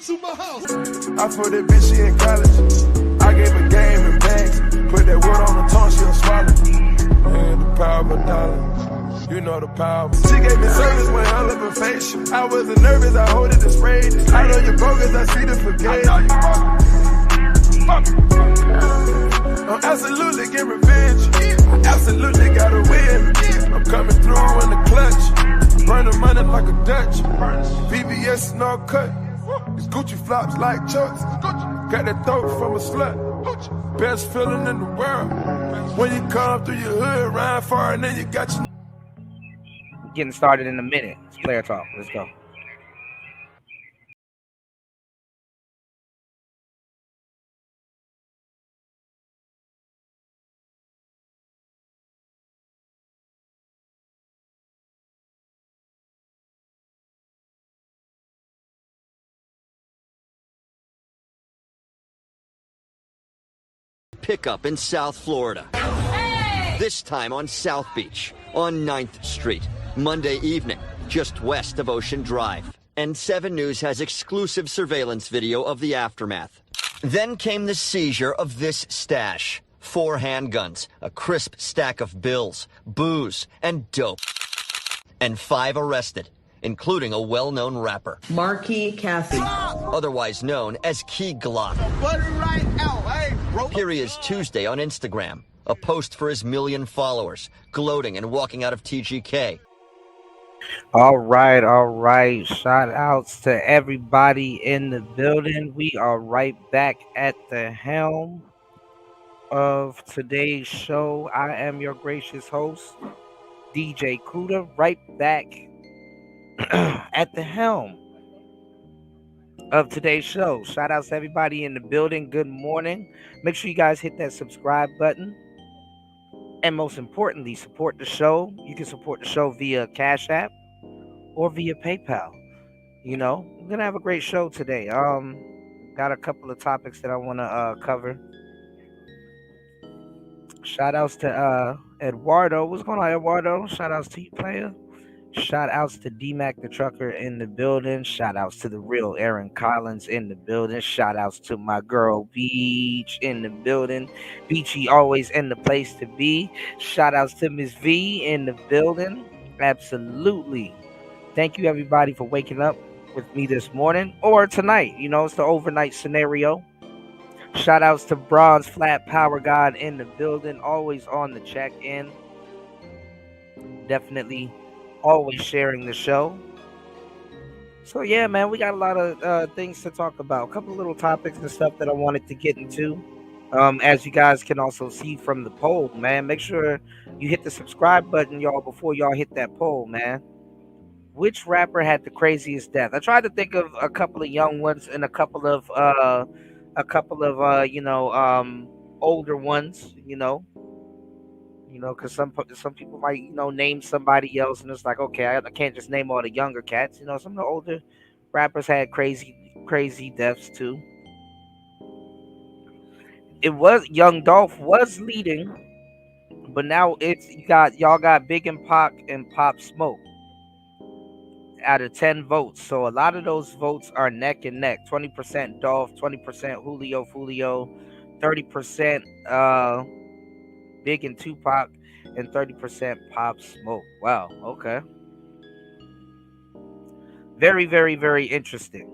to my house. I put that bitch, she in college. I gave her game and bags. Put that wood on her tongue, she'll swallow. And the power of a dollar. You know the power. She gave me service when hell of a face. I wasn't nervous, I hold it and sprayed. I know you're bogus, I see the forgave. I'm absolutely getting revenge. I absolutely gotta win. I'm coming through in the clutch. Burning money like a Dutch. VVS and all cut. These Gucci flops like Chucks. Got that throat from a slut. Best feeling in the world. When you come through your hood, ride far, and then you got your... Getting started in a minute. It's player talk. Let's go. Pickup in South Florida. Hey! This time on South Beach, on 9th Street, Monday evening, just west of Ocean Drive. And 7 News has exclusive surveillance video of the aftermath. Then came the seizure of this stash. 4 handguns, a crisp stack of bills, booze, and dope. And 5 arrested, including a well-known rapper. Marquis Cassie. Otherwise known as Key Glock. Here he is Tuesday on Instagram. A post for his 1 million followers, gloating and walking out of TGK. All right. Shout outs to everybody in the building. We are right back at the helm of today's show. I am your gracious host, DJ Kuda, right back at the helm of today's show. Shout outs to everybody in the building. Good morning. Make sure you guys hit that subscribe button. And most importantly, support the show. You can support the show via CashApp or via PayPal. You know, we're going to have a great show today. Got a couple of topics that I want to cover. Shout outs to Eduardo. What's going on, Eduardo? Shout outs to you, player. Shout outs to D-Mac the trucker in the building. Shout outs to the real Aaron Collins in the building. Shout outs to my girl Beach in the building. Beachy always in the place to be. Shout outs to Miss V in the building. Absolutely. Thank you everybody for waking up with me this morning or tonight. You know, it's the overnight scenario. Shout outs to Bronze Flat Power God in the building. Always on the check-in. Definitely always sharing the show. So yeah, man, we got a lot of things to talk about. A couple of little topics and stuff that I wanted to get into. As you guys can also see from the poll, man, make sure you hit the subscribe button, y'all, before y'all hit that poll, man. Which rapper had the craziest death? I tried to think of a couple of young ones and a couple of older ones, you know, because some people might, name somebody else, and it's like, okay, I can't just name all the younger cats. You know, some of the older rappers had crazy deaths too. It was Young Dolph was leading, but now y'all got Big and Pac and Pop Smoke out of 10 votes. So a lot of those votes are neck and neck. 20% Dolph, 20% Julio, 30% Big and Tupac, and 30% Pop Smoke. Wow, okay. Very, very, very interesting.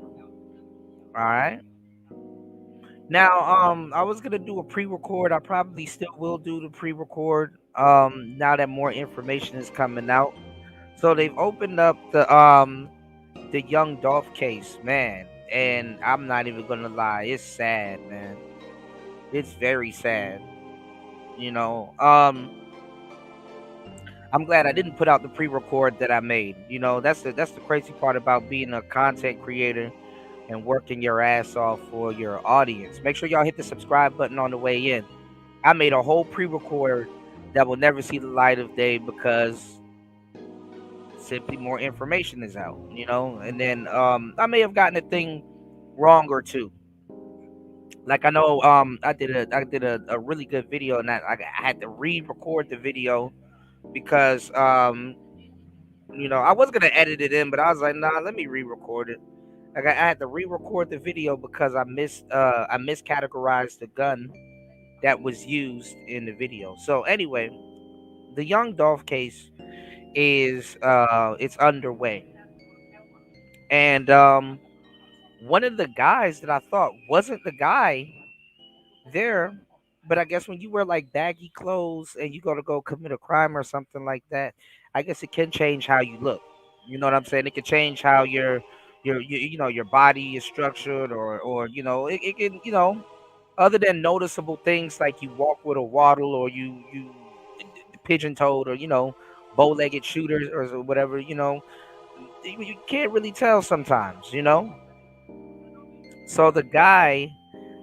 All right. Now, I was gonna do a pre-record. I probably still will do the pre-record. Now that more information is coming out. So they've opened up the Young Dolph case, man. And I'm not even gonna lie, it's sad, man. It's very sad. I'm glad I didn't put out the pre-record that I made. That's the crazy part about being a content creator and working your ass off for your audience. Make sure y'all hit the subscribe button on the way in. I made a whole pre-record that will never see the light of day because simply more information is out, and then I may have gotten a thing wrong or two. Like I know I did a really good video, and I had to re-record the video because I was gonna edit it in, but I was like, nah, let me re-record it. Like I had to re-record the video because I miscategorized the gun that was used in the video. So anyway, the young Dolph case is it's underway. And one of the guys that I thought wasn't the guy there, but I guess when you wear like baggy clothes and you go commit a crime or something like that, I guess it can change how you look. You know what I'm saying? It can change how your body is structured, or it can, other than noticeable things like you walk with a waddle, or you pigeon toed, or bow legged shooters or whatever. You can't really tell sometimes. So the guy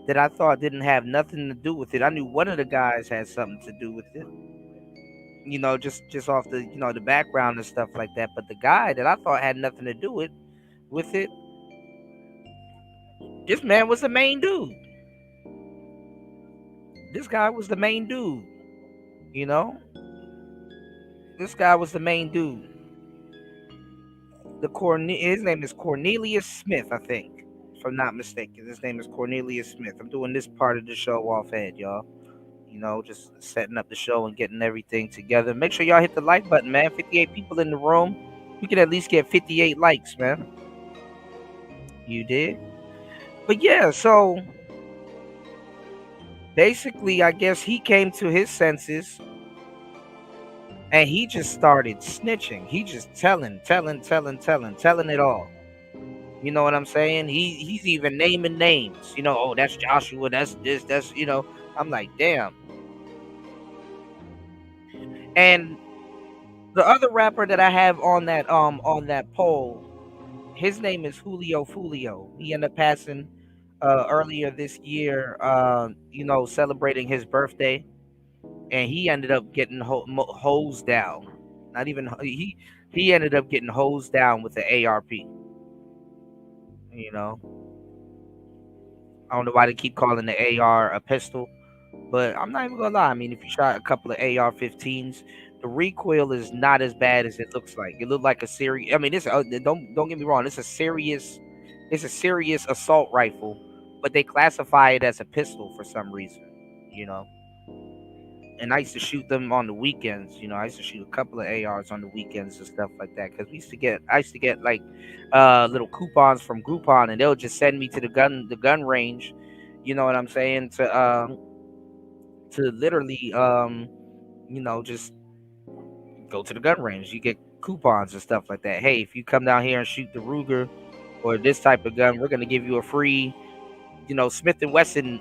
that I thought didn't have nothing to do with it, I knew one of the guys had something to do with it. Just off the background and stuff like that. But the guy that I thought had nothing to do with it, this man was the main dude. This guy was the main dude. You know, this guy was the main dude. His name is Cornelius Smith, I think, if I'm not mistaken. His name is Cornelius Smith. I'm doing this part of the show off head, y'all. Just setting up the show and getting everything together. Make sure y'all hit the like button, man. 58 people in the room. We can at least get 58 likes, man. You did? But yeah, so basically, I guess he came to his senses and he just started snitching. He just telling it all. You know what I'm saying? He's even naming names. Oh, that's Joshua, that's this, that's. I'm like, damn. And the other rapper that I have on that poll, his name is Julio Fulio. He ended up passing earlier this year, celebrating his birthday, and he ended up getting hosed down. Not even he ended up getting hosed down with the ARP. You know, I don't know why they keep calling the AR a pistol, but I'm not even gonna lie. I mean, if you shot a couple of AR-15s, the recoil is not as bad as it looks like. It looked like a serious. I mean, don't get me wrong. It's a serious assault rifle, but they classify it as a pistol for some reason. You know. And I used to shoot them on the weekends. I used to shoot a couple of ARs on the weekends and stuff like that. Because I used to get like little coupons from Groupon, and they'll just send me to the gun range. You know what I'm saying? To literally just go to the gun range. You get coupons and stuff like that. Hey, if you come down here and shoot the Ruger or this type of gun, we're gonna give you a free Smith and Wesson,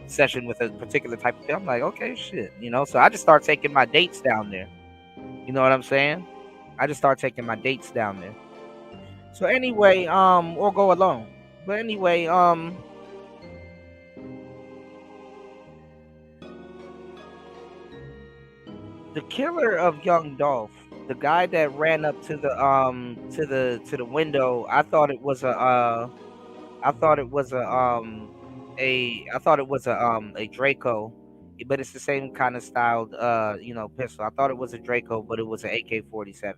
session with a particular type of gun. I'm like, okay, shit, So I just start taking my dates down there. You know what I'm saying? I just start taking my dates down there. So anyway, or go alone. But anyway, the killer of young Dolph, the guy that ran up to the window, I thought it was a Draco, but it's the same kind of styled pistol. I thought it was a Draco, but it was an AK-47,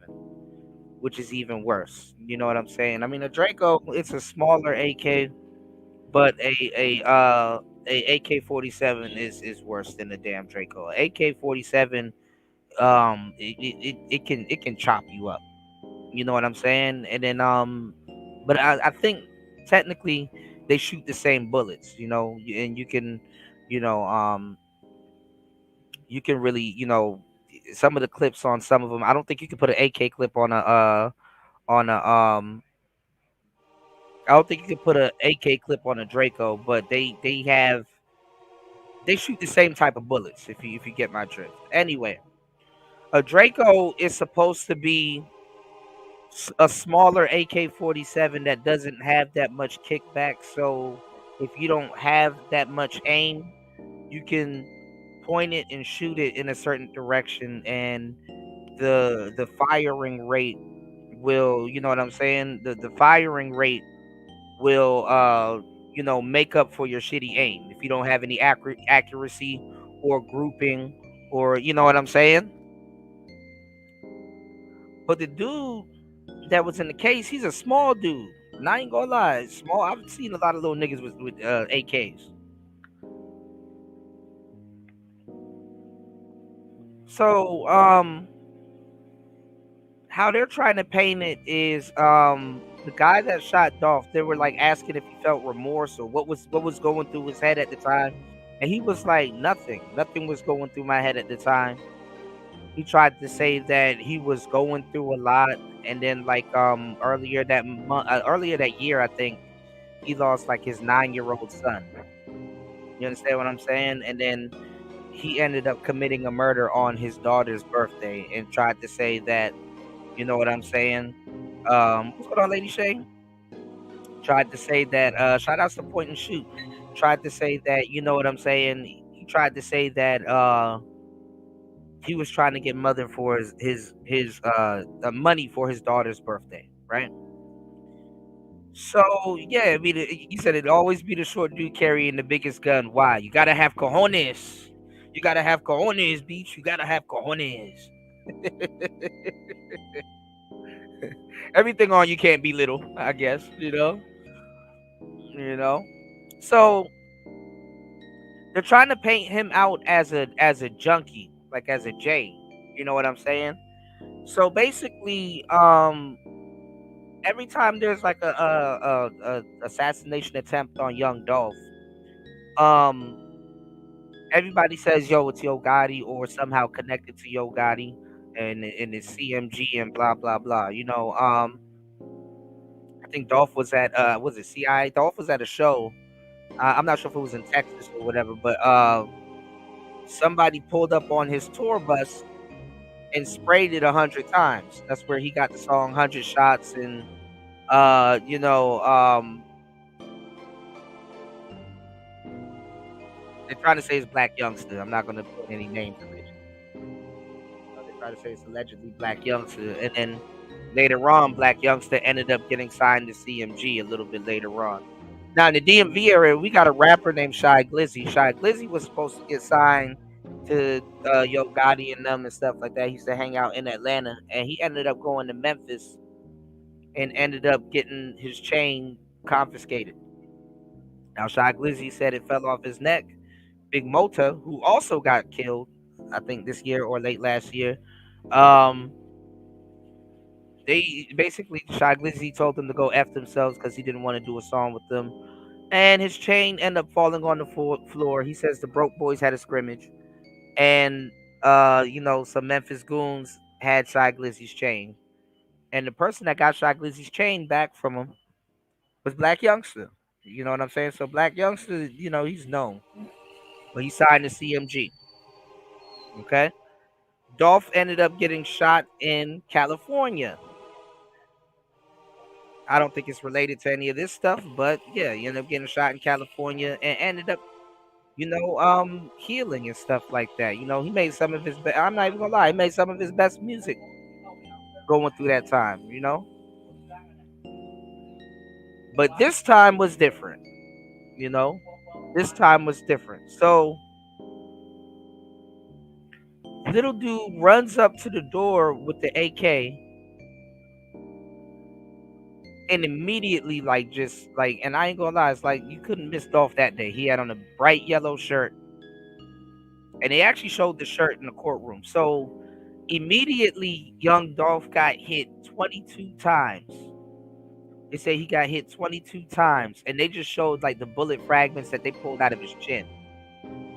which is even worse. You know what I'm saying? I mean, a Draco, it's a smaller AK, but a AK-47 is worse than the damn Draco. AK-47, it can chop you up. You know what I'm saying? And then but I think technically they shoot the same bullets, and you know um you can really, some of the clips on some of them. I don't think you can put an AK clip on a I don't think you can put an AK clip on a Draco, but they shoot the same type of bullets, if you get my drift. Anyway, a Draco is supposed to be a smaller AK-47 that doesn't have that much kickback. So if you don't have that much aim, you can point it and shoot it in a certain direction, and the firing rate will, you know what I'm saying? The firing rate will make up for your shitty aim if you don't have any accuracy or grouping, or you know what I'm saying? But the dude that was in the case, he's a small dude. And I ain't gonna lie, small. I've seen a lot of little niggas with AKs. So how they're trying to paint it is the guy that shot Dolph, they were like asking if he felt remorse or what was going through his head at the time. And he was like, nothing. Nothing was going through my head at the time. He tried to say that he was going through a lot, and then like earlier that year, I think he lost like his 9-year-old son. You understand what I'm saying? And then he ended up committing a murder on his daughter's birthday and tried to say that, you know what I'm saying? What's going on, Lady Shay? Tried to say that shout outs to Point and Shoot. Tried to say that, you know what I'm saying? He tried to say that he was trying to get mother for his money for his daughter's birthday, right? So yeah, I mean, he said it'd always be the short dude carrying the biggest gun. Why? You gotta have cojones. You gotta have cojones, beach. You gotta have cojones. Everything on you can't be little, I guess. You know. So they're trying to paint him out as a junkie, like as a J. You know what I'm saying? So basically, every time there's like a assassination attempt on young Dolph, um, everybody says yo it's Yo Gotti or somehow connected to Yo Gotti and it's CMG and blah blah blah. I think Dolph was at was it CI? Dolph was at a show. I'm not sure if it was in Texas or whatever, but somebody pulled up on his tour bus and sprayed it 100 times. That's where he got the song "100 Shots" and uh, you know, um, they're trying to say it's Black Youngster. I'm not gonna put any names in it. They try to say it's allegedly Black Youngster, and then later on, Black Youngster ended up getting signed to CMG a little bit later on. Now in the DMV area, we got a rapper named Shy Glizzy. Shy Glizzy was supposed to get signed to Yo Gotti and them and stuff like that. He used to hang out in Atlanta, and he ended up going to Memphis and ended up getting his chain confiscated. Now Shy Glizzy said it fell off his neck. Big Mota, who also got killed, I think this year or late last year, um, they basically Shy Glizzy told them to go f themselves because he didn't want to do a song with them, and his chain ended up falling on the floor. He says the broke boys had a scrimmage, and some Memphis goons had Shy Glizzy's chain, and the person that got Shy Glizzy's chain back from him was Black Youngster. You know what I'm saying? So Black Youngster, he's known, but he signed to CMG. Okay, Dolph ended up getting shot in California. I don't think it's related to any of this stuff, but yeah, he ended up getting shot in California and ended up, healing and stuff like that. He made some of his. I'm not even gonna lie, he made some of his best music going through that time. But this time was different. You know, this time was different. So little dude runs up to the door with the AK and immediately and I ain't gonna lie, it's like you couldn't miss Dolph that day. He had on a bright yellow shirt, and they actually showed the shirt in the courtroom. So immediately young Dolph got hit 22 times. They say he got hit 22 times, and they just showed like the bullet fragments that they pulled out of his chin.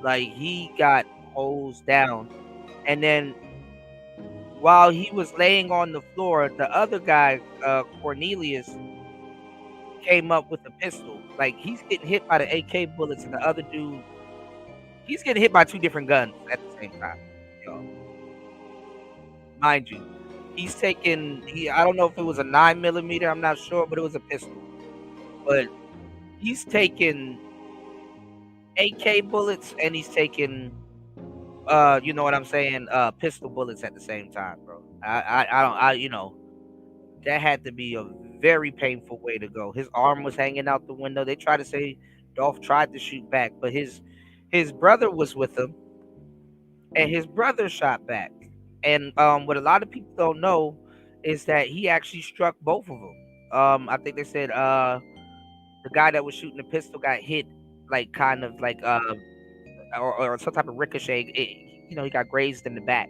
Like he got hosed down, and then while he was laying on the floor, the other guy, Cornelius, came up with a pistol. Like he's getting hit by the AK bullets, and the other dude, he's getting hit by two different guns at the same time. Mind you, he's taking. I don't know if it was a 9mm. I'm not sure, but it was a pistol. But he's taking AK bullets, and he's taking you know what I'm saying, pistol bullets at the same time, bro. That had to be a very painful way to go. His arm was hanging out the window. They tried to say Dolph tried to shoot back, but his brother was with him, and his brother shot back. And what a lot of people don't know is that he actually struck both of them. I think they said the guy that was shooting the pistol got hit, like kind of like or some type of ricochet. He got grazed in the back.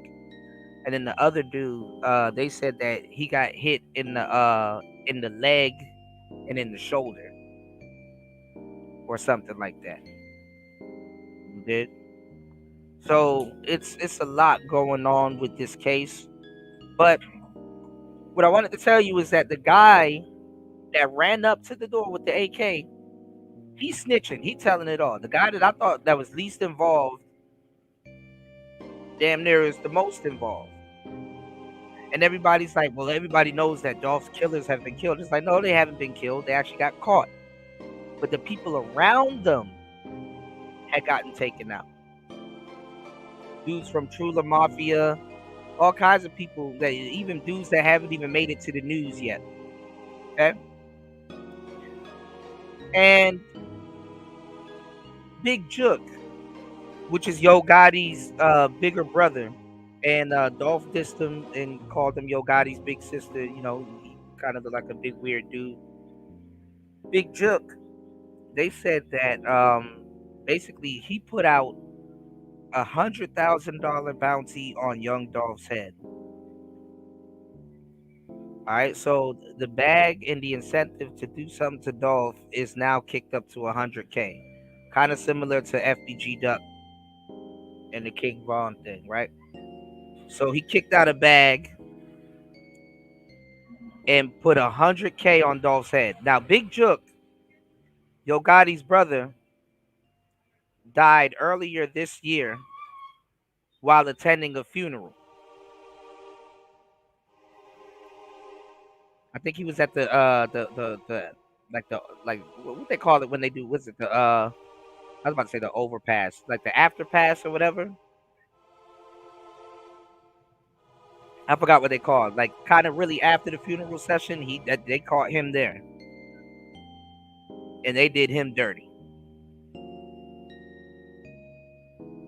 And then the other dude, they said that he got hit in the leg and in the shoulder or something like that. You did. So it's a lot going on with this case. But what I wanted to tell you is that the guy that ran up to the door with the AK, he's snitching. He telling it all. The guy that I thought that was least involved, damn near is the most involved. And everybody's like, well, everybody knows that Dolph's killers have been killed. It's like, no, they haven't been killed. They actually got caught. But the people around them had gotten taken out. Dudes from Trula Mafia, all kinds of people, that even dudes that haven't even made it to the news yet. Okay? And Big Jook, which is Yo Gotti's bigger brother, and Dolph dissed him and called him Yo Gotti's big sister. He kind of looked like a big weird dude. Big Jook, they said that basically he put out $100,000 bounty on young Dolph's head. All right, so the bag and the incentive to do something to Dolph is now kicked up to $100K, kind of similar to FBG Duck and the King Von thing, right? So he kicked out a bag and put $100K on Dolph's head. Now, Big Jook, Yo Gotti's brother, died earlier this year while attending a funeral. I think he was at the what they call it when they do, what's it, I was about to say the overpass, like the after pass or whatever. I forgot what they called. Like kind of really after the funeral session, they caught him there. And they did him dirty.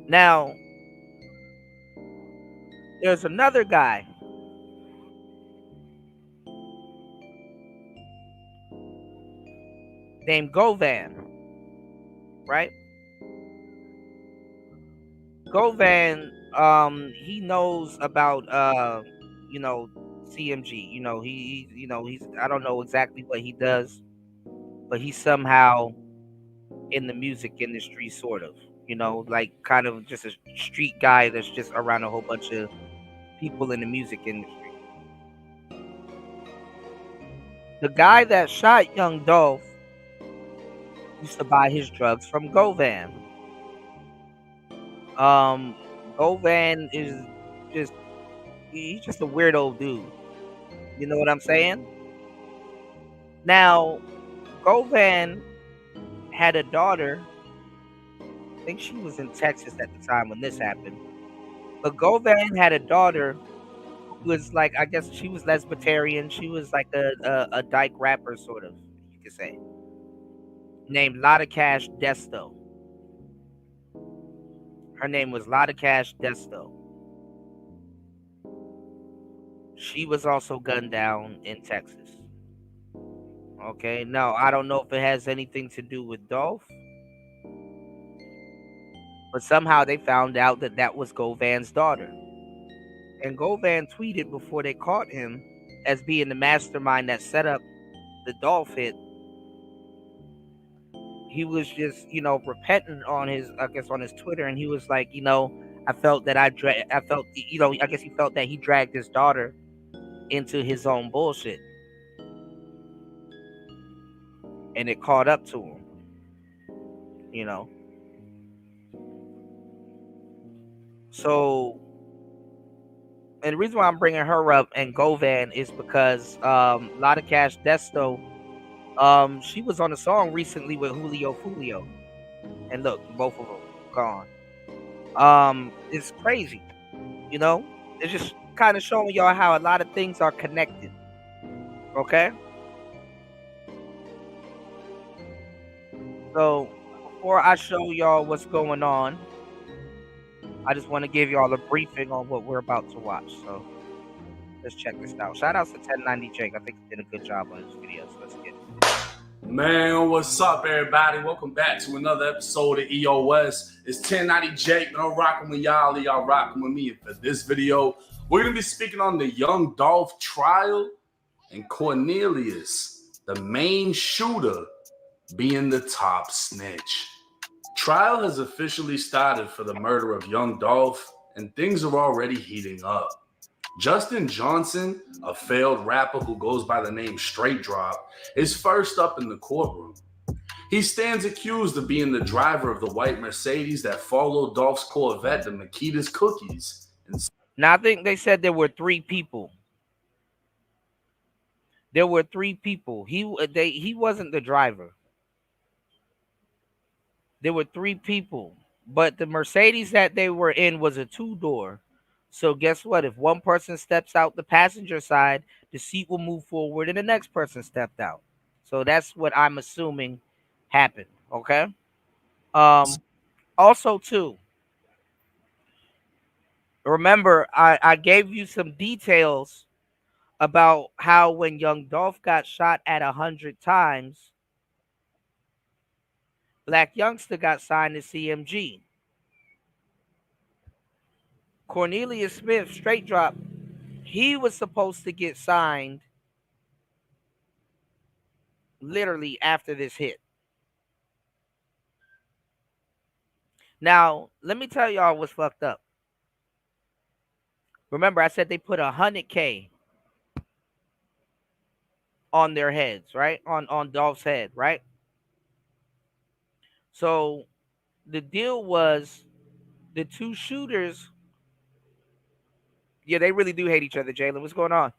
Now, there's another guy named Govan, right? Govan, he knows about CMG. He's I don't know exactly what he does, but he's somehow in the music industry, sort of. Like kind of just a street guy that's just around a whole bunch of people in the music industry. The guy that shot young Dolph used to buy his drugs from Govan. Govan is he's just a weirdo dude. You know what I'm saying? Now, Govan had a daughter. I think she was in Texas at the time when this happened. But Govan had a daughter who was like, I guess she was lesbian. She was like a dyke rapper, sort of, you could say, named Lotta Cash Desto. Her name was Lotta Cash Desto. She was also gunned down in Texas. Okay, now I don't know if it has anything to do with Dolph, but somehow they found out that that was Govan's daughter. And Govan tweeted before they caught him as being the mastermind that set up the Dolph hit. He was just, repentant on his Twitter, and he was like, I felt that I guess he felt that he dragged his daughter into his own bullshit, and it caught up to him, So, and the reason why I'm bringing her up and Govan is because Lotta Cash Desto, she was on a song recently with Julio Fulio, and look, both of them gone. It's crazy, It's just kind of showing y'all how a lot of things are connected. Okay. So before I show y'all what's going on, I just want to give y'all a briefing on what we're about to watch. So Let's check this out. Shout outs to 1090 Jake. I think he did a good job on his video. So let's get it. Man, what's up, everybody? Welcome back to another episode of EOS. It's 1090 Jake, and I'm rocking with y'all. Y'all rocking with me. And for this video, we're going to be speaking on the young Dolph trial and Cornelius, the main shooter, being the top snitch. Trial has officially started for the murder of young Dolph, and things are already heating up. Justin Johnson, a failed rapper who goes by the name Straight Drop, is first up in the courtroom. He stands accused of being the driver of the white Mercedes that followed Dolph's Corvette to Makita's Cookies. Now, I think they said there were 3 people. There were 3 people. He wasn't the driver. There were 3 people, but the Mercedes that they were in was a 2-door. So guess what? If one person steps out the passenger side, the seat will move forward and the next person stepped out. So that's what I'm assuming happened. Okay. Also too, remember I gave you some details about how when young Dolph got shot at 100 times, Black Youngster got signed to CMG. Cornelius Smith, Straight Drop, he was supposed to get signed literally after this hit. Now, let me tell y'all what's fucked up. Remember, I said they put $100K on their heads, right? On Dolph's head, right? So the deal was the 2 shooters. Yeah, they really do hate each other, Jalen. What's going on?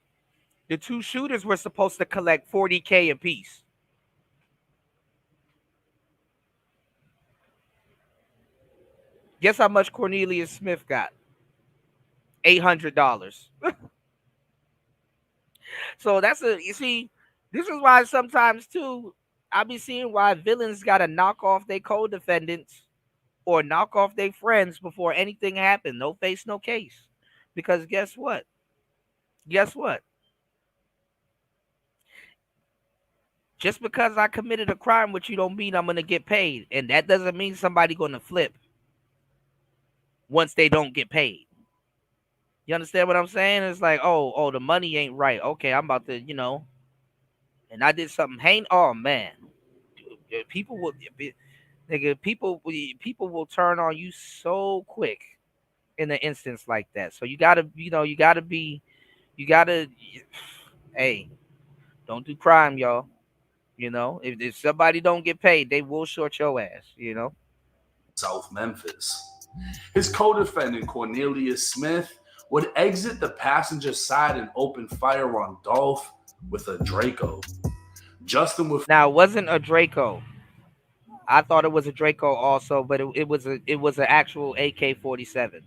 The 2 shooters were supposed to collect $40K apiece. Guess how much Cornelius Smith got? $800. So you see, this is why sometimes too, I be seeing why villains got to knock off their co-defendants or knock off their friends before anything happened. No face, no case. Because guess what? Guess what? Just because I committed a crime with you don't mean I'm going to get paid. And that doesn't mean somebody going to flip once they don't get paid. You understand what I'm saying? It's like, oh, the money ain't right. Okay, I'm about to, and I did something. Oh, man. People will, people will turn on you so quick in an instance like that. So you gotta, hey, don't do crime, y'all. If somebody don't get paid, they will short your ass, South Memphis. His co-defendant, Cornelius Smith, would exit the passenger side and open fire on Dolph with a Draco. Justin would... Now, it wasn't a Draco. I thought it was a Draco also, but it was an actual AK-47.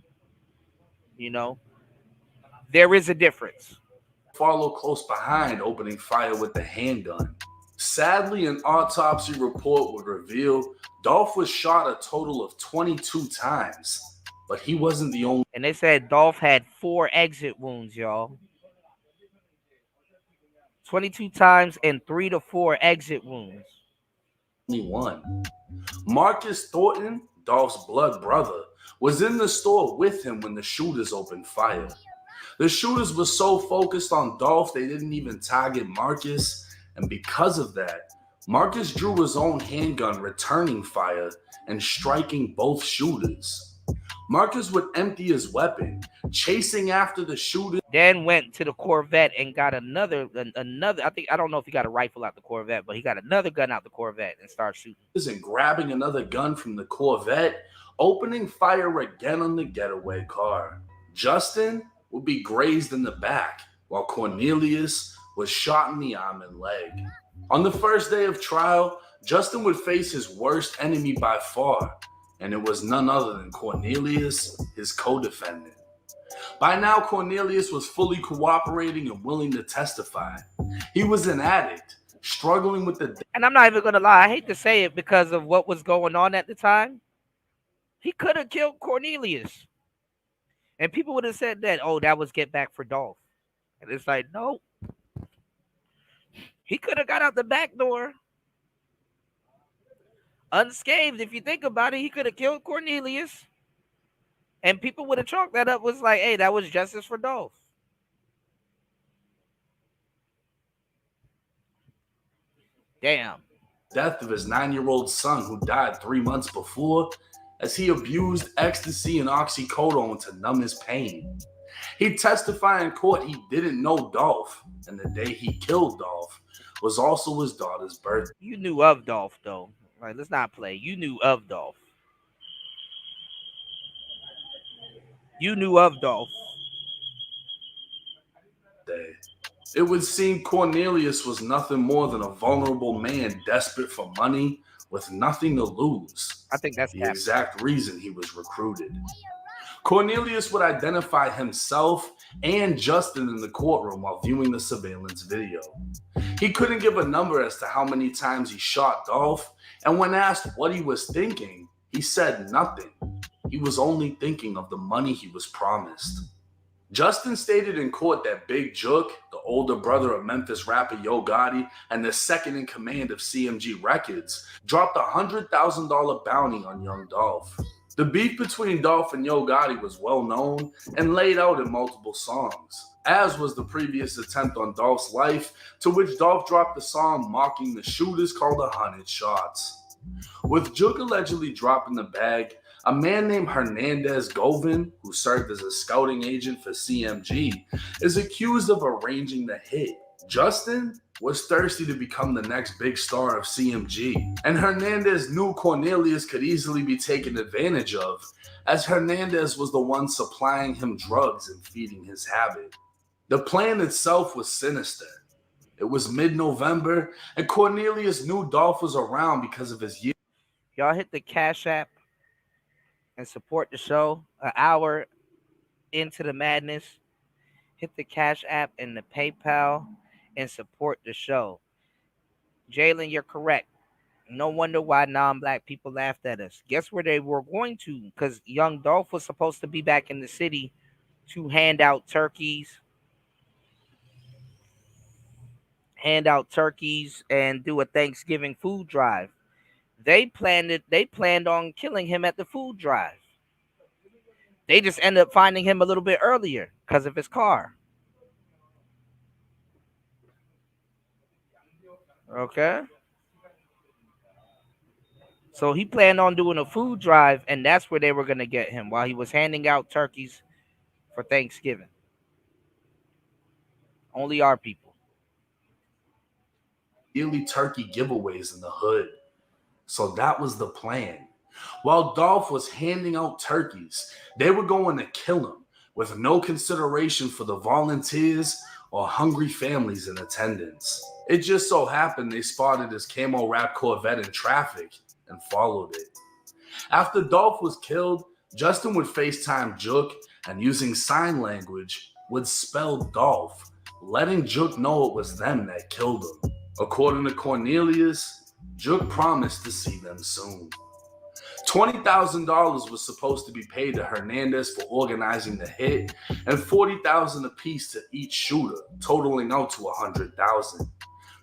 There is a difference. Follow close behind, opening fire with the handgun. Sadly, an autopsy report would reveal Dolph was shot a total of 22 times, but he wasn't the only. And they said Dolph had 4 exit wounds, y'all. 22 times and 3 to 4 exit wounds. Only one. Marcus Thornton, Dolph's blood brother, was in the store with him when the shooters opened fire. The shooters were so focused on Dolph, they didn't even target Marcus, and because of that, Marcus drew his own handgun, returning fire and striking both shooters. Marcus would empty his weapon, chasing after the shooter. Then went to the Corvette and got another. I don't know if he got a rifle out the Corvette, but he got another gun out the Corvette and started shooting. And grabbing another gun from the Corvette, opening fire again on the getaway car. Justin would be grazed in the back, while Cornelius was shot in the arm and leg. On the first day of trial, Justin would face his worst enemy by far, and it was none other than Cornelius, his co-defendant. By now, Cornelius was fully cooperating and willing to testify. He was an addict, struggling with the... And I'm not even going to lie, I hate to say it because of what was going on at the time. He could have killed Cornelius. And people would have said that, oh, that was get back for Dolph. And it's like, nope. He could have got out the back door unscathed. If you think about it, he could have killed Cornelius. And people would have chalked that up was like, hey, that was justice for Dolph. Damn. Death of his 9-year-old son who died 3 months before as he abused ecstasy and oxycodone to numb his pain. He testified in court he didn't know Dolph, and the day he killed Dolph was also his daughter's birthday. You knew of Dolph, though. Like, let's not play. You knew of Dolph. You knew of Dolph. It would seem Cornelius was nothing more than a vulnerable man desperate for money with nothing to lose. I think that's the exact reason he was recruited. Cornelius would identify himself and Justin in the courtroom while viewing the surveillance video. He couldn't give a number as to how many times he shot Dolph, and when asked what he was thinking, he said nothing. He was only thinking of the money he was promised. Justin stated in court that Big Jook, the older brother of Memphis rapper Yo Gotti and the second in command of CMG Records, dropped a $100,000 bounty on young Dolph. The beef between Dolph and Yo Gotti was well known and laid out in multiple songs, as was the previous attempt on Dolph's life, to which Dolph dropped a song mocking the shooters called 100 Shots. With Jook allegedly dropping the bag, a man named Hernandez Govin, who served as a scouting agent for CMG, is accused of arranging the hit. Justin was thirsty to become the next big star of CMG, and Hernandez knew Cornelius could easily be taken advantage of, as Hernandez was the one supplying him drugs and feeding his habit. The plan itself was sinister. It was mid-November, and Cornelius knew Dolph was around because of his year. Y'all hit the Cash App and support the show. An hour into the madness, hit the Cash App and the PayPal and support the show. Jalen, you're correct. No wonder why non-black people laughed at us. Guess where they were going to? Because young Dolph was supposed to be back in the city to hand out turkeys and do a Thanksgiving food drive. They planned on killing him at the food drive. They just ended up finding him a little bit earlier because of his car. Okay. So he planned on doing a food drive, and that's where they were going to get him while he was handing out turkeys for Thanksgiving. Only our people. Yearly turkey giveaways in the hood. So that was the plan. While Dolph was handing out turkeys, they were going to kill him with no consideration for the volunteers or hungry families in attendance. It just so happened they spotted his camo wrap Corvette in traffic and followed it. After Dolph was killed, Justin would FaceTime Jook and using sign language would spell Dolph, letting Jook know it was them that killed him. According to Cornelius, Jook promised to see them soon. $20,000 was supposed to be paid to Hernandez for organizing the hit and $40,000 apiece to each shooter, totaling out to $100,000.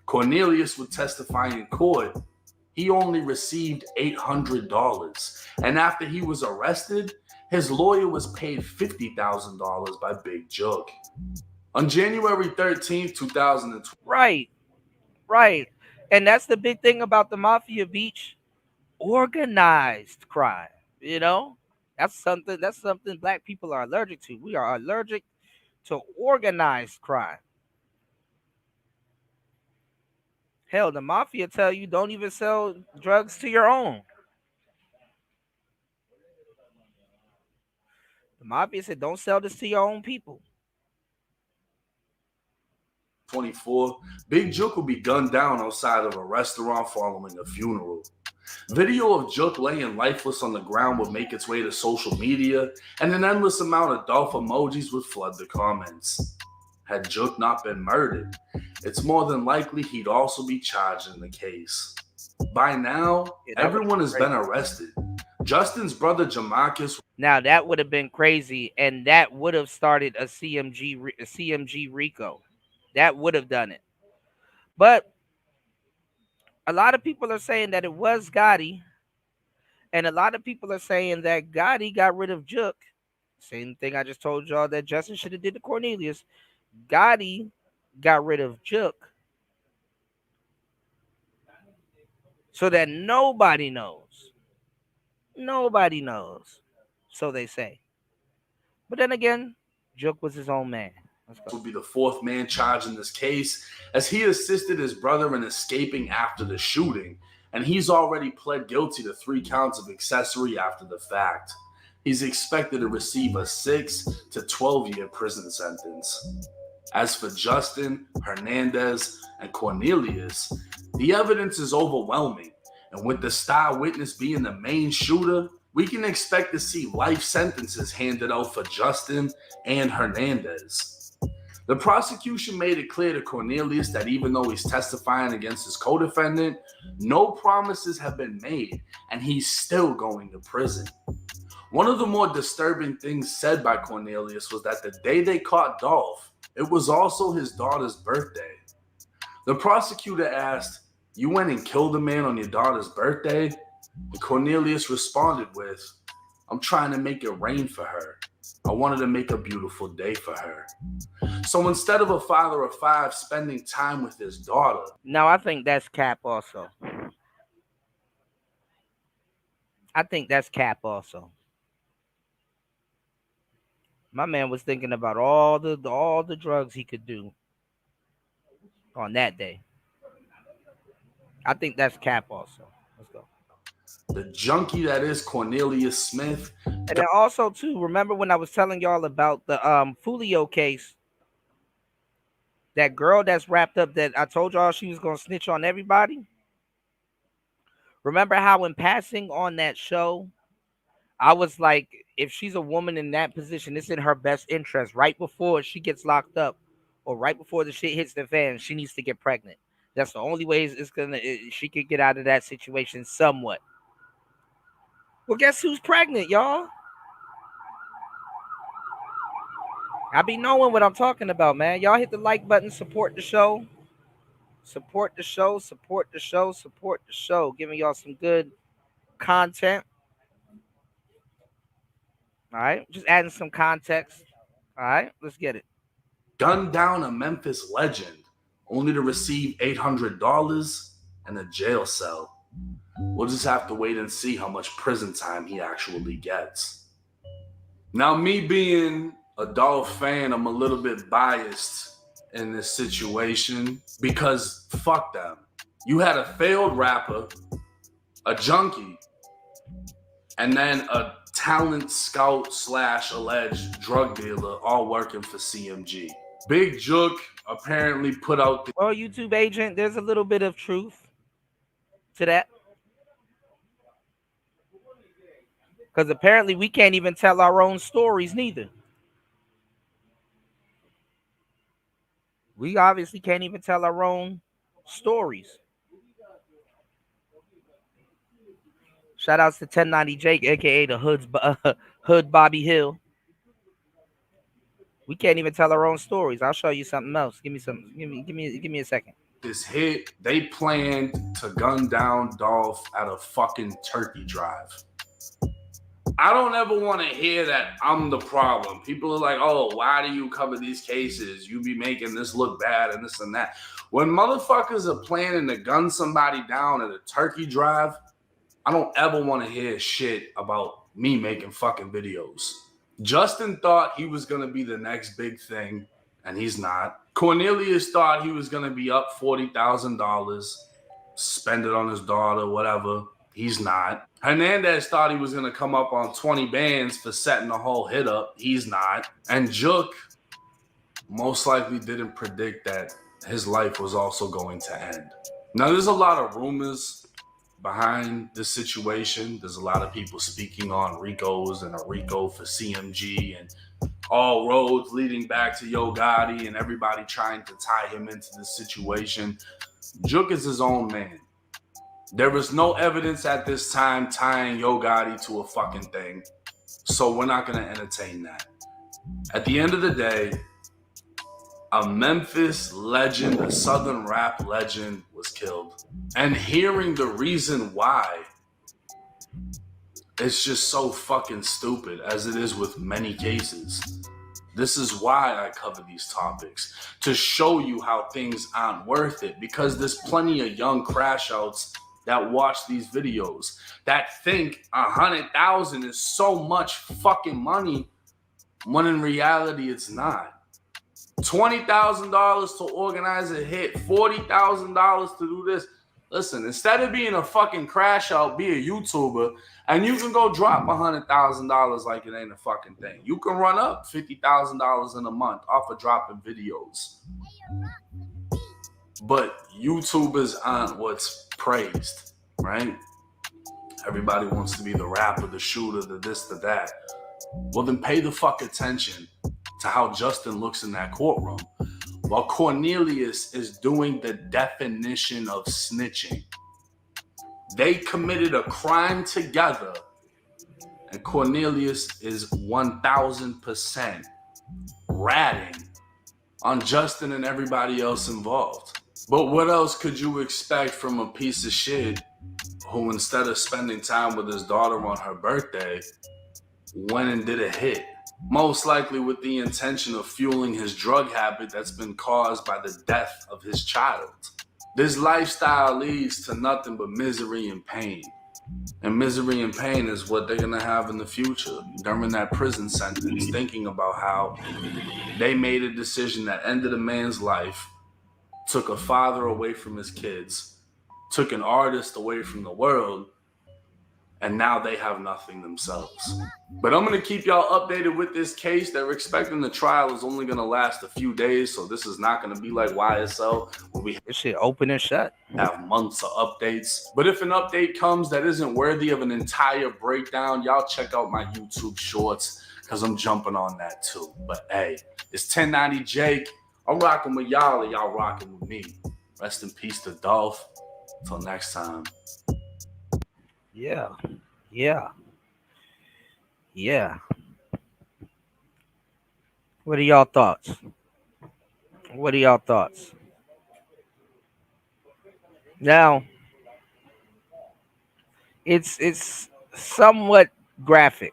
Cornelius would testify in court. He only received $800, and after he was arrested, his lawyer was paid $50,000 by Big Jook. On January 13th, 2020. Right. And that's the big thing about the Mafia Beach. Organized crime. You know? That's something black people are allergic to. We are allergic to organized crime. Hell, the Mafia tell you don't even sell drugs to your own. The Mafia said don't sell this to your own people. 24, Big Jook will be gunned down outside of a restaurant following a funeral. Video of Jook laying lifeless on the ground would make its way to social media, and an endless amount of Dolph emojis would flood the comments. Had Jook not been murdered, it's more than likely he'd also be charged in the case. By now, everyone has been arrested. Justin's brother Jamarcus. Now that would have been crazy, and that would have started a CMG Rico. That would have done it. But a lot of people are saying that it was Gotti, and a lot of people are saying that Gotti got rid of Jook. Same thing I just told y'all that Justin should have did to Cornelius. Gotti got rid of Jook so that nobody knows. Nobody knows. So they say. But then again, Jook was his own man. Will be the fourth man charged in this case, as he assisted his brother in escaping after the shooting, and he's already pled guilty to 3 counts of accessory after the fact. He's expected to receive a 6 to 12-year prison sentence. As for Justin, Hernandez, and Cornelius, the evidence is overwhelming, and with the star witness being the main shooter, we can expect to see life sentences handed out for Justin and Hernandez. The prosecution made it clear to Cornelius that even though he's testifying against his co-defendant, no promises have been made, and he's still going to prison. One of the more disturbing things said by Cornelius was that the day they caught Dolph, it was also his daughter's birthday. The prosecutor asked, "You went and killed a man on your daughter's birthday?" And Cornelius responded with, "I'm trying to make it rain for her. I wanted to make a beautiful day for her." So instead of a father of 5 spending time with his daughter. Now, I think that's cap also. My man was thinking about all the drugs he could do on that day. I think that's cap also. Let's go. The junkie that is Cornelius Smith. And then also, too, remember when I was telling y'all about the Fulio case? That girl that's wrapped up that I told y'all she was going to snitch on everybody? Remember how in passing on that show, I was like, if she's a woman in that position, it's in her best interest. Right before she gets locked up or right before the shit hits the fan, she needs to get pregnant. That's the only way she could get out of that situation somewhat. Well, guess who's pregnant, y'all? I be knowing what I'm talking about, man. Y'all hit the like button, support the show. Support the show, support the show, support the show. Giving y'all some good content. All right, just adding some context. All right, let's get it. Gunned down a Memphis legend, only to receive $800 and a jail cell. We'll just have to wait and see how much prison time he actually gets. Now, me being a Dolph fan, I'm a little bit biased in this situation because fuck them. You had a failed rapper, a junkie, and then a talent scout / alleged drug dealer all working for CMG. Big Jook apparently put out the... Well, YouTube agent, there's a little bit of truth to that. Because apparently we can't even tell our own stories neither. We obviously can't even tell our own stories. Shout outs to 1090 Jake, aka the Hood Bobby Hill. We can't even tell our own stories. I'll show you something else. Give me a second. This hit, they planned to gun down Dolph at a fucking turkey drive. I don't ever want to hear that I'm the problem. People are like, oh, why do you cover these cases? You be making this look bad and this and that. When motherfuckers are planning to gun somebody down at a turkey drive, I don't ever want to hear shit about me making fucking videos. Justin thought he was going to be the next big thing, and he's not. Cornelius thought he was going to be up $40,000, spend it on his daughter, whatever. He's not. Hernandez thought he was going to come up on 20 bands for setting the whole hit up. He's not. And Jook most likely didn't predict that his life was also going to end. Now, there's a lot of rumors behind this situation. There's a lot of people speaking on Ricos and a Rico for CMG and all roads leading back to Yo Gotti and everybody trying to tie him into this situation. Jook is his own man. There is no evidence at this time tying Yo Gotti to a fucking thing. So we're not going to entertain that. At the end of the day, a Memphis legend, a Southern rap legend was killed. And hearing the reason why, it's just so fucking stupid, as it is with many cases. This is why I cover these topics, to show you how things aren't worth it, because there's plenty of young crash outs that watch these videos that think 100,000 is so much fucking money when in reality it's not. $20,000 to organize a hit, $40,000 to do this. Listen, instead of being a fucking crash out, be a YouTuber, and you can go drop $100,000 like it ain't a fucking thing. You can run up $50,000 in a month off of dropping videos. But YouTubers aren't what's praised, right? Everybody wants to be the rapper, the shooter, the this, the that. Well, then pay the fuck attention to how Justin looks in that courtroom while Cornelius is doing the definition of snitching. They committed a crime together, and Cornelius is 1,000% ratting on Justin and everybody else involved. But what else could you expect from a piece of shit who, instead of spending time with his daughter on her birthday, went and did a hit? Most likely with the intention of fueling his drug habit that's been caused by the death of his child. This lifestyle leads to nothing but misery and pain. And misery and pain is what they're going to have in the future during that prison sentence, thinking about how they made a decision that ended a man's life, took a father away from his kids, took an artist away from the world, and now they have nothing themselves. But I'm going to keep y'all updated with this case. They're expecting the trial is only going to last a few days, so this is not going to be like YSL, where we This shit open and shut. have months of updates. But if an update comes that isn't worthy of an entire breakdown, y'all check out my YouTube shorts, because I'm jumping on that too. But hey, it's 1090 Jake. I'm rocking with y'all, and y'all rocking with me. Rest in peace to Dolph. Until next time. Yeah. What are y'all thoughts? Now, it's somewhat graphic.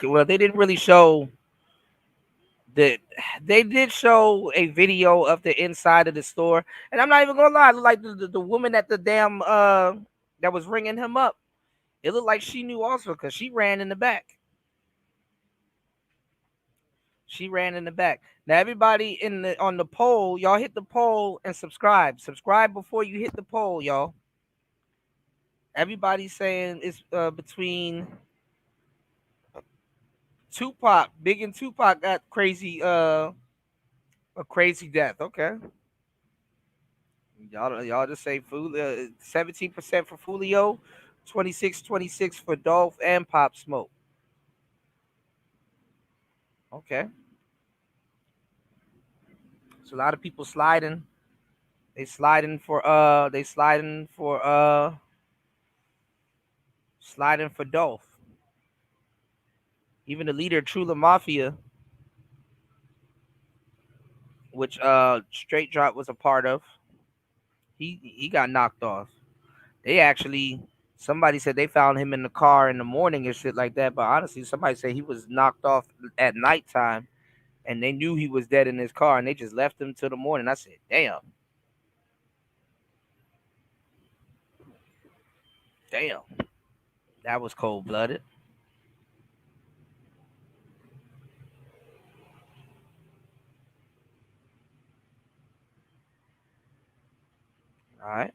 Well, they didn't really show that. They did show a video of the inside of the store, and I'm not even gonna lie. It looked like the woman at the damn that was ringing him up. It looked like she knew also, because she ran in the back. Now, everybody on the poll, y'all hit the poll and subscribe. Subscribe before you hit the poll, y'all. Everybody's saying it's between Tupac. Big and Tupac got a crazy death. Okay. Y'all just say 17% for Fulio, 26 for Dolph and Pop Smoke. Okay. So a lot of people sliding. They sliding for Dolph. Even the leader of Trula Mafia, which Straight Drop was a part of, he got knocked off. Somebody said they found him in the car in the morning and shit like that, but honestly, somebody said he was knocked off at nighttime, and they knew he was dead in his car, and they just left him till the morning. I said, damn. That was cold-blooded. All right.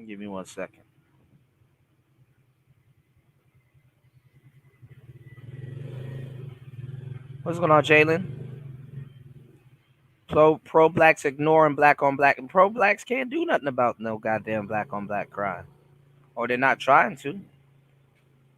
Give me 1 second. What's going on, Jalen? So pro blacks ignoring black on black, and pro blacks can't do nothing about no goddamn black on black crime, or they're not trying to.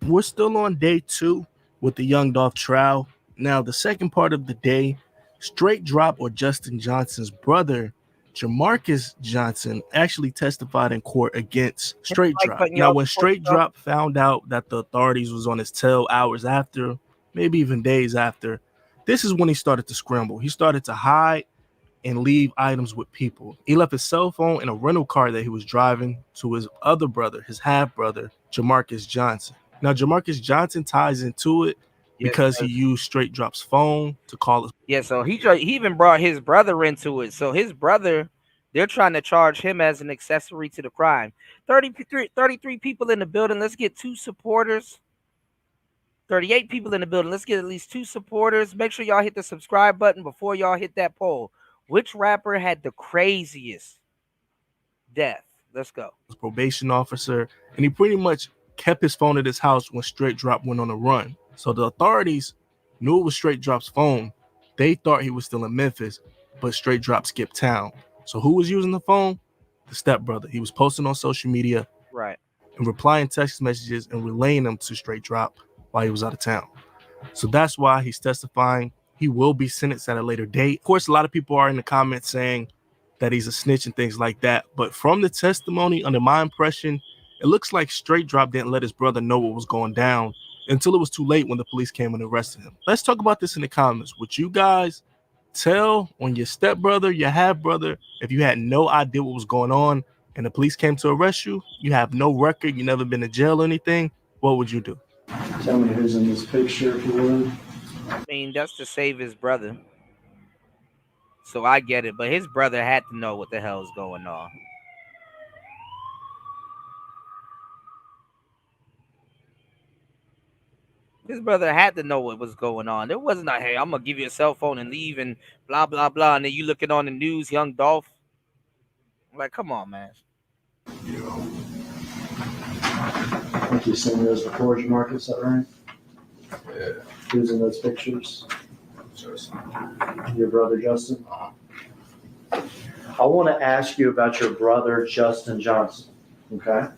We're still on day 2 with the Young Dolph trial. Now, the second part of the day Straight Drop or Justin Johnson's brother, Jamarcus Johnson, actually testified in court against Straight Drop. Now, when Straight Drop found out that the authorities was on his tail hours after, maybe even days after, this is when he started to scramble. He started to hide and leave items with people. He left his cell phone in a rental car that he was driving to his other brother, his half-brother, Jamarcus Johnson. Now, Jamarcus Johnson ties into it because he used Straight Drop's phone to call us. Yeah, so he even brought his brother into it. So his brother, they're trying to charge him as an accessory to the crime. 33 people in the building. Let's get 2 supporters. 38 people in the building. Let's get at least 2 supporters. Make sure y'all hit the subscribe button before y'all hit that poll. Which rapper had the craziest death? Let's go. Probation officer, and he pretty much kept his phone at his house when Straight Drop went on a run. So the authorities knew it was Straight Drop's phone. They thought he was still in Memphis, but Straight Drop skipped town. So who was using the phone? The stepbrother. He was posting on social media, right, and replying text messages and relaying them to Straight Drop while he was out of town. So that's why he's testifying. He will be sentenced at a later date. Of course, a lot of people are in the comments saying that he's a snitch and things like that. But from the testimony, under my impression, it looks like Straight Drop didn't let his brother know what was going down until it was too late when the police came and arrested him. Let's talk about this in the comments. Would you guys tell on your stepbrother, your half-brother, if you had no idea what was going on and the police came to arrest you, you have no record, you never been to jail or anything, what would you do? Tell me who's in this picture, if you would. I mean, that's to save his brother. So I get it, but his brother had to know what the hell is going on. His brother had to know what was going on. There wasn't a, hey, I'm going to give you a cell phone and leave and blah, blah, blah. And then you looking on the news, young Dolph. Like, come on, man. I think you've seen those before, Jamarcus, is that right? Yeah. Who's in those pictures? Your brother, Justin? I want to ask you about your brother, Justin Johnson, okay?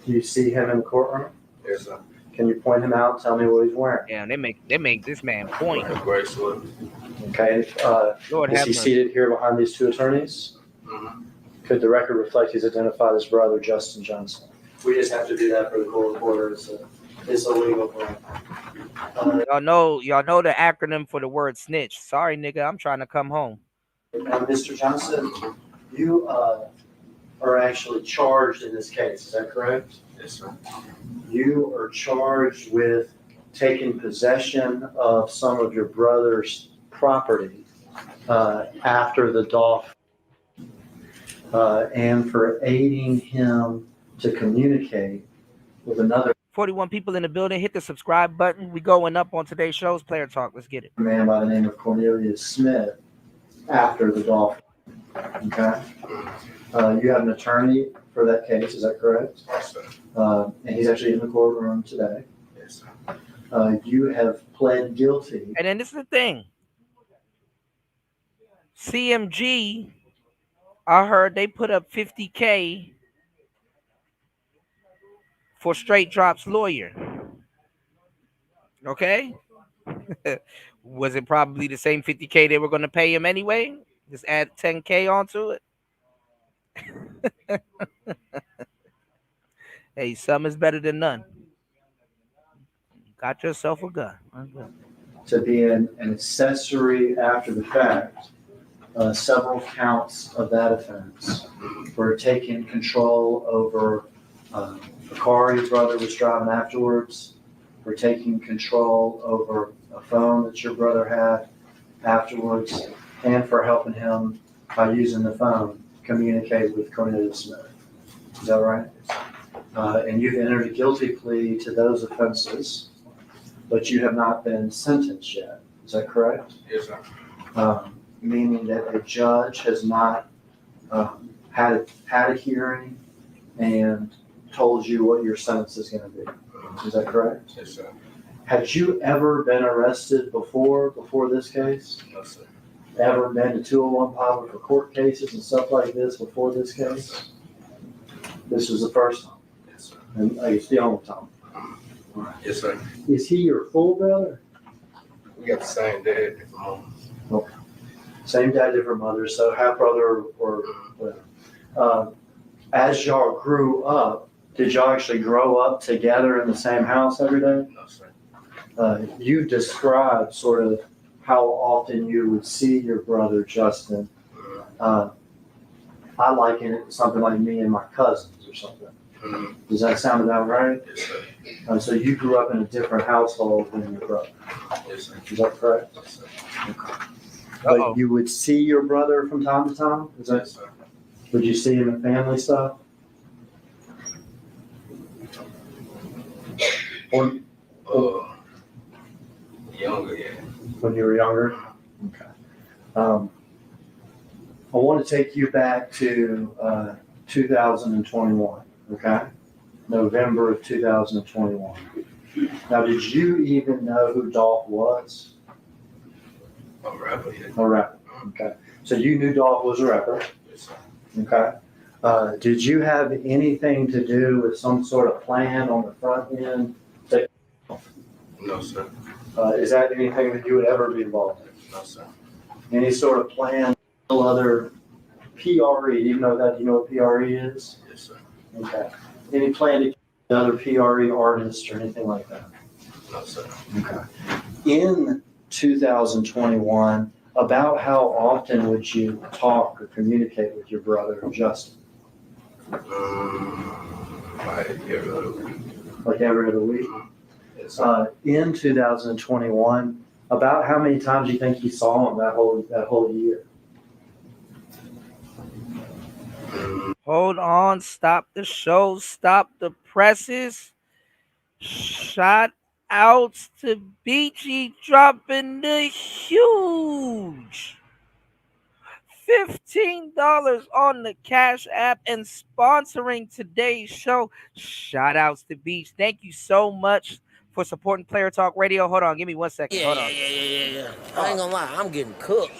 Do you see him in the courtroom? Yes, sir. Can you point him out and tell me what he's wearing? Yeah, they make this man point. Okay. Is he seated here behind these 2 attorneys? Could the record reflect he's identified as brother Justin Johnson? We just have to do that for the court reporter. It's a legal thing. Y'all know the acronym for the word snitch. Sorry, nigga, I'm trying to come home. Mr. Johnson, you are actually charged in this case. Is that correct? Yes, sir. You are charged with taking possession of some of your brother's property after the Dolph and for aiding him to communicate with another 41 people in the building. Hit the subscribe button. We going up on today's show's Player Talk. Let's get it. man by the name of Cornelius Smith after the Dolph. Okay. You have an attorney for that case. Is that correct? Yes, sir. And he's actually in the courtroom today. Yes, sir. You have pled guilty. And then this is the thing. CMG, I heard they put up $50K for Straight Drop's lawyer. Okay? Was it probably the same $50K they were going to pay him anyway? Just add $10K onto it? Hey, some is better than none. Got yourself a gun. To be an accessory after the fact, several counts of that offense for taking control over a car your brother was driving afterwards, for taking control over a phone that your brother had afterwards, and for helping him by using the phone communicate with Cornelius Smith. Is that right? And you've entered a guilty plea to those offenses, but you have not been sentenced yet. Is that correct? Yes, sir. Meaning that a judge has not had a hearing and told you what your sentence is going to be. Is that correct? Yes, sir. Had you ever been arrested before this case? No, sir. Ever been to 201 Papa for court cases and stuff like this before this case? This was the first time. Yes, sir. And it's the only time. Yes, sir. Is he your full brother? We got the same dad. Okay. Same dad, different mother, so half brother or whatever. As y'all grew up, did y'all actually grow up together in the same house every day? No, sir. You described sort of how often you would see your brother Justin. I liken it to something like me and my cousins or something. Does that sound about right? Yes, sir. So you grew up in a different household than your brother. Yes, sir. Is that correct? Yes, sir. But you would see your brother from time to time? Is that, Yes, sir. would you see him in family stuff? Or Younger, yeah. when you were younger? Okay. I want to take you back to 2021, okay? November of 2021. Now, did you even know who Dolph was? A rapper, yeah. A rapper, okay. So you knew Dolph was a rapper, Yes, sir. okay? Did you have anything to do with some sort of plan on the front end? No, sir. Is that anything that you would ever be involved in? No, sir. Any sort of plan, other PRE, even though that, you know what PRE is? Yes, sir. Okay. Any plan to get another PRE artist or anything like that? No, sir. Okay. In 2021, about how often would you talk or communicate with your brother Justin? Like every other week. Like every other week? Yes, sir. In 2021, about how many times do you think you saw him that whole year? Hold on, stop the show, stop the presses. Shout outs to Beachy dropping the huge $15 on the Cash App and sponsoring today's show. Shout outs to Beach. Thank you so much for supporting Player Talk Radio. Hold on, give me 1 second. Hold on. Yeah. I ain't gonna lie, I'm getting cooked.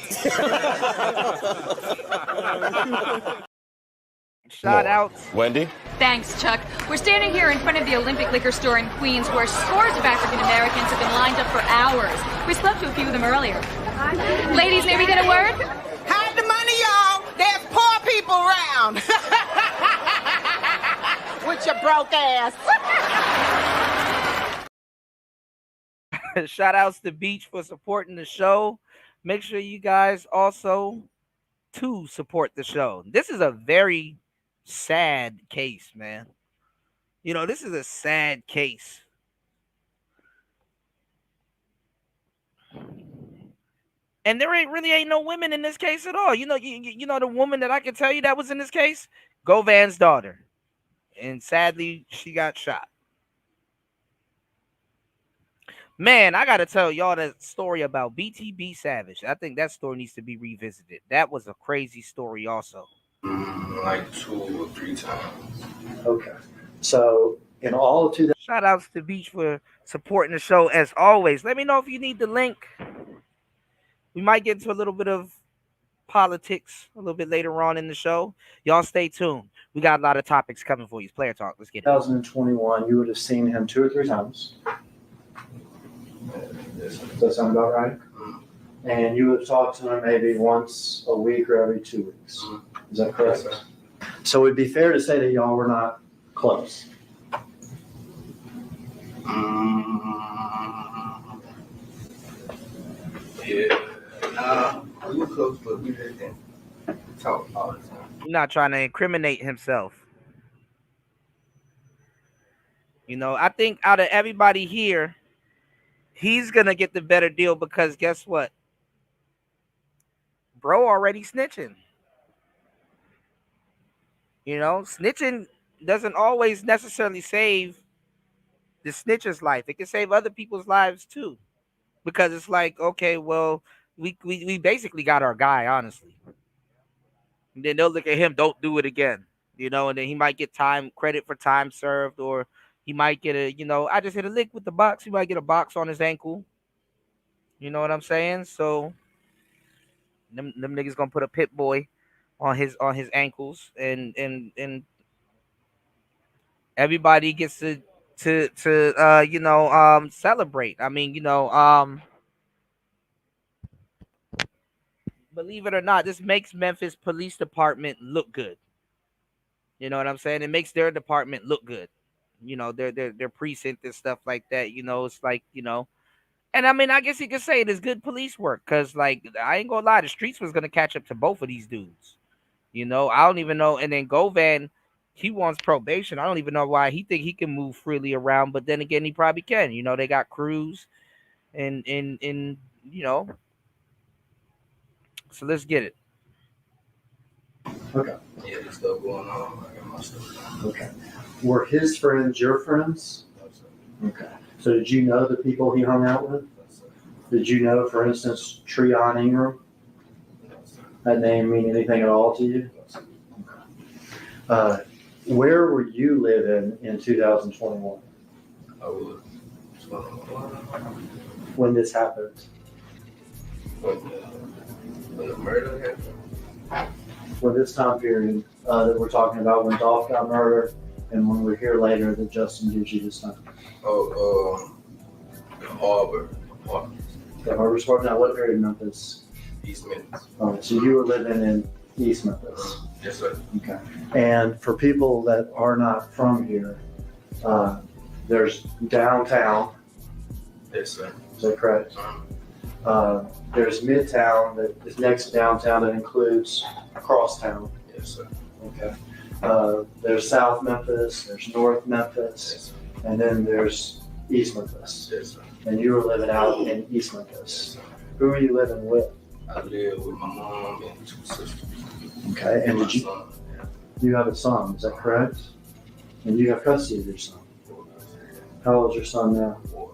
Shout outs. Wendy? Thanks, Chuck. We're standing here in front of the Olympic Liquor Store in Queens where scores of African Americans have been lined up for hours. We spoke to a few of them earlier. Ladies, may we get a word? Hide the money, y'all. There's poor people around. With your broke ass. Shout outs to Beach for supporting the show. Make sure you guys also to support the show. This is a very sad case, man. You know, this is a sad case. And there ain't no women in this case at all. You know the woman that I can tell you that was in this case? Govan's daughter. And sadly, she got shot. Man, I got to tell y'all that story about BTB Savage. I think that story needs to be revisited. That was a crazy story also. Like 2 or 3 times. Okay. So in all of 2000. Shout outs to Beach for supporting the show as always. Let me know if you need the link. We might get into a little bit of politics a little bit later on in the show. Y'all stay tuned. We got a lot of topics coming for you. Player Talk. Let's get it. 2021, you would have seen him 2 or 3 times. Yes, sir. Does that sound about right? And you would have talked to him maybe once a week or every 2 weeks. Is that correct? Yes, sir. So it'd be fair to say that y'all were not close. Yeah. We were close, but we didn't talk all the time. He's not trying to incriminate himself. You know, I think out of everybody here, he's going to get the better deal because guess what? Bro already snitching. You know, snitching doesn't always necessarily save the snitcher's life. It can save other people's lives too. Because it's like, okay, well, we basically got our guy, honestly. And then they'll look at him, don't do it again. You know, and then he might get credit for time served, or he might get I just hit a lick with the box. He might get a box on his ankle. You know what I'm saying? So them niggas gonna put a pit boy on his ankles, and everybody gets to celebrate. I mean, believe it or not, this makes Memphis Police Department look good. You know what I'm saying? It makes their department look good. You know, their precinct and stuff like that. You know, it's like, you know, and I mean, I guess you could say it is good police work because, like, I ain't gonna lie, the streets was gonna catch up to both of these dudes. You know, I don't even know. And then Govan, he wants probation. I don't even know why he think he can move freely around, but then again, he probably can. You know, they got crews and you know. So let's get it. Okay. Yeah, there's stuff going on. I got my stuff. Okay. Were his friends your friends? No, sir. Okay. So did you know the people he hung out with? No, sir. Did you know, for instance, Treon Ingram? No, sir. That name mean anything at all to you? No, sir. Where were you living in 2021 I was 21. when this happened? When the murder happened. For this time period that we're talking about, when Dolph got murdered, and when we're here later that Justin gives you this time. The Harbor apartments. The Harbor Sport. Now, what area of Memphis? East Memphis. All right, so you were living in East Memphis. Yes, sir. Okay. And for people that are not from here, there's downtown. Yes, sir. Is that correct? There's Midtown that is next to downtown that includes Crosstown. Yes, sir. Okay. There's South Memphis, there's North Memphis, Yes, sir. and then there's East Memphis. Yes, sir. And you were living out in East Memphis. Who were you living with? I live with my mom and 2 sisters. Okay. And my did you son. you have a son? Is that correct? And you have custody of your son. How old is your son now? 4.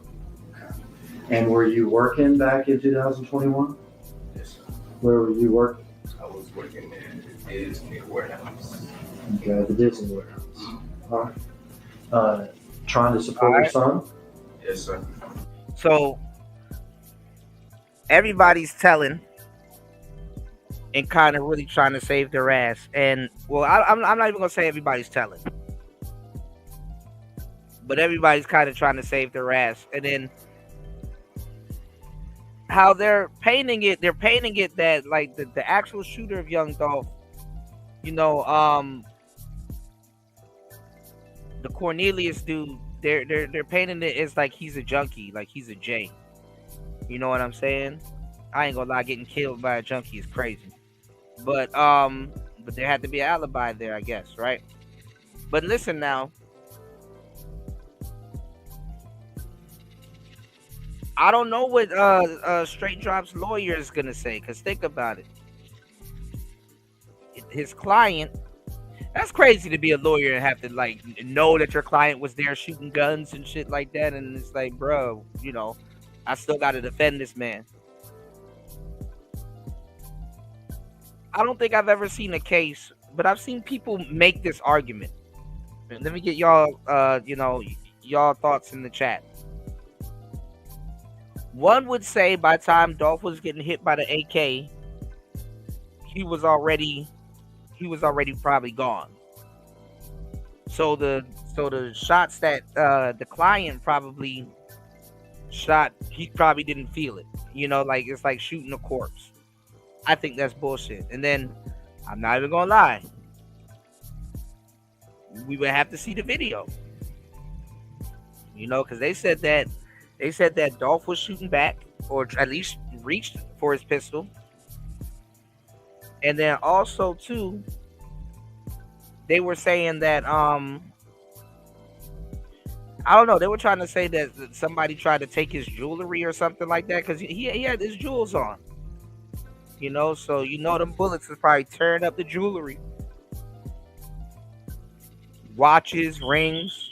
And were you working back in 2021? Yes, sir. Where were you working? I was working at the Disney warehouse. Okay, the Disney warehouse. All right. Trying to support your son? Yes, sir. So everybody's telling and kind of really trying to save their ass. And well, I'm not even gonna say everybody's telling, but everybody's kind of trying to save their ass. And then how they're painting it that like the actual shooter of Young Dolph, you know, the Cornelius dude, they're painting it as like he's a junkie, like he's a J. You know what I'm saying? I ain't gonna lie, getting killed by a junkie is crazy. But there had to be an alibi there, I guess, right? But listen now. I don't know what Straight Drop's lawyer is gonna say, because think about it. His client, that's crazy to be a lawyer and have to like know that your client was there shooting guns and shit like that, and it's like, bro, you know, I still gotta defend this man. I don't think I've ever seen a case, but I've seen people make this argument. Let me get y'all y'all thoughts in the chat. One would say by the time Dolph was getting hit by the AK, he was already probably gone. So the shots that the client probably shot, he probably didn't feel it. You know, like it's like shooting a corpse. I think that's bullshit. And then I'm not even gonna lie, we would have to see the video. You know, because they said that Dolph was shooting back, or at least reached for his pistol. And then also too, they were saying that I don't know, they were trying to say that somebody tried to take his jewelry or something like that, because he had his jewels on. You know, so you know them bullets is probably tearing up the jewelry. Watches, rings,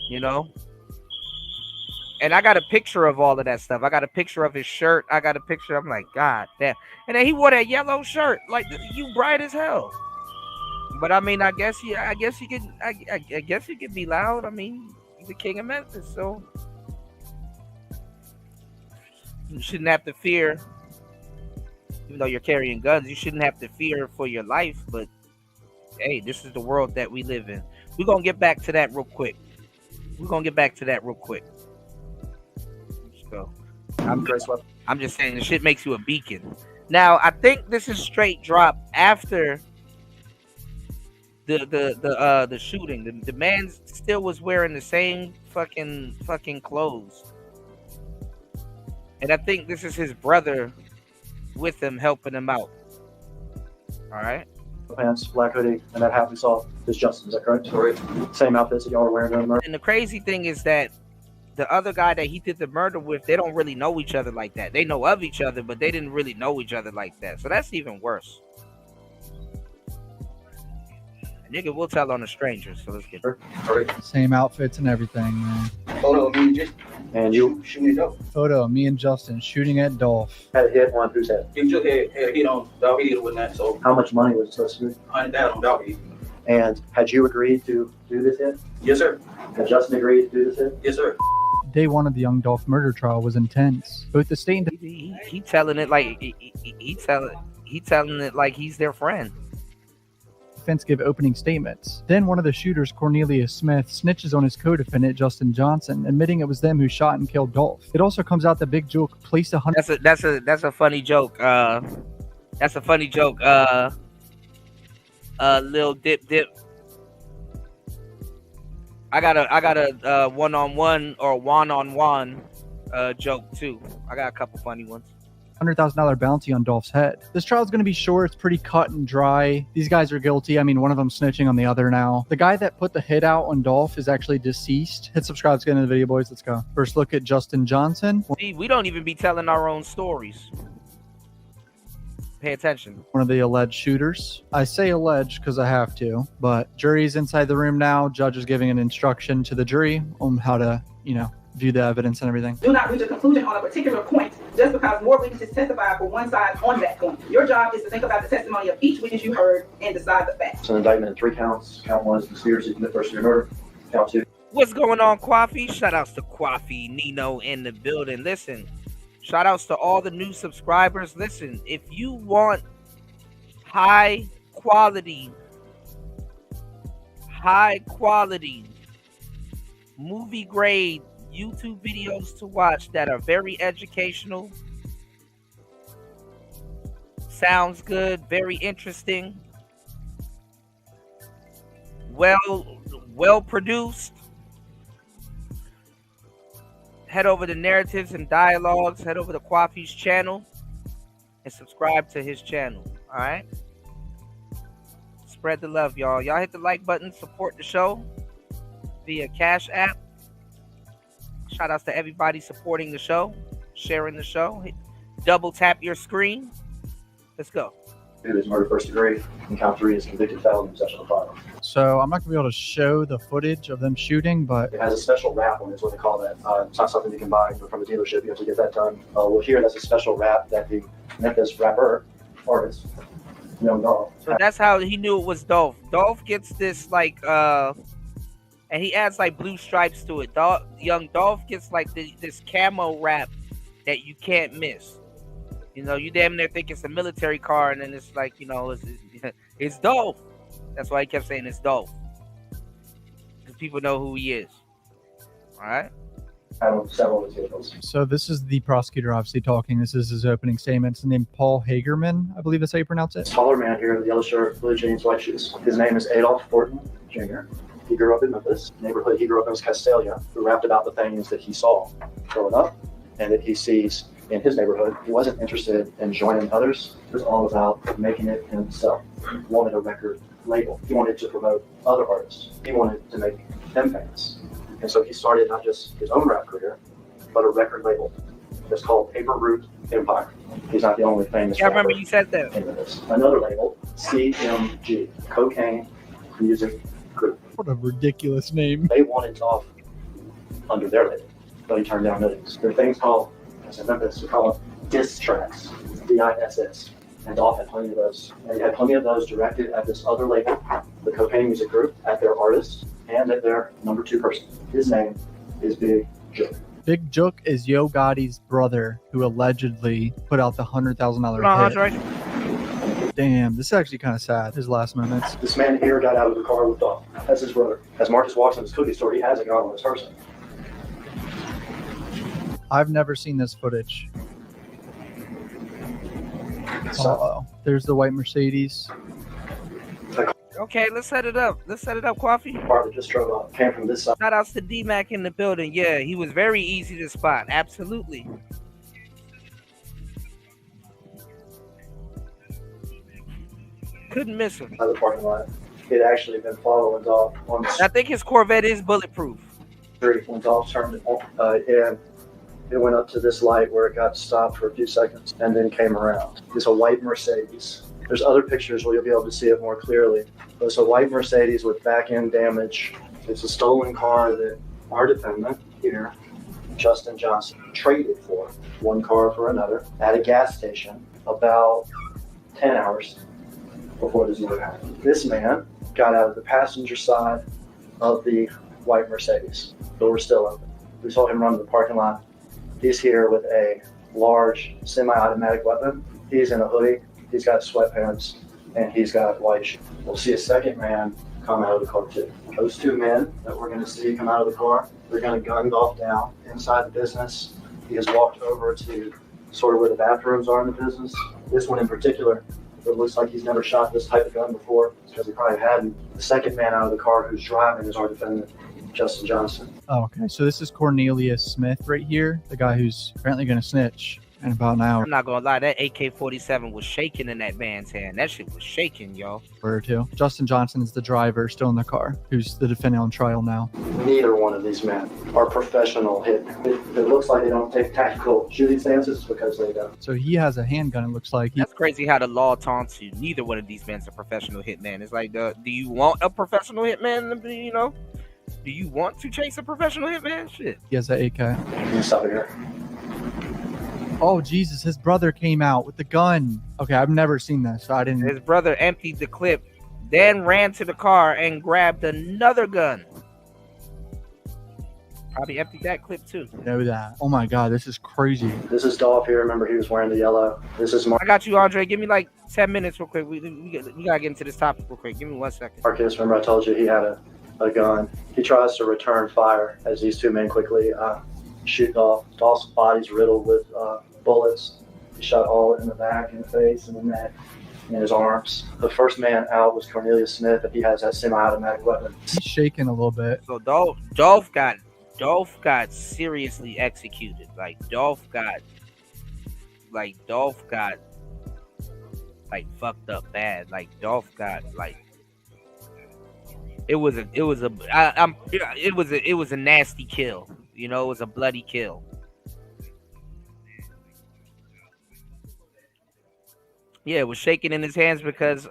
you know. And I got a picture of all of that stuff. I got a picture of his shirt. I got a picture. I'm like, God damn. And then he wore that yellow shirt. Like, you bright as hell. But I mean, I guess you could be loud. I mean, he's the king of Memphis, so you shouldn't have to fear. Even though you're carrying guns, you shouldn't have to fear for your life. But hey, this is the world that we live in. We're gonna get back to that real quick. Let's go. I'm just saying, the shit makes you a beacon. Now, I think this is straight drop after the shooting. The man still was wearing the same fucking clothes. And I think this is his brother with him helping him out. All right. Pants, black hoodie, and that hat we saw is Justin. Is that correct? Correct. Same outfits that y'all were wearing during the murder. And the crazy thing is that the other guy that he did the murder with, they don't really know each other like that. They know of each other, but they didn't really know each other like that. So that's even worse. A nigga will tell on a stranger, so let's get it. Same outfits and everything, man. Photo of me and just And you shooting it up. Photo of me and Justin shooting at Dolph. had a hit on whose head? He just had a hit on Dolph and whatnot, so How much money was it supposed to be? 100,000 on Dolph. And had you agreed to do this hit? Yes, sir. Had Justin agreed to do this hit? Yes, sir. Day one of the young Dolph murder trial was intense. Both the state and He telling it like he telling it like he's their friend. defense give opening statements. Then one of the shooters, Cornelius Smith, snitches on his co-defendant Justin Johnson, admitting it was them who shot and killed Dolph. It also comes out that Big Joke placed That's a funny joke. That's a funny joke. Lil Dip. I got a one-on-one or one-on-one joke too. I got a couple funny ones. $100,000 bounty on Dolph's head. This trial is going to be short. It's pretty cut and dry. These guys are guilty. I mean, one of them snitching on the other now. The guy that put the hit out on Dolph is actually deceased. Hit subscribe. Let's get into the video, boys. Let's go. First look at Justin Johnson. See, we don't even be telling our own stories. Pay attention. One of the alleged shooters. I say alleged because I have to, but jury's inside the room now. Judge is giving an instruction to the jury on how to, view the evidence and everything. Do not reach a conclusion on a particular point just because more witnesses testify for one side on that point. Your job is to think about the testimony of each witness you heard and decide the facts. It's an indictment in 3 counts. Count 1 is conspiracy to commit first-degree murder. Count 2. What's going on, Quaffy? Shout outs to Quaffy, Nino in the building. Listen, shout outs to all the new subscribers. Listen, if you want high quality movie grade YouTube videos to watch that are very educational, sounds good, very interesting, well produced, head over to Narratives and Dialogues, head over to Quaffy's channel and subscribe to his channel. All right, spread the love, y'all. Hit the like button, support the show via CashApp. Shout outs to everybody supporting the show, sharing the show. Double tap your screen. Let's go. 2 is murder first degree, and count 3 is convicted felon in possession of a firearm. So I'm not going to be able to show the footage of them shooting, but It has a special wrap on it, is what they call that. It's not something you can buy from the dealership. You have to get that done. Well, here, that's a special wrap that the Memphis rapper, artist, Young Dolph. So that's how he knew it was Dolph. Dolph gets this and he adds like blue stripes to it. Young Dolph gets like this camo wrap that you can't miss. You damn near think it's a military car, and then it's like, it's Dolph. That's why he kept saying it's Dolph, because people know who he is. All right. Several materials. so this is the prosecutor obviously talking. This is his opening statement. It's named Paul Hagerman, I believe that's how you pronounce it. Taller man here in the yellow shirt, blue jeans, white shoes. His name is Adolph Thornton Jr. He grew up in Memphis. Neighborhood he grew up in was Castalia, who rapped about the things that he saw growing up and that he sees in his neighborhood. He wasn't interested in joining others. It was all about making it himself. He wanted a record label. He wanted to promote other artists. He wanted to make them famous. And so he started not just his own rap career, but a record label. It's called Paper Route Empire. He's not the only famous Yeah, I remember rapper you said that. into this. Another label, CMG, Cocaine Music Group. What a ridiculous name. They wanted Dolph under their label, but he turned down those. There are things called, as I Memphis, we call them diss tracks, DISS. And Dolph had plenty of those. And he had plenty of those directed at this other label, the Cocaine Music Group, at their artist, and at their number 2 person. His name is Big Joke. Big Joke is Yo Gotti's brother, who allegedly put out the $100,000 hit. Damn, this is actually kind of sad, his last moments. This man here got out of the car with Dolph. That's his brother. As Marcus walks in his cookie store, he has a gun on his person. I've never seen this footage. Uh-oh. There's the white Mercedes. Okay, let's set it up. Coffee. Car that just drove up came from this side. Shout outs to D-Mac in the building. Yeah, he was very easy to spot. Absolutely. Couldn't miss him. Of the parking lot. He'd actually been following Dolph on the I think his Corvette is bulletproof. street when Dolph turned in. It went up to this light where it got stopped for a few seconds and then came around. It's a white Mercedes. There's other pictures where you'll be able to see it more clearly. But it's a white Mercedes with back end damage. It's a stolen car that our defendant here, Justin Johnson, traded for one car for another at a gas station about 10 hours before this murder happened. This man got out of the passenger side of the white Mercedes. Door's still open. We saw him run to the parking lot. He's here with a large semi-automatic weapon. He's in a hoodie. He's got sweatpants, and he's got white shoes. We'll see a second man come out of the car too. Those two men that we're going to see come out of the car, they're going to gun Dolph down inside the business. He has walked over to sort of where the bathrooms are in the business. This one in particular, it looks like he's never shot this type of gun before because he probably hadn't. The second man out of the car who's driving is our defendant, Justin Johnson. Oh, okay. So this is Cornelius Smith right here, the guy who's apparently going to snitch in about an hour I'm not gonna lie, that AK-47 was shaking in that man's hand. That shit was shaking, y'all. or two. Justin Johnson is the driver still in the car, who's the defendant on trial now. Neither one of these men are professional hitmen. If it looks like they don't take tactical shooting stances, it's because they don't. So he has a handgun, it looks like. That's crazy how the law taunts you. Neither one of these men's a professional hitman. It's like, do you want a professional hitman? You know, do you want to chase a professional hitman? Shit. He has an AK. Can you stop it here? Oh, Jesus, his brother came out with the gun. Okay, I've never seen this, so I didn't. His brother emptied the clip, then ran to the car and grabbed another gun. Probably emptied that clip too. know that. Oh my God, this is crazy. This is Dolph here. Remember, he was wearing the yellow. This is I got you, Andre. Give me like 10 minutes real quick. We gotta get into this topic real quick. Give me 1 second. Marcus. Remember, I told you he had a gun. He tries to return fire as these two men quickly shoot Dolph. Dolph's body's riddled with bullets. He shot all in the back, in the face, and the neck, and his arms. The first man out was Cornelius Smith, and he has that semi-automatic weapon. He's shaking a little bit. So Dolph got seriously executed. Dolph got fucked up bad. Dolph got it was a nasty kill. You know, it was a bloody kill. Yeah, it was shaking in his hands because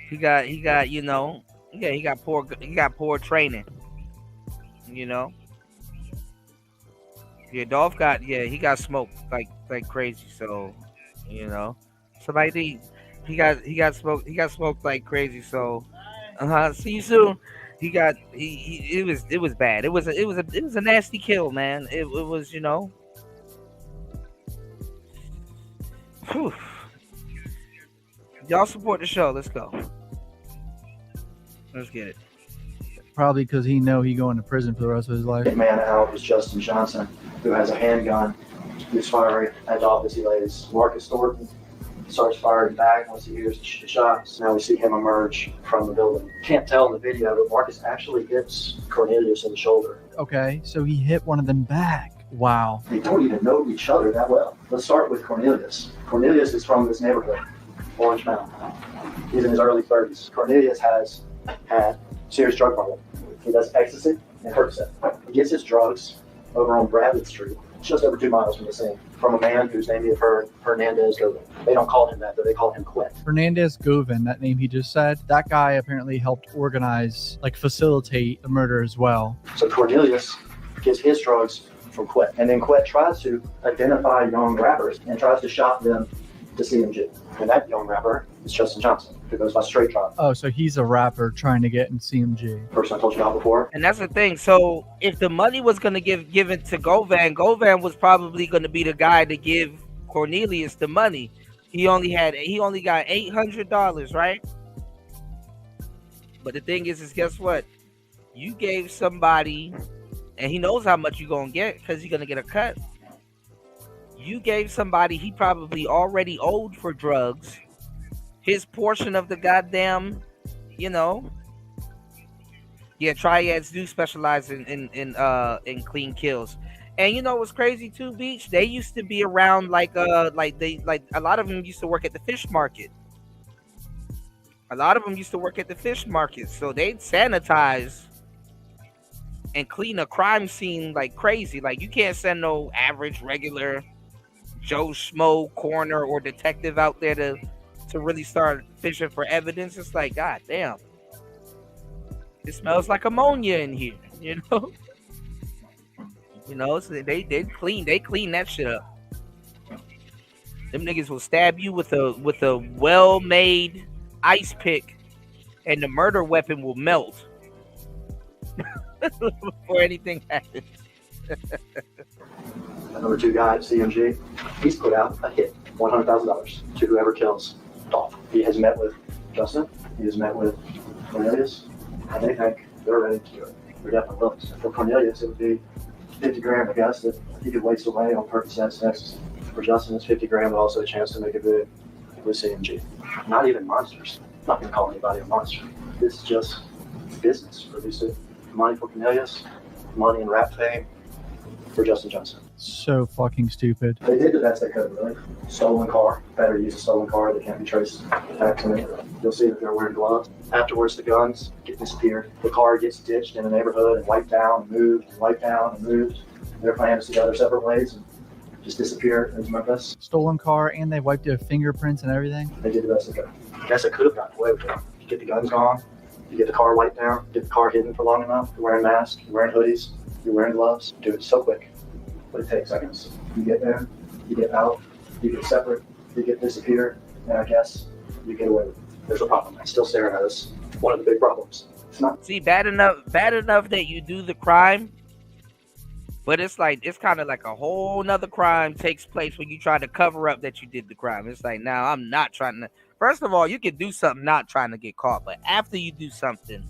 he got poor training. You know. Yeah, Dolph he got smoked like crazy. So, you know, he got smoked like crazy. So, see you soon. It was bad. It was a nasty kill, man. It was, you know. Whew. Y'all support the show. Let's go. Let's get it. Probably because he going to prison for the rest of his life. The man out was Justin Johnson, who has a handgun. He's firing at Dolph as he lays. Marcus Thornton starts firing back once he hears the shots. Now we see him emerge from the building. Can't tell in the video, but Marcus actually hits Cornelius in the shoulder. Okay, so he hit one of them back. Wow. They don't even know each other that well. Let's start with Cornelius. Cornelius is from this neighborhood, Orange Mountain. He's in his early 30s. Cornelius has had serious drug problem. He does ecstasy and Percocet. He gets his drugs over on Bradley Street, just over 2 miles from the scene, from a man whose name you've heard, Hernandez Govin. They don't call him that, but they call him Quet. Hernandez Govin, that name he just said, that guy apparently helped organize, facilitate the murder as well. So Cornelius gets his drugs from Quet, and then Quet tries to identify young rappers and tries to shop them to CMG. And that young rapper is Justin Johnson, who goes by Straight Drop. Oh, so he's a rapper trying to get in CMG. Person I told you about before. And that's the thing. So if the money was going to given to Govan was probably going to be the guy to give Cornelius the money. He only got $800, right? But the thing is guess what? You gave somebody, and he knows how much you're going to get because you're going to get a cut. You gave somebody he probably already owed for drugs his portion of the goddamn, you know. Yeah, triads do specialize in clean kills. And you know what's crazy too, Beach? They used to be around like a lot of them used to work at the fish market. A lot of them used to work at the fish market, so they'd sanitize and clean a crime scene like crazy. Like, you can't send no average, regular Joe Schmo, coroner, or detective out there to really start fishing for evidence. It's like, god damn, it smells like ammonia in here, you know. You know, so they clean that shit up. Them niggas will stab you with a well-made ice pick, and the murder weapon will melt before anything happens. The number 2 guy, CMG, he's put out a hit, $100,000 to whoever kills Dolph. He has met with Justin, he has met with Cornelius, and they think they're ready to do it. They're definitely willing. For Cornelius, it would be 50 grand, I guess, that he could waste away on Percocets next. For Justin, it's 50 grand, but also a chance to make a bid with CMG. Not even monsters. I'm not going to call anybody a monster. This is just business for these two. Money for Cornelius, money and rap fame for Justin Johnson. So fucking stupid. They did the best they could, really. Stolen car. Better use a stolen car that can't be traced back to me. You'll see that they're wearing gloves. Afterwards, the guns get disappeared. The car gets ditched in the neighborhood and wiped down and moved, and wiped down and moved. Their plan is to go their separate ways and just disappear into Memphis. Stolen car, and they wiped their fingerprints and everything. They did the best they could. I guess they could have gotten away with it. You get the guns gone, you get the car wiped down, get the car hidden for long enough. You're wearing masks, you're wearing hoodies, you're wearing gloves. Do it so quick. But it takes seconds. You get there, you get out, you get separate, you get disappeared, and I guess you get away with it. There's a problem. I'm still staring at us. One of the big problems. It's not. See, bad enough that you do the crime, but it's kind of like a whole nother crime takes place when you try to cover up that you did the crime. It's like, now I'm not trying to. First of all, you can do something not trying to get caught, but after you do something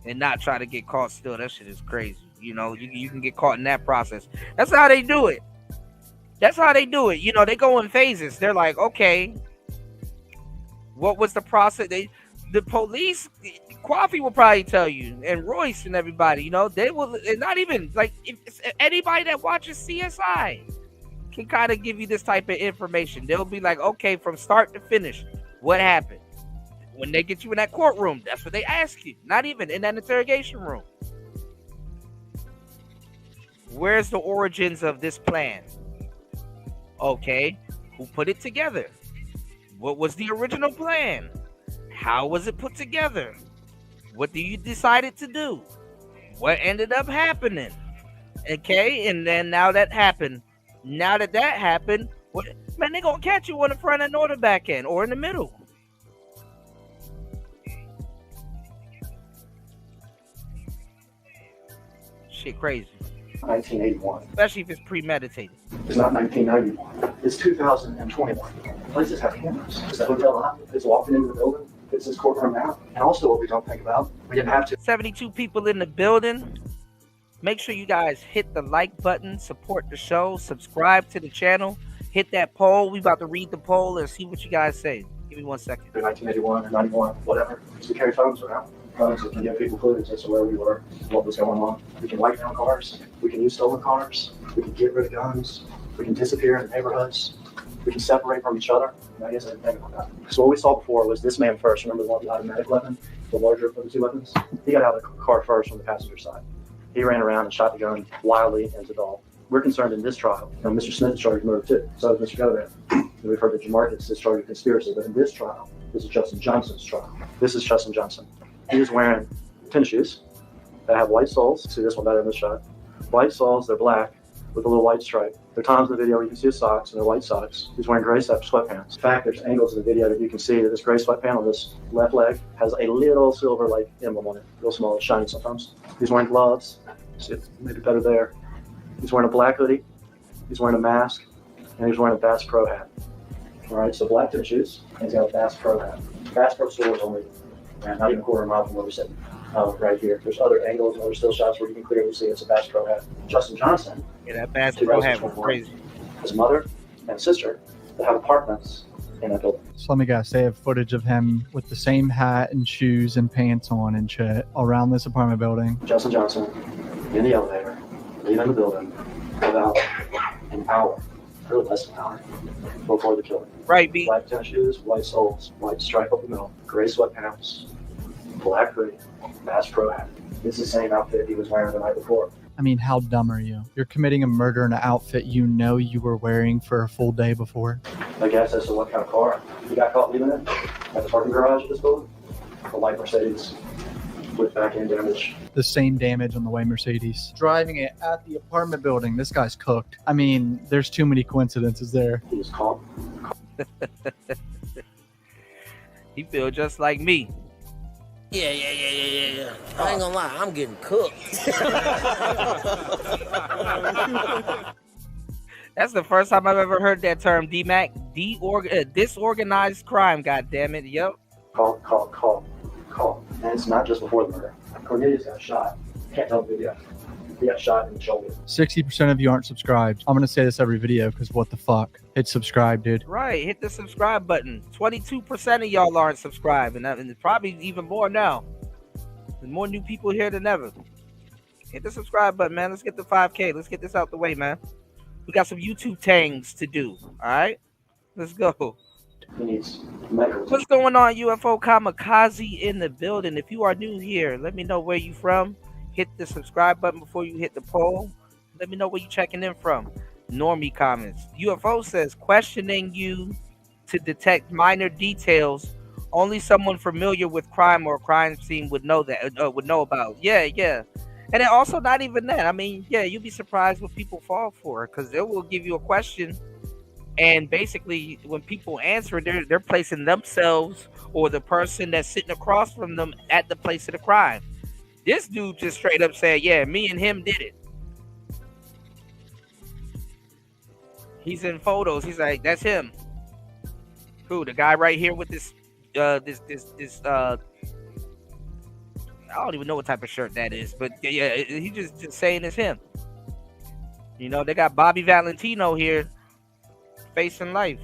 and not try to get caught still, that shit is crazy. You know, you can get caught in that process. That's how they do it. That's how they do it. You know, they go in phases. They're like, okay, what was the process? The police, Coffee will probably tell you, and Royce and everybody, you know, they will, and not even, like, if anybody that watches CSI can kind of give you this type of information. They'll be like, okay, from start to finish, what happened? When they get you in that courtroom, that's what they ask you. Not even in that interrogation room. Where's the origins of this plan? Okay, who put it together? What was the original plan? How was it put together? What do you decided to do? What ended up happening? Okay, and then now that happened. Now that happened, man, they gonna catch you on the front end or the back end or in the middle. Shit crazy. 1981. Especially if it's premeditated. It's not 1991. It's 2021. Places have cameras. Is the hotel up? Is walking into the building? Is this courtroom now? And also what we don't think about, we didn't have to. 72 people in the building. Make sure you guys hit the like button, support the show, subscribe to the channel, hit that poll. We about to read the poll and see what you guys say. Give me 1 second. 1981 or 91, whatever. We carry phones around. Phones that can give people footage as to where we were, what was going on. We can wipe down cars. We can use stolen cars. We can get rid of guns. We can disappear in neighborhoods. We can separate from each other. And I guess I didn't think about that. So what we saw before was this man first. Remember the one with the automatic weapon? The larger of the two weapons? He got out of the car first on the passenger side. He ran around and shot the gun wildly into Dolph. We're concerned in this trial. Now, Mr. Smith is charged with murder too. So is Mr. Govan. We've heard that Jamarcus is charged with conspiracy. But in this trial, this is Justin Johnson's trial. This is Justin Johnson. He was wearing tennis shoes that have white soles. See this one better in this shot. White soles, they're black with a little white stripe. There are times in the video where you can see his socks, and they're white socks. He's wearing gray sweatpants. In fact, there's angles in the video that you can see that this gray sweatpant on this left leg has a little silver like emblem on it. Real small, it's shiny sometimes. He's wearing gloves. See, maybe better there. He's wearing a black hoodie. He's wearing a mask, and he's wearing a Bass Pro hat. All right, so black tennis shoes, and he's got a Bass Pro hat. Bass Pro store is only not even a quarter mile from where we're sitting. right here. There's other angles and other still shots where you can clearly see it's a Bass Pro hat. Justin Johnson. Yeah, that Bass Pro hat was crazy. His mother and sister, they have apartments in that building. So let me guess, they have footage of him with the same hat and shoes and pants on and shit around this apartment building. Justin Johnson in the elevator, leaving the building about an hour, really less than an hour, before the killing. Right, B. Black tennis shoes, white soles, white stripe up the middle, gray sweatpants, black hoodie, Bass Pro hat. It's the same outfit he was wearing the night before. I mean, how dumb are you? You're committing a murder in an outfit you know you were wearing for a full day before. I guess as to what kind of car he got caught leaving it at the parking garage of this building. The white Mercedes with back end damage. The same damage on the white Mercedes. Driving it at the apartment building. This guy's cooked. I mean, there's too many coincidences there. He was caught. He feel just like me. Yeah. I ain't gonna lie, I'm getting cooked. That's the first time I've ever heard that term, D-Mac. Disorganized crime, goddammit. Yep. Call. And it's not just before the murder. Cornelius got shot. Can't tell the video. He got shot in the shoulder. 60% of you aren't subscribed. I'm gonna say this every video because what the fuck? Hit subscribe, dude. Right, hit the subscribe button. 22% of y'all aren't subscribed, and it's probably even more now. There's more new people here than ever. Hit the subscribe button, man. Let's get the 5K. Let's get this out the way, man. We got some YouTube tangs to do. All right, let's go. He needs medical. What's going on, UFO Kamikaze in the building? If you are new here, let me know where you from. Hit the subscribe button before you hit the poll. Let me know where you checking in from. Normie comments. UFO says, questioning you to detect minor details. Only someone familiar with crime or crime scene would know that. Would know about. Yeah. And then also not even that. I mean, yeah, you'd be surprised what people fall for, because they will give you a question, and basically when people answer it, they're placing themselves or the person that's sitting across from them at the place of the crime. This dude just straight up said, yeah, me and him did it. He's in photos. He's like, that's him. Who? The guy right here with this I don't even know what type of shirt that is, but yeah, he just saying it's him. You know, they got Bobby Valentino here facing life.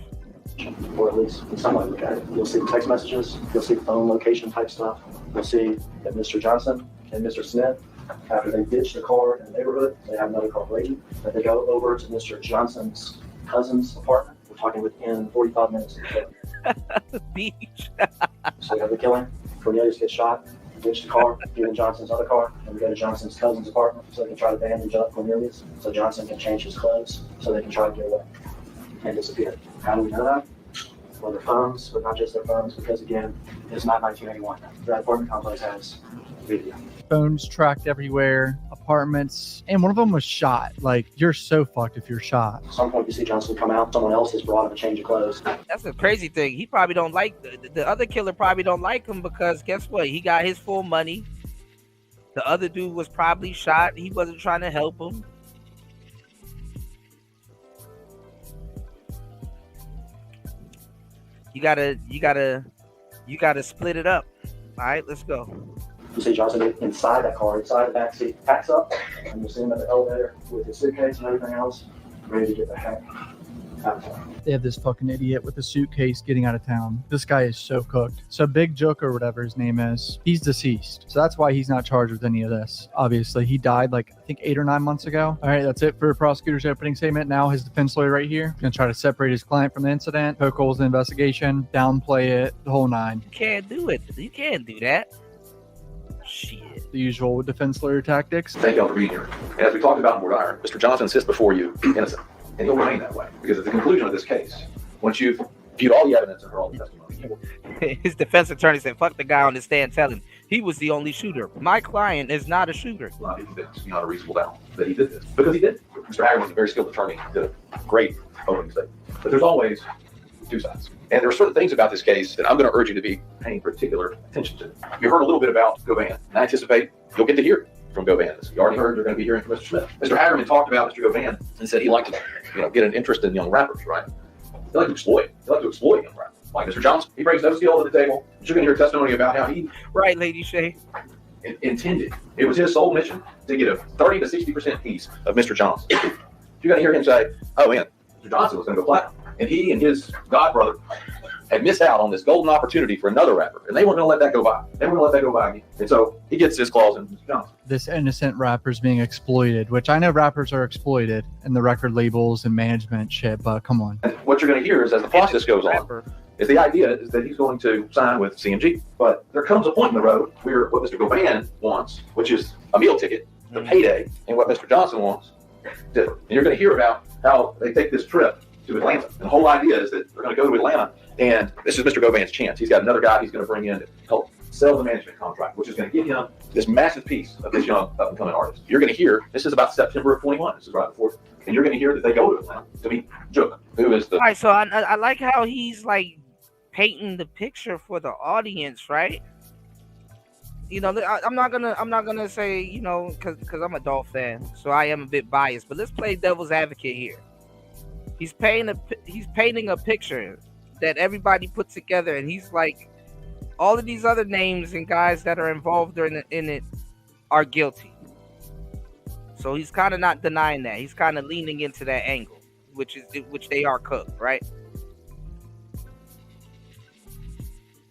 Or at least in some way look at it. You'll see the text messages, you'll see phone location type stuff. You'll see that Mr. Johnson and Mr. Smith, after they ditch the car in the neighborhood, they have another car waiting, that they go over to Mr. Johnson's cousin's apartment. We're talking within 45 minutes of the killing. Beach. So we have the killing, Cornelius gets shot, ditch the car, get in Johnson's other car, and we go to Johnson's cousin's apartment so they can try to bandage up Cornelius so Johnson can change his clothes so they can try to get away and disappear. How do we know that? Well, their phones, but not just their phones, because again, it's not 1981. That apartment complex has video. Phones tracked everywhere, apartments, and one of them was shot. Like, you're so fucked if you're shot. At some point you see Johnson come out, someone else has brought him a change of clothes. That's the crazy thing. He probably don't like the other killer probably don't like him, because guess what? He got his full money. The other dude was probably shot. He wasn't trying to help him. You gotta split it up. All right, let's go. You see Johnson inside that car, inside the back seat, packs up, and you see him at the elevator with his suitcase and everything else, ready to get the heck out of town. They have this fucking idiot with a suitcase getting out of town. This guy is so cooked. So Big Joke or whatever his name is, he's deceased. So that's why he's not charged with any of this. Obviously, he died like, I think 8 or 9 months ago. All right, that's it for prosecutor's opening statement. Now his defense lawyer right here gonna try to separate his client from the incident, poke holes in the investigation, downplay it, the whole nine. You can't do it. You can't do that. Shit. The usual defense lawyer tactics. Thank y'all for being here. And as we talked about in Word Iron, Mr. Johnson sits before you innocent, and he'll remain that way. Because at the conclusion of this case, once you've viewed all the evidence and heard all the testimony, his defense attorney said, fuck the guy on the stand telling he was the only shooter. My client is not a shooter. Well, it's beyond a reasonable doubt that he did this. Because he did. Mr. Hager was a very skilled attorney, did a great opening statement. But there's always two sides. And there are certain things about this case that I'm going to urge you to be paying particular attention to. You heard a little bit about Govan, and I anticipate you'll get to hear from Govan. You already heard you're going to be hearing from Mr. Smith. Mr. Hagerman talked about Mr. Govan and said he liked to, get an interest in young rappers, right? He liked to exploit. He liked to exploit young rappers. Like Mr. Johnson, he brings no skill to the table. You're going to hear testimony about how he... Right, Lady Shay. intended. It was his sole mission to get a 30 to 60% piece of Mr. Johnson. You're going to hear him say, oh man, Mr. Johnson was going to go platinum. And he and his godbrother had missed out on this golden opportunity for another rapper. And they weren't going to let that go by. They weren't going to let that go by again. And so he gets his claws in Mr. Johnson. This innocent rapper's being exploited, which I know rappers are exploited in the record labels and management shit, but come on. And what you're going to hear is as the process goes on, is the idea is that he's going to sign with CMG. But there comes a point in the road where what Mr. Govan wants, which is a meal ticket, the payday, and what Mr. Johnson wants, different. And you're going to hear about how they take this trip to Atlanta. And the whole idea is that they're going to go to Atlanta, and this is Mr. Govan's chance. He's got another guy he's going to bring in to help sell the management contract, which is going to give him this massive piece of this young up-and-coming artist. You're going to hear, this is about September of 21. This is right before, and you're going to hear that they go to Atlanta to meet Jook, who is the... All right, so I like how he's like painting the picture for the audience, right? You know, I'm not gonna say, you know, because I'm a Dolph fan, so I am a bit biased. But let's play devil's advocate here. He's painting a picture that everybody put together, and he's like, all of these other names and guys that are involved in it are guilty. So he's kind of not denying that. He's kind of leaning into that angle, which they are cooked, right?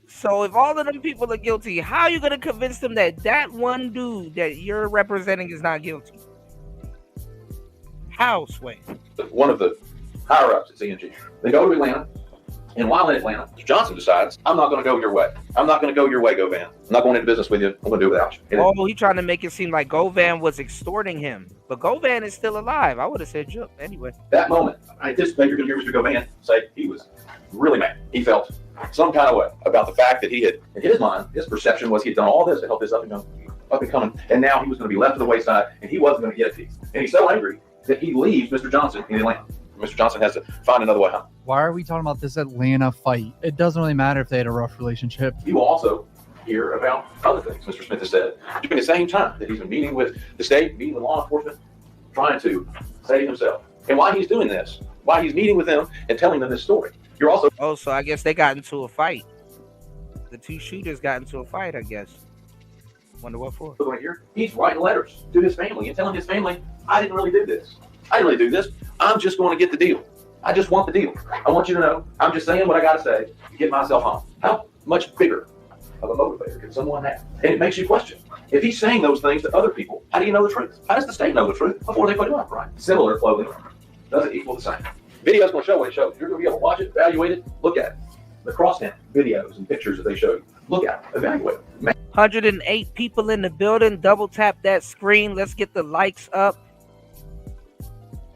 So if all of them people are guilty, how are you going to convince them that that one dude that you're representing is not guilty? How, Sway? One of the higher-ups at CMG. They go to Atlanta, and while in Atlanta, Johnson decides, I'm not going to go your way. I'm not going to go your way, Govan. I'm not going into business with you. I'm going to do it without you. Oh, he's trying to make it seem like Govan was extorting him. But Govan is still alive. I would have said Jook anyway. That moment, I anticipate you're going to hear Mr. Govan say he was really mad. He felt some kind of way about the fact that he had, in his mind, his perception was he had done all this to help this up and coming, and now he was going to be left to the wayside, and he wasn't going to get a piece. And he's so angry that he leaves Mr. Johnson in Atlanta. Mr. Johnson has to find another way home. Why are we talking about this Atlanta fight? It doesn't really matter if they had a rough relationship. You will also hear about other things Mr. Smith has said during the same time that he's been meeting with the state, meeting with law enforcement, trying to save himself. And why he's doing this, why he's meeting with them and telling them this story. You're also... Oh, so I guess they got into a fight. The two shooters got into a fight, I guess. Wonder what for. He's writing letters to his family and telling his family, I didn't really do this. I didn't really do this. I'm just going to get the deal. I just want the deal. I want you to know, I'm just saying what I got to say to get myself home. How much bigger of a motivator can someone have? And it makes you question. If he's saying those things to other people, how do you know the truth? How does the state know the truth before they put it up, right? Similar clothing doesn't equal the same. Video's going to show what it shows. You're going to be able to watch it, evaluate it, look at it. The crosstown videos and pictures that they show you. Look at it, evaluate it. 108 people in the building. Double tap that screen. Let's get the likes up.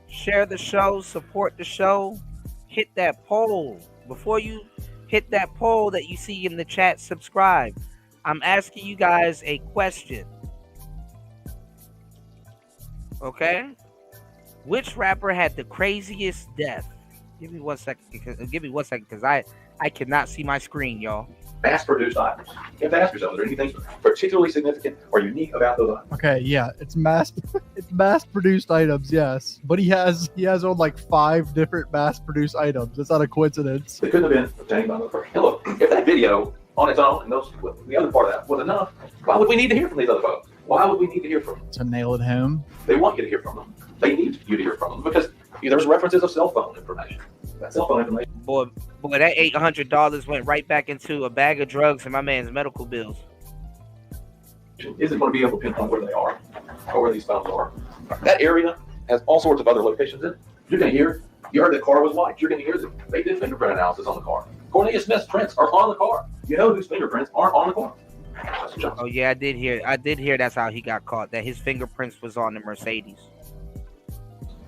Share the show. Support the show. Hit that poll. Before you hit that poll that you see in the chat, subscribe. I'm asking you guys a question. Okay? Which rapper had the craziest death? Give me 1 second because I cannot see my screen, y'all. Mass-produced items. You have to ask yourself, is there anything particularly significant or unique about those items? Okay, yeah, it's mass-produced items, yes. But he has on like 5 different mass-produced items. It's not a coincidence. It couldn't have been obtained by another person. And look, if that video on its own and the other part of that was enough, why would we need to hear from these other folks? Why would we need to hear from them? To nail it home. They want you to hear from them. They need you to hear from them because there's references of cell phone information. That cell phone information. Boy, that $800 went right back into a bag of drugs and my man's medical bills. Isn't going to be able to pinpoint where they are or where these phones are. That area has all sorts of other locations in it. You're going to hear, you heard the car was white. You're going to hear that they did fingerprint analysis on the car. Cornelius Smith's prints are on the car. You know whose fingerprints aren't on the car. Oh yeah, I did hear that's how he got caught, that his fingerprints was on the Mercedes.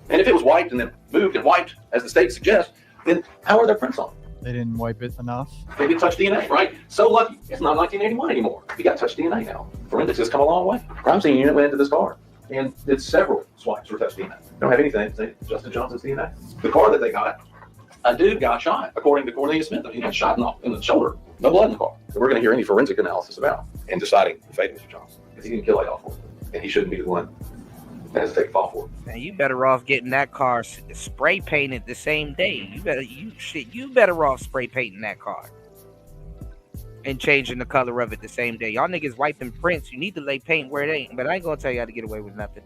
And if it was wiped and then moved and wiped, as the state suggests, then how are their prints on it? They didn't wipe it enough. They did touch DNA, right? So lucky. It's not 1981 anymore. We got touch DNA now. Forensics has come a long way. Crime scene unit went into this car and did several swipes for touch DNA. Don't have anything to say Justin Johnson's DNA. The car that they got, a dude got shot, according to Cornelius Smith. He got shot in the shoulder. No blood in the car. So we're going to hear any forensic analysis about in deciding the fate of Mr. Johnson. Because he didn't kill Adolph for it. And he shouldn't be the one that has to take the fall for it. Man, you better off getting that car spray painted the same day. You better off spray painting that car. and changing the color of it the same day. Y'all niggas wiping prints. You need to lay paint where it ain't. But I ain't gonna tell you how to get away with nothing.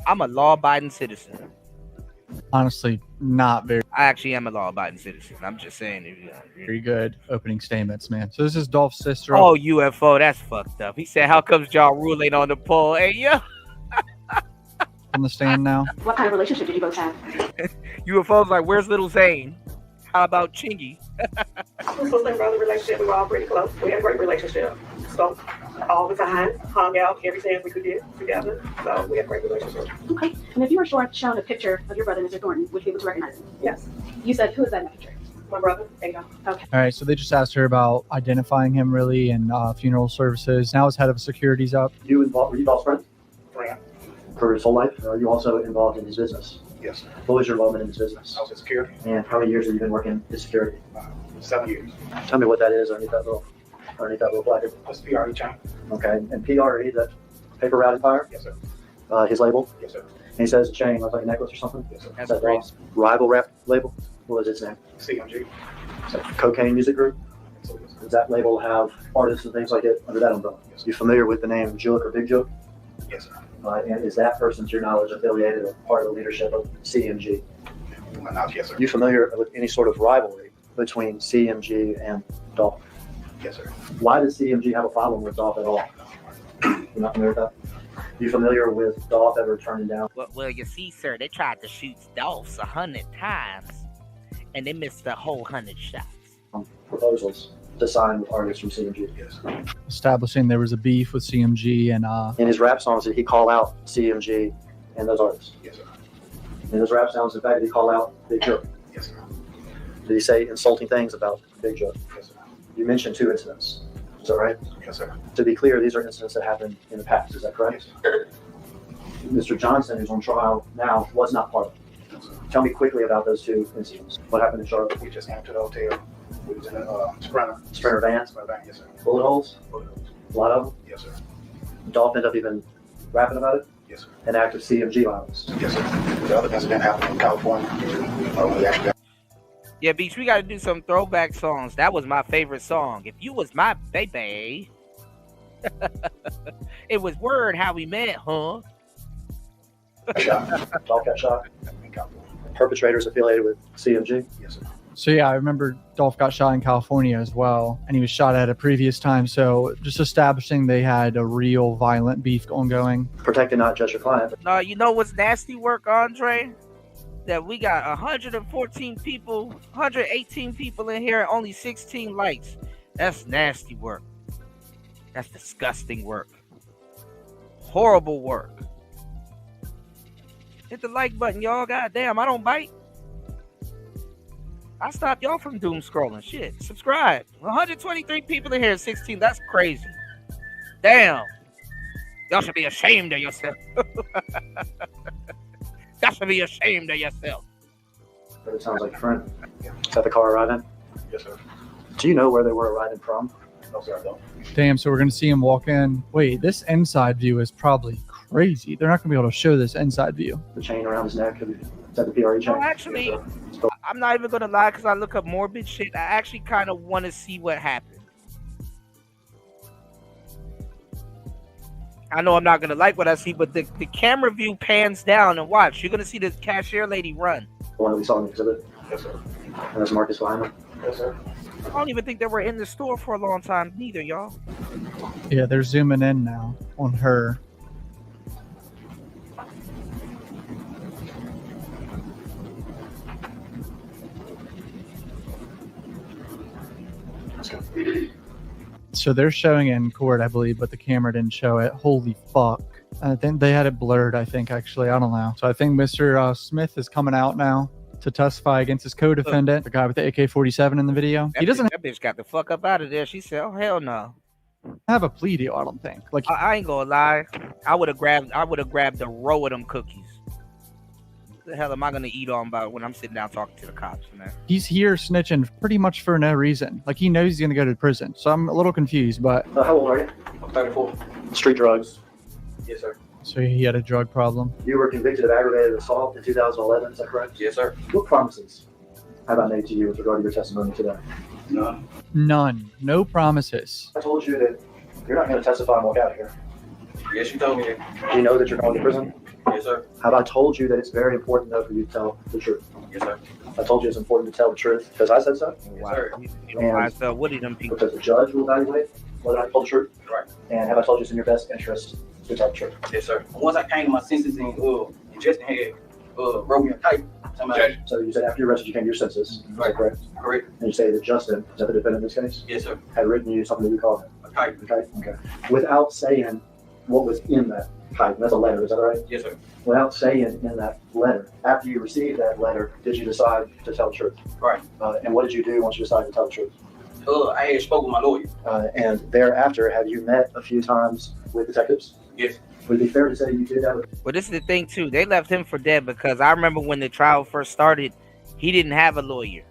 I'm a law-abiding citizen. Honestly, not very. I actually am a law-abiding citizen. I'm just saying. Very good opening statements, man. So this is Dolph's sister. Oh, UFO, that's fucked up. He said, "How comes y'all ruling on the poll?" Hey, yo. On the stand now. What kind of relationship did you both have? UFO's like, "Where's little Zane? How about Chingy?" We were in brother relationship. We were all pretty close. We had a great relationship. So all the time, hung out every chance we could get together. So we had a great relationship. Okay. And if you were shown a picture of your brother, Mr. Thornton, would you be able to recognize him? Yes. You said, who is that in the picture? My brother, Ada. Okay. All right, so they just asked her about identifying him really and funeral services. Now as head of security's up. Were you Dolph's friend? Friend. For his whole life? Or are you also involved in his business? Yes, sir. What was your involvement in his business? I was in security. And how many years have you been working in security? 7 years. Tell me what that is underneath that little placard. That's PRE chain. Okay, and PRE, that paper routing fire? Yes, sir. His label? Yes, sir. And he says a chain looks like a necklace or something? Yes, sir. That's Is that great. rival rap label? What was its name? CMG. Is that Cocaine Music Group? So, yes, sir. Does that label have artists and things like it under that umbrella? Yes, sir. You familiar with the name Juke or Big Juke? Yes, sir. And is that person, to your knowledge, affiliated or part of the leadership of CMG? Yes, sir. You familiar with any sort of rivalry between CMG and Dolph? Yes, sir. Why does CMG have a problem with Dolph at all? You're not familiar with that? You familiar with Dolph ever turning down? Well, you see, sir, they tried to shoot Dolphs 100 times, and they missed the whole 100 shots. Proposals to sign with artists from CMG? Yes. Establishing there was a beef with CMG and In his rap songs, did he call out CMG and those artists? Yes, sir. In his rap songs, in fact, did he call out Big Joe? Yes, sir. Did he say insulting things about Big Joe? Yes, sir. You mentioned 2 incidents. Is that right? Yes, sir. To be clear, these are incidents that happened in the past. Is that correct? Yes, Mr. Johnson, who's on trial now, was not part of it. sir. Tell me quickly about those 2 incidents. What happened in Charlotte? We just came to the hotel. We was in a Sprinter. Sprinter van? Sprinter van, yes, sir. Bullet holes? Bullet holes. A lot of them? Yes, sir. Dolph ended up even rapping about it? Yes, sir. An act of CMG violence. Yes, sir. The other incident happened in California. We actually got Yeah, Beach, we got to do some throwback songs. That was my favorite song. If you was my baby, it was word how we met, huh? shot. Dolph got shot. in California. Perpetrators affiliated with CMG. Yes, sir. so yeah, I remember Dolph got shot in California as well, and he was shot at a previous time. So just establishing they had a real violent beef ongoing. Protecting not just your client, but No, you know what's nasty work, Andre? That we got 114 people, 118 people in here, and only 16 likes. That's nasty work. That's disgusting work. Horrible work. Hit the like button, y'all. Goddamn, I don't bite. I stopped y'all from doom scrolling. Shit, subscribe. 123 people in here, 16. That's crazy. Damn. Y'all should be ashamed of yourself. Y'all should be ashamed of yourself. it sounds like a friend. Is that the car arriving? Yes, sir. Do you know where they were arriving from? No, sir, I don't. Damn, so we're going to see him walk in. Wait, this inside view is probably crazy. They're not going to be able to show this inside view. The chain around his neck? Is that the PRE chain? No, actually, I'm not even going to lie because I look up morbid shit. I actually kind of want to see what happened. I know I'm not going to like what I see, but the camera view pans down and watch. You're going to see the cashier lady run. The one that we saw in the exhibit? Yes, sir. And there's Marcus behind him? Yes, sir. I don't even think they were in the store for a long time, neither, y'all. Yeah, they're zooming in now on her. So they're showing it in court, I believe, but the camera didn't show it. Holy fuck. I think they had it blurred, I think, actually. I don't know. So I think Mr. Smith is coming out now to testify against his co-defendant, the guy with the AK-47 in the video. He doesn't That bitch got the fuck up out of there. She said, "Oh hell no." have a plea deal, I don't think. Like, I ain't gonna lie. I would have grabbed a row of them cookies. What the hell am I gonna eat on about when I'm sitting down talking to the cops, man? he's here snitching pretty much for no reason. Like, he knows he's gonna go to prison. So I'm a little confused, but How old are you? I'm 34. Street drugs. Yes, sir. so he had a drug problem. You were convicted of aggravated assault in 2011, is that correct? Yes, sir. What promises? have I made to you with regard to your testimony today? None. None. No promises. I told you that you're not going to testify and walk out of here. Yes, you told me that. Do you know that you're going to prison? Yes, sir. Have I told you that it's very important, though, for you to tell the truth? Yes, sir. I told you it's important to tell the truth because I said so. Yes, sir. You know why I felt Woody them people. Because the judge will evaluate whether I told the truth. Right. And have I told you it's in your best interest to tell the truth? Yes, sir. Once I came to my senses and Justin had wrote me a type. Okay. So you said after you arrested, you came to your senses. Is that correct? Correct. And you say that Justin, is that the defendant in this case? Yes, sir. Had written you something that you called him. A type. Okay. Okay. Without saying what was in that type. That's a letter, is that right? Yes, sir. Without saying in that letter, after you received that letter, did you decide to tell the truth? Right. And what did you do once you decided to tell the truth? I had spoken with my lawyer. And thereafter, have you met a few times with detectives? Yes. Would it be fair to say you did that? Well, this is the thing too. They left him for dead because I remember when the trial first started, he didn't have a lawyer.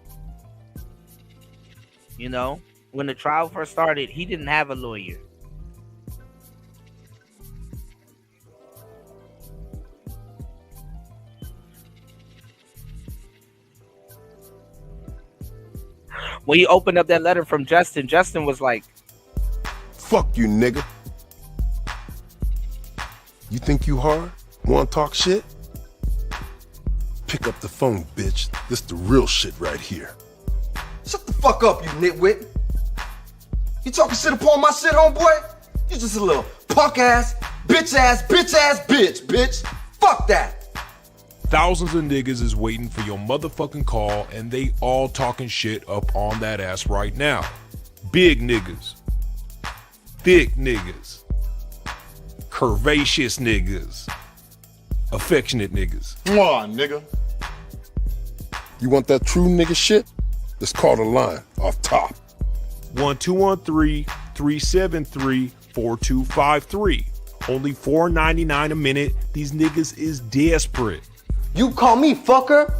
You know, when the trial first started, he didn't have a lawyer. When he opened up that letter from Justin, Justin was like, Fuck you, nigga. You think you hard? Wanna talk shit? Pick up the phone, bitch. This the real shit right here. Shut the fuck up, you nitwit. You talking shit upon my shit, homeboy? You just a little punk ass, bitch, bitch. Fuck that. Thousands of niggas is waiting for your motherfucking call, and they all talking shit up on that ass right now. Big niggas, thick niggas, curvaceous niggas, affectionate niggas. Mwah, nigga. You want that true nigga shit? Let's call the line off top. 1213-373-4253. Only $4.99 a minute. These niggas is desperate. You call me fucker?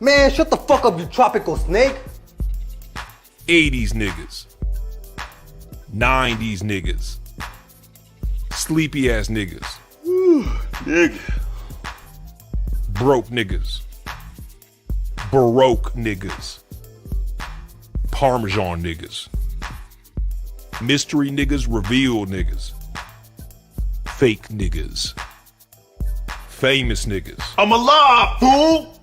Man, shut the fuck up, you tropical snake. 80s niggas. 90s niggas. Sleepy ass niggas. Nigga. Broke niggas. Baroque niggas. Parmesan niggas. Mystery niggas, reveal niggas. Fake niggas. Famous niggas. I'm alive, fool!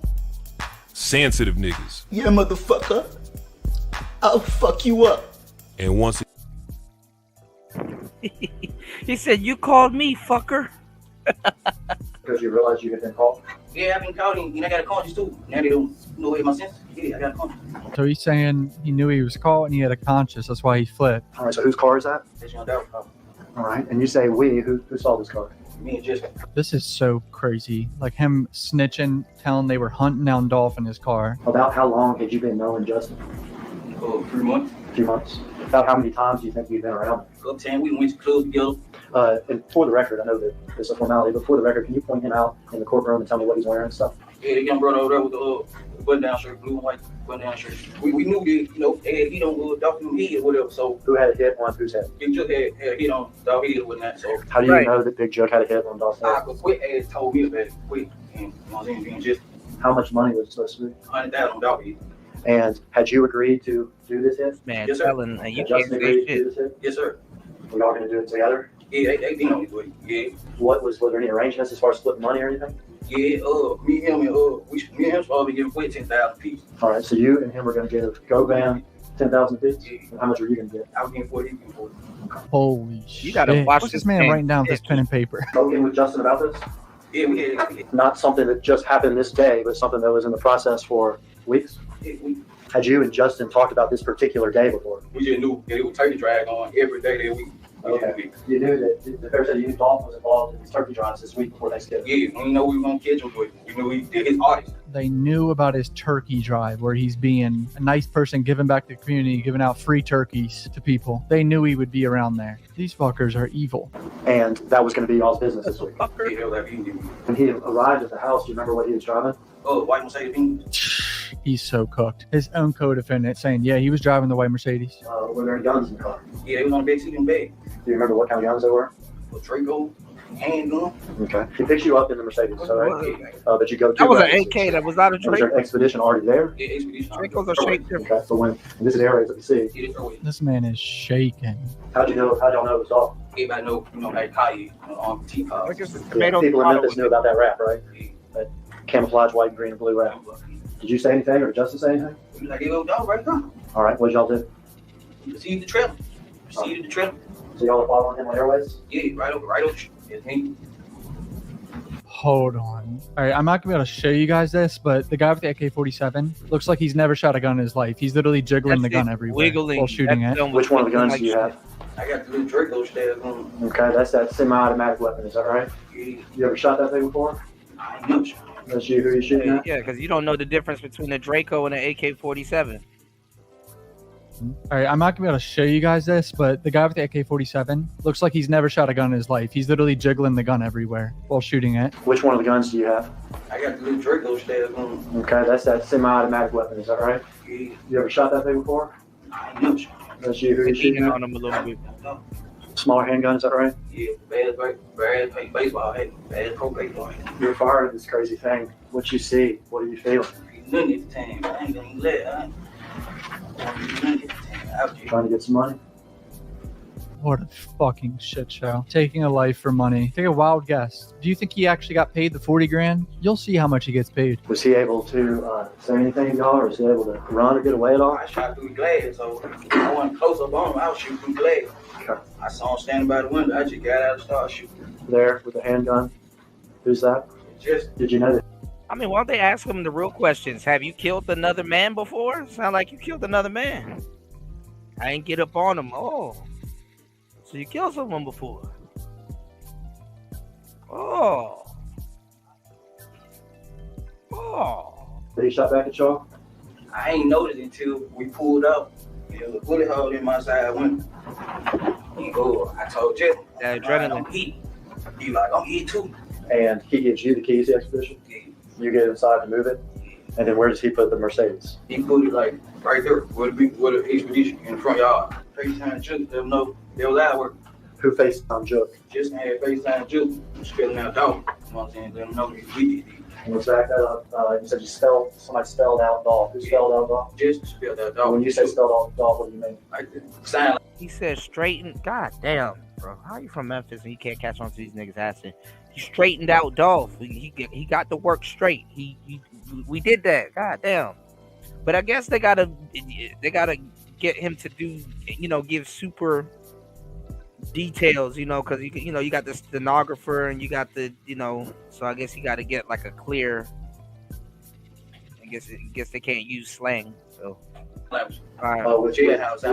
Sensitive niggas. Yeah, motherfucker. I'll fuck you up. And once he said, you called me, fucker. Because you realized you had been called? Yeah, I've been called and I got a conscience too. Now they don't know it in my sense. Yeah, I got a conscience. So he's saying he knew he was caught and he had a conscience. That's why he fled. All right, so whose car is that? That's your Dolph car. All right, and you say we, who saw this car? Me and Justin. This is so crazy. Like him snitching, telling they were hunting down Dolph in his car. About how long had you been knowing Justin? 3 months. A few months. About how many times do you think you've been around him? Up 10, we went to clubs together. And for the record, I know that it's a formality, but for the record, can you point him out in the courtroom and tell me what he's wearing and stuff? Yeah, the young brother over there with the button-down shirt, blue and white button-down shirt. We knew that, you know, he don't Dolph him head or whatever, so. Who had a hit on whose head? Big Chuck had a hit on Dolph head or whatnot, so. How do you know that Big Chuck had a hit on Dolph's head? Because Quick ass told me about it, Quick, and you know what I'm saying, being just How much money was it supposed to be? $100,000 on Dolph head. And had you agreed to do this hit? Man, Yes, sir. telling you Had can't Justin say agreed to do shit. this hit? Yes, sir. Were y'all going to do it together? Yeah, they know his way. Yeah. Was there any arrangements as far as splitting money or anything? Yeah, me and him been giving Quick 10,000 apiece. All right, so you and him were going to give Go-Bam 10,000 apiece? Yeah. And how much were you going to get? I was getting 40, he was getting 40. Holy shit. You gotta watch What's this this man thing. writing down with this pen and paper? Spoken with Justin about this? Yeah, we had Not something that just happened this day, but something that was in the process for weeks? we Had you and Justin talked about this particular day before? just knew that it was turkey drag on every day that week. Okay. You knew that the fair said you knew Dolph was involved in these turkey drives this week before Thanksgiving. Yeah, we didn't know we were gonna catch him, but we knew he did his artist. They knew about his turkey drive where he's being a nice person, giving back to the community, giving out free turkeys to people. They knew he would be around there. These fuckers are evil. And that was going to be y'all's business this week. Yeah, they were like, he didn't When he arrived at the house, do you remember what he was driving? white Mercedes Benz. He's so cooked. His own co-defendant saying, yeah, he was driving the white Mercedes. Were there guns in the car? Yeah, they was on the back seat in bed. Do you remember what kind of guns they were? A Draco, handgun. Okay. He picks you up in the Mercedes, all right? But you go to That was an AK. That was not a Was there Draco. an expedition already there? Yeah, expedition. Dracos are shaped different. Okay. So when this is the areas that you see, This man is shaking. how'd y'all know it was Dolph? Everybody know, like Kai on T-Pop. Like it's a Yeah, tomato. people in tomato Memphis knew about that rap, right? That camouflage white, green, and blue rap. Did you say anything or did Justin say anything? Like, hey, little dog, right now. All right. What did y'all do? Received the trailer. Received the trailer. So y'all are following him on airways? Yeah, right over. It's me. Hold on. All right, I'm not gonna be able to show you guys this, but the guy with the AK-47 looks like he's never shot a gun in his life. He's literally jiggling the gun everywhere Wiggling. while shooting it. Which one of the guns do you have? I got the little Draco staff on. Okay, that's that semi-automatic weapon. Is that right? Yeah. You ever shot that thing before? I ain't never shot. That's you. Who you shooting at? Yeah, because you don't know the difference between a Draco and an AK-47. All right, I'm not gonna be able to show you guys this, but the guy with the AK-47 looks like he's never shot a gun in his life. He's literally jiggling the gun everywhere while shooting it. Which one of the guns do you have? I got the little Draco staff on. Okay, that's that semi-automatic weapon. Is that right? Yeah. You ever shot that thing before? I ain't never shot. That's you. Who you shooting Leaning at? on him a little bit. Smaller handgun. Is that right? Yeah, bad baseball hat, bad pro baseball hat. You're firing this crazy thing. What you see? What are you feeling? Nothing at the time. I ain't gonna let it. I ain't gonna do nothing at the time. I was just Trying to get some money? What a fucking shit show. Taking a life for money. Take a wild guess. Do you think he actually got paid the 40 grand? You'll see how much he gets paid. Was he able to say anything to y'all, or was he able to run or get away at all? I shot through the glass, so I wasn't close up on him. I was shooting through the glass. Okay. I saw him standing by the window. I just got out and started shooting. There with the handgun. Who's that? Just Did you know that? I mean, why don't they ask him the real questions? Have you killed another man before? Sound like you killed another man. I ain't get up on him. Oh. So you killed someone before. Oh. Oh. Did he shot back at y'all? I ain't noticed until we pulled up. There was a bullet hole in my side window. And I told Jeff, That adrenaline. I'm eat. He like, I'm eat too. And he gives you the keys to the expedition? You get inside to move it? And then where does he put the Mercedes? He put it like right there with the expedition in the front yard. FaceTime Juke, they know they was out work. Who FaceTime Juke? Just had FaceTime Juke, spelling out Dolph. You know what I'm saying? They don't know we did. And let's back that up. You said somebody spelled out Dolph. Who spelled out Dolph? Just spelled out Dolph. When you say spelled out Dolph, what do you mean? Like the sign. He said straighten. God damn, bro. How you from Memphis and you can't catch on to these niggas' accent? He straightened out Dolph. He got the work straight. We did that. God damn. But I guess they gotta get him to do, give super details, because you got the stenographer and you got the, so I guess you got to get like a clear. I guess they can't use slang. So. All right. With jailhouse,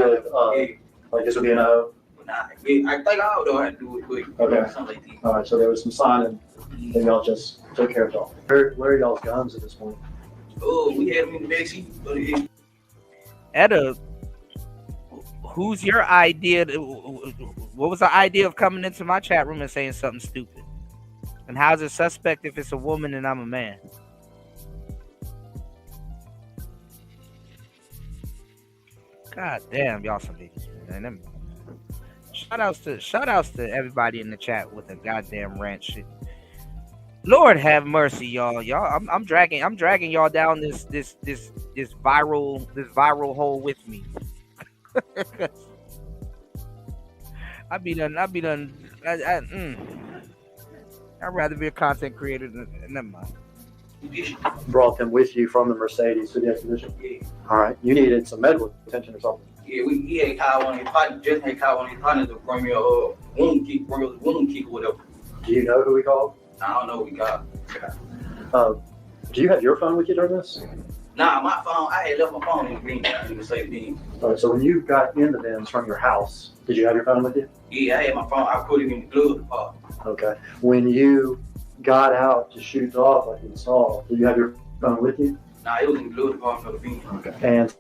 like this would be an O. Nah, I think I would know how to do it quick. Okay. Something like that. All right. So there was some signing, then y'all just took care of y'all. Where are y'all's guns at this point? Oh, we had them in the backseat. Etta, who's your idea? What was the idea of coming into my chat room and saying something stupid? And how's it suspect if it's a woman and I'm a man? God damn, y'all some bitches, man. Shout outs to everybody in the chat with a goddamn rant shit. Lord have mercy, y'all. I'm dragging y'all down this viral hole with me. I'd rather be a content creator than never mind. Brought them with you from the Mercedes to the expedition? Yeah. All right. You needed some medical attention or something? Yeah, he had called one of his partners, just had called one of his partners to bring me a wound kick or whatever. Do you know who we called? I don't know who we called. Do you have your phone with you during this? Nah, my phone, I had left my phone in the green in the safe bin. All right, so when you got into them from your house, did you have your phone with you? Yeah, I had my phone. I put it in the glove department. Okay. When you got out to shoot off like you saw, did you have your phone with you? Nah, it was in the glove department of the bin. Okay. And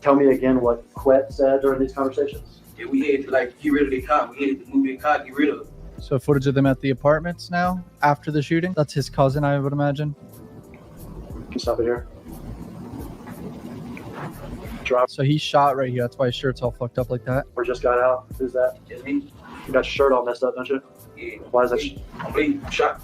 tell me again what Quet said during these conversations. Yeah, we had to get rid of the car. We had to move the car, get rid of it. So footage of them at the apartments now after the shooting. That's his cousin, I would imagine. Can you stop it here? So he's shot right here. That's why his shirt's all fucked up like that. Or just got out. Who's that? Just me. You got your shirt all messed up, don't you? Yeah. Why is that? I'm bleeding. I'm shot.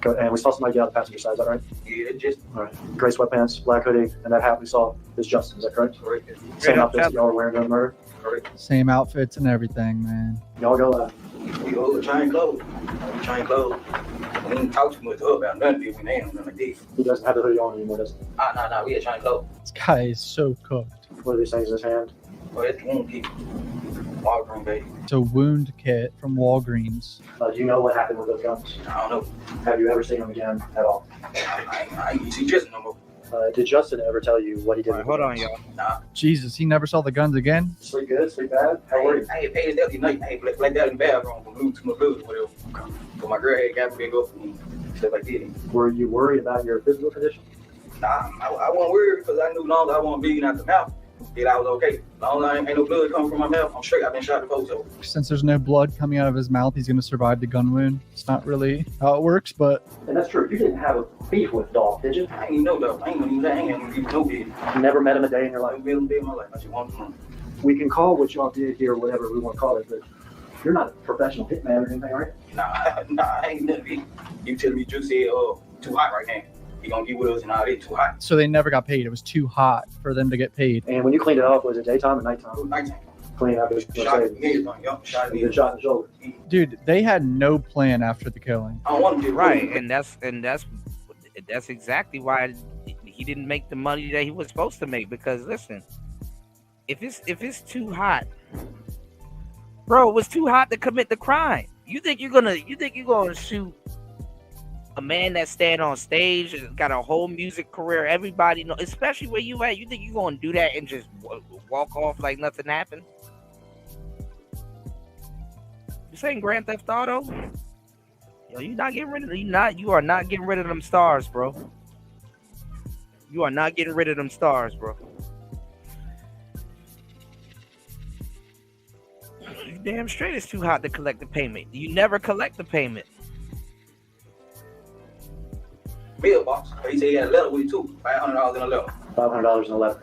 Good. And we saw somebody get out the passenger side. Is that right? Yeah, it's just. All right. Gray sweatpants, black hoodie, and that hat we saw is Justin. Is that correct? Correct. Same outfits that y'all were wearing during the murder. Correct. Same outfits and everything, man. Y'all go. We go to chain clothes. Chain clothes. We didn't talk too much to her about nothing. We ain't nothing like this. He doesn't have the hoodie on anymore, does he? Nah. We had chain clothes. This guy is so cooked. What are these things in his hand? Oh, that's the wound kit. Walgreens, baby. It's a wound kit from Walgreens. Do you know what happened with those guns? I don't know. Have you ever seen them again at all? I ain't see Justin no more. Did Justin ever tell you what he did? Right, hold on, y'all. Nah. Jesus, he never saw the guns again? Sleep good? Sleep bad? How were you? I had paid his death night. I had blacked out in the bathroom from losing too much blood or whatever. But my girl had got me to go and stuff like that. Were you worried about your physical condition? Nah, I wasn't worried because I knew long as I wasn't bleeding out the mouth, that I was okay. Long as ain't no blood coming from my mouth, I'm straight. I've been shot before, so. Since there's no blood coming out of his mouth, he's going to survive the gun wound. It's not really how it works, but... And that's true. You didn't have a beef with Dolph, did you? I ain't know Dolph. I ain't even no beef. You never met him a day in your life? I met him a day in my life. I just want him. We can call what y'all did here whatever we want to call it, but you're not a professional hitman or anything, right? Nah, I ain't nothing. You telling me Juicy too hot right now. He gonna get with us and all that too hot. So they never got paid. It was too hot for them to get paid. And when you cleaned it up, was it daytime or nighttime? It was nighttime. Clean up. Shot in the shot in the shot in the shoulder. Dude, they had no plan after the killing. I don't want to get Right, and that's exactly why he didn't make the money that he was supposed to make. Because listen, if it's too hot, bro, it was too hot to commit the crime. You think you're gonna shoot a man that stand on stage, got a whole music career, everybody know, especially where you at? You think you're gonna do that and just walk off like nothing happened? You saying Grand Theft Auto? Yo, you are not getting rid of them stars, bro. You are not getting rid of them stars, bro. You damn straight it's too hot to collect the payment. You never collect the payment. Mailbox. He said he had a letter with you too. $500 in a letter. $500 in a letter.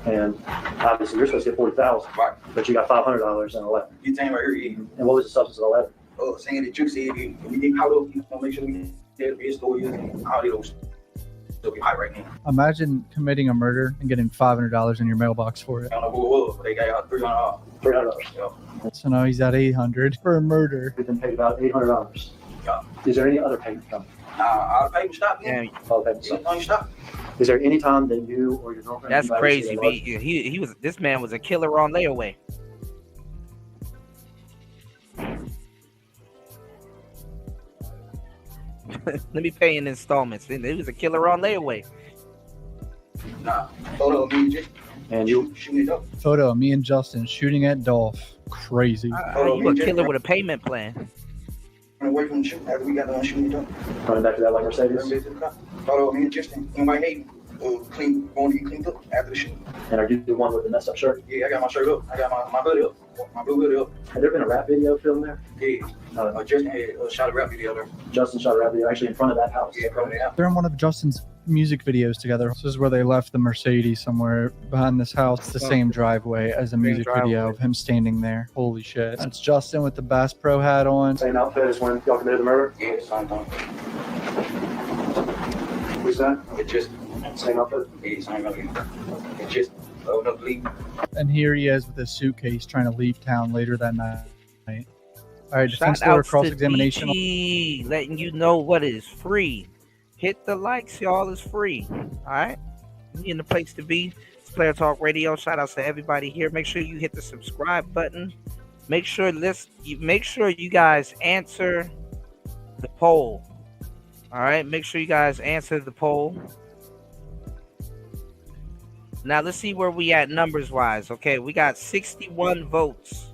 And obviously you're supposed to get $40,000. Right. But you got $500 in a letter. You saying right here, yeah. And what was the substance of the letter? Oh, saying that you said we get caught up, you know, make sure we get his story and all those. So we hot right now. Imagine committing a murder and getting $500 in your mailbox for it. I don't know who it was, but they got $300. $300. Yeah. So now he's at $800 for a murder. We've been paid about $800. Yeah. Is there any other payment coming? All the payment stopped. Yeah. All the payment stopped. Is there any time that you or your girlfriend? That's crazy. He was. This man was a killer on layaway. Let me pay in installments. He was a killer on layaway. Nah, photo of me and you shooting it up. Photo of me and Justin shooting at Dolph. Crazy. You a killer with a payment plan. Away from the shoot after we got done shooting it up. Running back to that like Mercedes. Photo of me and Justin in White Haven. Going to get cleaned up after the shoot. And are you the one with the messed up shirt? Yeah, I got my shirt up. I got my hoodie up. My blue hoodie up. Had there been a rap video filmed there? Yeah. Justin had shot a rap video there. Justin shot a rap video actually in front of that house. Yeah, in front of that house. They're in one of Justin's music videos together. This is where they left the Mercedes somewhere behind this house. It's the same driveway as a music video of him standing there. Holy shit. That's Justin with the Bass Pro hat on. Same outfit as when y'all committed the murder? Yeah, same thing. Who's that? It's just same outfit? Yeah, same outfit. It's just enough leave. And here he is with his suitcase trying to leave town later that night. All right, defense Shout lawyer outs to cross-examination. DG, letting you know what is free. Hit the likes, y'all. It's free. All right, you in the place to be. It's Player Talk Radio. Shout outs to everybody here. Make sure you hit the subscribe button. Make sure you guys answer the poll. All right, make sure you guys answer the poll. Now let's see where we at numbers wise. Okay, we got 61 votes.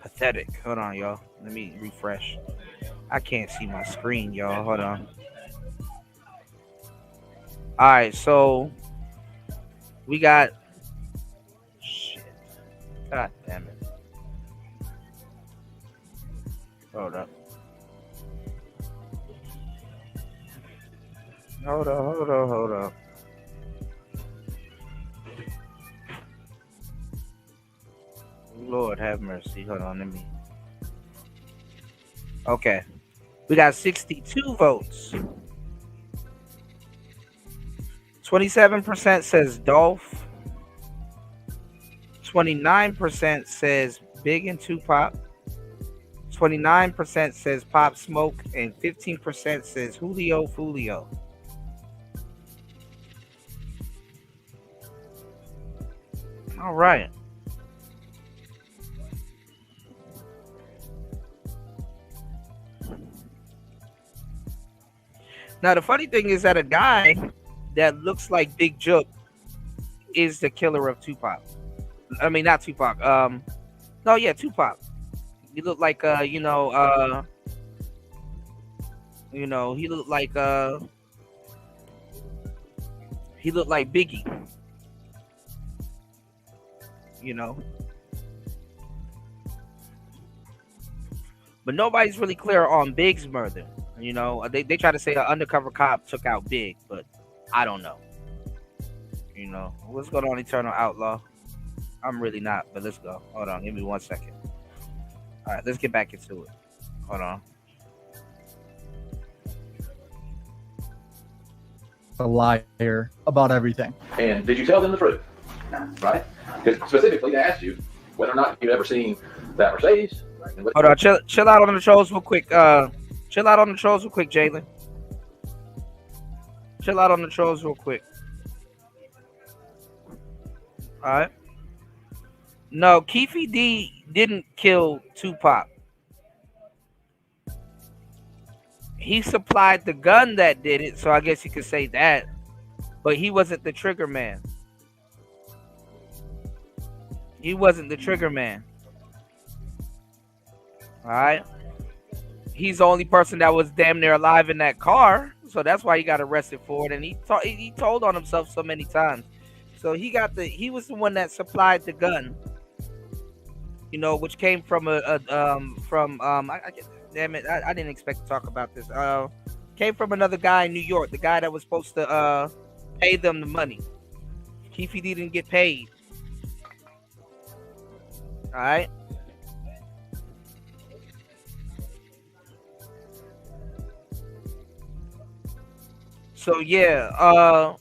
Pathetic. Hold on, y'all. Let me refresh. I can't see my screen, y'all. Hold on. All right, so we got. Shit. God damn it. Hold up. Hold up. Lord have mercy. Hold on, let me. Okay. We got 62 votes. 27% says Dolph. 29% says Big and Tupac. 29% says Pop Smoke, and 15% says Julio Fulio. All right. Now the funny thing is that a guy that looks like Big Jook is the killer of Tupac. I mean, not Tupac. No, yeah, Tupac. He looked like he looked like Biggie. But nobody's really clear on Big's murder. They try to say an undercover cop took out Big, but I don't know. What's going on, Eternal Outlaw? I'm really not, but let's go. Hold on, give me 1 second. All right, let's get back into it. Hold on. A liar about everything. And did you tell them the truth? Right? Because specifically, they asked you whether or not you've ever seen that Mercedes. Hold on, chill out on the trolls real quick. Chill out on the trolls real quick, Jalen. Chill out on the trolls real quick. All right. No, Keefe D didn't kill Tupac. He supplied the gun that did it, so I guess you could say that. But he wasn't the trigger man. He wasn't the trigger man. All right. He's the only person that was damn near alive in that car, so that's why he got arrested for it. And he told on himself so many times. So he was the one that supplied the gun. Which came from damn it, I didn't expect to talk about this. Came from another guy in New York, the guy that was supposed to pay them the money. Keefe didn't get paid. All right. So yeah,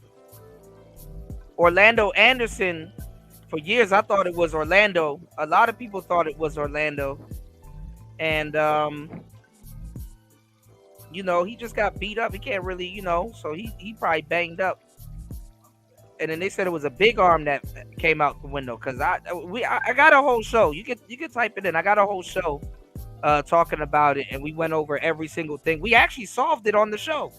Orlando Anderson. For years, I thought it was Orlando. A lot of people thought it was Orlando. And, he just got beat up. He can't really, so he probably banged up. And then they said it was a big arm that came out the window. Because I got a whole show. You can type it in. I got a whole show talking about it. And we went over every single thing. We actually solved it on the show.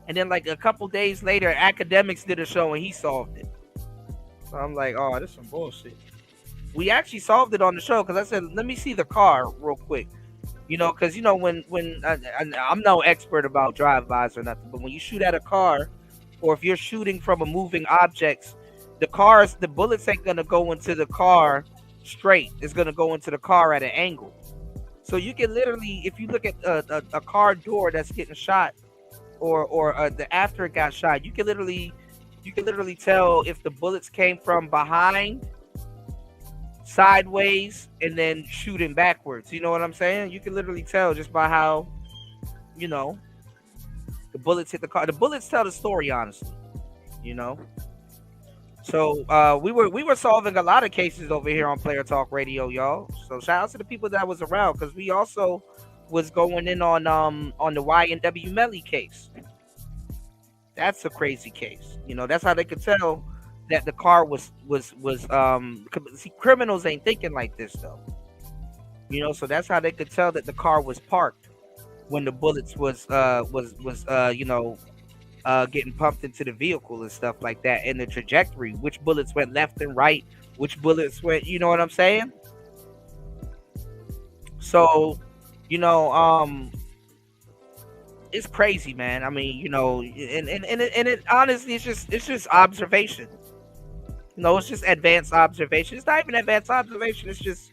And then like a couple days later, Academics did a show and he solved it. So I'm like, oh, this is some bullshit. We actually solved it on the show because I said, let me see the car real quick. Because, when I'm no expert about drive-bys or nothing, but when you shoot at a car or if you're shooting from a moving objects, the bullets ain't going to go into the car straight. It's going to go into the car at an angle. So you can literally, if you look at a car door that's getting shot, or the after it got shot, you can literally tell if the bullets came from behind, sideways, and then shooting backwards. You know what I'm saying? You can literally tell just by how, the bullets hit the car. The bullets tell the story, honestly. So we were solving a lot of cases over here on Player Talk Radio, y'all. So shout out to the people that was around, because we also was going in on the YNW Melly case. That's a crazy case. That's how they could tell that the car was see, criminals ain't thinking like this though. So that's how they could tell that the car was parked when the bullets was getting pumped into the vehicle and stuff like that, and the trajectory, which bullets went left and right, which bullets went, you know what I'm saying? So it's crazy, man. I mean, and it honestly, it's just observation. It's just advanced observation. It's not even advanced observation. It's just,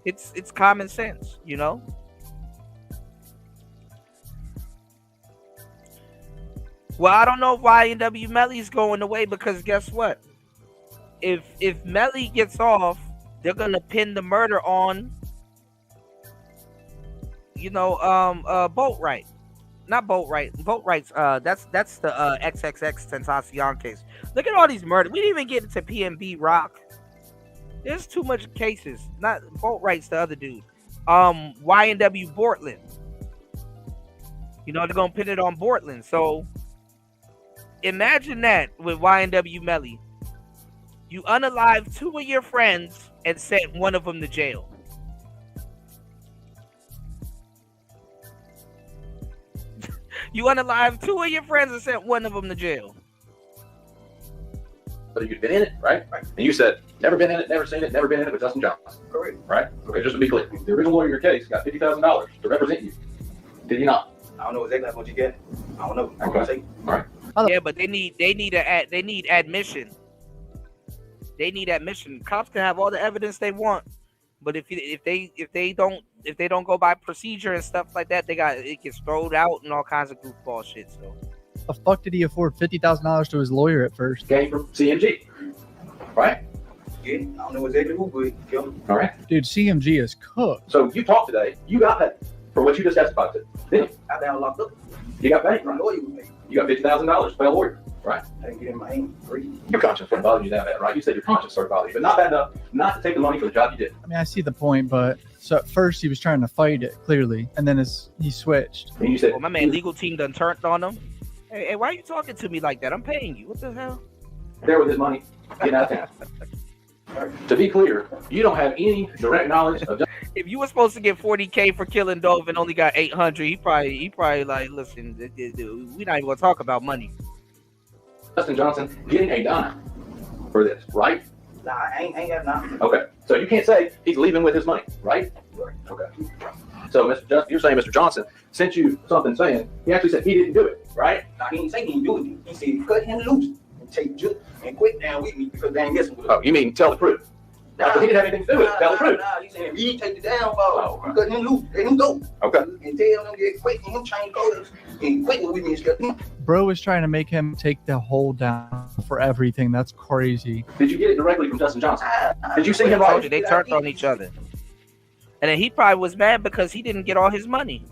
it's common sense, Well, I don't know why YNW Melly's going away, because guess what? If Melly gets off, they're gonna pin the murder on boat right. Not boat right. Boat rights. That's the XXX Tentacion case. Look at all these murders. We didn't even get into PNB Rock. There's too much cases. Not boat rights. The other dude. YNW Bortland. They're gonna pin it on Bortland. So imagine that with YNW Melly. You unalived 2 of your friends and sent one of them to jail. You unalived 2 of your friends and sent one of them to jail. But you'd been in it, right? And you said, never been in it, never seen it, never been in it with Dustin Johnson. Correct. Right? Okay, just to be clear. The original lawyer in your case got $50,000 to represent you. Did he not? I don't know exactly what you get. I don't know. Okay. All right. Yeah, but they need admission. They need admission. Cops can have all the evidence they want, but if they don't go by procedure and stuff like that, it gets thrown out and all kinds of goofball shit. So the fuck did he afford $50,000 to his lawyer at first? Came from CMG, right? Yeah, I don't know exactly who, but all right. Dude, CMG is cooked. So you talked today. You got paid for what you just testified to, didn't you? I down locked up. You got paid, My right? lawyer was paid. You got $50,000 to pay a lawyer, right? I didn't get in my hand free. Your conscience wouldn't bother you that bad, right? You said your conscience started bothering you, but not bad enough not to take the money for the job you did. I mean, I see the point, but so at first he was trying to fight it clearly, and then he switched. And you said, my man legal team done turned on him. Hey, why are you talking to me like that? I'm paying you. What the hell? there with his money, getting out of town. To be clear, you don't have any direct knowledge of. If you were supposed to get 40K for killing Dolph and only got 800, he probably like, listen, we're not even gonna talk about money. Justin Johnson getting a dime for this, right? Nah, I ain't got nothing. Okay, so you can't say he's leaving with his money, right? Okay. So, you're saying Mr. Johnson sent you something saying he actually said he didn't do it, right? Nah, he didn't say he didn't do it. He said cut him loose and take Juke and quit down with me because they ain't guessing with us. Oh, you mean tell the truth? Nah, so he didn't have anything to do with it. Tell the truth. Nah, he said he take the downfall. You cut him loose, let him go. Okay. And tell them to quit and him change colors and quit with me and stuff. Bro was trying to make him take the whole down for everything. That's crazy. Did you get it directly from Justin Johnson? Did you see him right? They turned on each other. And then he probably was mad because he didn't get all his money.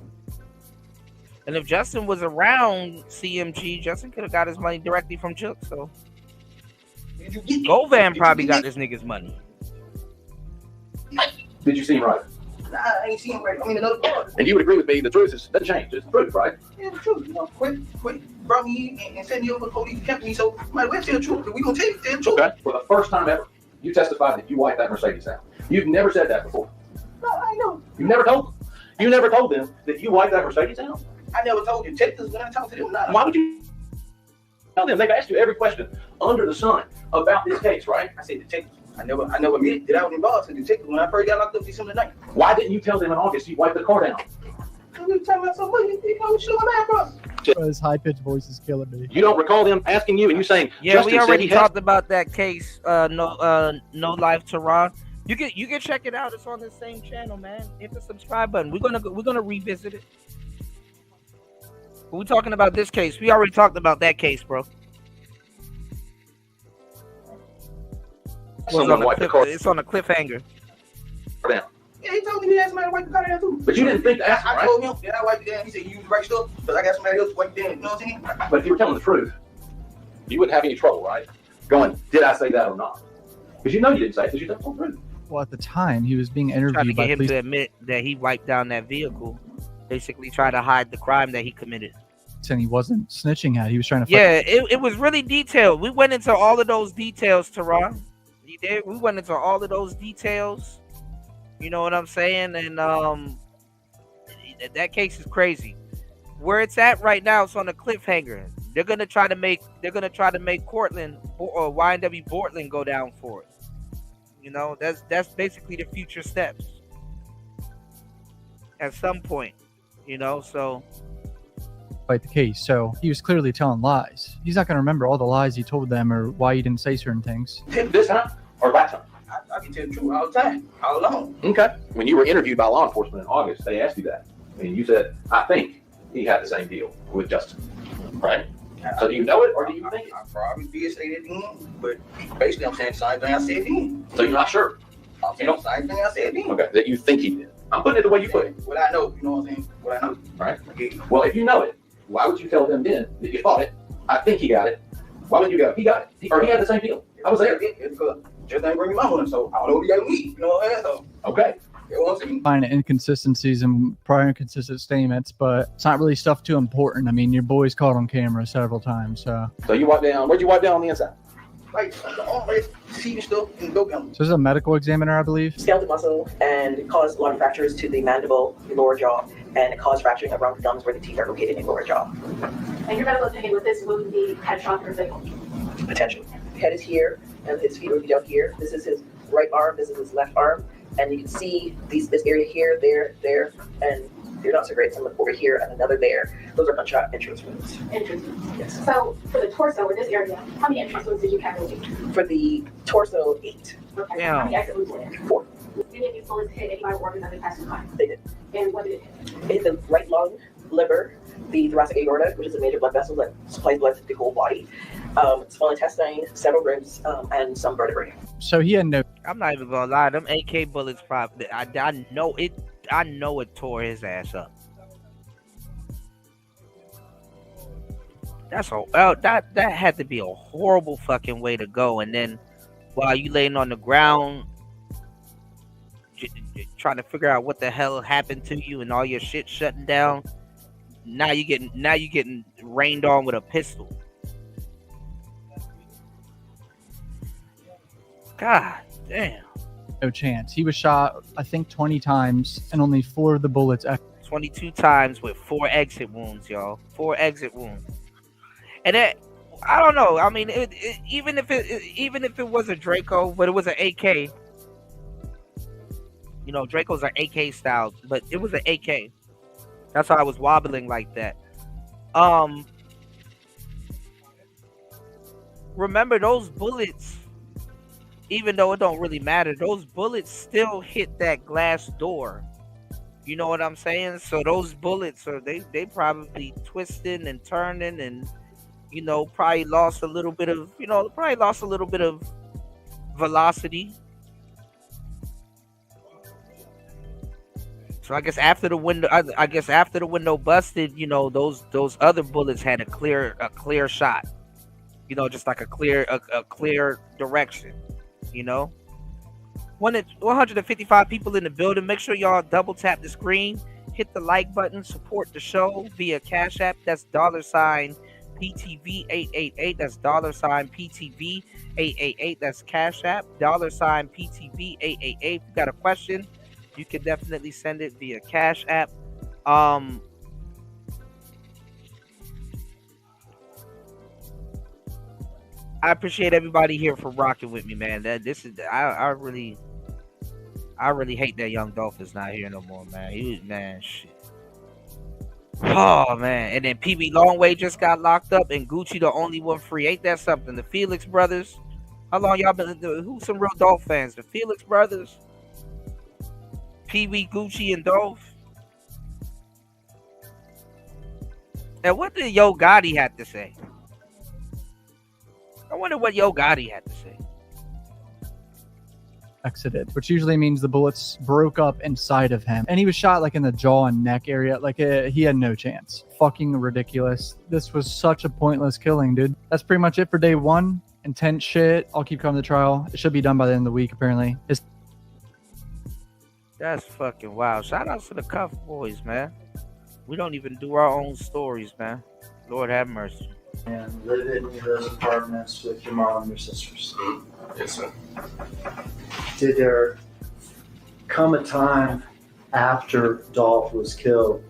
And if Justin was around CMG, Justin could have got his money directly from Juke. So Govan probably got this nigga's money. Did you see him right? Nah, I ain't seen him right. I mean, another part. And you would agree with me, the truth doesn't change. It's the truth, right? Yeah, the truth. You know, quit, brought me in and sent me over to the police and kept me. So, might well tell the truth. We gonna tell the truth. Okay. For the first time ever, you testified that you wiped that Mercedes out. You've never said that before. No, I know. You never told them. You never told them that you wiped that Mercedes out. I never told you. Check this when I talk to them. Nah. Why would you tell them? They've asked you every question under the sun about this case, right? I said detectives. I never admitted that I was involved in detectives when I first got locked up December 9th. Why didn't you tell them in August you wiped the car down? We were talking about somebody, showing back up. His high-pitched voice is killing me. You don't recall them asking you and you saying, yeah, Justin we already said talked about that case, No Life Tehran. You can check it out. It's on the same channel, man. Hit the subscribe button. We're gonna revisit it. We're talking about this case. We already talked about that case, bro. It's on a cliffhanger. Down. Yeah, he told me he had somebody to wipe the car down too. But you didn't think to ask him, right? I told him that I wiped it down. He said you used the right stuff, but I got somebody else to wipe it down. You know what I'm saying? But if you were telling the truth, you wouldn't have any trouble, right? Going, did I say that or not? Because you know you didn't say it because you told the truth. Well, at the time, he was being interviewed Trying to by get him police. to admit that he wiped down that vehicle. Basically trying to hide the crime that he committed. And he wasn't snitching at. He was trying to fight. Yeah, it was really detailed. We went into all of those details, Tehran. You did. We went into all of those details. You know what I'm saying? And that case is crazy. Where it's at right now, it's on a cliffhanger. They're gonna try to make Cortland or YNW Portland go down for it. You know, that's basically the future steps. At some point, you know, so Fight the case. So he was clearly telling lies. He's not going to remember all the lies he told them or why he didn't say certain things. This time or last time? I can tell the truth all the time, all along. Okay. When you were interviewed by law enforcement in August, they asked you that. And you said, I think he had the same deal with Justin. Right? So do you know it or do you think it? I probably did say that then, but basically I'm saying the same thing I said then. So you're not sure? I'm saying the same thing I said then. Okay. That you think he did. I'm putting it the way you put it. What I know, you know what I'm saying? What I know. Right. Well, if you know it, why would you tell him then that you thought it? I think he got it. Why would you go? He got it. He had the same deal. I was there. Because just ain't bring me my money, so I don't know what he got me. You know what I'm saying? So, okay. Find inconsistencies and prior inconsistent statements, but it's not really stuff too important. I mean, your boy's caught on camera several times, so. So you wipe down. Where'd you wipe down on the inside? Like see stuff in the dope counter. So this is a medical examiner, I believe. Skeletal muscle and it caused a lot of fractures to the mandible, the lower jaw, and it caused fracturing around the gums where the teeth are located in the lower jaw. And your medical opinion with this wound be catastrophic or fatal? Potentially. Head is here, and his feet will be down here. This is his right arm. This is his left arm, and you can see this area here, there, and they're not so great. Some over here and another there. Those are gunshot entrance wounds. Entrance wounds. Yes. So for the torso or this area, how many entrance wounds did you calculate? For the torso, 8. Okay. Yeah. How many exit wounds were there? 4. Did any of these bullets hit any vital organs as they passed through the body? They did. And what did it hit? It hit the right lung, liver, the thoracic aorta, which is a major blood vessel that supplies blood to the whole body, small intestine, several ribs, and some vertebrae. So he had no. I'm not even gonna lie. Them AK bullets probably. I know it. I know it tore his ass up. That had to be a horrible fucking way to go. And then while you laying on the ground, trying to figure out what the hell happened to you and all your shit shutting down, now you getting rained on with a pistol. God damn. No chance. He was shot, I think, 20 times, and only 4 of the bullets. 22 times with 4 exit wounds, y'all. 4 exit wounds. And that, I don't know. I mean, even if it was a Draco, but it was an AK. You know, Dracos are AK style, but it was an AK. That's how I was wobbling like that. Remember those bullets, even though it don't really matter, those bullets still hit that glass door. You know what I'm saying? So those bullets are they probably twisting and turning and probably lost a little bit of velocity. So I guess after the window busted, those other bullets had a clear shot. Just like a clear direction. 155 people in the building. Make sure y'all double tap the screen, hit the like button, support the show via Cash App. That's $PTV888. That's $PTV888. That's Cash App. $PTV888. If you got a question, you can definitely send it via Cash App. I appreciate everybody here for rocking with me, man. I really hate that young Dolph is not here no more, man. Shit. Oh man, and then PB Longway just got locked up, and Gucci the only one free. Ain't that something? The Felix brothers. How long y'all been? Who's some real Dolph fans? The Felix brothers, PB, Gucci, and Dolph. And what did Yo Gotti have to say? I wonder what Yo Gotti had to say. Exited, which usually means the bullets broke up inside of him, and he was shot like in the jaw and neck area. He had no chance. Fucking ridiculous. This was such a pointless killing, dude. That's pretty much it for day 1. Intense shit. I'll keep coming to trial. It should be done by the end of the week, apparently. That's fucking wild. Shout out to the Cuff Boys, man. We don't even do our own stories, man. Lord have mercy. And live in those apartments with your mom and your sisters. Yes, sir. Did there come a time after Dolph was killed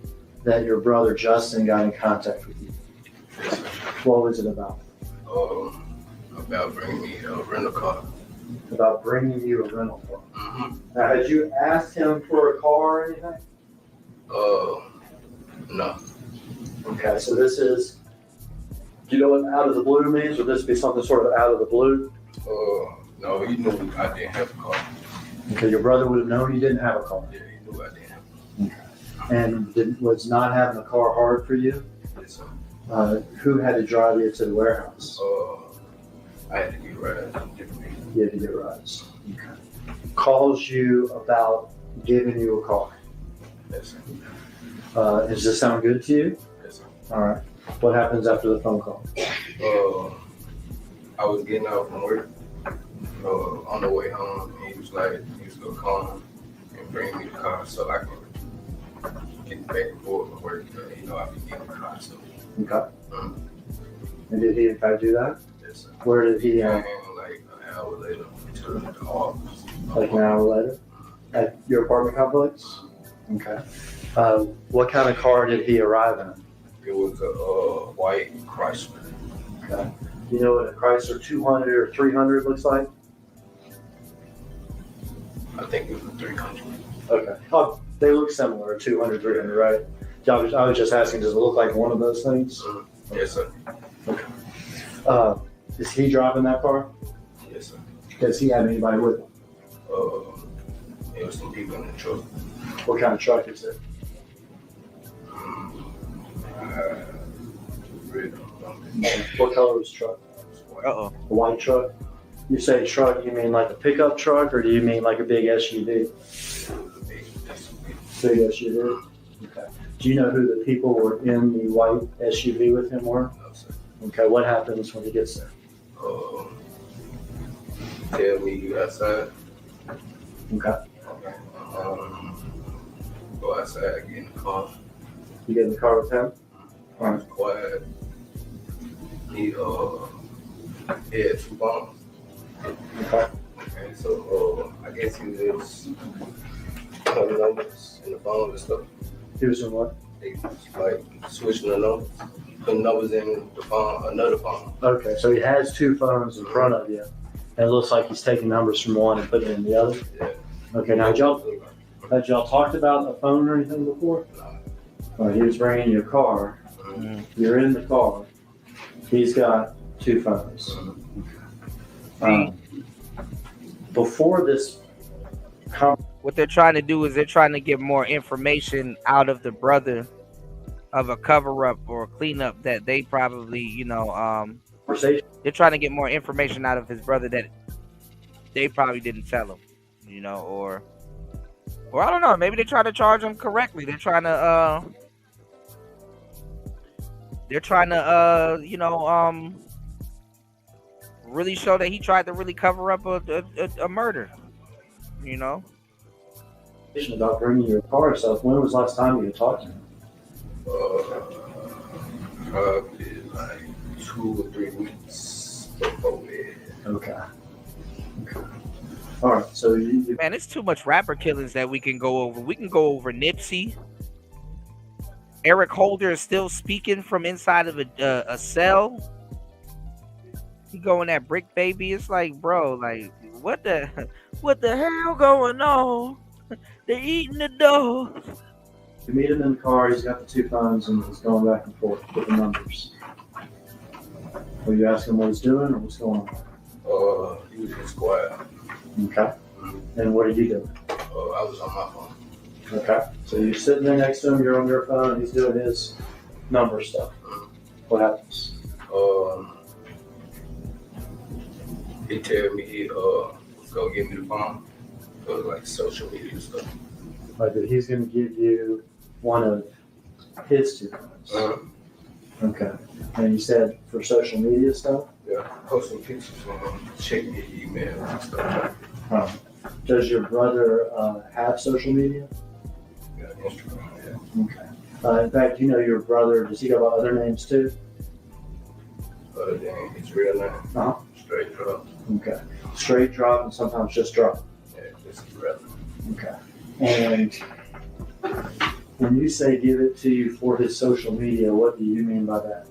that your brother Justin got in contact with you? Yes, sir. What was it about? About bringing me a rental car. About bringing you a rental car. Mm-hmm. Now, had you asked him for a car or anything? No. Okay, so this is, do you know what out of the blue means? Would this be something sort of out of the blue? No, he knew I didn't have a car. Okay, your brother would have known you didn't have a car. Yeah, he knew I didn't have a car. Okay. And was not having a car hard for you? Yes, sir. Who had to drive you to the warehouse? I had to get rides from different people. You had to get rides. Okay. Calls you about giving you a car. Yes, sir. Does this sound good to you? Yes, sir. All right. What happens after the phone call? I was getting out from work on the way home, and he was going to call him and bring me the car so I can get back and forth from work. I can get the car. So. Okay. And did he in fact do that? Yes, sir. Where did he? Like an hour later to the office. Like an hour later? At your apartment complex? Okay. What kind of car did he arrive in? It was a white Chrysler. Okay. Do you know what a Chrysler 200 or 300 looks like? I think it was a 300. Okay. Oh, they look similar, 200, 300, right? I was just asking, does it look like one of those things? Yes, sir. Okay. Is he driving that car? Yes, sir. Does he have anybody with him? There was some people in the truck. What kind of truck is it? What color is the truck? Uh-oh. A white truck? You say truck, you mean like a pickup truck, or do you mean like a big SUV? Big SUV? Okay. Do you know who the people were in the white SUV with him were? No, sir. Okay, what happens when he gets there? Tell me you outside. Okay. Go outside, get in the car. You get in the car with him? I was quiet. He had 2 phones. Okay. Okay, so I guess he was putting numbers in the phone and stuff. He was in what? He was like switching the numbers, putting numbers in the phone, another phone. Okay, so he has 2 phones in front of you, and it looks like he's taking numbers from one and putting it in the other? Yeah. Okay, now had y'all talked about a phone or anything before? No. He was bringing you a car. Mm-hmm. You're in the car. He's got 2 phones. Before this, what they're trying to do is they're trying to get more information out of the brother of a cover-up or a cleanup that they probably, they're trying to get more information out of his brother that they probably didn't tell him, or I don't know, maybe they try to charge him correctly. They're trying to really show that he tried to really cover up a murder, about bringing your car and stuff. When was the last time you talked to him? Probably like 2 or 3 weeks before that. Okay. All right, so man, it's too much rapper killings that we can go over. We can go over Nipsey. Eric Holder is still speaking from inside of a cell. He going at Brick Baby. It's like, bro, like what the hell going on? They're eating the dough. You meet him in the car. He's got the 2 phones and he's going back and forth with the numbers. Were you asking him what he's doing or what's going on? He was just quiet. Okay. And what are you doing? I was on my phone. Okay. So you're sitting there next to him, you're on your phone, and he's doing his number stuff. What happens? He tell me he go give me the phone for like social media stuff. Like that he's going to give you one of his 2 phones. Okay. And you said for social media stuff? Yeah, post some pictures checking your email and stuff. Does your brother have social media? Yeah, Instagram, yeah. Okay. In fact, your brother, does he go by other names too? Other than his real name. Straight Drop. Okay. Straight Drop and sometimes just Drop. Yeah, just real. Okay. And when you say give it to you for his social media, what do you mean by that?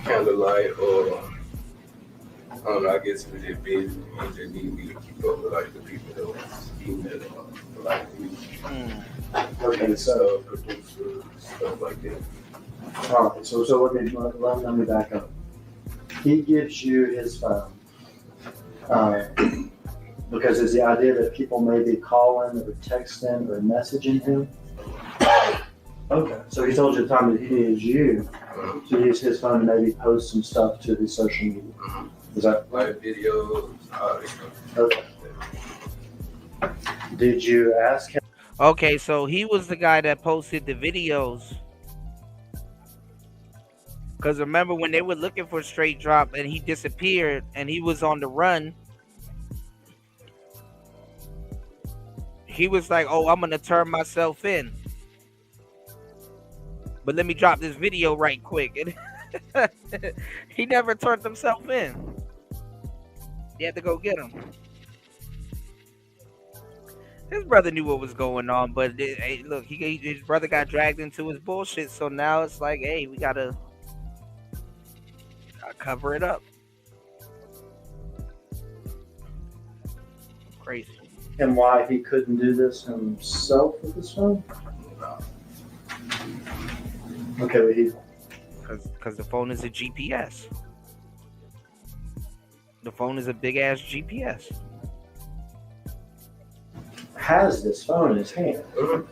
Kind of like, I don't know, I guess with it busy, he just need me to keep up with like the people that was emailing like me. Okay, so producers, stuff like that. All right, so let me back up. He gives you his phone because it's the idea that people may be calling or texting or messaging him. Okay, so he told you the time that he needed you to use his phone to maybe post some stuff to the social media. Is that like videos, all this stuff? Okay. Did you ask him? Okay, so he was the guy that posted the videos. Because remember when they were looking for Straight Drop and he disappeared and he was on the run, he was like, oh, I'm going to turn myself in. But let me drop this video right quick. And he never turned himself in. He had to go get him. His brother knew what was going on, but hey, look, his brother got dragged into his bullshit. So now it's like, hey, we gotta cover it up. Crazy. And why he couldn't do this himself with his phone? Okay, but he... Because the phone is a GPS. The phone is a big ass GPS. Has this phone in his hand. And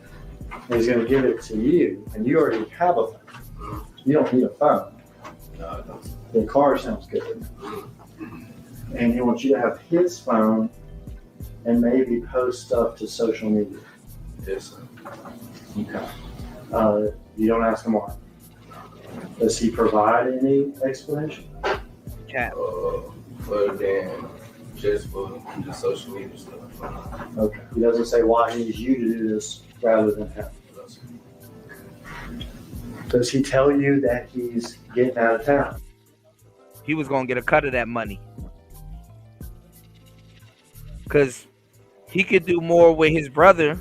he's going to give it to you, and you already have a phone. You don't need a phone. No, it doesn't. The car sounds good. And he wants you to have his phone and maybe post stuff to social media. Yes, sir. Okay. You don't ask him why. Does he provide any explanation? Cat. Other than just for the social media stuff. Okay. He doesn't say why he needs you to do this rather than him. Does he tell you that he's getting out of town? He was gonna get a cut of that money. Cause he could do more with his brother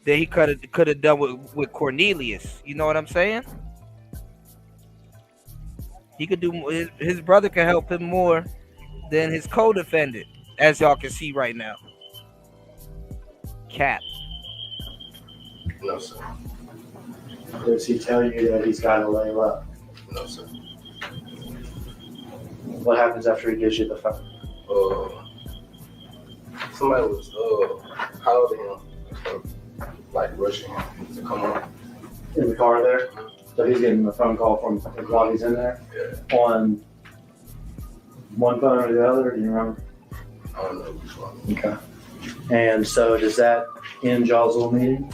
than he could have done with Cornelius. You know what I'm saying? He could do more, his brother can help him more than his co-defendant, as y'all can see right now. Cap. No, sir. Does he tell you that he's got to lay low? No, sir. What happens after he gives you the phone? Somebody was calling him, like rushing him to come on. In the car there? So he's getting a phone call from while he's in there? Yeah. On one phone or the other, do you remember? I don't know which one. Okay. And so does that end y'all's little meeting?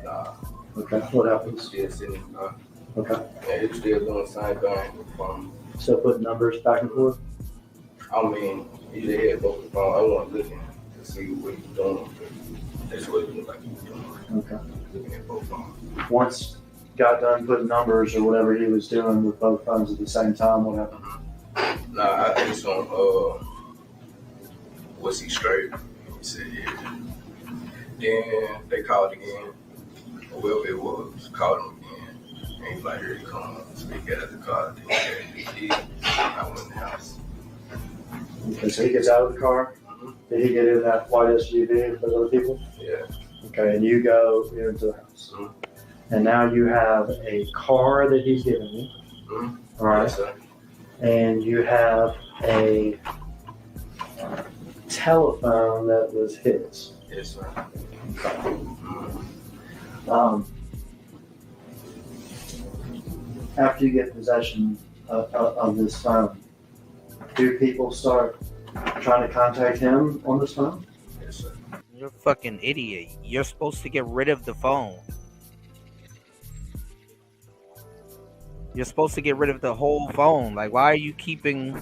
Nah. Okay. What happens? Still sitting in the car. Okay. Yeah, he was still doing the same thing with the phone. Still putting numbers back and forth? I mean, he just had both the phone. I wasn't looking to see what he was doing. That's what it looked like he was doing. Okay. Looking at both phones. Once got done putting numbers or whatever he was doing with both phones at the same time, what happened? Nah, I asked him, was he straight? He said, yeah. Then they called again. Whoever it was, called him again. And he was like, here he comes. So he got out the car. Then he carried the key. I went in the house. Okay, so he gets out of the car. Did he get in that white SUV with those other people? Yeah. Okay, and you go into the house. And now you have a car that he's given you. All right. Yes, sir. And you have a telephone that was his. Yes, sir. After you get possession of this phone, do people start trying to contact him on this phone? Yes, sir. You're a fucking idiot. You're supposed to get rid of the phone. You're supposed to get rid of the whole phone. Like, why are you keeping...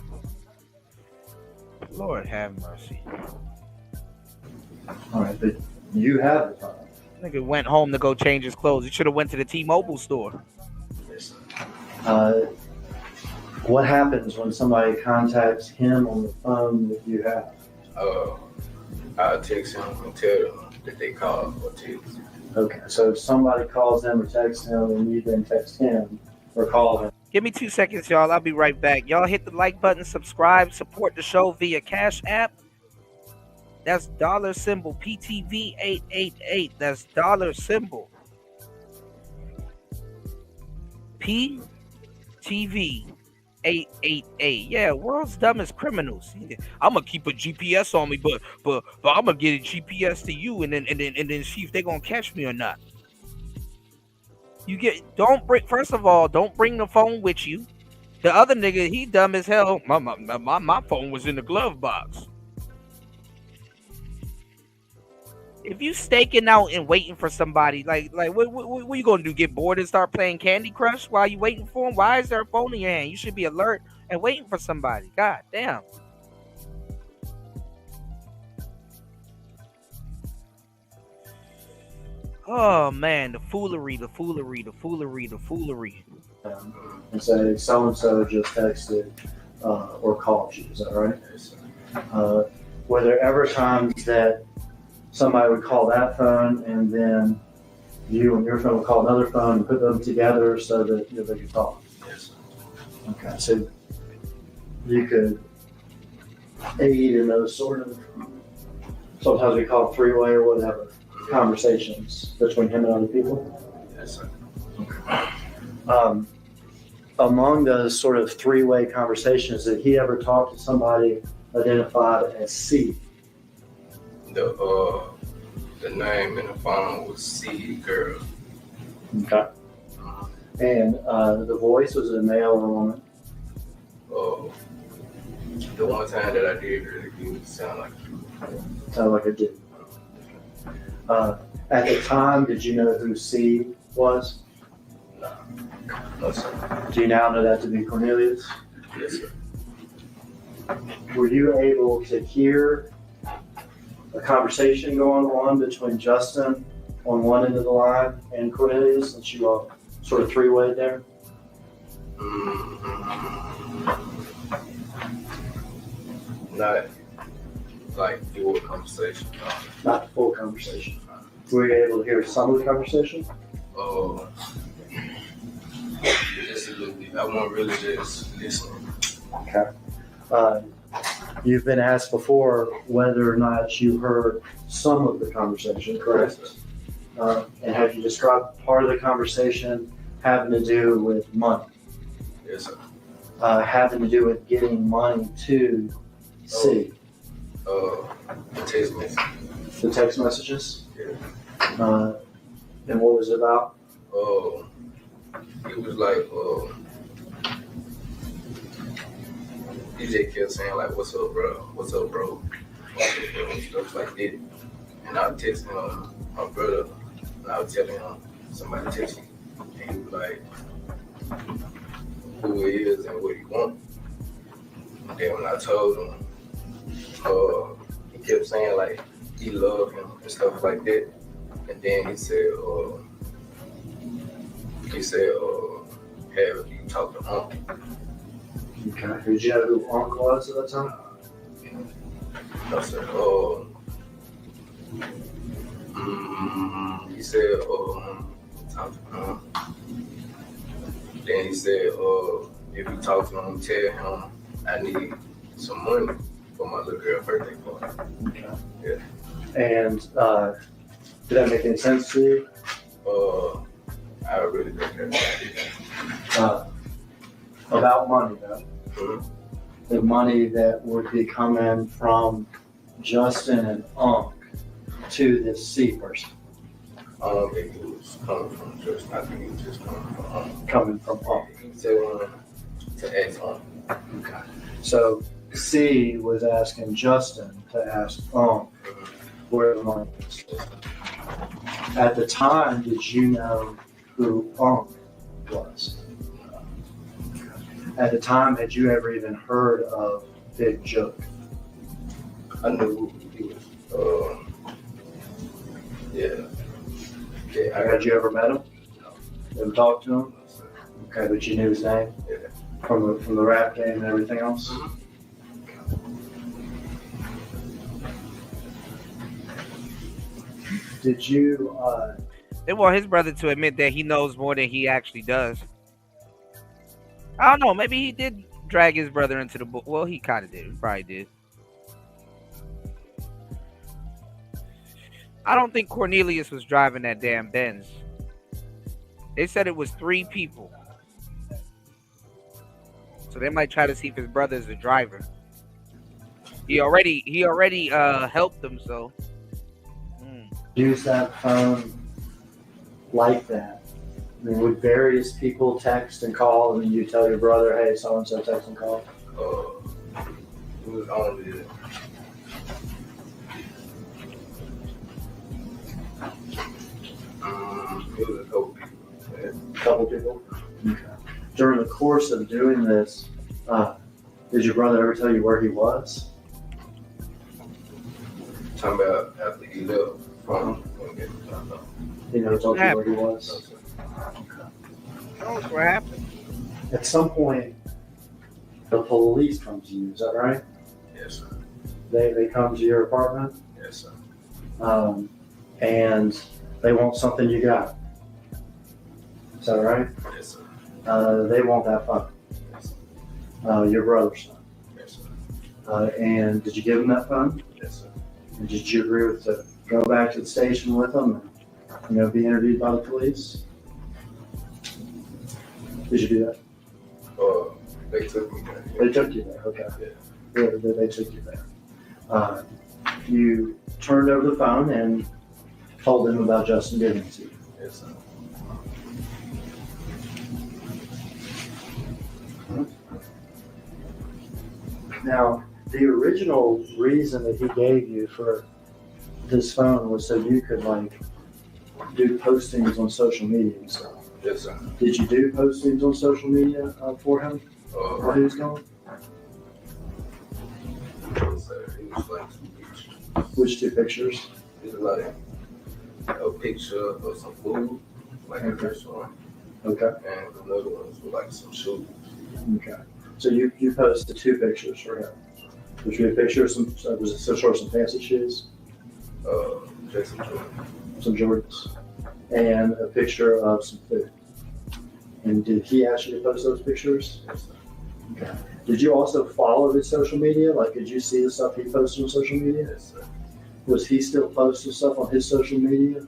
Lord have mercy. All right, but you have the phone. Nigga went home to go change his clothes. He should have went to the T-Mobile store. Yes, sir. What happens when somebody contacts him on the phone that you have? I'll text him and tell them that they called or text. Okay, so if somebody calls him or texts him and you then text him or call him. Give me 2 seconds, y'all. I'll be right back. Y'all hit the like button, subscribe, support the show via CashApp. That's $symbol PTV888. That's $symbol PTV888. Yeah, world's dumbest criminals. I'm gonna keep a GPS on me, but I'm gonna get a GPS to you and then see if they're gonna catch me or not. First of all, don't bring the phone with you. The other nigga, he dumb as hell. My phone was in the glove box. if you staking out and waiting for somebody, like what you gonna do? Get bored and start playing Candy Crush while you waiting for them? Why is there a phone in your hand? You should be alert and waiting for somebody. God damn. Oh man, the foolery. And say so and so just texted or called you. Is that right? Were there ever times that somebody would call that phone and then you and your phone would call another phone and put them together so that they could talk? Yes. Okay, so you could aid in those sort of, sometimes we call it three-way or whatever, conversations between him and other people? Yes, sir. Among those sort of three-way conversations, did he ever talk to somebody identified as C? The name in the phone was C Girl. Okay. And the voice, was it a male or a woman? The one time that I did hear it sound like it did. At the time, did you know who C was? No, sir. Do you now know that to be Cornelius? Yes, sir. Were you able to hear a conversation going on between Justin on one end of the line and Cornelius, since you all sort of three-way there? Not like full conversation. Not full conversation. Were you able to hear some of the conversation? Just a little bit. I wasn't really just listening. Okay. You've been asked before whether or not you heard some of the conversation, correct? And have you described part of the conversation having to do with money? Yes, sir. Having to do with getting money to C? The text message. The text messages? Yeah. And what was it about? It was like, DJ kept saying like, "What's up, bro? What's up, bro?" And stuff like that. And I was texting my brother, and I was telling him somebody texted me, and he was like, who he is and what he wants. And then when I told him, he kept saying like he loved him and stuff like that. And then he said, have you talked to Uncle? Okay. Did you know who Uncle was at that time? I said, he said, talk to him. Then he said, if you talk to him, tell him I need some money for my little girl's birthday party. Okay. Yeah. And did that make any sense to you? I really don't care. About money, though. Mm-hmm. The money that would be coming from Justin and Unc to this C person. I don't think it was coming from Justin. I think it was just coming from Unc. Coming from Unc. He said to ask Unc. Okay. So C was asking Justin to ask Unc where the money is. At the time, did you know who Unc was? At the time, had you ever even heard of Big Joke? I knew who he was. Yeah. Had you ever met him? No. Ever talked to him? Okay, but you knew his name? Yeah. From the rap game and everything else? Mm-hmm. Did you, They want his brother to admit that he knows more than he actually does. I don't know. Maybe he did drag his brother into the book. Well, he kind of did. He probably did. I don't think Cornelius was driving that damn Benz. They said it was 3 people. So they might try to see if his brother is the driver. He already helped them, so. use that phone like that? I mean, would various people text and call, and then you tell your brother, hey, so-and-so text and call? It was only It was a couple people. Yeah. Couple people. Okay. During the course of doing this, did your brother ever tell you where he was? Talking about after he left from He never told you where he was? Tell us what happened. At some point, the police come to you, is that right? Yes, sir. They come to your apartment? Yes, sir. And they want something you got. Is that right? Yes, sir. They want that phone. Yes, sir. Your brother's phone. Yes, sir. And did you give him that phone? Yes, sir. And did you agree with to go back to the station with them and, be interviewed by the police? Did you do that? They took me there. They took you there, okay. Yeah. They took you there. You turned over the phone and told them about Justin giving it to you. Yes, sir. Now, the original reason that he gave you for this phone was so you could do postings on social media and stuff. Yes, sir. Did you do postings on social media for him while he was gone? Which two pictures? It's like a picture of some food, like a restaurant. Okay. And another one was like some shoes. Okay. So you posted two pictures for him. Which would be a picture of some, was it some fancy shoes? Just some Jordans. Some Jordans. And a picture of some food. And did he ask you to post those pictures? Yes, sir. Okay. Did you also follow his social media? Did you see the stuff he posted on social media? Yes, sir. Was he still posting stuff on his social media?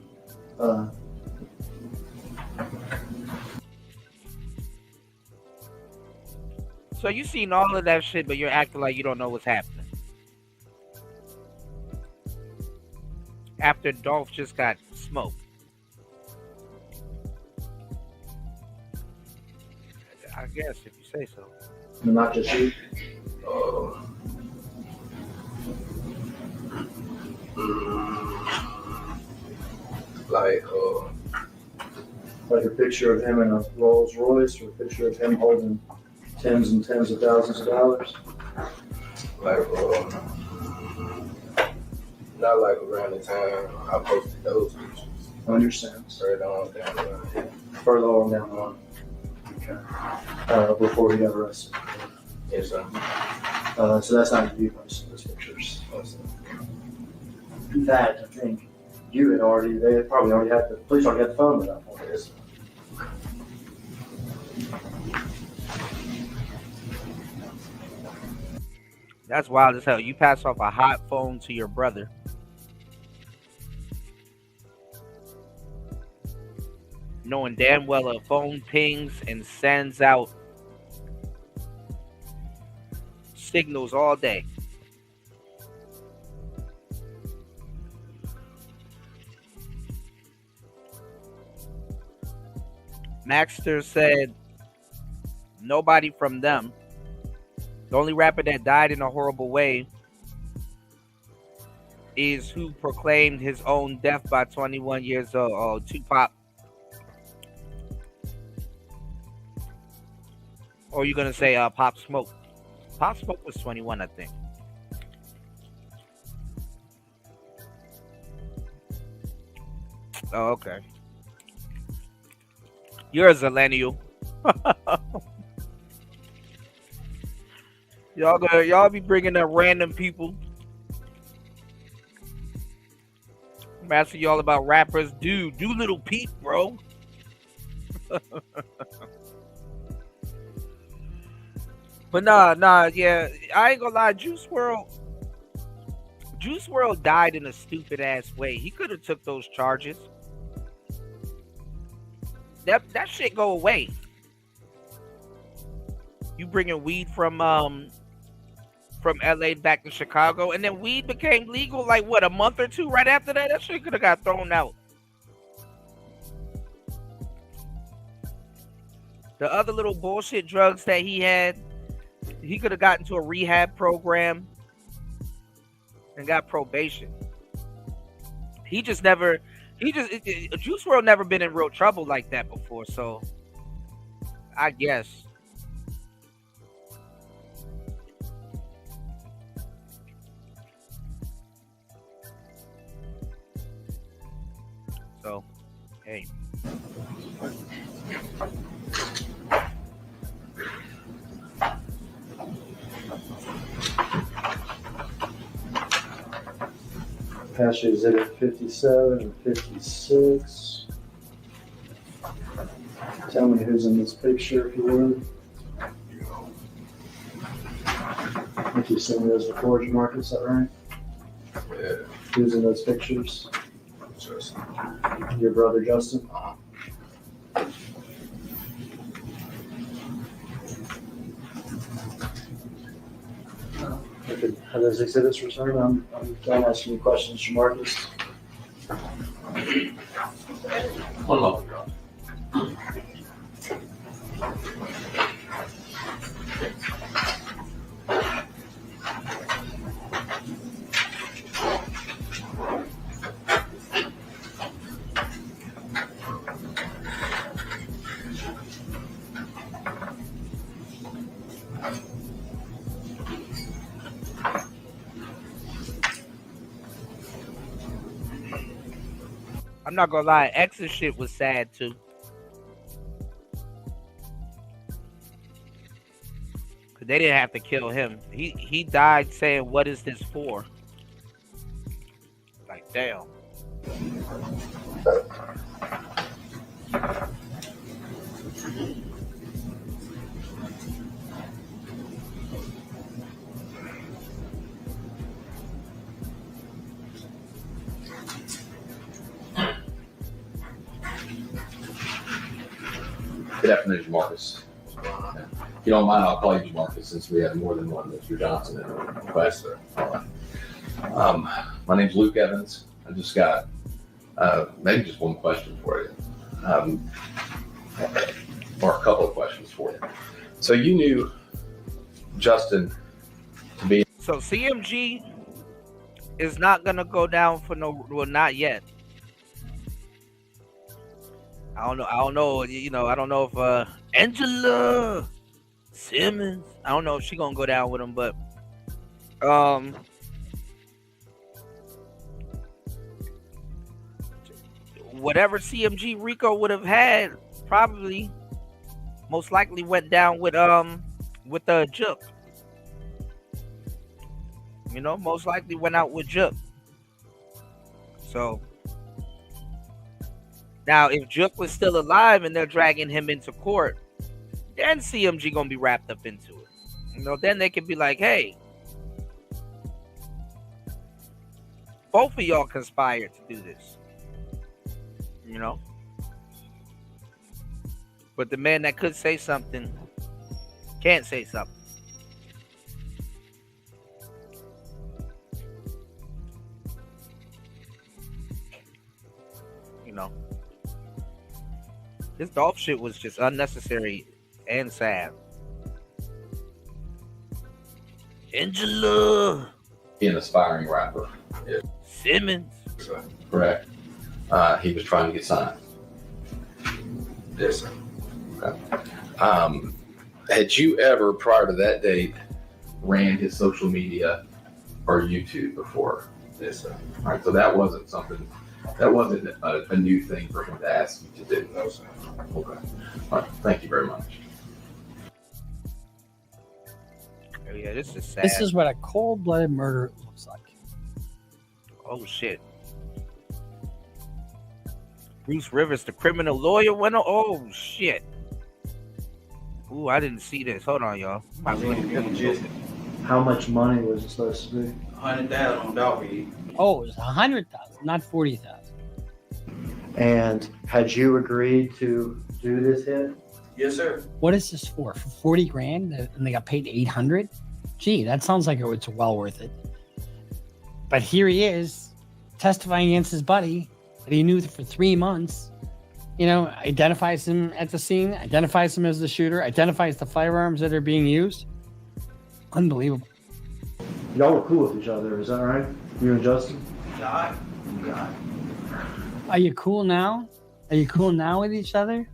So you seen all of that shit, but you're acting like you don't know what's happening. After Dolph just got smoked. I guess, if you say so. Not just you? Like a picture of him in a Rolls Royce, or a picture of him holding tens and tens of thousands of dollars? Not like around the time I posted those pictures. I understand. Further on down the line. Further on down the line. Okay. Before he got arrested. Yes, sir. So that's not you posting those pictures. In fact, I think you had already, they had probably already had the police already had the phone at that point. Yes. That's wild as hell. You pass off a hot phone to your brother. Knowing damn well a phone pings and sends out signals all day. Maxter said nobody from them. The only rapper that died in a horrible way is who proclaimed his own death by 21 years old, Tupac. Or you're going to say Pop Smoke. Pop Smoke was 21, I think. Oh, okay. You're a Zillennial. Y'all be bringing up random people. I'm asking y'all about rappers. Dude, do Little Peep, bro. But nah, yeah, I ain't gonna lie. Juice WRLD died in a stupid ass way. He could have took those charges. That shit go away. You bringing weed from LA back to Chicago, and then weed became legal like what, a month or two right after that? That shit could have got thrown out. The other little bullshit drugs that he had, he could have gotten to a rehab program and got probation. He just never Juice WRLD never been in real trouble like that before, so I guess. So, hey. Cash exhibit 57 and 56. Tell me who's in this picture, if you would. I think you sent me those before, Marcus, is that right? Yeah. Who's in those pictures? Justin. Your brother, Justin? I could have those exhibits returned. I'm done asking you questions, Marcus. One moment. I'm not gonna lie, X's shit was sad too. Cause they didn't have to kill him. He died saying, "What is this for?" Like, damn. Good afternoon, Marcus. If you don't mind, I'll call you Marcus since we have more than one Mr. Johnson in the request. Sir. All right. My name's Luke Evans. I just got maybe just one question for you, or a couple of questions for you. So you knew Justin to be. So CMG is not gonna go down for no, well, not yet. I don't know. You know, I don't know if Angela Simmons, I don't know if she gonna go down with him, but whatever CMG Rico would have had probably most likely went down with Juk. You know, most likely went out with Juk. So now, if Juk was still alive and they're dragging him into court, then CMG gonna be wrapped up into it. You know, then they can be like, "Hey, both of y'all conspired to do this." You know, but the man that could say something can't say something. You know. This Dolph shit was just unnecessary and sad. Angela. Be an aspiring rapper. Yeah. Simmons. Correct. He was trying to get signed. Yes, sir. Okay. Had you ever, prior to that date, ran his social media or YouTube before? Yes, sir. All right, so that wasn't something. That wasn't a new thing for him to ask you to do. No, sir. Okay. All right. Thank you very much. Oh, yeah, this is sad. This is what a cold-blooded murder looks like. Oh, shit. Bruce Rivers, the criminal lawyer, went on. Oh, shit. Ooh, I didn't see this. Hold on, y'all. How much money was it supposed to be? 100,000 on Dolph. Oh, it was 100,000, not 40,000. And had you agreed to do this hit? Yes, sir. What is this for? For 40 grand and they got paid 800? Gee, that sounds like it's well worth it. But here he is testifying against his buddy that he knew for 3 months. You know, identifies him at the scene, identifies him as the shooter, identifies the firearms that are being used. Unbelievable. Y'all were cool with each other, is that right? You and Justin? God. Are you cool now? Are you cool now with each other?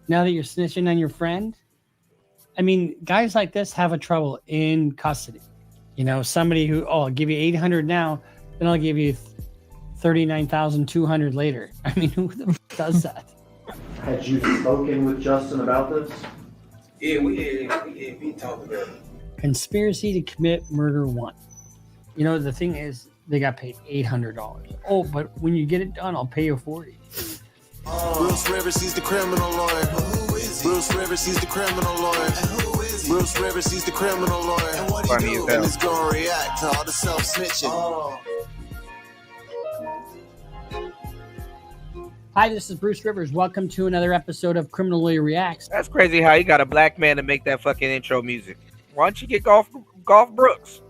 Now that you're snitching on your friend? I mean, guys like this have a trouble in custody. You know, somebody who, I'll give you 800 now, then I'll give you 39,200 later. I mean, who the f- does that? Had you spoken with Justin about this? Yeah, we talked about it. Conspiracy to commit murder 1. You know, the thing is, they got paid $800. Oh, but when you get it done, I'll pay you 40. Bruce Rivers, he's the criminal lawyer. Bruce Rivers, he's the criminal lawyer. Bruce Rivers, he's the criminal lawyer. And what he do? And he's gonna react to all the self-snitching. Hi, this is Bruce Rivers. Welcome to another episode of Criminal Lawyer Reacts. That's crazy how you got a black man to make that fucking intro music. Why don't you get Golf Brooks?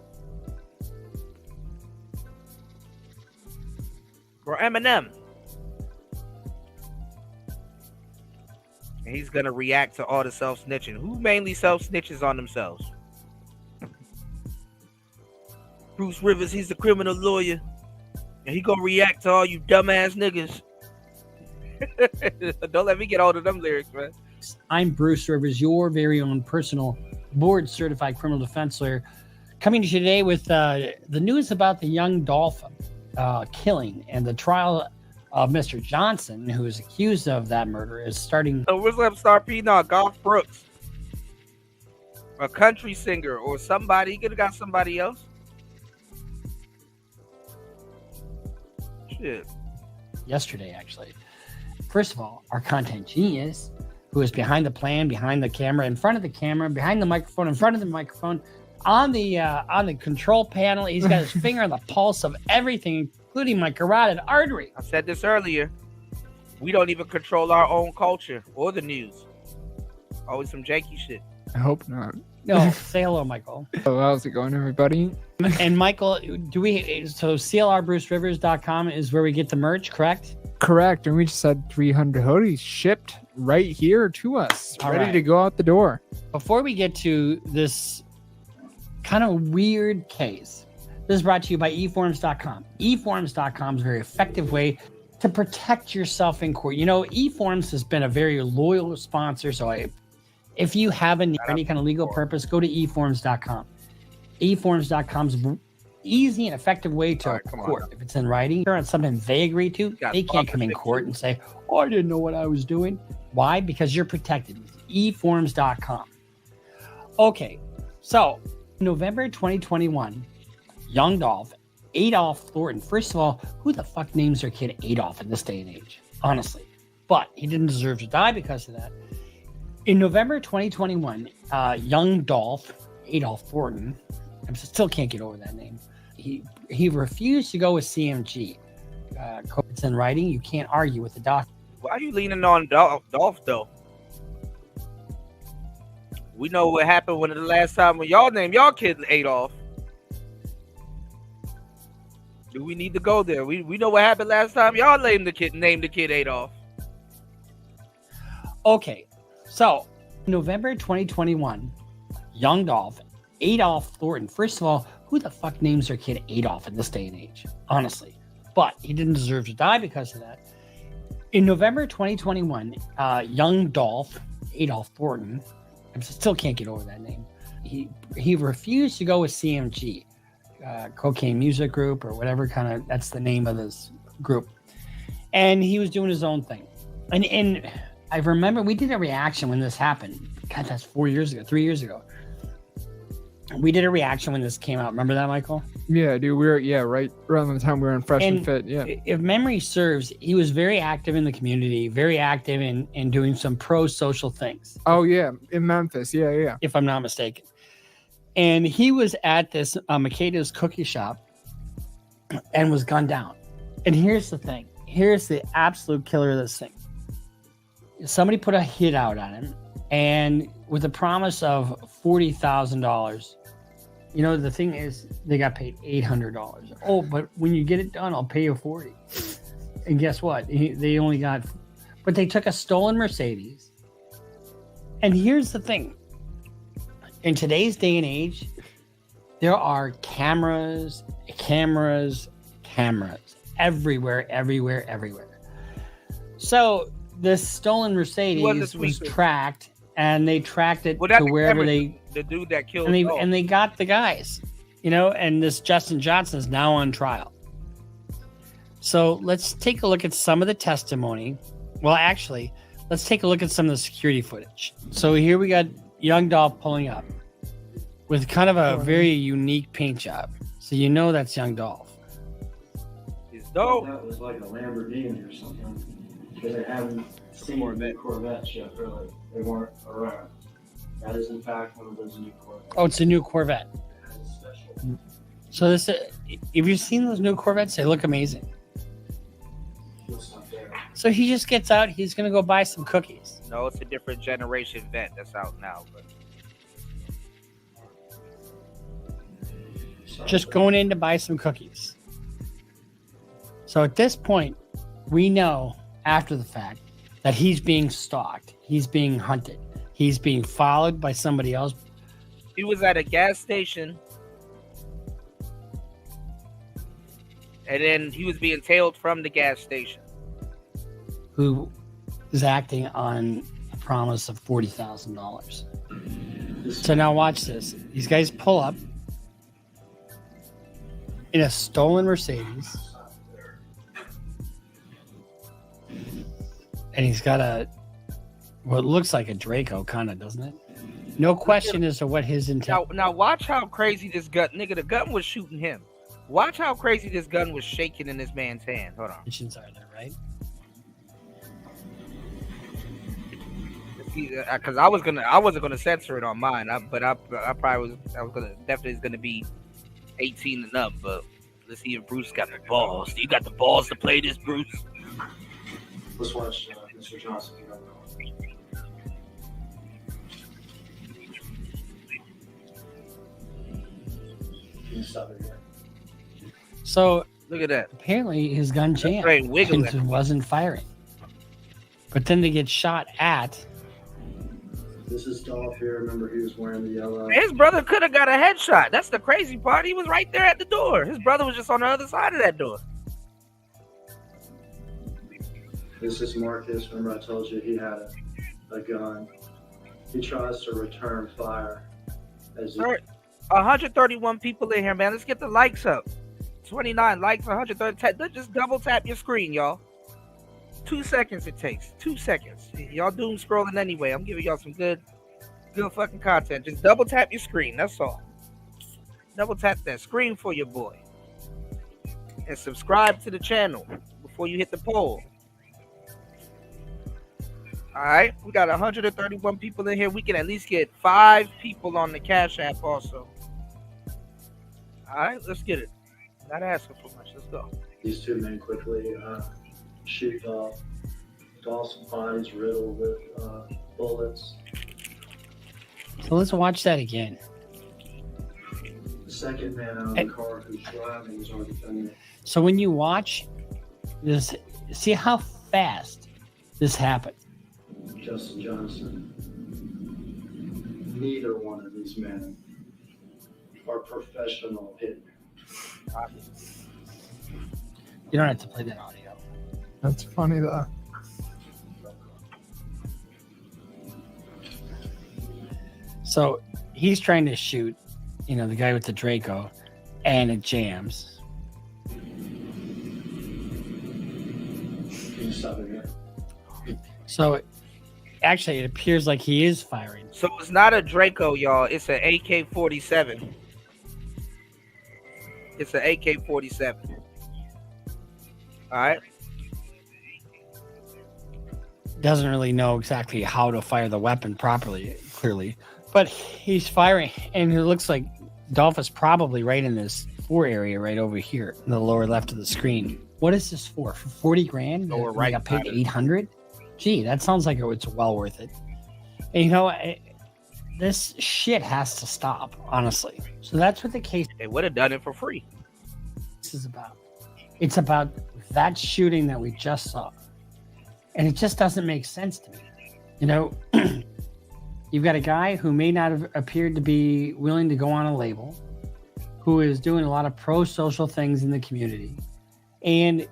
Or Eminem? And he's gonna react to all the self-snitching. Who mainly self-snitches on themselves? Bruce Rivers, he's the criminal lawyer. And he gonna react to all you dumbass niggas. Don't let me get all of them lyrics, man. I'm Bruce Rivers, your very own personal board-certified criminal defense lawyer, coming to you today with the news about the young Dolph killing and the trial of Mr. Johnson, who is accused of that murder, is starting. So what's up, Star P? No, Golf Brooks, a country singer or somebody. He could have got somebody else. Shit. Yesterday, actually. First of all, our content genius, who is behind the plan, behind the camera, in front of the camera, behind the microphone, in front of the microphone, on the control panel. He's got his finger on the pulse of everything, including my carotid artery. I said this earlier. We don't even control our own culture or the news. Always some janky shit. I hope not. No, say hello, Michael. Oh, how's it going, everybody? And Michael, so CLRBruceRivers.com is where we get the merch, correct? Correct. And we just had 300 hoodies shipped right here to us, All ready right. to go out the door. Before we get to this kind of weird case, this is brought to you by eForms.com. eForms.com is a very effective way to protect yourself in court. You know, eForms has been a very loyal sponsor, so if you have any kind of legal purpose, go to eForms.com. eForms.com is an easy and effective way to court. If it's in writing or it's something they agree to, they can't come in court and say, oh, I didn't know what I was doing. Why? Because you're protected with eForms.com. Okay, so November 2021, young Dolph, Adolph Thornton. First of all, who the fuck names their kid Adolph in this day and age? Honestly. But he didn't deserve to die because of that. In November 2021, young Dolph, Adolph Thornton, I still can't get over that name. He refused to go with CMG. It's in writing. You can't argue with the doctor. Why are you leaning on Dolph though? We know what happened when the last time when y'all named y'all kid Adolf. Do we need to go there? We know what happened last time y'all named the kid Adolf. Okay, so November 2021, young Dolph, Adolph Thornton. First of all, who the fuck names their kid Adolf in this day and age? Honestly. But he didn't deserve to die because of that. In November 2021, young Dolph, Adolph Thornton, I still can't get over that name. He refused to go with CMG, Cocaine Music Group, or whatever that's the name of this group. And he was doing his own thing. And I remember we did a reaction when this happened. God, that's 3 years ago. We did a reaction when this came out. Remember that, Michael? Yeah, dude. We were right around the time we were in Fresh and Fit. Yeah. If memory serves, he was very active in the community, very active in doing some pro-social things. Oh yeah, in Memphis. Yeah. If I'm not mistaken. And he was at this Makeda's cookie shop and was gunned down. And here's the thing. Here's the absolute killer of this thing. Somebody put a hit out on him, and with a promise of $40,000. You know, the thing is, they got paid $800. Oh, but when you get it done, I'll pay you $40. And guess what? They only got, but they took a stolen Mercedes. And here's the thing. In today's day and age, there are cameras everywhere. So this stolen Mercedes was tracked, and they tracked it to wherever the dude that killed and they got the guys, and this Justin Johnson is now on trial. So let's take a look at some of the testimony. Well, actually, let's take a look at some of the security footage. So here we got young Dolph pulling up with kind of a very unique paint job. So that's young Dolph. He's dope. That was like a Lamborghini or something. Because they haven't seen new Corvettes yet, really. They weren't around. That is, in fact, one of those new Corvettes. Oh, it's a new Corvette. So this, if you've seen those new Corvettes, they look amazing. So he just gets out. He's going to go buy some cookies. No, it's a different generation vet that's out now. But just going in to buy some cookies. So at this point, we know after the fact that he's being stalked. He's being hunted. He's being followed by somebody else. He was at a gas station. And then he was being tailed from the gas station. Who is acting on a promise of $40,000. So now watch this. These guys pull up in a stolen Mercedes. And he's got what looks like a Draco, kind of, doesn't it? No question as to what his intent. Now watch how crazy this gun, nigga, the gun was shooting him. Watch how crazy this gun was shaking in this man's hand. Hold on. Intentions are there, right? Because I wasn't gonna censor it on mine, but I probably was definitely gonna be 18 and up. But let's see if Bruce got the balls. You got the balls to play this, Bruce? Let's watch Mr. Johnson. Can you stop it here? So look at that. Apparently his gun jammed and wasn't firing. But then they get shot at. This is Dolph here. Remember, he was wearing the yellow. His brother could have got a headshot. That's the crazy part. He was right there at the door. His brother was just on the other side of that door. This is Marcus. Remember, I told you he had a gun. He tries to return fire. 131 people in here, man. Let's get the likes up. 29 likes, 130. Just double tap your screen, y'all. 2 seconds it takes. 2 seconds. Y'all doom scrolling anyway. I'm giving y'all some good fucking content. Just double tap your screen. That's all. Double tap that screen for your boy. And subscribe to the channel before you hit the poll. All right. We got 131 people in here. We can at least get 5 people on the Cash App also. All right. Let's get it. Not asking for much. Let's go. These two men quickly shoot Dolph. Dolph's body's riddled with bullets. So let's watch that again. The second man out of the car who's driving is our defendant. So when you watch this, see how fast this happened. Justin Johnson. Neither one of these men are professional hitmen. You don't have to play that audio. That's funny though. So he's trying to shoot, the guy with the Draco, and it jams. Can you stop it here? So actually, it appears like he is firing. So it's not a Draco, y'all. It's an AK-47. It's an AK-47. All right. Doesn't really know exactly how to fire the weapon properly, clearly, but he's firing, and it looks like Dolph is probably right in this 4 area right over here in the lower left of the screen. What is this for? For 40 grand? Lower right. I got paid 800. Gee, that sounds like it's well worth it. And this shit has to stop, honestly. So that's what the case. They would have done it for free. This is about. It's about that shooting that we just saw. And it just doesn't make sense to me. You've got a guy who may not have appeared to be willing to go on a label, who is doing a lot of pro-social things in the community, and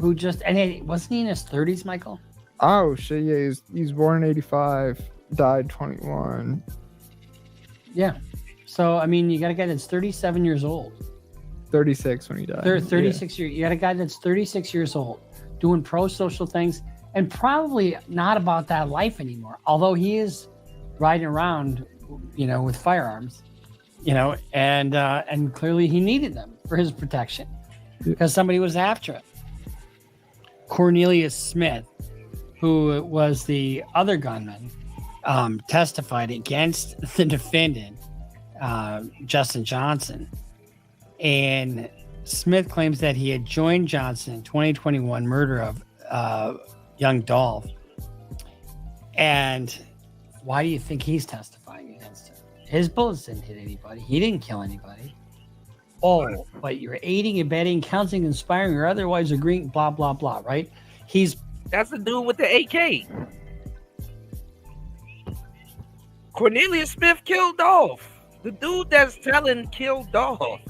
who just wasn't he in his 30s, Michael? Oh shit, yeah, he's born in 85, died 21. Yeah. So I mean, you got a guy that's 37 years old. 36 when he died. 36 years. You got a guy that's 36 years old, doing pro-social things, and probably not about that life anymore. Although he is riding around, with firearms, and clearly he needed them for his protection because somebody was after him. Cornelius Smith, who was the other gunman, testified against the defendant, Justin Johnson. And Smith claims that he had joined Johnson in 2021 murder of young Dolph. And why do you think he's testifying against him? His bullets didn't hit anybody. He didn't kill anybody. Oh, but you're aiding, abetting, counseling, inspiring, or otherwise agreeing, blah, blah, blah, right? That's the dude with the AK. Cornelius Smith killed Dolph. The dude that's telling killed Dolph.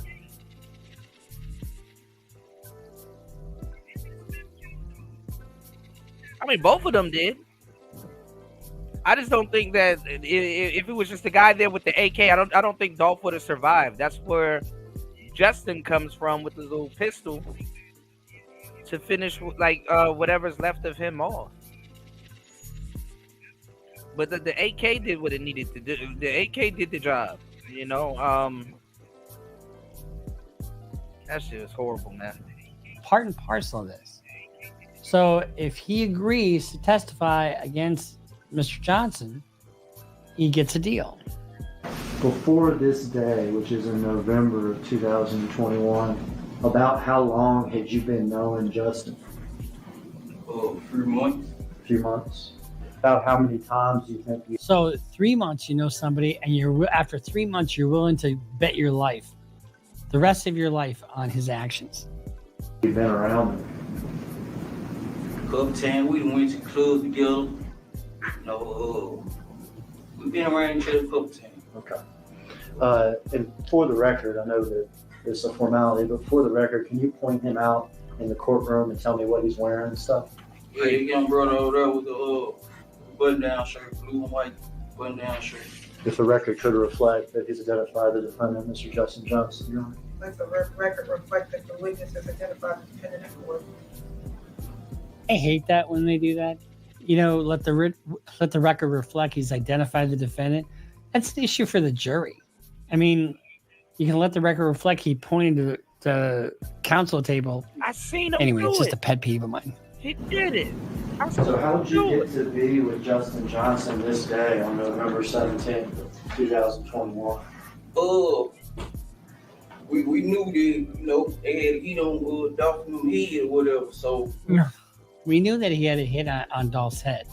I mean, both of them did. I just don't think that if it was just the guy there with the AK, I don't think Dolph would have survived. That's where Justin comes from with the little pistol to finish whatever's left of him off. But the AK did what it needed to do. The AK did the job. That shit was horrible, man. Part and parcel of this. So if he agrees to testify against Mr. Johnson, he gets a deal. Before this day, which is in November of 2021, about how long had you been knowing Justin? A few months. A few months. About how many times do you think you... So 3 months you know somebody, and after 3 months you're willing to bet your life, the rest of your life, on his actions. You've been around him. Couple times we went to clubs together. We've been around each other a couple times. Okay. And for the record, I know that it's a formality, but for the record, can you point him out in the courtroom and tell me what he's wearing and stuff? Yeah, the young brother over there with the button-down shirt, blue and white button-down shirt. If the record could reflect that he's identified the defendant, Mr. Justin Johnson, Your Honor. Let the record reflect that the witness has identified the defendant in court. I hate that when they do that. Let the record reflect he's identified the defendant. That's the issue for the jury. I mean, you can let the record reflect he pointed to the counsel table. I seen him. Anyway, it's just a pet peeve of mine. He did it. So how did you get to be with Justin Johnson this day on November 17th, 2021? We knew that, they had a hit on Dolph in the head or whatever, so... We knew that he had a hit on Dolph's head.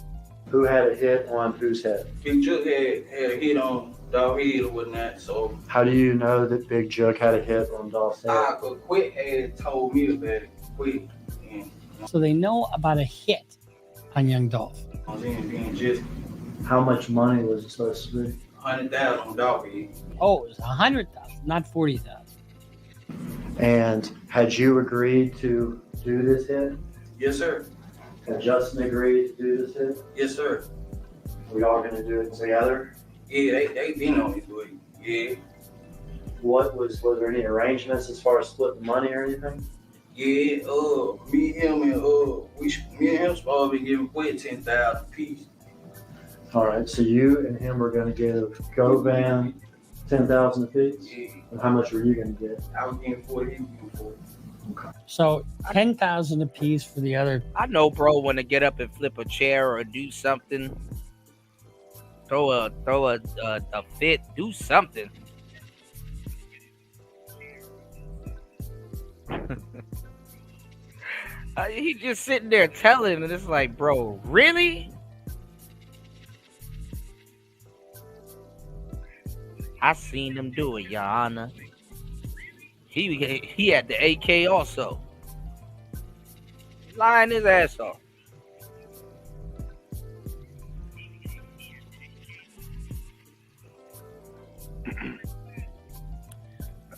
Who had a hit on whose head? Big Jook had a hit on Dolph's head or whatnot, so... How do you know that Big Jook had a hit on Dolph's head? Because Quick had told me about it. Quick. So they know about a hit on young Dolph. How much money was it supposed to be? $100,000 on Dolph head. Oh, it was $100,000, not $40,000. And had you agreed to do this hit? Yes, sir. Had Justin agreed to do this hit? Yes, sir. We all going to do it together? Yeah, they been on this way. Yeah. Was there any arrangements as far as splitting money or anything? Yeah, me and him supposed to be giving Quit $10,000 apiece. All right, so you and him were going to give Govan $10,000 apiece? Yeah. And how much were you going to get? I was getting 40, he was getting 40. Okay. So $10,000 apiece for the other. I know, bro, when to get up and flip a chair or do something, throw a fit, do something. He just sitting there telling, and it's like, bro, really? I seen him do it, Your Honor. He had the AK also. Lying his ass off.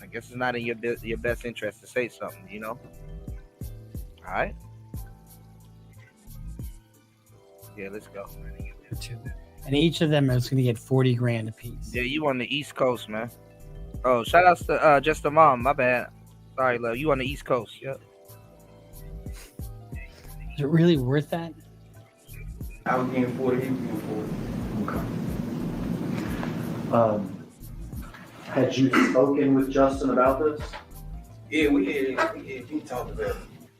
I guess it's not in your best interest to say something, you know? All right. Yeah, let's go. For 2. And each of them is going to get 40 grand apiece. Yeah, you on the East Coast, man. Oh, shout outs to Just a Mom. My bad. Sorry, love. You on the East Coast. Yep. Is it really worth that? I was getting 40, he was getting 40. Had you spoken with Justin about this? Yeah, we talked about it.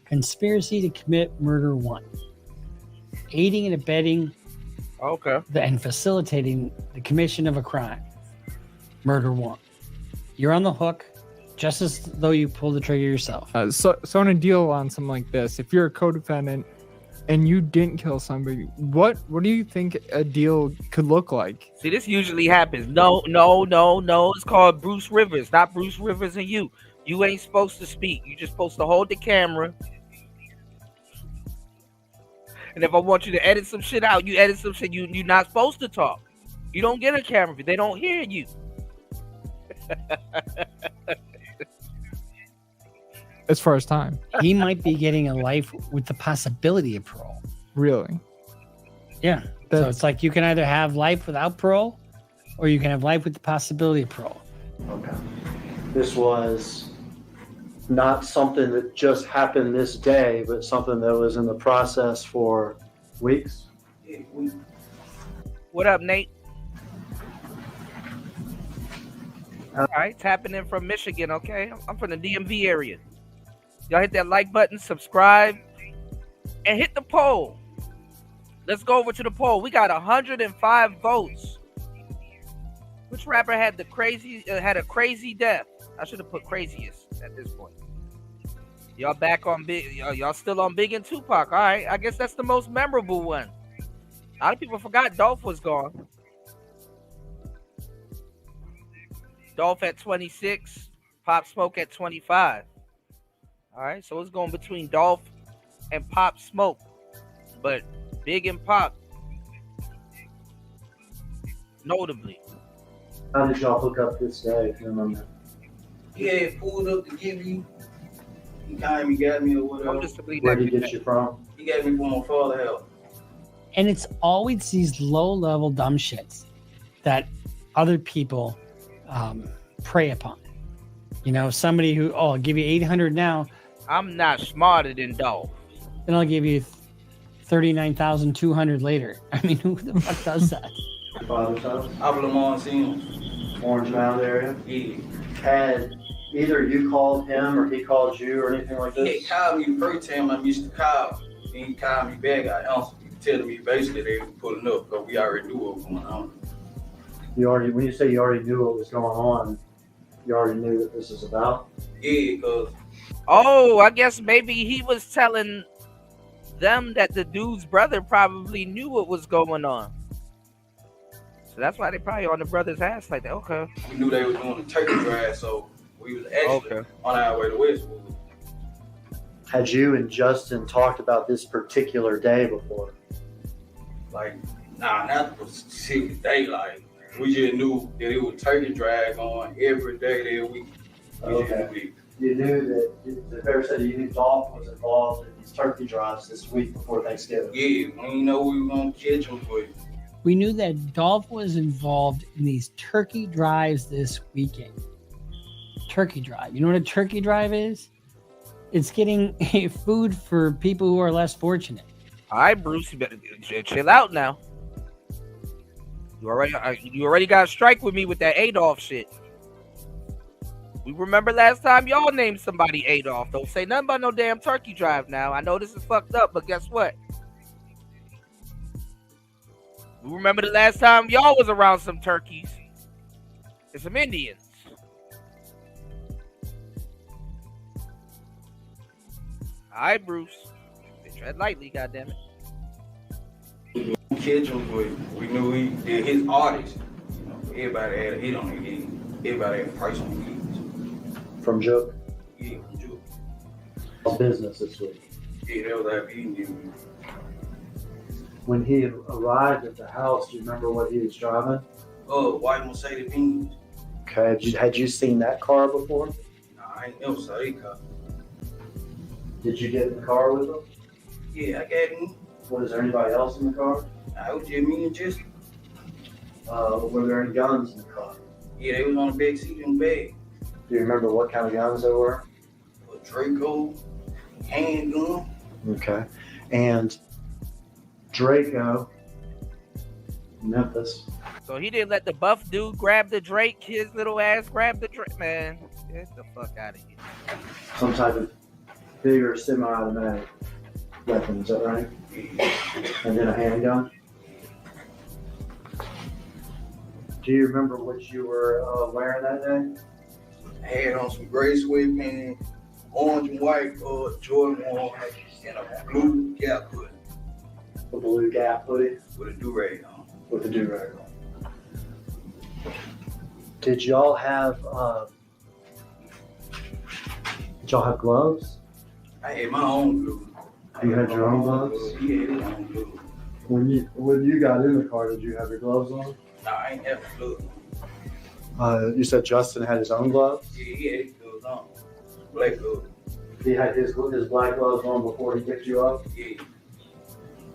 Conspiracy to commit murder 1. Aiding and abetting and facilitating the commission of a crime. Murder 1. You're on the hook just as though you pulled the trigger yourself. So on a deal on something like this, if you're a co-defendant and you didn't kill somebody, what do you think a deal could look like? See, this usually happens. No. It's called Bruce Rivers, not Bruce Rivers and you. You ain't supposed to speak. You're just supposed to hold the camera. And if I want you to edit some shit out, you edit some shit. You're not supposed to talk. You don't get a camera if they don't hear you. As far as time, he might be getting a life with the possibility of parole. Really? Yeah. So it's like you can either have life without parole, or you can have life with the possibility of parole. Okay. This was not something that just happened this day, but something that was in the process for weeks. What up, Nate? All right, tapping in from Michigan, okay? I'm from the DMV area. Y'all hit that like button, subscribe, and hit the poll. Let's go over to the poll. We got 105 votes. Which rapper had the had a crazy death? I should have put craziest at this point. Y'all back on Big? Y'all still on Big and Tupac? All right, I guess that's the most memorable one. A lot of people forgot Dolph was gone. Dolph at 26, Pop Smoke at 25. All right, so it's going between Dolph and Pop Smoke, but Big and Pop, notably. How did y'all hook up this day, if you remember? Yeah, pulled up to give you. He came, he got me or whatever. Where did he get you from? He got me from my father's house. And it's always these low-level dumb shits that other people prey upon. You know, somebody who, I'll give you 800 now. I'm not smarter than Dolph. Then I'll give you 39,200 later. I mean, who the fuck does that? Father's house? Lamont Sims. Orange Mound area? Yeah. Had either you called him or he called you or anything like this? He called me the first time I missed the call. Then he called me back. I answered. He telling me basically they were pulling up because we already knew what was going on. When you say you already knew what was going on, you already knew what this is about? Yeah, because... Oh, I guess maybe he was telling them that the dude's brother probably knew what was going on. So that's why they probably on the brother's ass like that. Okay. We knew they were doing the turkey drive, so we was actually on our way to Westwood. Had you and Justin talked about this particular day before? Like, nah, not the specific day. Like, we just knew that it was turkey drive on every day that week. Okay. You knew that the paper said you knew Dolph was involved in these turkey drives this week before Thanksgiving. Yeah, we didn't know we were going to catch him, but... We knew that Dolph was involved in these turkey drives this weekend. Turkey drive. You know what a turkey drive is? It's getting food for people who are less fortunate. All right, Bruce, you better chill out now. You already got a strike with me with that Adolf shit. We remember last time y'all named somebody Adolf. Don't say nothing about no damn turkey drive now. I know this is fucked up, but guess what? We remember the last time y'all was around some turkeys and some Indians. All right, Bruce. Tread lightly, goddammit. Catch him, but we knew he did his artist. You know, everybody had a hit on it. Everybody had a price on it. From Joe? Yeah, from Joe. Business this week. Yeah, that was after he knew. When he arrived at the house, do you remember what he was driving? White Mercedes Benz. Okay, had you seen that car before? Nah, I ain't never saw that car. Did you get in the car with him? Yeah, I got him. Was there anybody else in the car? I was just me and Jesse. Were there any guns in the car? Yeah, they was on the back seat in the bag. Do you remember what kind of guns they were? A Draco, handgun. Okay. And Draco, Memphis. So he didn't let the buff dude grab the Drake, his little ass grab the Drake. Man, get the fuck out of here. Some type of bigger semi-automatic weapon, is that right? And then a handgun. Do you remember what you were wearing that day? I had on some gray sweatpants, orange and white Jordan 1, and a blue Gap hoodie. A blue Gap hoodie? With a do-rag on. With a do-rag on. Did y'all have gloves? I had my own gloves. You had your own gloves? He had his own gloves. When you got in the car, did you have your gloves on? No, I ain't have gloves. You said Justin had his own gloves? Yeah, he had his gloves on. Black gloves. He had his black gloves on before he picked you up? Yeah.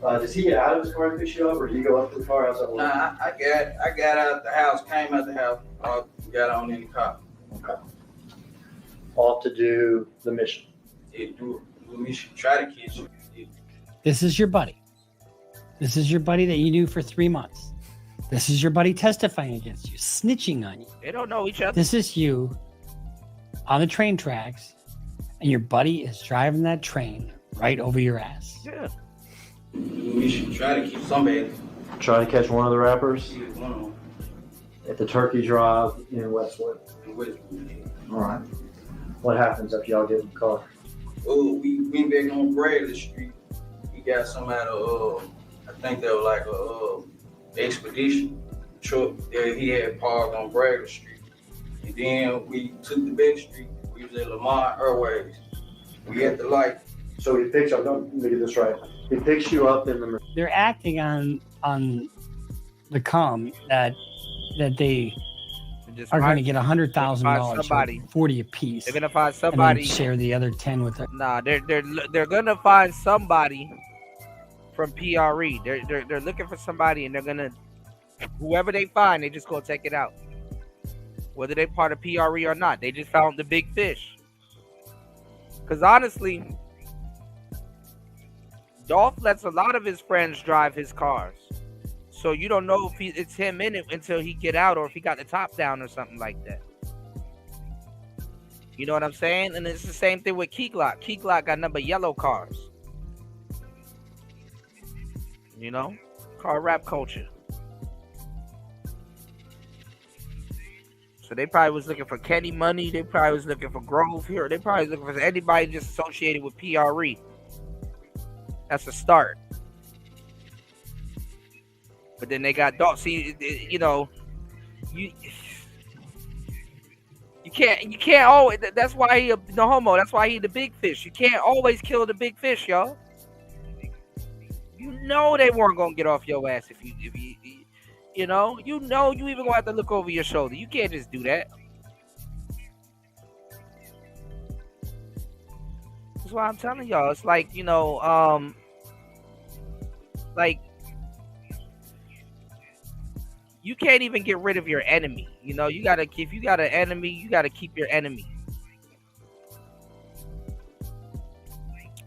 Does he get out of his car and pick you up, or do you go up to the car? How's that work? Nah, I got out the house, came out the house, got on in the car. Okay. Off to do the mission. Yeah, do the mission. Try to catch you. Yeah. This is your buddy. This is your buddy that you knew for 3 months. This is your buddy testifying against you, snitching on you. They don't know each other. This is you on the train tracks, and your buddy is driving that train right over your ass. Yeah. We should try to keep somebody. Try to catch one of the rappers Yeah, one of them. at the Turkey Drive in Westwood. In Westwood, yeah. All right. What happens after y'all get in the car? Oh, we went back on Bradley Street. We got some out of, I think they were like a expedition truck that he had parked on Bradley Street. And then we took the back street. We was at Lamar Airways. We at the light. So he picks up, let me get this right. He picks you up in the... They're acting on the comm that they are going to get $100,000, 40 apiece. They're gonna find and somebody. then share the other 10 with them. Nah, they're gonna find somebody from PRE. They're looking for somebody, and they're gonna, whoever they find, they just gonna take it out. Whether they part of PRE or not, they just found the big fish. Because honestly, Dolph lets a lot of his friends drive his cars. So you don't know if it's him in it until he get out, or if he got the top down or something like that. You know what I'm saying? And it's the same thing with Keeklock. Keeklock got number yellow cars. You know? Car rap culture. So they probably was looking for Kenny Money. They probably was looking for Grove here. They probably was looking for anybody just associated with PRE. That's a start. But then they got Dolph. See, you know, you can't always. That's why he no homo. That's why he the big fish. You can't always kill the big fish, y'all. You know they weren't gonna get off your ass if you you know you even gonna have to look over your shoulder. You can't just do that. That's why I'm telling y'all. It's like, you know, like, you can't even get rid of your enemy. You know, if you got an enemy, you gotta keep your enemy.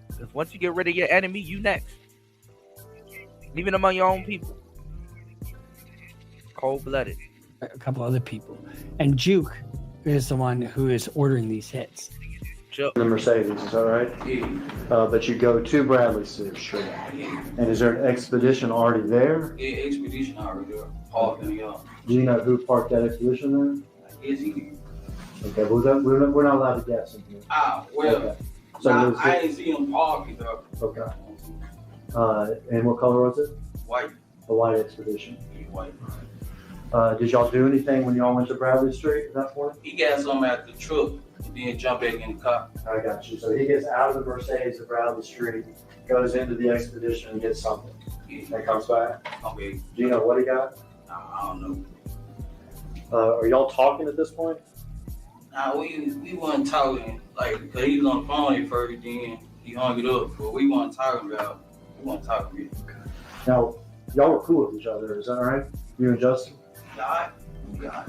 Because once you get rid of your enemy, you next. Even among your own people. Cold-blooded. A couple other people. And Juke is the one who is ordering these hits. The Mercedes, is that right? Yeah. But you go to Bradley Street. And is there an expedition already there? Yeah, expedition already there. Parked in the yard. Do you know who parked that expedition there? I guess he did. Okay, well, we're not allowed to guess in here. Well, okay. So I ain't see him parking though. Okay. And what color was it? White. The white expedition. Yeah, white. Did y'all do anything when y'all went to Bradley Street at that point? He got something out the truck and then jump back in the car. I got you. So he gets out of the Mercedes at Bradley Street, goes into the expedition and gets something. Yeah. And comes back. Okay. Do you know what he got? I don't know. Are y'all talking at this point? Nah, we wasn't talking, like, because he was on the phone at first, then he hung it up, but we weren't talking about We want to talk to me. Now, y'all were cool with each other, is that right? You and Justin? Yeah. Yeah.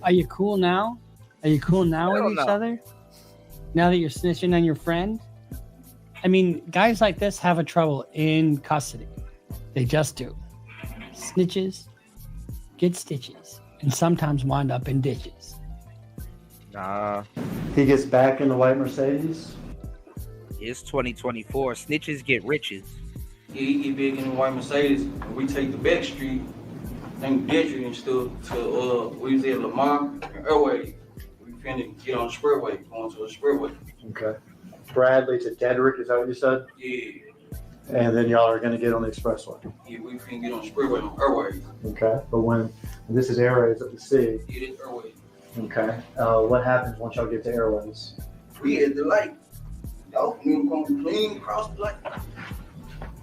Are you cool now? Are you cool now with each other? Now that you're snitching on your friend? I mean, guys like this have a trouble in custody. They just do. Snitches get stitches and sometimes wind up in ditches. Nah, He gets back in the white Mercedes? it's 2024. Snitches get riches. Yeah, he get big in the white Mercedes, and we take the back street, and Gentry and stuff to we was at Lamar and Airway. We finna get on the expressway, going to the expressway. Okay. Bradley to Dedrick, is that what you said? Yeah, And then y'all are gonna get on the expressway. yeah, we finna get on the expressway on Airway. Okay. But when this is Airways at the sea, Yeah, this Airway. okay. What happens once y'all get to Airways? We at the light. Y'all gonna clean across the light.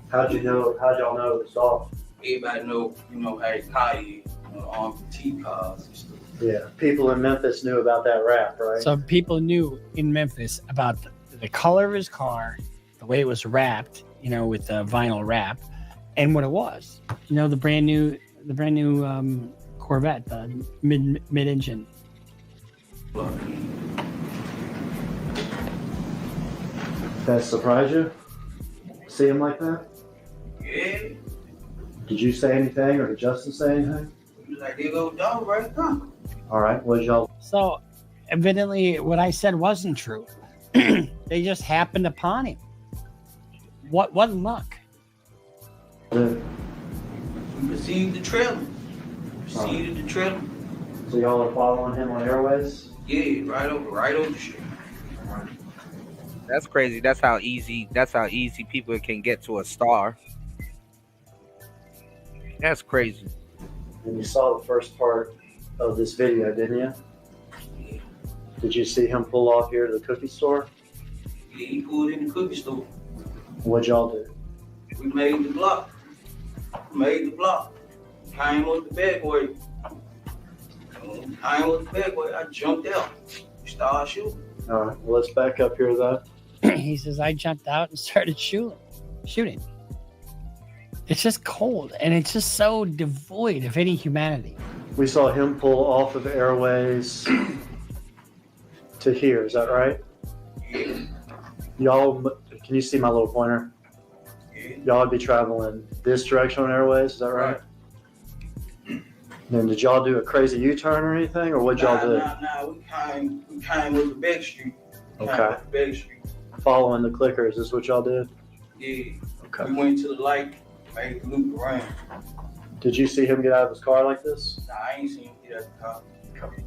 How'd y'all know it was Dolph? Everybody know, hey, Kai, on T cars and stuff. Yeah. People in Memphis knew about that rap, right? So people knew in Memphis about the color of his car, the way it was wrapped, with the vinyl wrap, and what it was. The brand new Corvette, the mid-engine. That surprised you? See him like that? Yeah. Did you say anything or did Justin say anything? He was like, there go dog right now. All right. What did y'all? So evidently what I said wasn't true. They just happened upon him. What luck? We received the trailer. Received the trailer. So y'all are following him on Airways? Yeah, right over the street. That's crazy. That's how easy people can get to a star. That's crazy. And you saw the first part of this video, didn't you? Yeah. Did you see him pull off here to the cookie store? Yeah, he pulled in the cookie store. What'd y'all do? We made the block. Came with the bad boy. I jumped out. Started shooting. All right. Well, let's back up here, though. He says, I jumped out and started shooting. It's just cold, and it's just so devoid of any humanity. We saw him pull off of Airways to here. Is that right? Yeah. Y'all, can you see my little pointer? Yeah. Y'all would be traveling this direction on Airways. Is that right? Then did y'all do a crazy U-turn or anything, or what'd y'all do? Nah. We came with the back street. Okay. Following the clickers is what y'all did? Yeah. Okay. We went to the light, made the loop around. Did you see him get out of his car like this? Nah, I ain't seen him get out the car. Okay.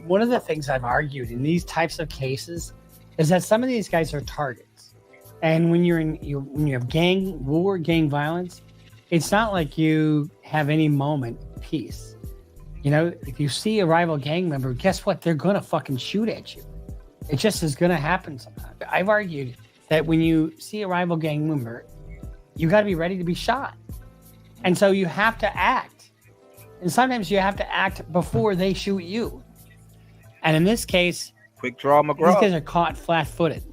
One of the things I've argued in these types of cases is that some of these guys are targets. And when when you have gang war, gang violence, it's not like you have any moment of peace. If you see a rival gang member, guess what? They're gonna fucking shoot at you. It just is gonna happen sometimes. I've argued that when you see a rival gang member, you got to be ready to be shot, and so you have to act. And sometimes you have to act before they shoot you. And in this case, quick draw McGraw. These guys are caught flat-footed.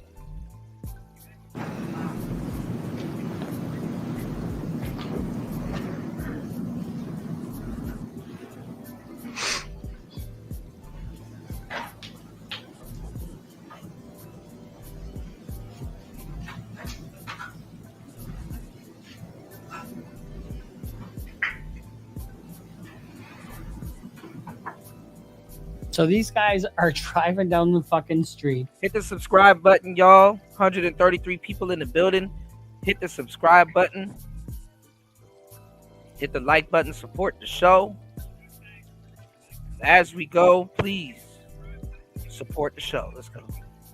So these guys are driving down the fucking street. Hit the subscribe button, y'all. 133 people in the building. Hit the subscribe button. Hit the like button. Support the show. As we go, please support the show. Let's go.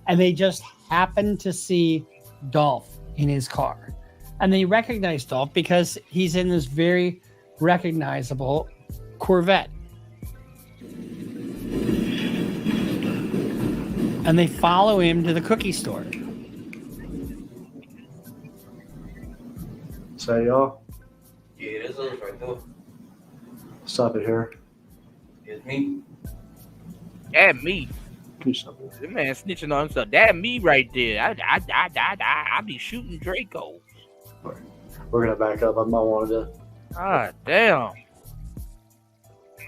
And they just happen to see Dolph in his car. And they recognize Dolph because he's in this very recognizable Corvette. And they follow him to the cookie store. Say y'all. Yeah, that's us right there. Stop it here. Yeah, It's me. That me. This man snitching on himself. That me right there. I be shooting Draco. We're gonna back up. I might want to. Ah, damn.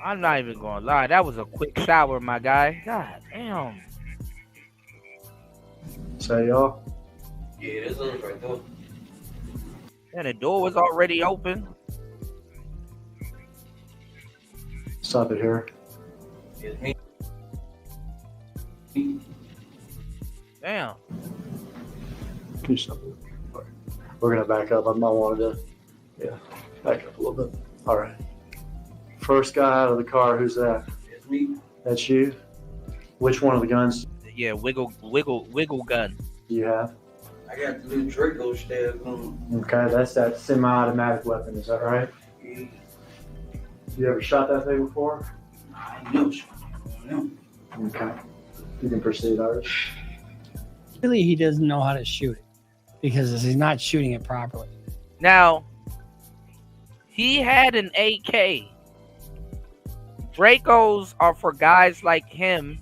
I'm not even gonna lie. That was a quick shower, my guy. God damn. Say y'all. Yeah, that's us right there. And the door was already open. Stop it here. It's me. Damn. We're gonna back up. I might want to. Yeah, back up a little bit. All right. First guy out of the car. Who's that? It's me. That's you. Which one of the guns Yeah, wiggle gun. do you have? I got the little Draco stab on. Okay, that's that semi-automatic weapon. Is that right? Yeah. You ever shot that thing before? I ain't never shot no. Okay. You can proceed, Irish. Really, he doesn't know how to shoot it because he's not shooting it properly. Now, he had an AK. Dracos are for guys like him,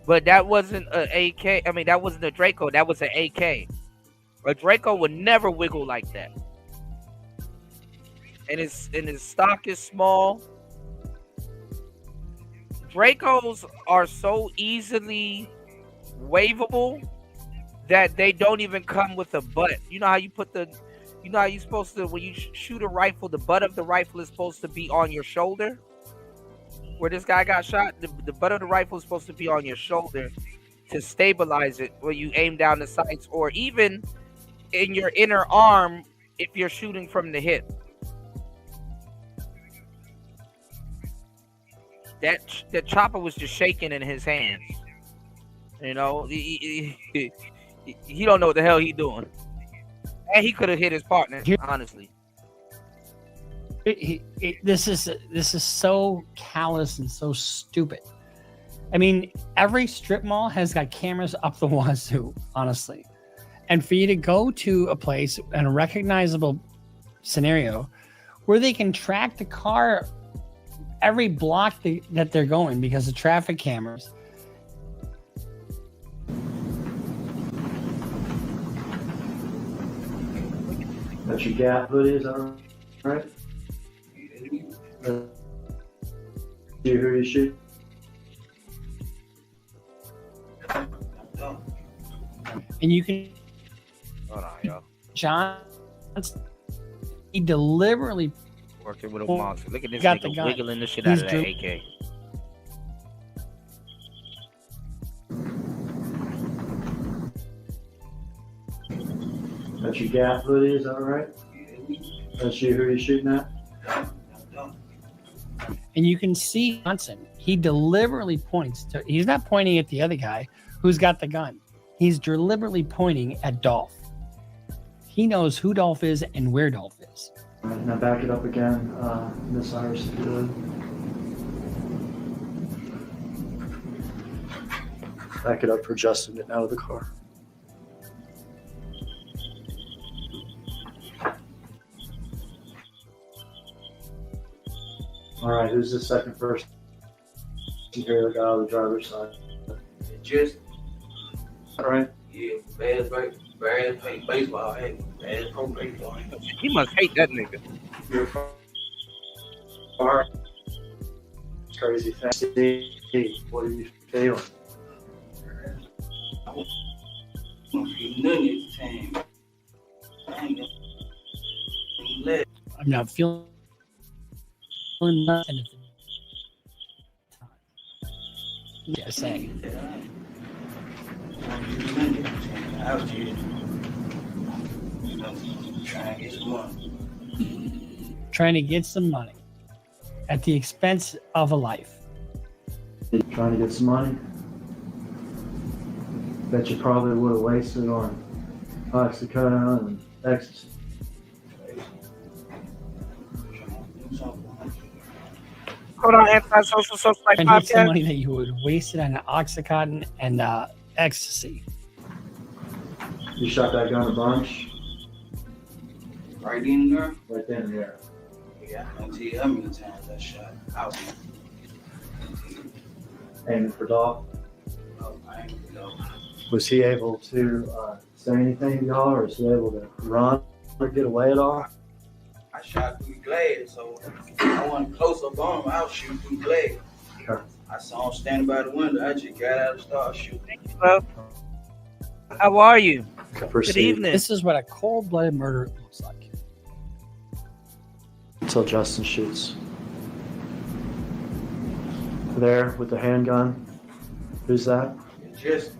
but that wasn't an AK. I mean, that wasn't a Draco. That was an AK. A Draco would never wiggle like that. And his stock is small. Dracos are so easily waveable that they don't even come with a butt. You know how you put the, you know how you're supposed to, when you shoot a rifle, the butt of the rifle is supposed to be on your shoulder? Where this guy got shot, the butt of the rifle is supposed to be on your shoulder to stabilize it when you aim down the sights, or even in your inner arm if you're shooting from the hip. That chopper was just shaking in his hands. You know, he don't know what the hell he doing. And he could have hit his partner, honestly. This is so callous and so stupid. I mean, every strip mall has got cameras up the wazoo, honestly. And for you to go to a place in a recognizable scenario where they can track the car every block that they're going because of traffic cameras. That's your Gap hoodie, is that right? Do you hear you shoot? And you can, hold on, y'all. John, he deliberately working with a monster. Look at this got nigga the wiggling the shit out of that AK. That's your Gap hoodie, is that right? That's you who you shooting at? And you can see Johnson, he deliberately points to, he's not pointing at the other guy who's got the gun. He's deliberately pointing at Dolph. He knows who Dolph is and where Dolph is. All right, now back it up again, Miss Iris, if you would. Back it up for Justin getting out of the car. All right, who's the second person here that got out of the driver's side? Just. All right. Yeah, bad baseball, hey, bad pro baseball. He must hate that nigga. Your car. Crazy thing. What are you feeling? I don't feel nothing at the time. I'm not feeling nothing. Yeah, say. I was just, trying to get some money. Trying to get some money at the expense of a life. Trying to get some money that you probably would have wasted on Oxycontin and ecstasy. Hold on, anti-social socialite And get some podcast. money that you would waste it on Oxycontin and ecstasy. You shot that gun a bunch? Right in there? Right then and there. Yeah, Yeah, I can't tell you how many times I shot out. Aiming for Dolph. No, I ain't know. Was he able to say anything to y'all, or was he able to run or get away at all? I shot through the glass, so I wasn't close up on him. I was shooting through the glass. Okay. I saw him standing by the window. I just got out and started shooting. Well, how are you? Good evening. This is what a cold-blooded murder looks like. Until Justin shoots. There with the handgun. Who's that? Just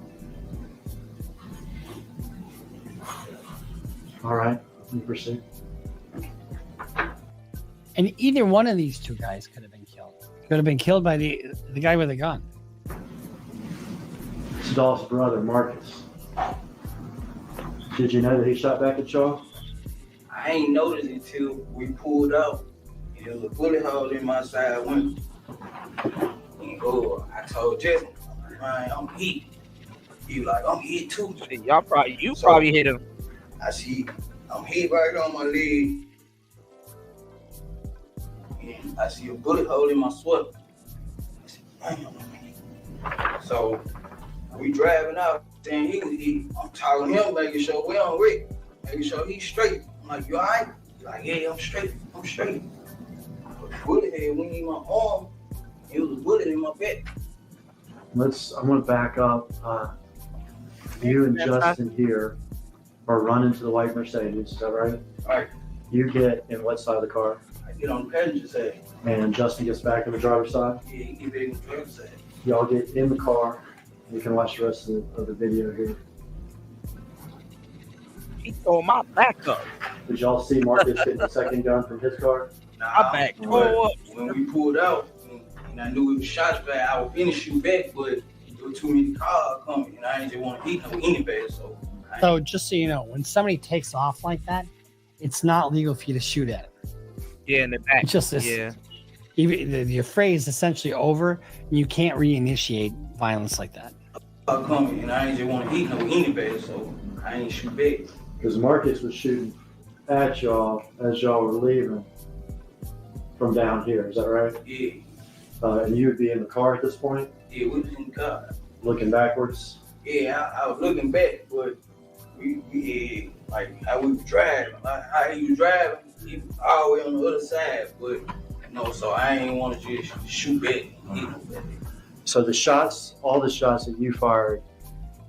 All right, you proceed. And either one of these two guys could have been killed. Could have been killed by the guy with the gun. It's Dolph's brother, Marcus. Did you know that he shot back at y'all? I ain't noticed it till we pulled out. There was a bullet hole in my side window. And I told Jason, man, I'm hit. He was like, I'm hit too. You probably hit him. I see, I'm hit right on my leg. And I see a bullet hole in my sweater. I said, damn. So we driving out, saying he was hit. I'm talking to him, making sure we on Rick, making sure he's straight. I'm like, you all right? He's like, yeah, I'm straight. But the bullet head went in my arm. It was a bullet in my back. I'm gonna back up. You and Justin here are running to the white Mercedes, is that right? Right. You get in what side of the car? I get on the passenger side. And Justin gets back in the driver's side? Yeah, he get back on the driver's side. Y'all get in the car. You can watch the rest of the video here. He tore my back up. Did y'all see Marcus getting the second gun from his car? Nah, back tore up. When we pulled out, and I knew it was shots back, I was finna shoot back, but there were too many cars coming, and I didn't just want to hit them anybody, so. So just so you know, when somebody takes off like that, it's not legal for you to shoot at it. Yeah, in the back. It's just this. Yeah. Your phrase is essentially over, and you can't reinitiate violence like that. Coming, and I didn't just want to hit them anybody, so I ain't shoot back. Because Marcus was shooting at y'all as y'all were leaving from down here, is that right? Yeah. And you would be in the car at this point? Yeah, we was in the car. Looking backwards? Yeah, I was looking back, but we like how we were driving, like how he was driving, he was all the way on the other side, but so I ain't want to just shoot back. So all the shots that you fired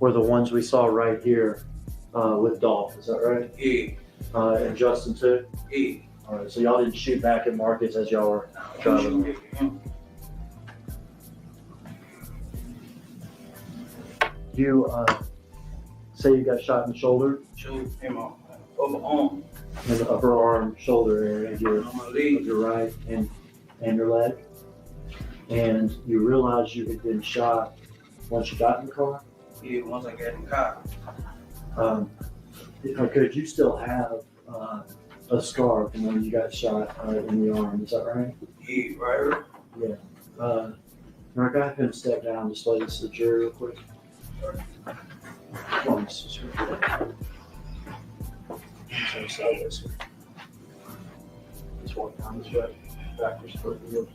were the ones we saw right here with Dolph, is that right? Yeah. And Justin too? Yeah. All right, so y'all didn't shoot back at Marcus as y'all were driving. You say you got shot in the shoulder? Shoulder, in my upper arm. In the upper arm, shoulder area of your right and your leg. And you realized you had been shot once you got in the car? Yeah, once I got in the car. Could you still have a scar from when you got shot in the arm? Is that right? Yeah, right. Yeah. Mark, I have him step down and display this to the jury real quick. Come on, just walk down this way, backwards toward the wheel.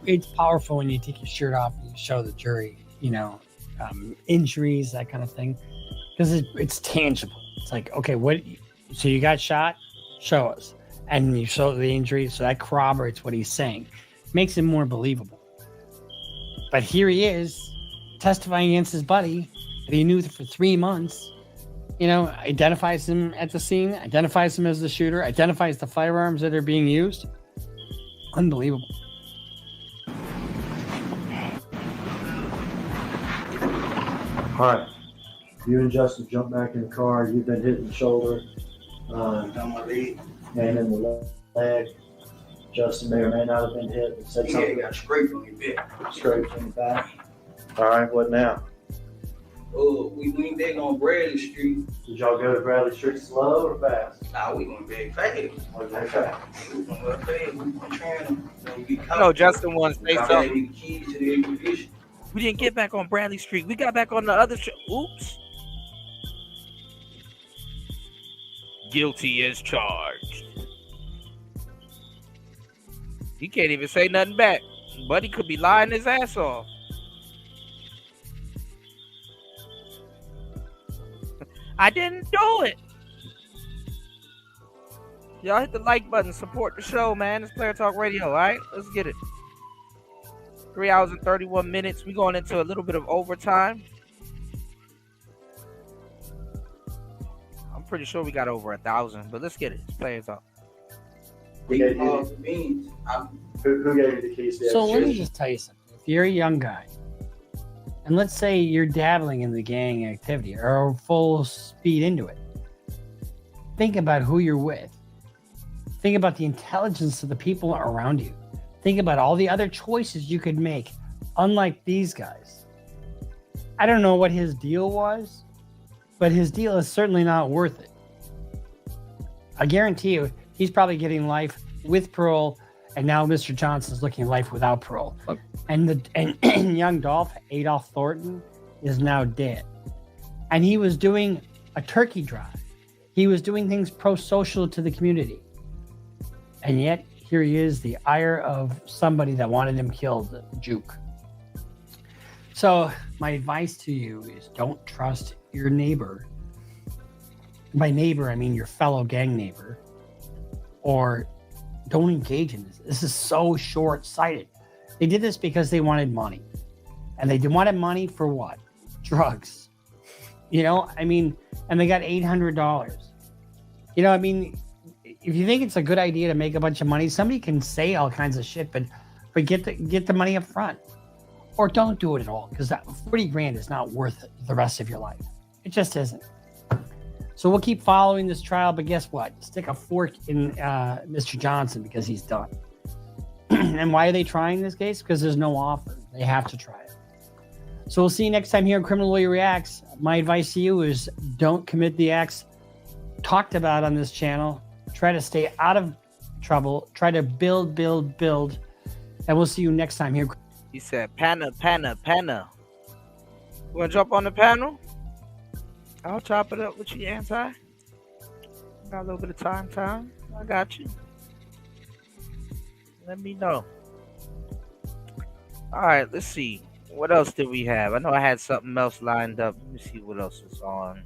It's powerful when you take your shirt off and you show the jury, injuries, that kind of thing, because it's tangible. It's like, okay, so you got shot? Show us. And you show the injury, so that corroborates what he's saying. Makes it more believable. But here he is, testifying against his buddy that he knew for 3 months, identifies him at the scene, identifies him as the shooter, identifies the firearms that are being used. Unbelievable. All right. You and Justin jump back in the car. You've been hit in the shoulder. On my leg. And in the leg. Justin may or may not have been hit. But said something. Got scraped on your back. Scraped on the back. All right. What now? We went back on Bradley Street. Did y'all go to Bradley Street slow or fast? Nah, we went back fast. We went back fast. We went trying to get caught. No, Justin wants to say something. The keys to the expedition. We didn't get back on Bradley Street. We got back on the other street. Oops. Guilty as charged. He can't even say nothing back. Buddy could be lying his ass off. I didn't do it. Y'all hit the like button. Support the show, man. It's Player Talk Radio, all right? Let's get it. 3 hours and 31 minutes. We're going into a little bit of overtime. I'm pretty sure we got over 1,000, but let's get it. It's Player Talk. Who gave you the keys to So let me execution? just tell you something. If you're a young guy, and let's say you're dabbling in the gang activity or full speed into it, think about who you're with. Think about the intelligence of the people around you. Think about all the other choices you could make, unlike these guys. I don't know what his deal was, but his deal is certainly not worth it. I guarantee you, he's probably getting life with parole, and now Mr. Johnson's looking at life without parole. And young Dolph, Adolph Thornton, is now dead. And he was doing a turkey drive. He was doing things pro-social to the community. And yet, here he is, the ire of somebody that wanted him killed, Juke. So, my advice to you is don't trust your neighbor. By neighbor, I mean your fellow gang neighbor. Or don't engage in this. This is so short-sighted. They did this because they wanted money. And they wanted money for what? Drugs. You know, I mean, and they got $800. You know, I mean, if you think it's a good idea to make a bunch of money, somebody can say all kinds of shit, but get the money up front. Or don't do it at all, because that 40 grand is not worth it the rest of your life. It just isn't. So we'll keep following this trial, but guess what? Stick a fork in Mr. Johnson because he's done. And why are they trying this case? Because there's no offer. They have to try it. So we'll see you next time here on Criminal Lawyer Reacts. My advice to you is don't commit the acts talked about on this channel. Try to stay out of trouble. Try to build. And we'll see you next time here. He said, panna. You want to jump on the panel? I'll chop it up with you, Anti. Got a little bit of time. I got you. Let me know. All right, let's see. What else did we have? I know I had something else lined up. Let me see what else is on.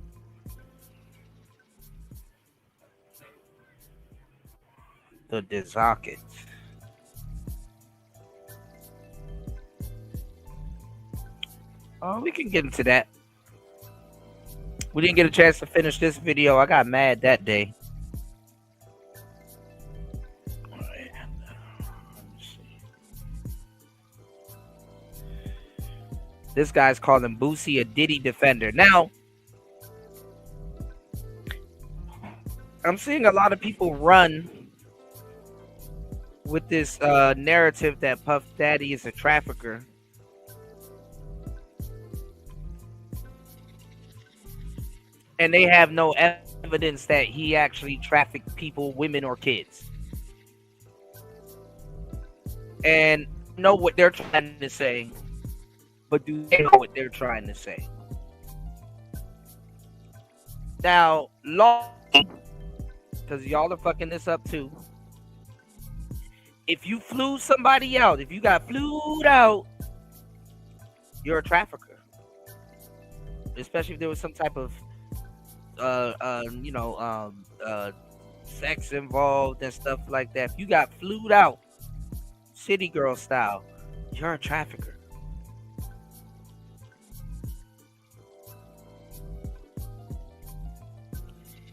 The docket. Oh, we can get into that. We didn't get a chance to finish this video. I got mad that day. All right. Let me see. This guy's calling Boosie a Diddy defender. Now, I'm seeing a lot of people run with this narrative that Puff Daddy is a trafficker. And they have no evidence that he actually trafficked people, women, or kids. And know what they're trying to say, but do they know what they're trying to say? Now, law, because y'all are fucking this up too. If you flew somebody out, if you got flued out, you're a trafficker. Especially if there was some type of sex involved and stuff like that. If you got flued out, city girl style, you're a trafficker.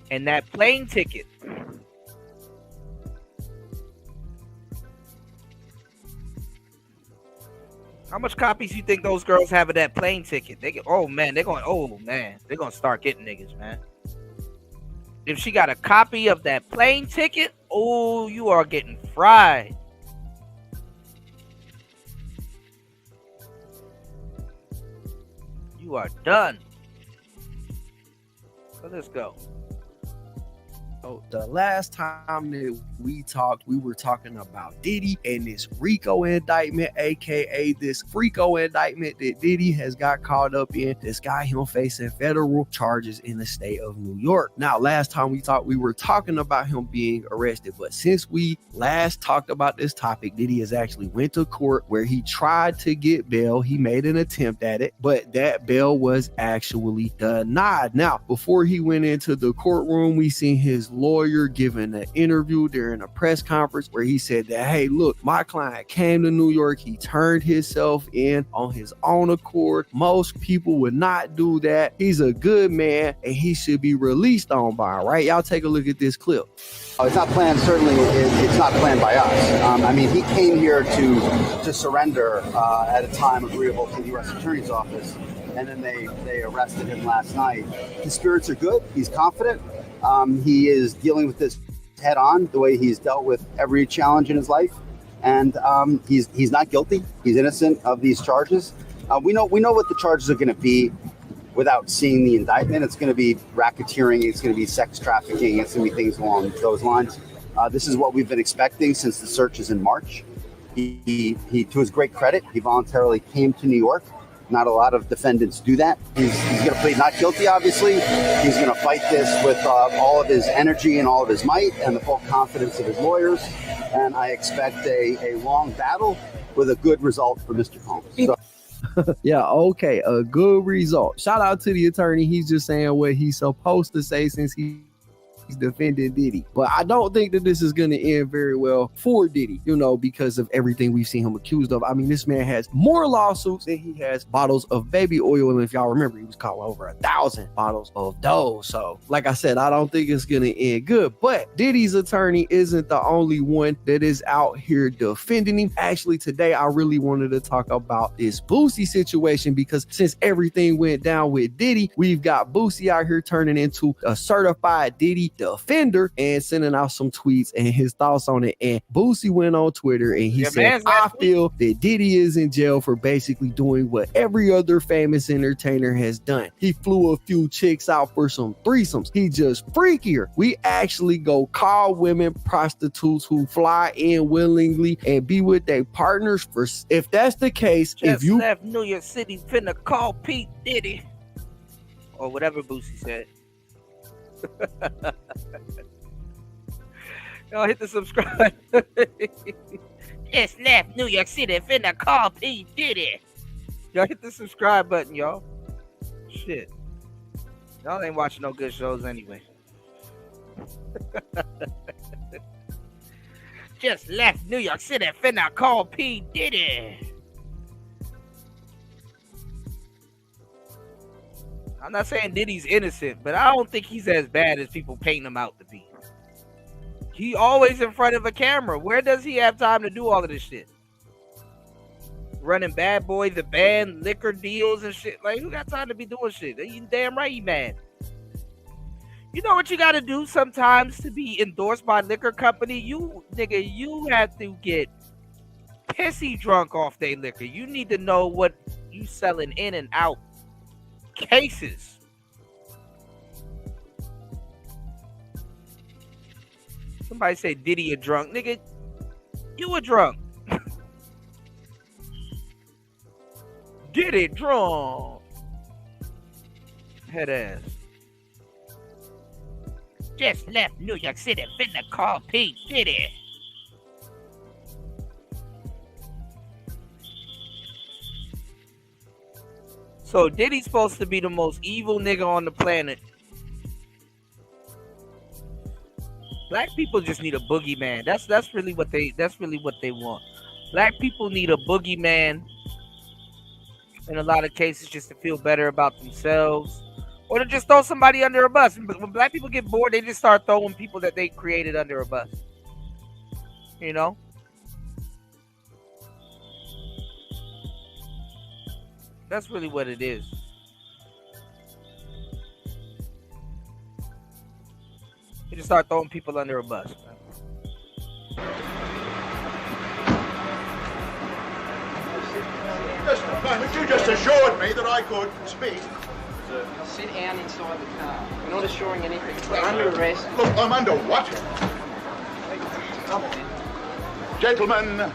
And that plane ticket, how much copies you think those girls have of that plane ticket? They're gonna start getting niggas, man. If she got a copy of that plane ticket, oh, you are getting fried. You are done. So let's go. The last time that we talked, we were talking about Diddy and this RICO indictment, aka this FRICO indictment that Diddy has got caught up in. This guy, him facing federal charges in the state of New York. Now, last time we talked, we were talking about him being arrested, but since we last talked about this topic, Diddy has actually went to court where he tried to get bail. He made an attempt at it, but that bail was actually denied. Now, before he went into the courtroom, we seen his lawyer giving an interview during a press conference where he said that, hey, look, my client came to New York. He turned himself in on his own accord. Most people would not do that. He's a good man and he should be released on bond, right? Y'all take a look at this clip. It's not planned, certainly it's not planned by us. I mean, he came here to surrender at a time agreeable to the U.S. Attorney's Office, and then they arrested him last night. His spirits are good. He's confident. He is dealing with this head on, the way he's dealt with every challenge in his life, and he's not guilty. He's innocent of these charges. We know what the charges are going to be without seeing the indictment. It's going to be racketeering. It's going to be sex trafficking. It's going to be things along those lines. This is what we've been expecting since the searches in March. He to his great credit, he voluntarily came to New York. Not a lot of defendants do that. He's going to plead not guilty, obviously. He's going to fight this with all of his energy and all of his might and the full confidence of his lawyers. And I expect a long battle with a good result for Mr. Combs. So, yeah, okay, a good result. Shout out to the attorney. He's just saying what he's supposed to say since he's defending Diddy. But I don't think that this is going to end very well for Diddy, because of everything we've seen him accused of. I mean, this man has more lawsuits than he has bottles of baby oil. And if y'all remember, he was caught with over 1,000 bottles of dough. So, like I said, I don't think it's going to end good. But Diddy's attorney isn't the only one that is out here defending him. Actually, today, I really wanted to talk about this Boosie situation, because since everything went down with Diddy, we've got Boosie out here turning into a certified Diddy defender and sending out some tweets and his thoughts on it. And Boosie went on Twitter and he said, I feel that Diddy is in jail for basically doing what every other famous entertainer has done. He flew a few chicks out for some threesomes. He just freakier. We actually go call women prostitutes who fly in willingly and be with their partners for. If that's the case, if you left New York City, finna call Pete Diddy or whatever Boosie said. Y'all hit the subscribe. Just left New York City, finna call P. Diddy. Y'all hit the subscribe button, y'all. Shit. Y'all ain't watching no good shows anyway. Just left New York City, finna call P. Diddy. I'm not saying Diddy's innocent, but I don't think he's as bad as people paint him out to be. He always in front of a camera. Where does he have time to do all of this shit? Running Bad Boy, the band, liquor deals and shit. Like, who got time to be doing shit? You damn right he mad. You know what you got to do sometimes to be endorsed by a liquor company? You have to get pissy drunk off their liquor. You need to know what you selling in and out cases. Somebody say Diddy a drunk. Nigga, you a drunk. Diddy drunk. Head ass. Just left New York City, finna call P. Diddy. So Diddy's supposed to be the most evil nigga on the planet. Black people just need a boogeyman. That's really what they want. Black people need a boogeyman in a lot of cases just to feel better about themselves. Or to just throw somebody under a bus. When black people get bored, they just start throwing people that they created under a bus. You know? That's really what it is. You just start throwing people under a bus. Just a moment, you just assured me that I could speak. sir. Sit down inside the car. We're not assuring anything. We're under arrest. Look, I'm under what? Come on. Gentlemen,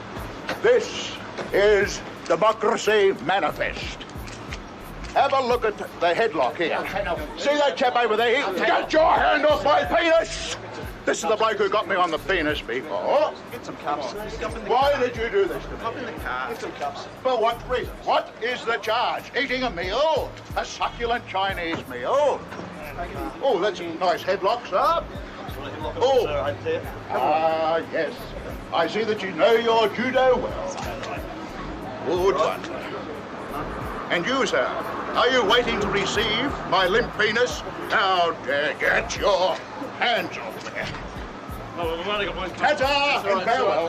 this is Democracy Manifest. Have a look at the headlock here. See that chap over there? Get your hand off my penis! This is the bloke who got me on the penis before. Get some cups. Why did you do this to me? Hop in the car. Get some cups. For what reason? What is the charge? Eating a meal? A succulent Chinese meal? Oh, that's a nice headlock, sir. Oh, yes. I see that you know your judo well. Good one. And you, sir, are you waiting to receive my limp penis? Now, get your hands off me. Oh, we've only got one cup. Ta-ta and farewell.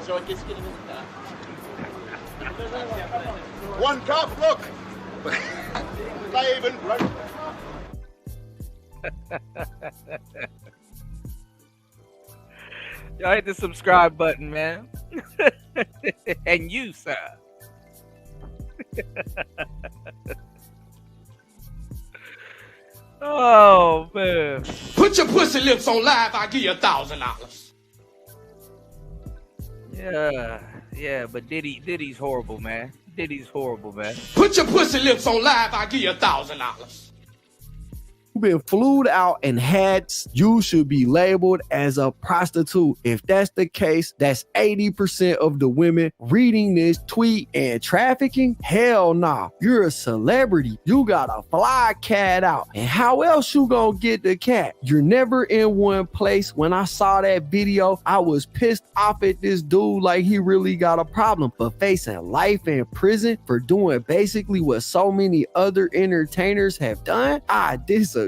One cup, look. Slave and blood. Y'all hit the subscribe button, man. And you, sir. Oh, man. Put your pussy lips on live, I'll give you $1,000. Yeah, but Diddy's horrible, man. Diddy's horrible, man. Put your pussy lips on live, I'll give you $1,000. Been flued out and you should be labeled as a prostitute. If that's the case, that's 80% of the women reading this tweet and trafficking. Hell nah, you're a celebrity. You got a fly cat out. And how else you gonna get the cat? You're never in one place. When I saw that video, I was pissed off at this dude like he really got a problem. But facing life in prison for doing basically what so many other entertainers have done, I disagree.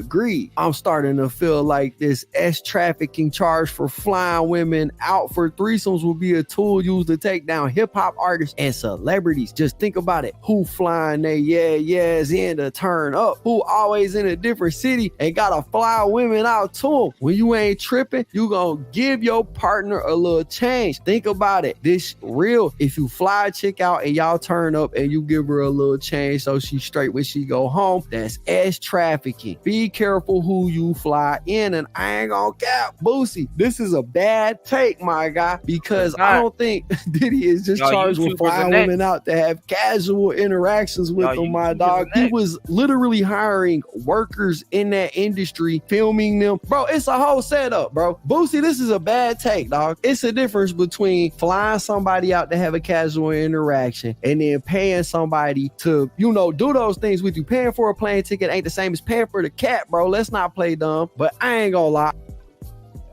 I'm starting to feel like this trafficking charge for flying women out for threesomes will be a tool used to take down hip-hop artists and celebrities. Just think about it. Who flying they yeahs in to turn up? Who always in a different city and gotta fly women out to them? When you ain't tripping, you gonna give your partner a little change. Think about it. This real. If you fly a chick out and y'all turn up and you give her a little change so she's straight when she go home, that's trafficking. Be careful who you fly in, and I ain't gonna cap. Boosie, this is a bad take, my guy, because I don't think Diddy is just charged with flying women out to have casual interactions with them, my dog. He was literally hiring workers in that industry, filming them. Bro, it's a whole setup, bro. Boosie, this is a bad take, dog. It's a difference between flying somebody out to have a casual interaction and then paying somebody to, do those things with you. Paying for a plane ticket ain't the same as paying for the cat, bro. Let's not play dumb, but I ain't gonna lie.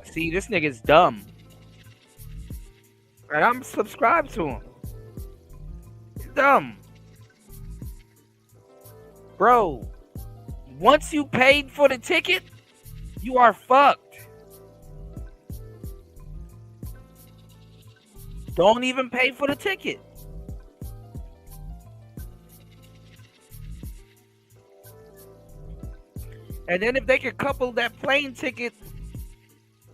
See, this nigga's dumb. And I'm subscribed to him. He's dumb. Bro, once you paid for the ticket, you are fucked. Don't even pay for the ticket. And then if they could couple that plane ticket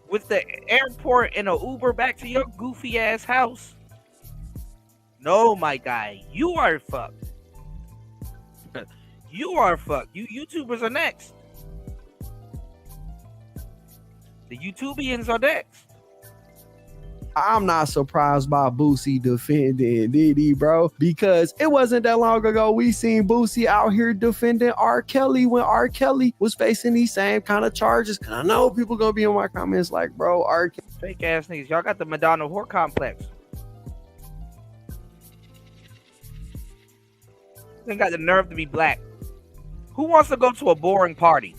with the airport and an Uber back to your goofy ass house. No, my guy, you are fucked. You are fucked. You YouTubers are next. The YouTubians are next. I'm not surprised by Boosie defending Diddy, bro, because it wasn't that long ago we seen Boosie out here defending R. Kelly when R. Kelly was facing these same kind of charges. Cause I know people gonna be in my comments like, bro, R. Kelly. Fake ass niggas. Y'all got the Madonna whore complex. They got the nerve to be black. Who wants to go to a boring party?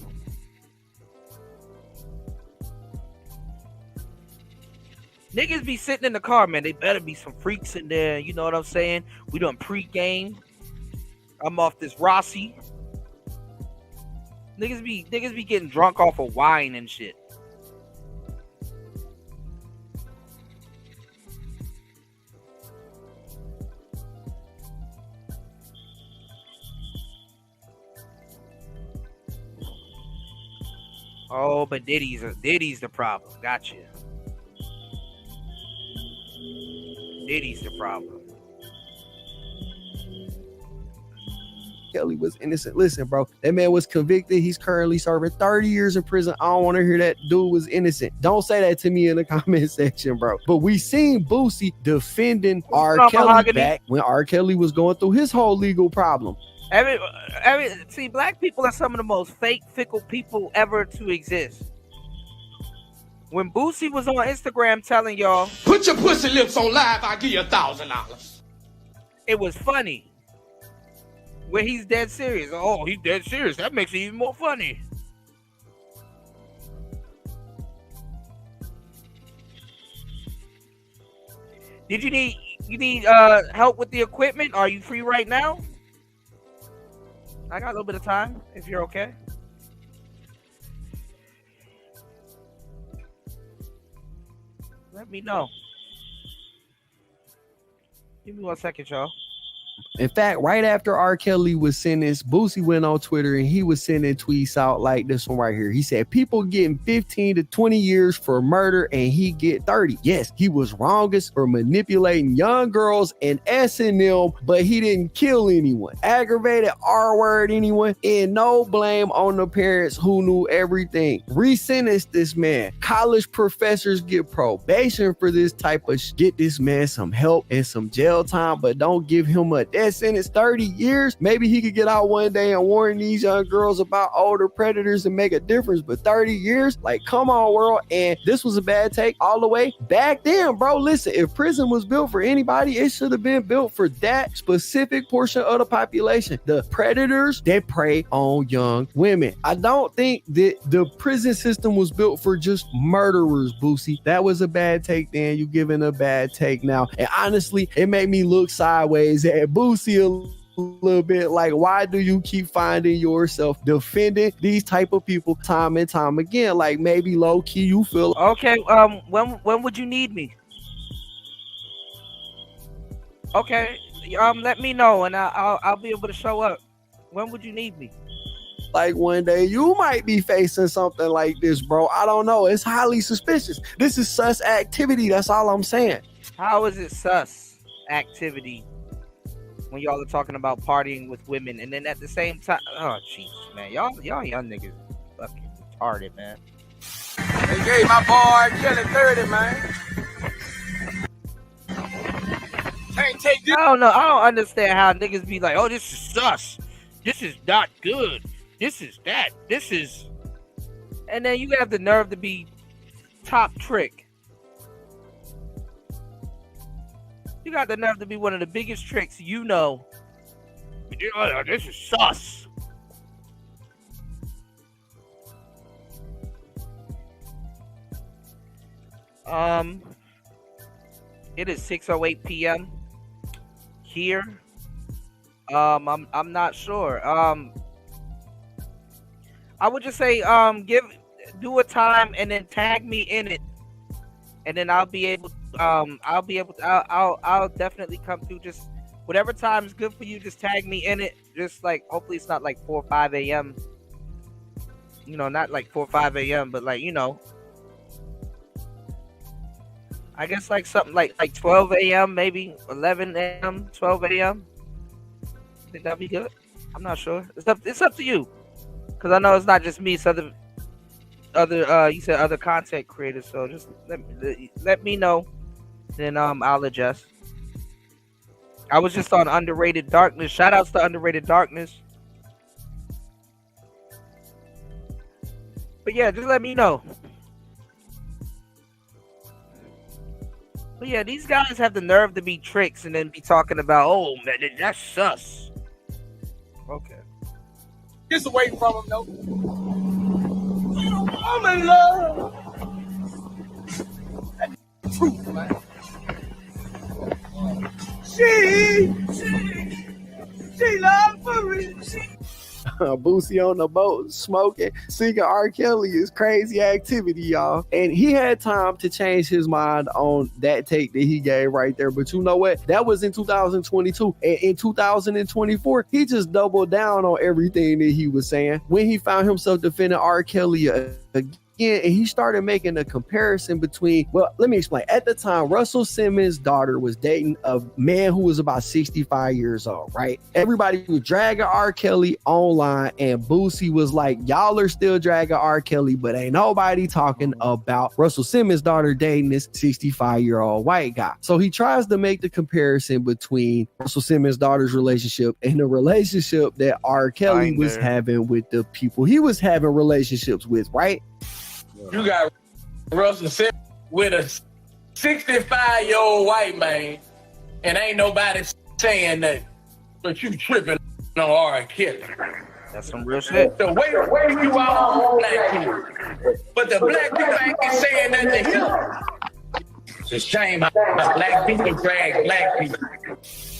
Niggas be sitting in the car, man. They better be some freaks in there. You know what I'm saying? We done pre-game. I'm off this Rossi. Niggas be getting drunk off of wine and shit. Oh, but Diddy's the problem. Gotcha. Diddy's the problem. Kelly was innocent. Listen, bro, that man was convicted. He's currently serving 30 years in prison. I don't want to hear that dude was innocent. Don't say that to me in the comment section, bro. But we seen Boosie defending R. Kelly back when R. Kelly was going through his whole legal problem. See, black people are some of the most fake, fickle people ever to exist. When Boosie was on Instagram telling y'all, put your pussy lips on live, I'll give you $1,000. It was funny. When he's dead serious. Oh, he's dead serious. That makes it even more funny. Did you need help with the equipment? Are you free right now? I got a little bit of time, if you're okay. Let me know. Give me 1 second, y'all. In fact, right after R. Kelly was sentenced, Boosie went on Twitter and he was sending tweets out like this one right here. He said, people getting 15 to 20 years for murder and he get 30. Yes, he was wrongest for manipulating young girls and S&M, but he didn't kill anyone, aggravated R-word anyone, and no blame on the parents who knew everything. Re-sentence this man. College professors get probation for this type of shit. Get this man some help and some jail time, but don't give him a death sentence. 30 years. Maybe he could get out one day and warn these young girls about older predators and make a difference. But 30 years? Like, come on, world. And this was a bad take all the way back then, bro. Listen, if prison was built for anybody, it should have been built for that specific portion of the population. The predators that prey on young women. I don't think that the prison system was built for just murderers, Boosie. That was a bad take then. You giving a bad take now. And honestly, it made me look sideways at Boosie a little bit, like, why do you keep finding yourself defending these type of people time and time again? Like, maybe low key you feel okay. When would you need me? Okay, let me know and I'll be able to show up. When would you need me? Like, one day you might be facing something like this, bro. I don't know. It's highly suspicious. This is sus activity. That's all I'm saying. How is it sus activity when y'all are talking about partying with women and then at the same time? Oh, Jesus, man. Y'all young niggas fucking retarded, man. They gave my boy Kelly 30, man. Can't take this. I don't know. I don't understand how niggas be like, oh, this is sus. This is not good. This is that. This is... And then you have the nerve to be top trick. You got the nerve to be one of the biggest tricks, you know. This is sus. It is 6:08 p.m. here. I'm not sure. I would just say do a time and then tag me in it, and then I'll definitely come through. Just whatever time is good for you, just tag me in it. Just like, hopefully it's not like 4 or 5 a.m. You know, not like 4 or 5 a.m., but like, you know, I guess like something like 12 a.m., maybe 11 a.m., 12 a.m. I think that'd be good. I'm not sure. It's up to you, because I know it's not just me. It's other you said other content creators. So just let me know, then I'll adjust. I was just on Underrated Darkness. Shout outs to Underrated Darkness. But yeah, just let me know. But yeah, these guys have the nerve to be tricks and then be talking about, oh man, that's sus. Okay. Get away from him, though. I'm in love. That's the truth, man. She love for me. Boosie on the boat smoking, singing R. Kelly is crazy activity, y'all. And he had time to change his mind on that take that he gave right there. But you know what? That was in 2022. And in 2024, he just doubled down on everything that he was saying when he found himself defending R. Kelly again. Yeah, and he started making a comparison between, well, let me explain. At the time, Russell Simmons' daughter was dating a man who was about 65 years old, right? Everybody was dragging R. Kelly online, and Boosie was like, y'all are still dragging R. Kelly, but ain't nobody talking about Russell Simmons' daughter dating this 65-year-old white guy. So he tries to make the comparison between Russell Simmons' daughter's relationship and the relationship that R. Kelly was having with the people he was having relationships with, right? You got Russell Simmons with a 65-year-old white man, and ain't nobody saying that, but you tripping on R. Kelly. That's some real shit. The way you are on black people, but the black people ain't saying that to him. It's a shame how black people drag black people.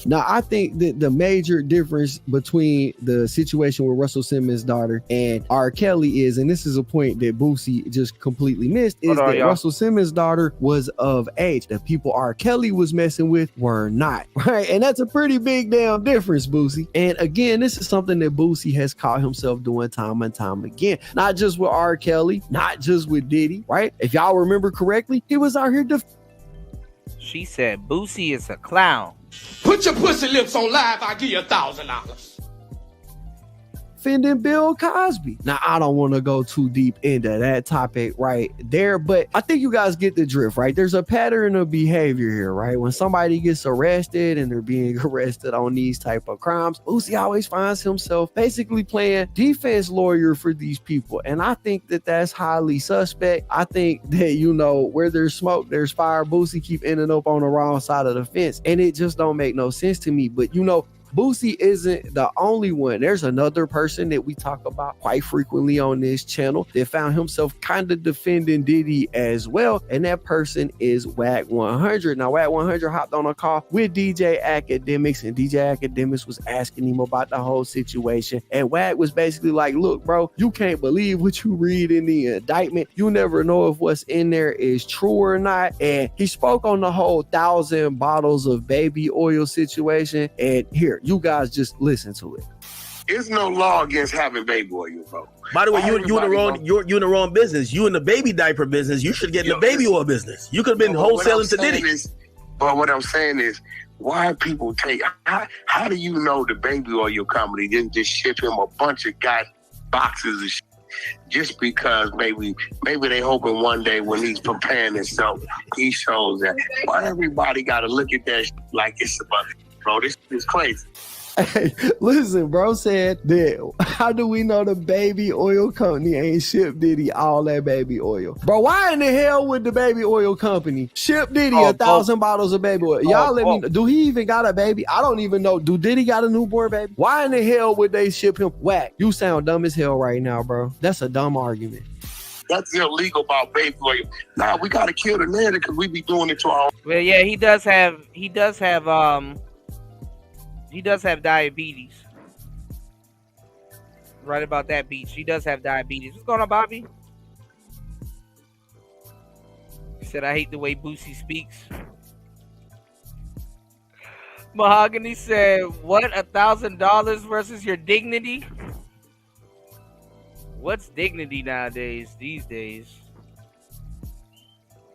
Now, I think that the major difference between the situation with Russell Simmons' daughter and R. Kelly is, and this is a point that Boosie just completely missed, is that Russell Simmons' daughter was of age. The people R. Kelly was messing with were not, right? And that's a pretty big damn difference, Boosie. And again, this is something that Boosie has caught himself doing time and time again. Not just with R. Kelly, not just with Diddy, right? If y'all remember correctly, he was out here She said Boosie is a clown. Put your pussy lips on live, I'll give you $1,000. defending Bill Cosby. Now, I don't want to go too deep into that topic right there, but I think you guys get the drift, right? There's a pattern of behavior here, right? When somebody gets arrested and they're being arrested on these type of crimes, Boosie always finds himself basically playing defense lawyer for these people. And I think that that's highly suspect. I think that, you know, where there's smoke, there's fire. Boosie keep ending up on the wrong side of the fence. And it just don't make no sense to me. But, you know, Boosie isn't the only one. There's another person that we talk about quite frequently on this channel that found himself kind of defending Diddy as well, and that person is Wack 100. Now, Wack 100 hopped on a call with DJ Academics, and DJ Academics was asking him about the whole situation, and Wack was basically like, look, bro, you can't believe what you read in the indictment. You never know if what's in there is true or not. And he spoke on the whole 1,000 bottles of baby oil situation, and here, you guys just listen to it. There's no law against having baby oil, bro. By the way, you in the wrong business. You in the baby diaper business. You should get in the baby oil business. You could have been wholesaling to Diddy. But what I'm saying is, why people take? How do you know the baby oil company didn't just ship him a bunch of boxes of shit just because maybe they hoping one day when he's preparing himself, he shows that. Why everybody got to look at that like it's a bucket, bro? This is crazy. Hey, listen, bro said that how do we know the baby oil company ain't ship Diddy all that baby oil? Bro, why in the hell would the baby oil company ship Diddy 1,000 bottles of baby oil? Y'all let me know. Do he even got a baby? I don't even know. Do Diddy got a newborn baby? Why in the hell would they ship him? Wack, you sound dumb as hell right now, bro. That's a dumb argument. That's illegal about baby oil. Nah, we gotta kill the narrative because we be doing it to our own. Well, yeah, he does have diabetes. Right about that, Beach. He does have diabetes. What's going on, Bobby? He said, I hate the way Boosie speaks. Mahogany said, what, $1,000 versus your dignity? What's dignity nowadays, these days?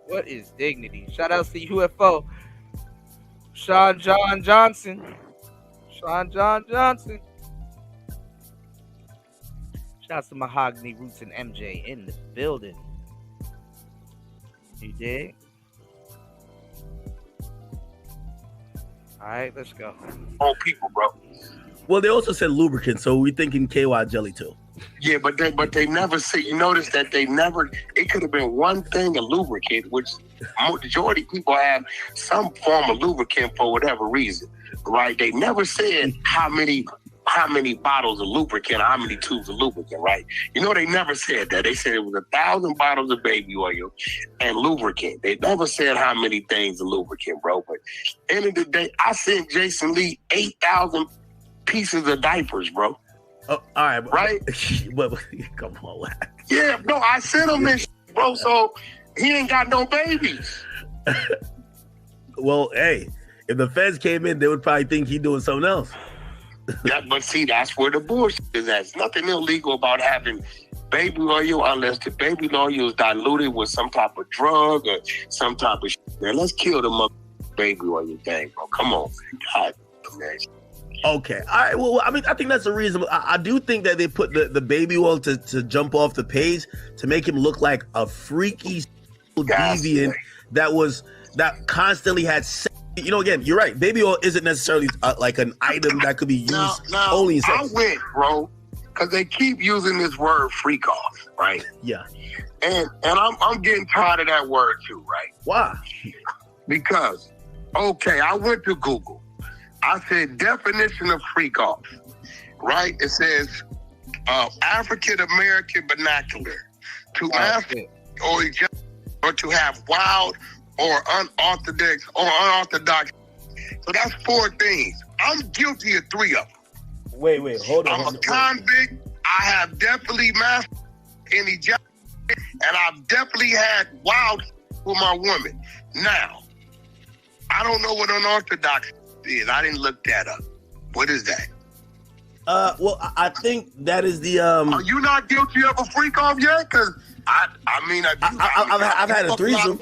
What is dignity? Shout outs to UFO. Sean John Johnson. Shouts to Mahogany Roots and MJ in the building. You dig? Alright, let's go. Own people, bro. Well, they also said lubricant, so we're thinking KY jelly too. Yeah, but they never say. You notice that they never. It could have been one thing, a lubricant, which majority of people have some form of lubricant for whatever reason, right? They never said how many bottles of lubricant, or how many tubes of lubricant, right? You know, they never said that. They said it was 1,000 bottles of baby oil and lubricant. They never said how many things of lubricant, bro. But end of the day, I sent Jason Lee 8,000 pieces of diapers, bro. Oh, all right, right? But come on, Wack. Yeah, no, I sent him this, bro. So he ain't got no babies. Well, hey, if the feds came in, they would probably think he doing something else. Yeah, but see, that's where the bullshit is at. There's nothing illegal about having baby oil unless the baby oil is diluted with some type of drug or some type of shit. Man, let's kill the mother baby oil thing, bro. Come on, man. God, man. Okay. All right. Well, I mean, I think that's a reasonable. I do think that they put the baby oil to jump off the page to make him look like a freaky deviant that constantly had sex. You know, again, you're right. Baby oil isn't necessarily like an item that could be used only in sex. I went, bro, because they keep using this word freak off, right? Yeah. And I'm getting tired of that word too, right? Why? Because, okay, I went to Google. I said definition of freak off, right? It says African American vernacular to ask or to have wild or unorthodox. So that's 4 things. I'm guilty of 3 of them. Wait, hold on. I'm a convict. I have definitely mastered any job, and I've definitely had wild with my woman. Now, I don't know what unorthodox is. I didn't look that up. What is that? Well, I think that is the. Are you not guilty of a freak off yet? Because I've had a threesome.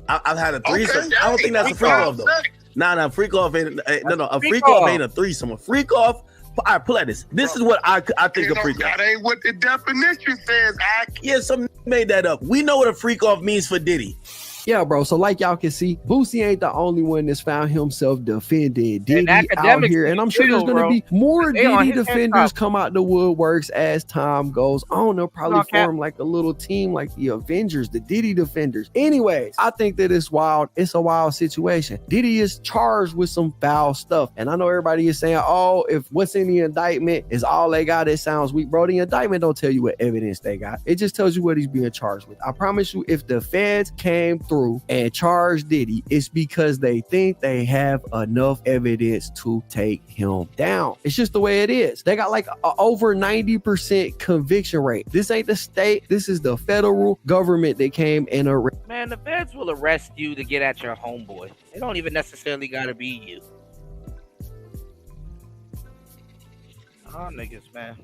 I've had a threesome. Okay, I don't think that's a freak off though. Nah, freak off ain't a freak off ain't a threesome. A freak off. All right, pull at this. This is what I think a freak off. That ain't what the definition says. Yeah, some made that up. We know what a freak off means for Diddy. Yeah, bro. So like y'all can see, Boosie ain't the only one that's found himself defending Diddy out here. And I'm sure there's going to be more Diddy defenders come out the woodworks as time goes on. They'll probably form like a little team like the Avengers, the Diddy defenders. Anyways, I think that it's wild. It's a wild situation. Diddy is charged with some foul stuff. And I know everybody is saying, oh, if what's in the indictment is all they got, it sounds weak. Bro, the indictment don't tell you what evidence they got. It just tells you what he's being charged with. I promise you, if the feds came through and charge Diddy, it's because they think they have enough evidence to take him down. It's just the way it is. They got like a over 90% conviction rate. This ain't the state. This is the federal government that came and arrested. Man, the feds will arrest you to get at your homeboy. They don't even necessarily gotta be you. Oh, niggas, man.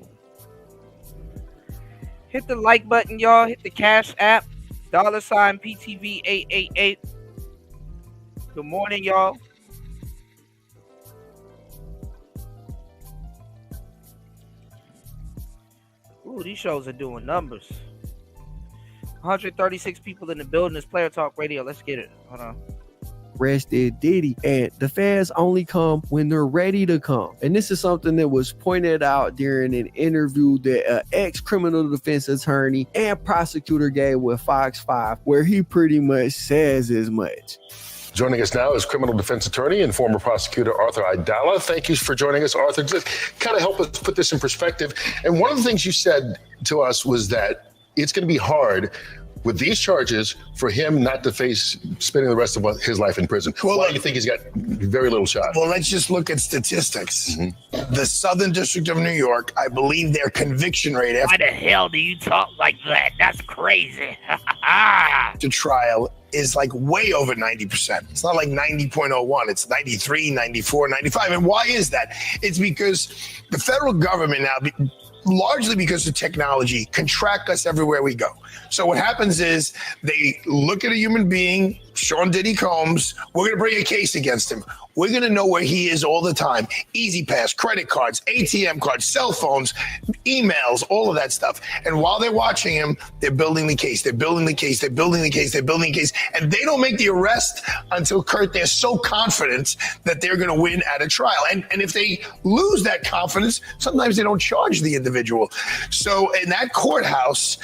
Hit the like button, y'all. Hit the Cash App. $ PTV 888. Good morning, y'all. Ooh, these shows are doing numbers. 136 people in the building. It's Player Talk Radio. Let's get it. Hold on. Arrested Diddy, and the feds only come when they're ready to come. And this is something that was pointed out during an interview that ex-criminal defense attorney and prosecutor gave with Fox 5, where he pretty much says as much. Joining us now is criminal defense attorney and former prosecutor Arthur Aidala. Thank you for joining us, Arthur. Just kind of help us put this in perspective. And one of the things you said to us was that it's going to be hard with these charges for him not to face spending the rest of his life in prison. Well, why do you think he's got very little shot? Well, let's just look at statistics. The Southern District of New York, I believe their conviction rate Why the hell do you talk like that? That's crazy. after trial is like way over 90%. It's not like 90.01. It's 93, 94, 95. And why is that? It's because the federal government now, largely because of technology, can track us everywhere we go. So what happens is they look at a human being, Sean Diddy Combs, we're going to bring a case against him. We're going to know where he is all the time. Easy Pass, credit cards, ATM cards, cell phones, emails, all of that stuff. And while they're watching him, they're building the case. They're building the case. They're building the case. They're building the case. And they don't make the arrest until, Kurt, they're so confident that they're going to win at a trial. And if they lose that confidence, sometimes they don't charge the individual. So in that courthouse,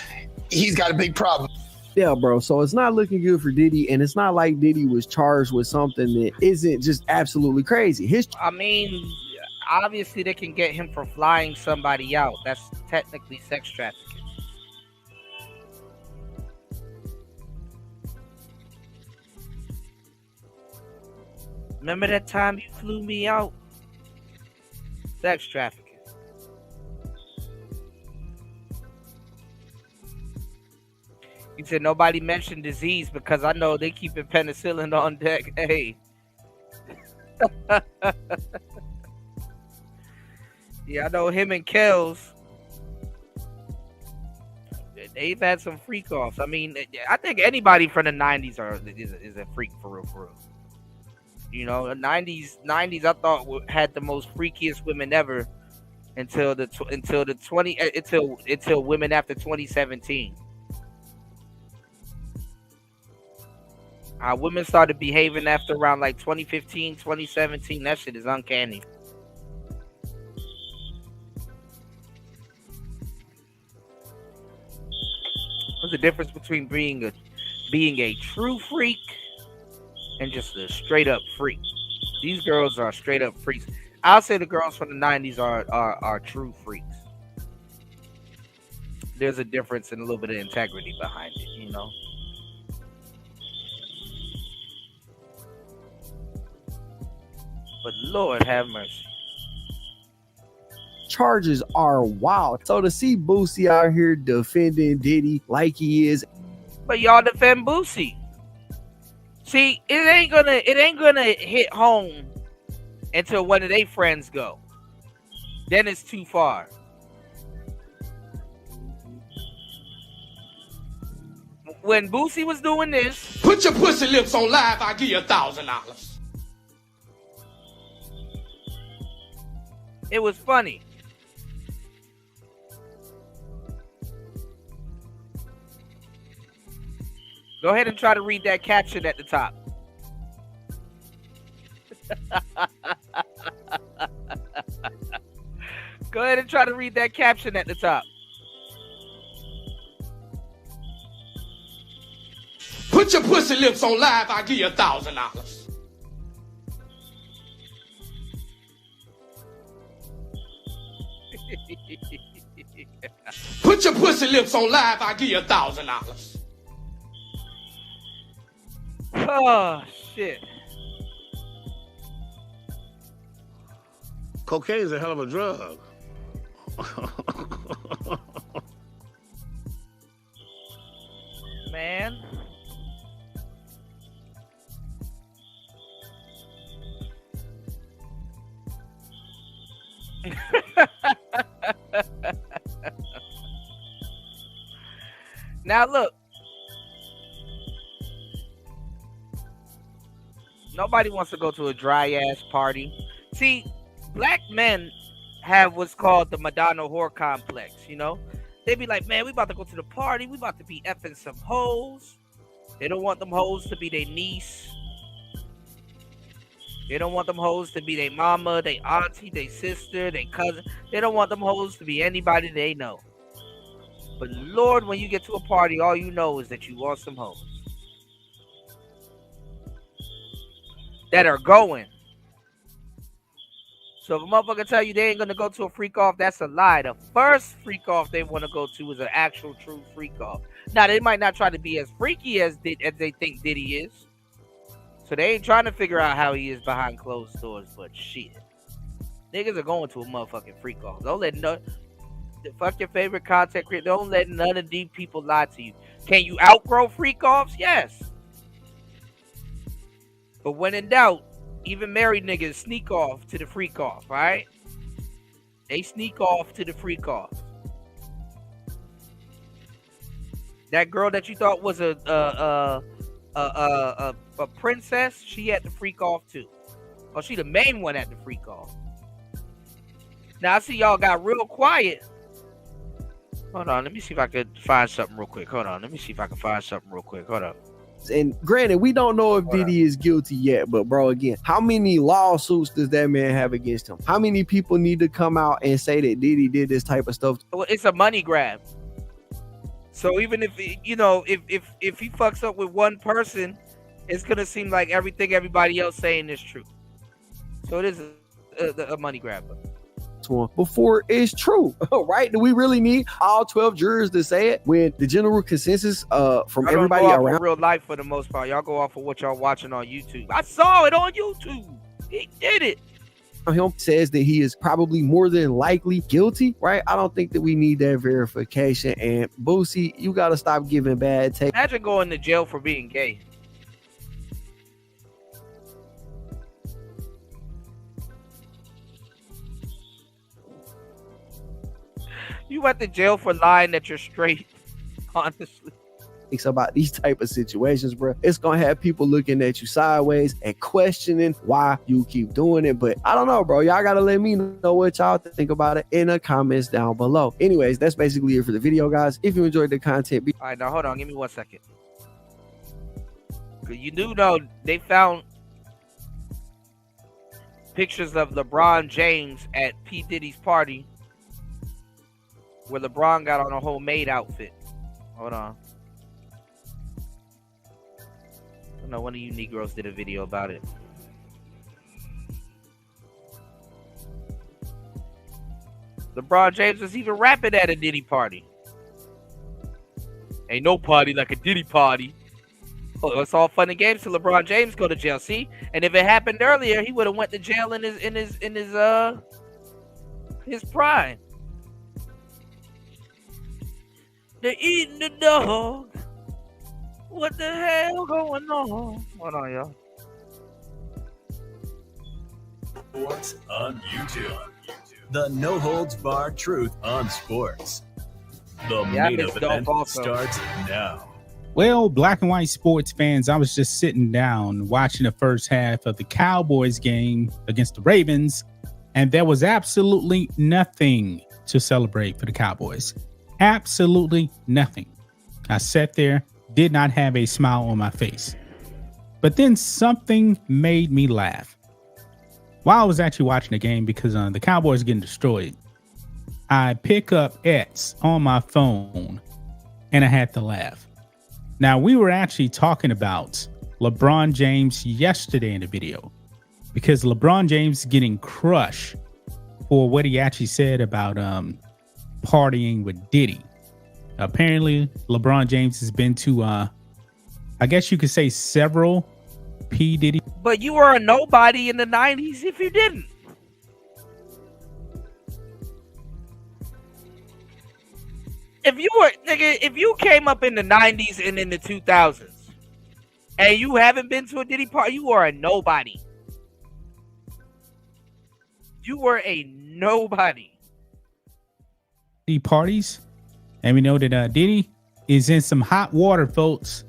he's got a big problem. Yeah, bro. So it's not looking good for Diddy, and it's not like Diddy was charged with something that isn't just absolutely crazy. I mean, obviously they can get him for flying somebody out. That's technically sex trafficking. Remember that time you flew me out? Sex trafficking. He said nobody mentioned disease because I know they keeping penicillin on deck. Hey. Yeah, I know him and Kells. They've had some freak offs. I mean, I think anybody from the 90s is a freak for real, for real. You know, the 90s I thought had the most freakiest women ever until women after 2017. How women started behaving after around like 2015, 2017, that shit is uncanny. There's a difference between being a true freak and just a straight up freak. These girls are straight up freaks. I'll say the girls from the 90s are true freaks. There's a difference and a little bit of integrity behind it, you know. But Lord have mercy. Charges are wild. So to see Boosie out here defending Diddy like he is. But y'all defend Boosie. See, it ain't gonna hit home until one of their friends go. Then it's too far. When Boosie was doing this, Put your pussy lips on live, I'll give you $1,000. it was funny. Go ahead and try to read that caption at the top. Go ahead and try to read that caption at the top. Put your pussy lips on live, I'll give you $1,000. Put your pussy lips on live, I'll give you $1,000. Oh, shit. Cocaine is a hell of a drug. Man. Now look. Nobody wants to go to a dry ass party. See, black men have what's called the Madonna whore complex, you know? They be like, man, we about to go to the party. We about to be effing some hoes. They don't want them hoes to be their niece. They don't want them hoes to be their mama, their auntie, their sister, their cousin. They don't want them hoes to be anybody they know. But Lord, when you get to a party, all you know is that you want some hoes that are going. So if a motherfucker tell you they ain't gonna go to a freak off, that's a lie. The first freak off they want to go to is an actual true freak off. Now they might not try to be as freaky as they think Diddy is. So they ain't trying to figure out how he is behind closed doors, but shit. Niggas are going to a motherfucking freak off. Don't let fuck your favorite content creator. Don't let none of these people lie to you. Can you outgrow freak offs? Yes. But when in doubt, even married niggas sneak off to the freak off, right? They sneak off to the freak off. That girl that you thought was a princess, she had to freak off too. Oh, she the main one at the freak off. Now I see y'all got real quiet. Hold on, let me see if I could find something real quick. Hold on, let me see if I can find something real quick. Hold up. And granted, we don't know if Diddy is guilty yet, but bro, again, how many lawsuits does that man have against him? How many people need to come out and say that Diddy did this type of stuff? Well, it's a money grab. So even if if he fucks up with one person, it's gonna seem like everything everybody else saying is true. So it is a money grab. Before it's true, right? Do we really need all 12 jurors to say it when the general consensus from everybody around? Real life for the most part, y'all go off of what y'all watching on YouTube. I saw it on YouTube. He did it. Him says that he is probably more than likely guilty, right? I don't think that we need that verification. And Boosie, you got to stop giving bad take. Imagine going to jail for being gay. You went to jail for lying that you're straight. Honestly. About these type of situations, bro, it's gonna have people looking at you sideways and questioning why you keep doing it. But I don't know, bro. Y'all gotta let me know what y'all think about it in the comments down below. Anyways, that's basically it for the video, guys. If you enjoyed the content, All right, now hold on, give me 1 second. You do know they found pictures of LeBron James at P. Diddy's party where LeBron got on a homemade outfit. Hold on. I know one of you Negroes did a video about it. LeBron James was even rapping at a Diddy party. Ain't no party like a Diddy party. Oh, it's all fun and games till LeBron James go to jail. See, and if it happened earlier, he would have went to jail in his prime. They're eating the dog. What the hell going on? Hold on, y'all. Sports on YouTube. The No Holds Barred Truth on Sports. The main event starts now. Well, black and white sports fans, I was just sitting down watching the first half of the Cowboys game against the Ravens, and there was absolutely nothing to celebrate for the Cowboys. Absolutely nothing. I sat there, did not have a smile on my face. But then something made me laugh. While I was actually watching the game, because the Cowboys are getting destroyed, I pick up X on my phone and I had to laugh. Now, we were actually talking about LeBron James yesterday in the video, because LeBron James is getting crushed for what he actually said about partying with Diddy. Apparently, LeBron James has been to, I guess you could say, several P. Diddy. But you were a nobody in the 90s if you didn't. If you came up in the 90s and in the 2000s and you haven't been to a Diddy party, you are a nobody. You were a nobody. Diddy parties. And we know that Diddy is in some hot water, folks.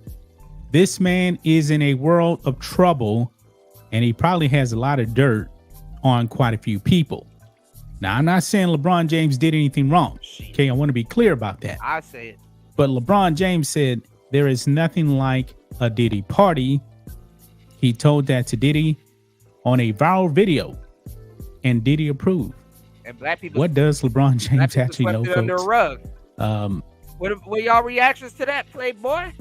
This man is in a world of trouble, and he probably has a lot of dirt on quite a few people. Now, I'm not saying LeBron James did anything wrong. Okay, I want to be clear about that. I say it. But LeBron James said there is nothing like a Diddy party. He told that to Diddy on a viral video, and Diddy approved. And black people. What does LeBron James actually know, folks? Under a rug. What y'all reactions to that, Playboy?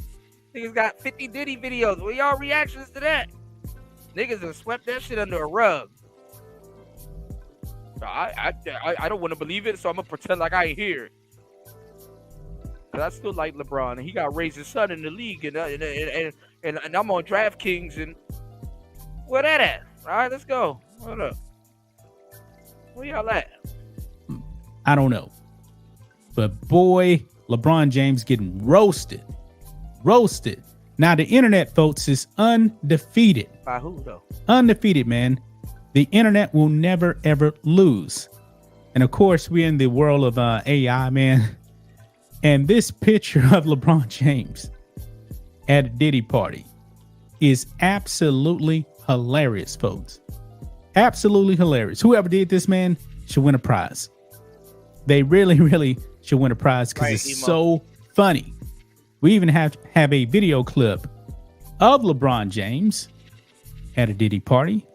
Niggas got 50 Diddy videos. What y'all reactions to that? Niggas have swept that shit under a rug. I don't want to believe it, so I'm gonna pretend like I ain't hear it. Cause I still like LeBron, and he got raised his son in the league, and I'm on DraftKings, and where that at? All right, let's go. Hold up. Where y'all at? I don't know, but boy, LeBron James getting roasted. Now the internet, folks, is undefeated. By who though? Undefeated, man. The internet will never ever lose. And of course, we're in the world of AI, man. And this picture of LeBron James at a Diddy party is absolutely hilarious, folks. Absolutely hilarious. Whoever did this, man, should win a prize. They really should win a prize because it's so funny. We even have a video clip of LeBron James at a Diddy party.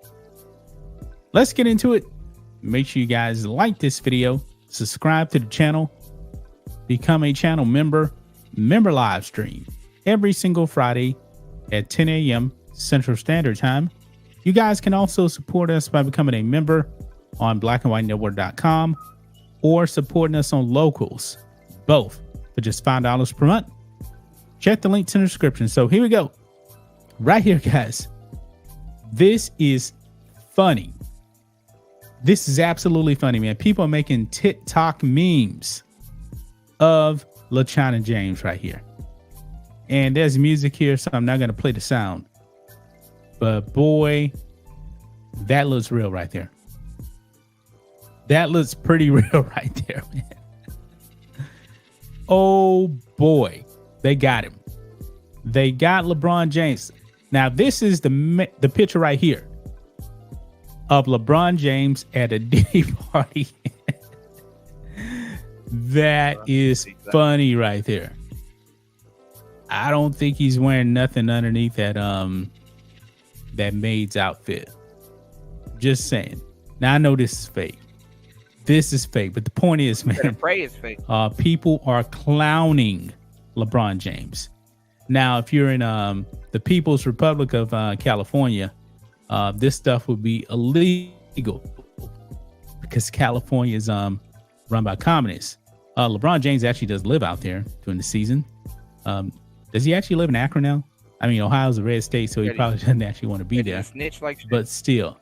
Let's get into it. Make sure you guys like this video, subscribe to the channel, become a channel member live stream every single Friday at 10 a.m. Central Standard Time. You guys can also support us by becoming a member on blackandwhitenetwork.com or supporting us on Locals, both for just $5 per month. Check the links in the description. So here we go. Right here, guys. This is funny. This is absolutely funny, man. People are making TikTok memes of LeBron James right here. And there's music here, so I'm not going to play the sound. But boy, that looks real right there. That looks pretty real right there, man. Oh boy. They got him. They got LeBron James. Now, this is the picture right here of LeBron James at a Diddy party. That is funny right there. I don't think he's wearing nothing underneath that maid's outfit. Just saying. Now I know this is fake. This is fake, but the point is, man, pray it's fake. People are clowning LeBron James. Now, if you're in the People's Republic of California, this stuff would be illegal because California is run by communists. LeBron James actually does live out there during the season. Does he actually live in Akron now? I mean, Ohio's a red state, so he probably doesn't actually want to be there. Snitch like shit. But still,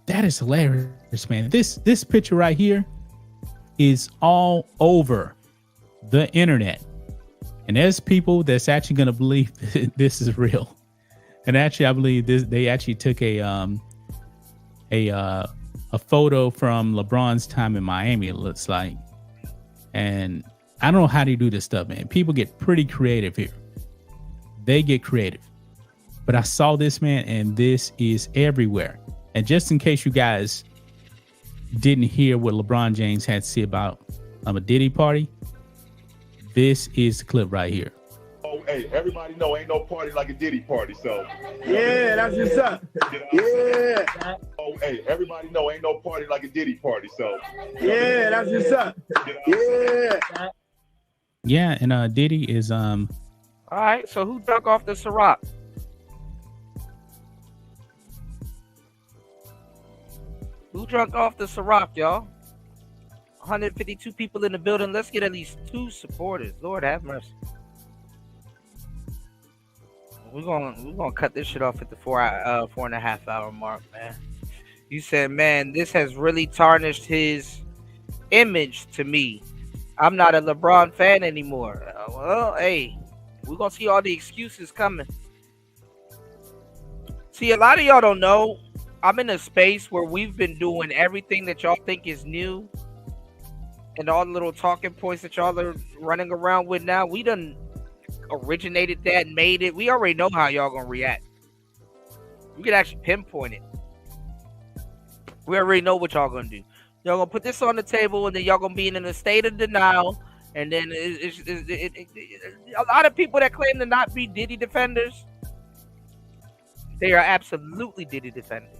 that is hilarious, man. This picture right here is all over the internet. And there's people that's actually going to believe this is real. And actually, I believe they actually took a photo from LeBron's time in Miami, it looks like. And I don't know how they do this stuff, man. People get pretty creative here. They get creative. But I saw this, man, and this is everywhere. And just in case you guys didn't hear what LeBron James had to say about a Diddy party, this is the clip right here. Oh, hey, everybody know ain't no party like a Diddy party, so. Yeah, that's what's up. Yeah. Oh, hey, everybody know ain't no party like a Diddy party, so. Yeah, that's what's up. Yeah. Yeah, and Diddy is All right, so who dug off the Ciroc? Who drunk off the Ciroc, y'all? 152 people in the building. Let's get at least 2 supporters. Lord have mercy. We're gonna cut this shit off at the 4.5 hour mark, man. You said, man, this has really tarnished his image to me. I'm not a LeBron fan anymore. Well, hey, we're gonna see all the excuses coming. See, a lot of y'all don't know. I'm in a space where we've been doing everything that y'all think is new. And all the little talking points that y'all are running around with now, we done originated that and made it. We already know how y'all gonna react. We can actually pinpoint it. We already know what y'all gonna do. Y'all gonna put this on the table, and then y'all gonna be in a state of denial. And then a lot of people that claim to not be Diddy defenders, they are absolutely Diddy defenders.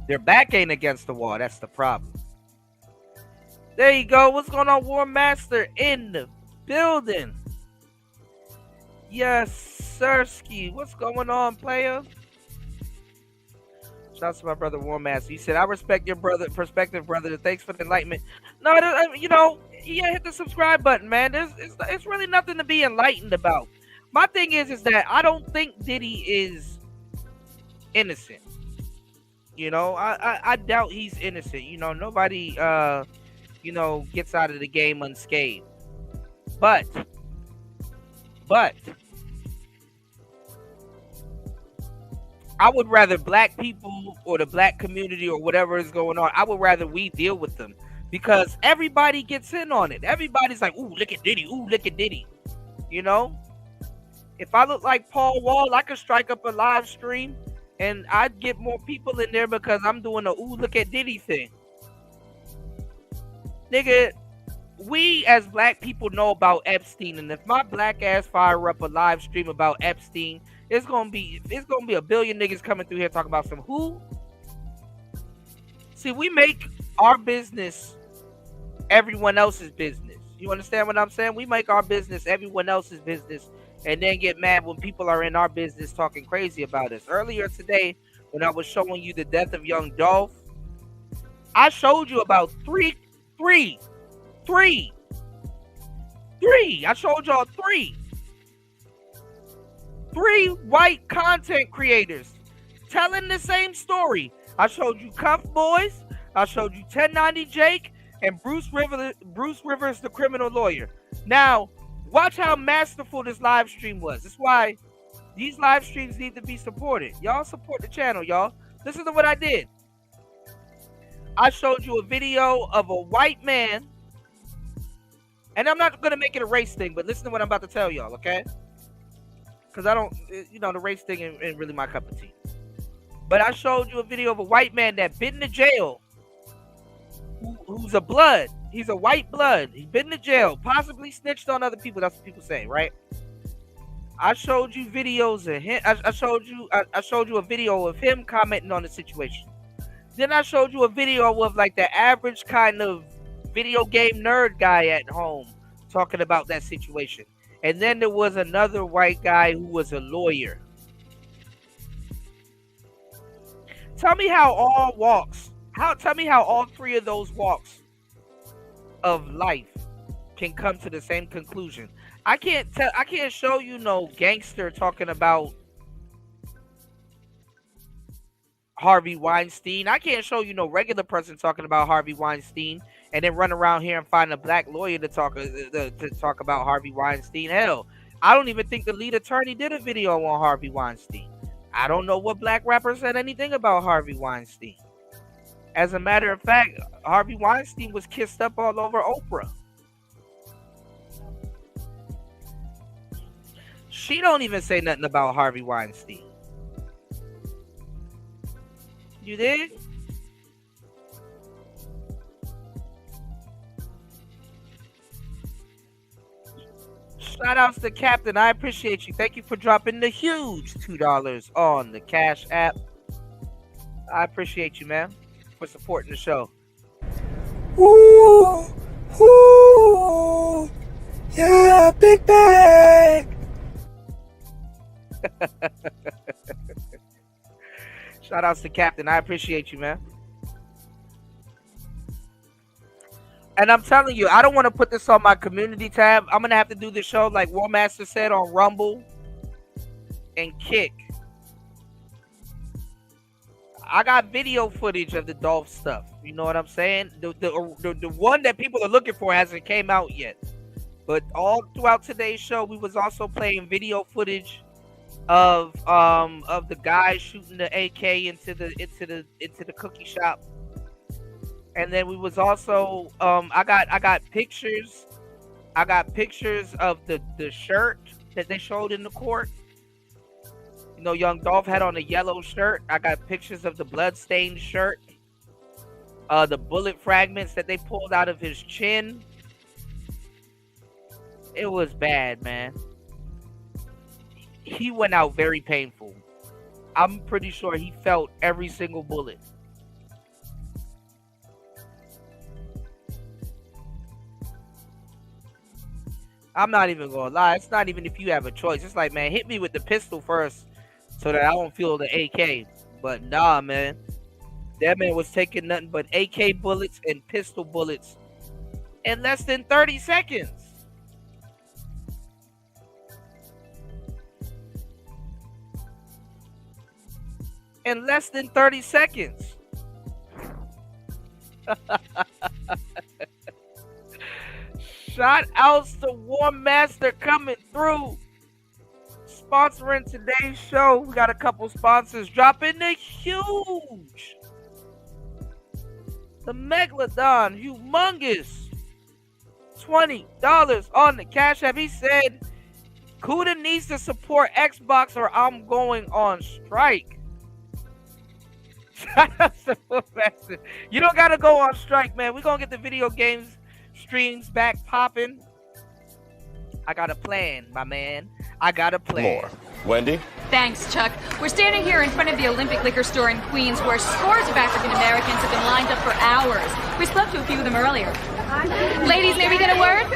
Their back ain't against the wall. That's the problem. There you go. What's going on, War Master in the building? Yes, Sirski. What's going on, player? Shouts to my brother War Master. He said, "I respect your perspective, brother. Thanks for the enlightenment." No, you know, yeah, hit the subscribe button, man. It's really nothing to be enlightened about. My thing is that I don't think Diddy is innocent. You know, I doubt he's innocent. You know, nobody, you know, gets out of the game unscathed. But I would rather black people or the black community or whatever is going on, I would rather we deal with them because everybody gets in on it. Everybody's like, ooh, look at Diddy. Ooh, look at Diddy. You know, if I look like Paul Wall, I could strike up a live stream. And I'd get more people in there because I'm doing a ooh, look at Diddy thing. Nigga, we as black people know about Epstein. And if my black ass fire up a live stream about Epstein, it's gonna be a billion niggas coming through here talking about some who? See, we make our business everyone else's business. You understand what I'm saying? We make our business everyone else's business. And then get mad when people are in our business talking crazy about us. Earlier today, when I was showing you the death of young Dolph, I showed you about three. I showed y'all three white content creators telling the same story. I showed you Cuff Boys, I showed you 1090 Jake, and Bruce Rivers, the criminal lawyer. Now, watch how masterful this live stream was. That's why these live streams need to be supported. Y'all support the channel, y'all. Listen to what I did. I showed you a video of a white man, and I'm not gonna make it a race thing, but listen to what I'm about to tell y'all, okay? Because I don't, the race thing ain't really my cup of tea. But I showed you a video of a white man that been to jail, who's a blood. He's a white blood. He's been to jail, possibly snitched on other people. That's what people say, right? I showed you videos of him. I showed you a video of him commenting on the situation. Then I showed you a video of like the average kind of video game nerd guy at home talking about that situation. And then there was another white guy who was a lawyer. Tell me how all three of those walks of life can come to the same conclusion. I can't show you no gangster talking about Harvey Weinstein. I can't show you no regular person talking about Harvey Weinstein and then run around here and find a black lawyer to talk about Harvey Weinstein. Hell, I don't even think the lead attorney did a video on Harvey Weinstein. I don't know what black rapper said anything about Harvey Weinstein. As a matter of fact, Harvey Weinstein was kissed up all over Oprah. She don't even say nothing about Harvey Weinstein. You dig? Shout outs to Captain. I appreciate you. Thank you for dropping the huge $2 on the Cash App. I appreciate you, man, for supporting the show. Ooh, ooh, yeah, big bag. Shout outs to Captain. I appreciate you, man. And I'm telling you, I don't want to put this on my community tab. I'm going to have to do this show like War Master said on Rumble and Kick. I got video footage of the Dolph stuff. You know what I'm saying? The one that people are looking for hasn't came out yet. But all throughout today's show, we was also playing video footage of the guy shooting the AK into the cookie shop. And then we was also I got pictures of the shirt that they showed in the court. You know, young Dolph had on a yellow shirt. I got pictures of the bloodstained shirt. The bullet fragments that they pulled out of his chin. It was bad, man. He went out very painful. I'm pretty sure he felt every single bullet. I'm not even gonna lie. It's not even if you have a choice. It's like, man, hit me with the pistol first so that I don't feel the AK. But nah, man. That man was taking nothing but AK bullets and pistol bullets in less than 30 seconds. In less than 30 seconds. Shout outs to War Master coming through. Sponsoring today's show. We got a couple sponsors dropping the huge. The Megalodon, humongous. $20 on the Cash App. He said, Kuda needs to support Xbox or I'm going on strike. Shout out to War Master. You don't got to go on strike, man. We're going to get the video games streams back popping. I got a plan, my man. I got a plan. More. Wendy? Thanks, Chuck. We're standing here in front of the Olympic Liquor Store in Queens where scores of African Americans have been lined up for hours. We spoke to a few of them earlier. Ladies, may we get a word?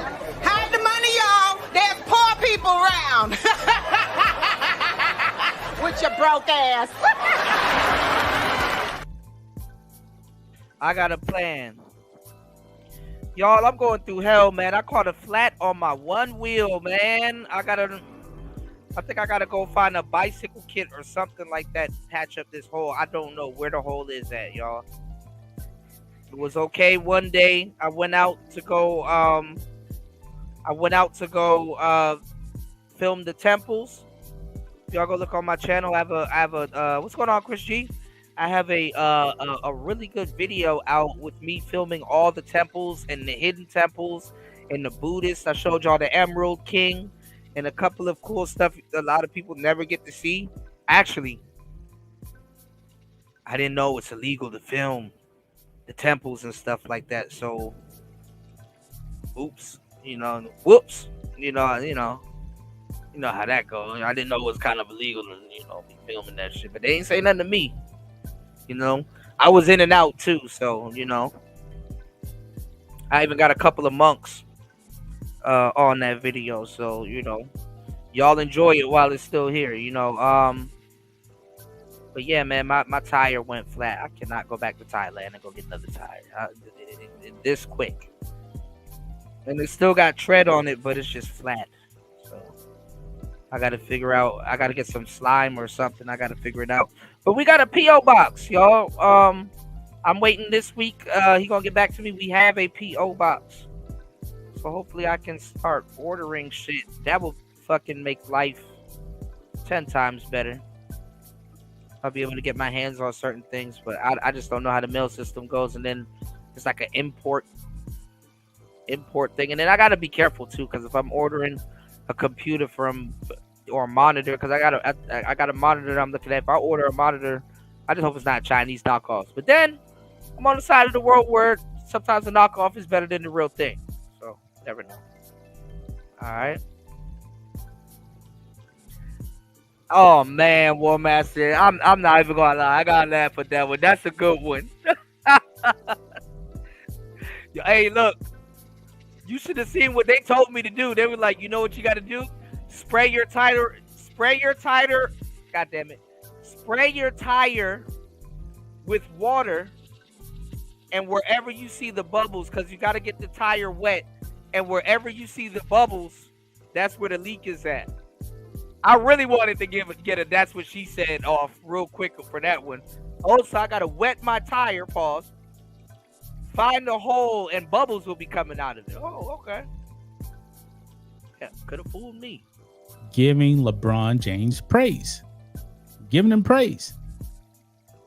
Hide the money, y'all. There's poor people around. With your broke ass. I got a plan. Y'all, I'm going through hell, man. I caught a flat on my one wheel, man. I think I gotta go find a bicycle kit or something like that to patch up this hole. I don't know where the hole is at, y'all. It was okay one day. I went out to go film the temples. If y'all go look on my channel, I have a what's going on, Chris G? I I have a really good video out with me filming all the temples and the hidden temples and the Buddhists. I showed y'all the Emerald King and a couple of cool stuff a lot of people never get to see. Actually, I didn't know it's illegal to film the temples and stuff like that. So, oops, whoops, you know how that goes. I didn't know it was kind of illegal to, be filming that shit. But they ain't say nothing to me. I was in and out too. So, I even got a couple of monks on that video. So, y'all enjoy it while it's still here, But yeah, man, my tire went flat. I cannot go back to Thailand and go get another tire. This quick. And it still got tread on it, but it's just flat. So I got to figure out. I got to get some slime or something. I got to figure it out. But we got a P.O. box, y'all. I'm waiting this week. He going to get back to me. We have a P.O. box. So hopefully I can start ordering shit. That will fucking make life 10 times better. I'll be able to get my hands on certain things, but I just don't know how the mail system goes. And then it's like an import thing. And then I got to be careful too, because if I'm ordering a computer or a monitor, because I got a monitor that I'm looking at. If I order a monitor, I just hope it's not Chinese knockoffs. But then I'm on the side of the world where sometimes the knockoff is better than the real thing. So never know. All right. Oh man, War Master, I'm not even gonna lie. I gotta laugh at that one. That's a good one. Hey, look, you should have seen what they told me to do. They were like, you know what you got to do? Spray your tire. God damn it! Spray your tire with water, and wherever you see the bubbles, because you got to get the tire wet, and wherever you see the bubbles, that's where the leak is at. I really wanted to get a that's what she said off real quick for that one. Also, I gotta wet my tire, pause. Find the hole and bubbles will be coming out of it. Oh, okay. Yeah, could have fooled me. Giving LeBron James praise. Giving him praise.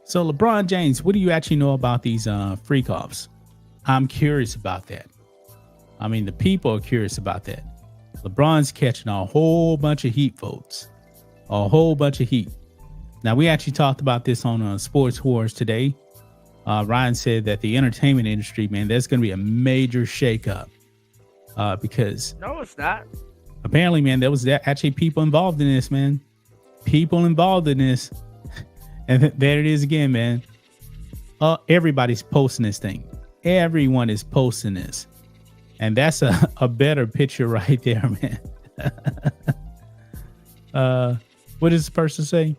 So LeBron James, what do you actually know about these freak offs? I'm curious about that. I mean, the people are curious about that. LeBron's catching a whole bunch of heat, folks. A whole bunch of heat. Now, we actually talked about this on Sports Wars today. Ryan said that the entertainment industry, man, there's going to be a major shakeup because... No, it's not. Apparently, man, there was actually people involved in this, man. People involved in this. And there it is again, man. Everybody's posting this thing. Everyone is posting this. And that's a better picture right there, man. What does this person say?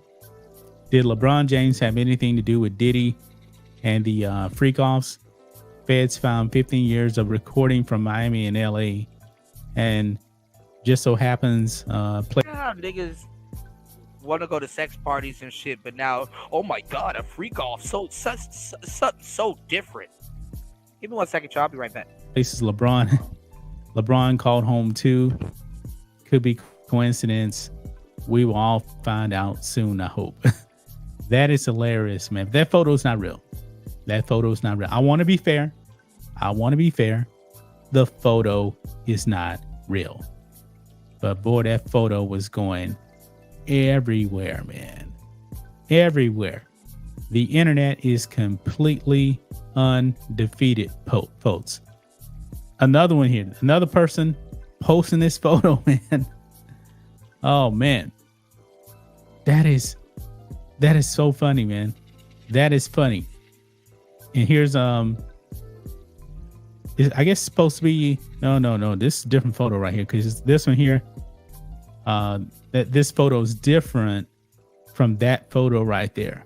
Did LeBron James have anything to do with Diddy and the freak offs? Feds found 15 years of recording from Miami and LA. And just so happens, niggas want to go to sex parties and shit, but now, oh my God, a freak off. So different. Give me 1 second, y'all. I'll be right back. Places LeBron called home too. Could be coincidence. We will all find out soon, I hope. That is hilarious, man. That photo's not real. That photo's not real. I want to be fair. The photo is not real. But boy, that photo was going everywhere, man. Everywhere. The internet is completely undefeated, folks. Another one here. Another person posting this photo, man. Oh, man. That is so funny, man. That is funny. And here's I guess it's supposed to be no. This is a different photo right here, because this one here. That this photo is different from that photo right there.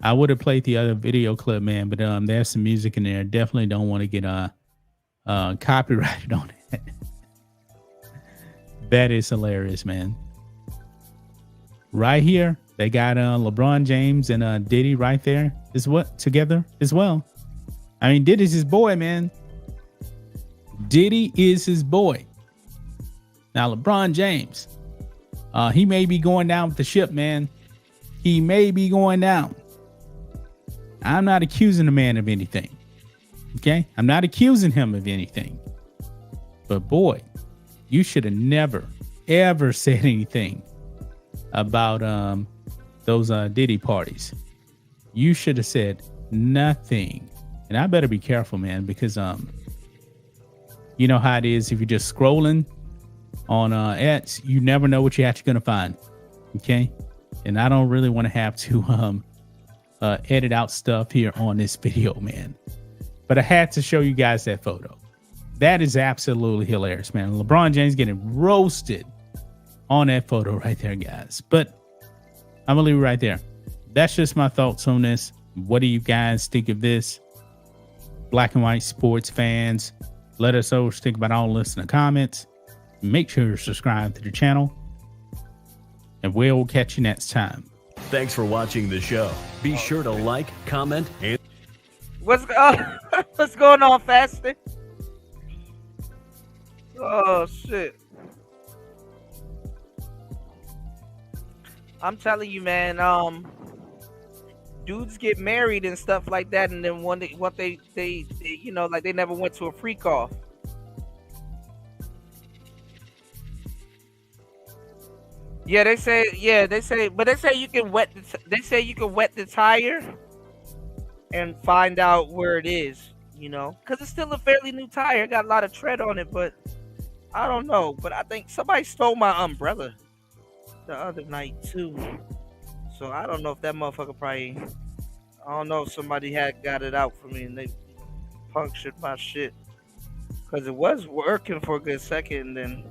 I would have played the other video clip, man, but there's some music in there. Definitely don't want to get copyrighted on it. That is hilarious, man. Right here, they got LeBron James and Diddy right there together as well. I mean, Diddy's his boy, man. Diddy is his boy. Now, LeBron James, he may be going down with the ship, man. He may be going down. I'm not accusing the man of anything. Okay? I'm not accusing him of anything. But boy, you should have never, ever said anything about those Diddy parties. You should have said nothing. And I better be careful, man, because you know how it is if you're just scrolling on X, you never know what you're actually going to find. Okay? And I don't really want to have to edit out stuff here on this video, man. But I had to show you guys that photo. That is absolutely hilarious, man. LeBron James getting roasted on that photo right there, guys. But I'm going to leave it right there. That's just my thoughts on this. What do you guys think of this? Black and white sports fans, let us know what you think about all this in the comments. Make sure you're subscribed to the channel. And we'll catch you next time. Thanks for watching the show. Be sure to like, comment, and... What's going on, Fasting? Oh, shit. I'm telling you, man, dudes get married and stuff like that, and then what they you know, like they never went to a freak off. Yeah, they say you can wet the tire and find out where it is, you know, because it's still a fairly new tire. Got a lot of tread on it, but I don't know. But I think somebody stole my umbrella the other night too. So I don't know if that motherfucker probably, I don't know if somebody had got it out for me and they punctured my shit. Because it was working for a good second and then,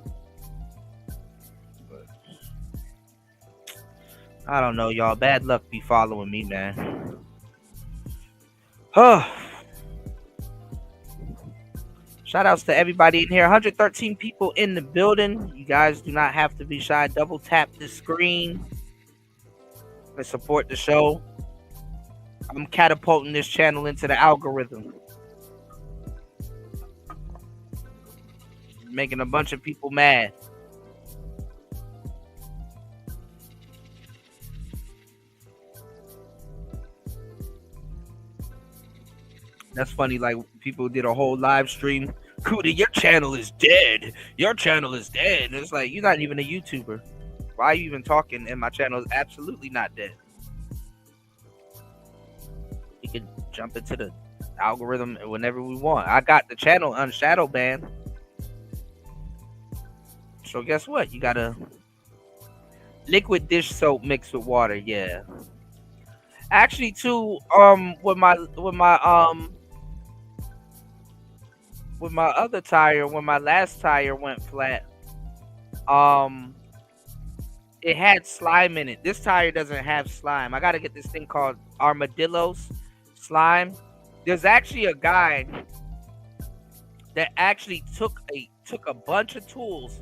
but I don't know, y'all. Bad luck be following me, man. Shout outs to everybody in here. 113 people in the building. You guys do not have to be shy. Double tap the screen and support the show. I'm catapulting this channel into the algorithm. Making a bunch of people mad. That's funny, like people did a whole live stream. Cootie, your channel is dead. Your channel is dead. And it's like, you're not even a YouTuber. Why are you even talking? And my channel is absolutely not dead. You can jump into the algorithm whenever we want. I got the channel unshadow banned. So guess what? You got a liquid dish soap mixed with water. Yeah. Actually, too, with my other tire, when my last tire went flat, it had slime in it. This tire doesn't have slime. I gotta get this thing called Armadillo's slime. There's actually a guy that actually took a bunch of tools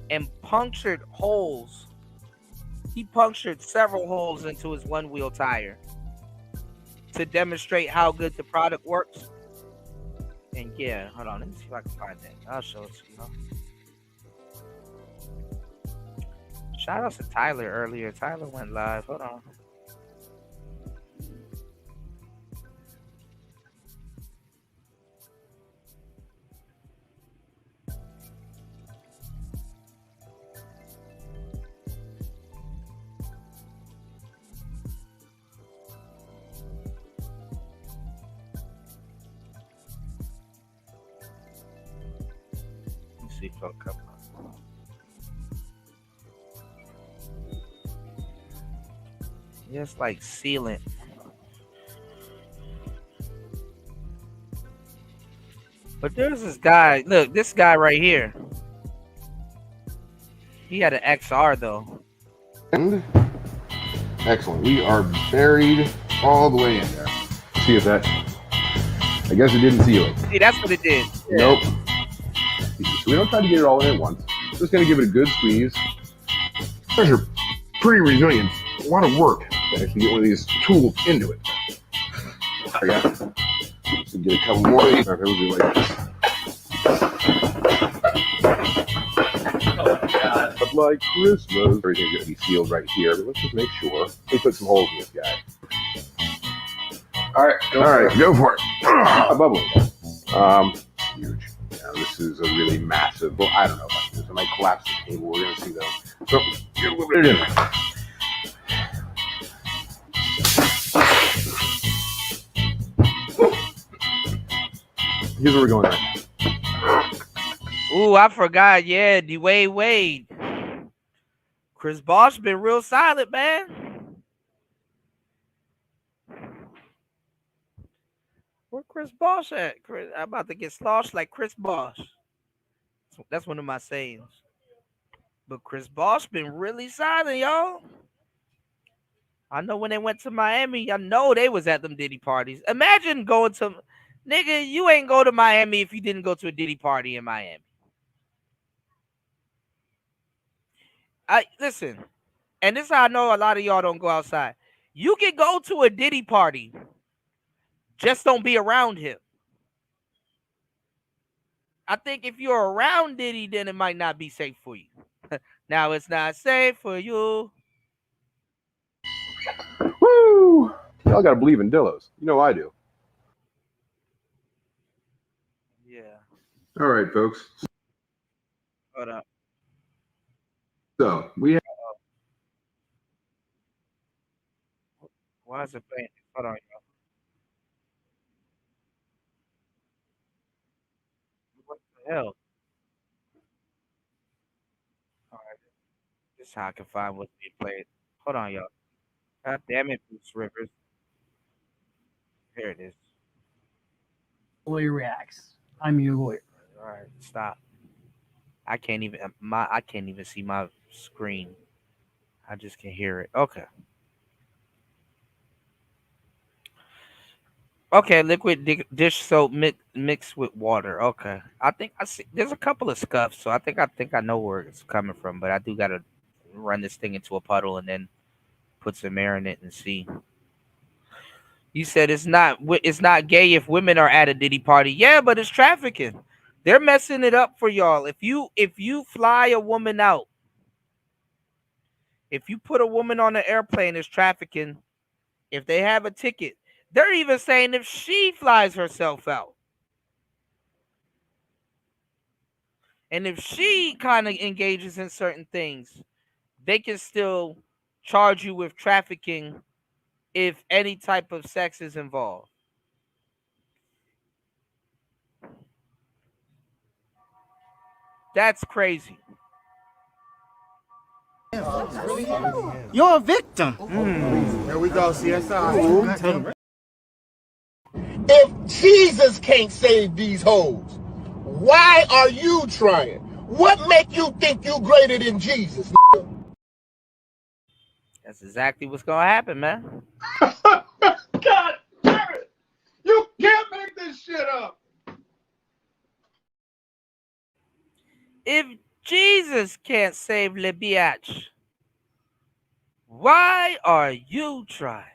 and punctured holes. He punctured several holes into his one-wheel tire to demonstrate how good the product works. And yeah, hold on, let me see if I can find that. I'll show it to you. Shout out to Tyler earlier. Tyler went live. Hold on. See if it'll come up. Yeah, it's like sealant. But there's this guy. Look, this guy right here. He had an XR though. And excellent. We are buried all the way in there. See if that. I guess it didn't seal it. See, that's what it did. Yeah. Nope. So we don't try to get it all in at once. Just gonna give it a good squeeze. These are pretty resilient. A lot of work to actually get one of these tools into it. I got it. So get a couple more. It would be like this. But like Christmas, everything's gonna be sealed right here. But let's just make sure. Let me put some holes in this guy. All right, go for it. Bubbly. Huge. Now, this is a really massive. Well, I don't know about this. I might collapse the table. We're gonna see though. So get a little bit in there. Here's where we're going right now. Ooh, I forgot. Yeah, Wade. Chris Bosh been real silent, man. Where Chris Bosh at? I'm about to get sloshed like Chris Bosh. That's one of my sayings. But Chris Bosh been really silent, y'all. I know when they went to Miami, I know they was at them Diddy parties. Imagine going to, nigga, you ain't go to Miami if you didn't go to a Diddy party in Miami. Listen, and this is how I know a lot of y'all don't go outside. You can go to a Diddy party, just don't be around him. I think if you're around Diddy, then it might not be safe for you. Now it's not safe for you. Woo! Y'all gotta believe in Dillos. You know I do. Yeah. All right, folks. Hold up. So we have. Why is it playing? Hold on, y'all. What the hell? All right. This is how I can find what's being played. Hold on, y'all. God damn it, Bruce Rivers. Here it is. Lawyer reacts. I'm your lawyer. All right, stop. I can't even see my screen. I just can hear it. Okay. Okay, liquid dish soap mixed with water. Okay. I think I see there's a couple of scuffs, so I think I know where it's coming from, but I do gotta run this thing into a puddle and then put some air in it and see. You said it's not gay if women are at a Diddy party. Yeah, but it's trafficking. They're messing it up for y'all. If you fly a woman out, if you put a woman on an airplane, it's trafficking. If they have a ticket, they're even saying if she flies herself out. And if she kind of engages in certain things, they can still charge you with trafficking if any type of sex is involved. That's crazy. You're a victim. Here we go, CSI. If Jesus can't save these hoes, why are you trying? What make you think you greater than Jesus? That's exactly what's gonna happen, man. God damn it! You can't make this shit up. If Jesus can't save Le Biatch, why are you trying?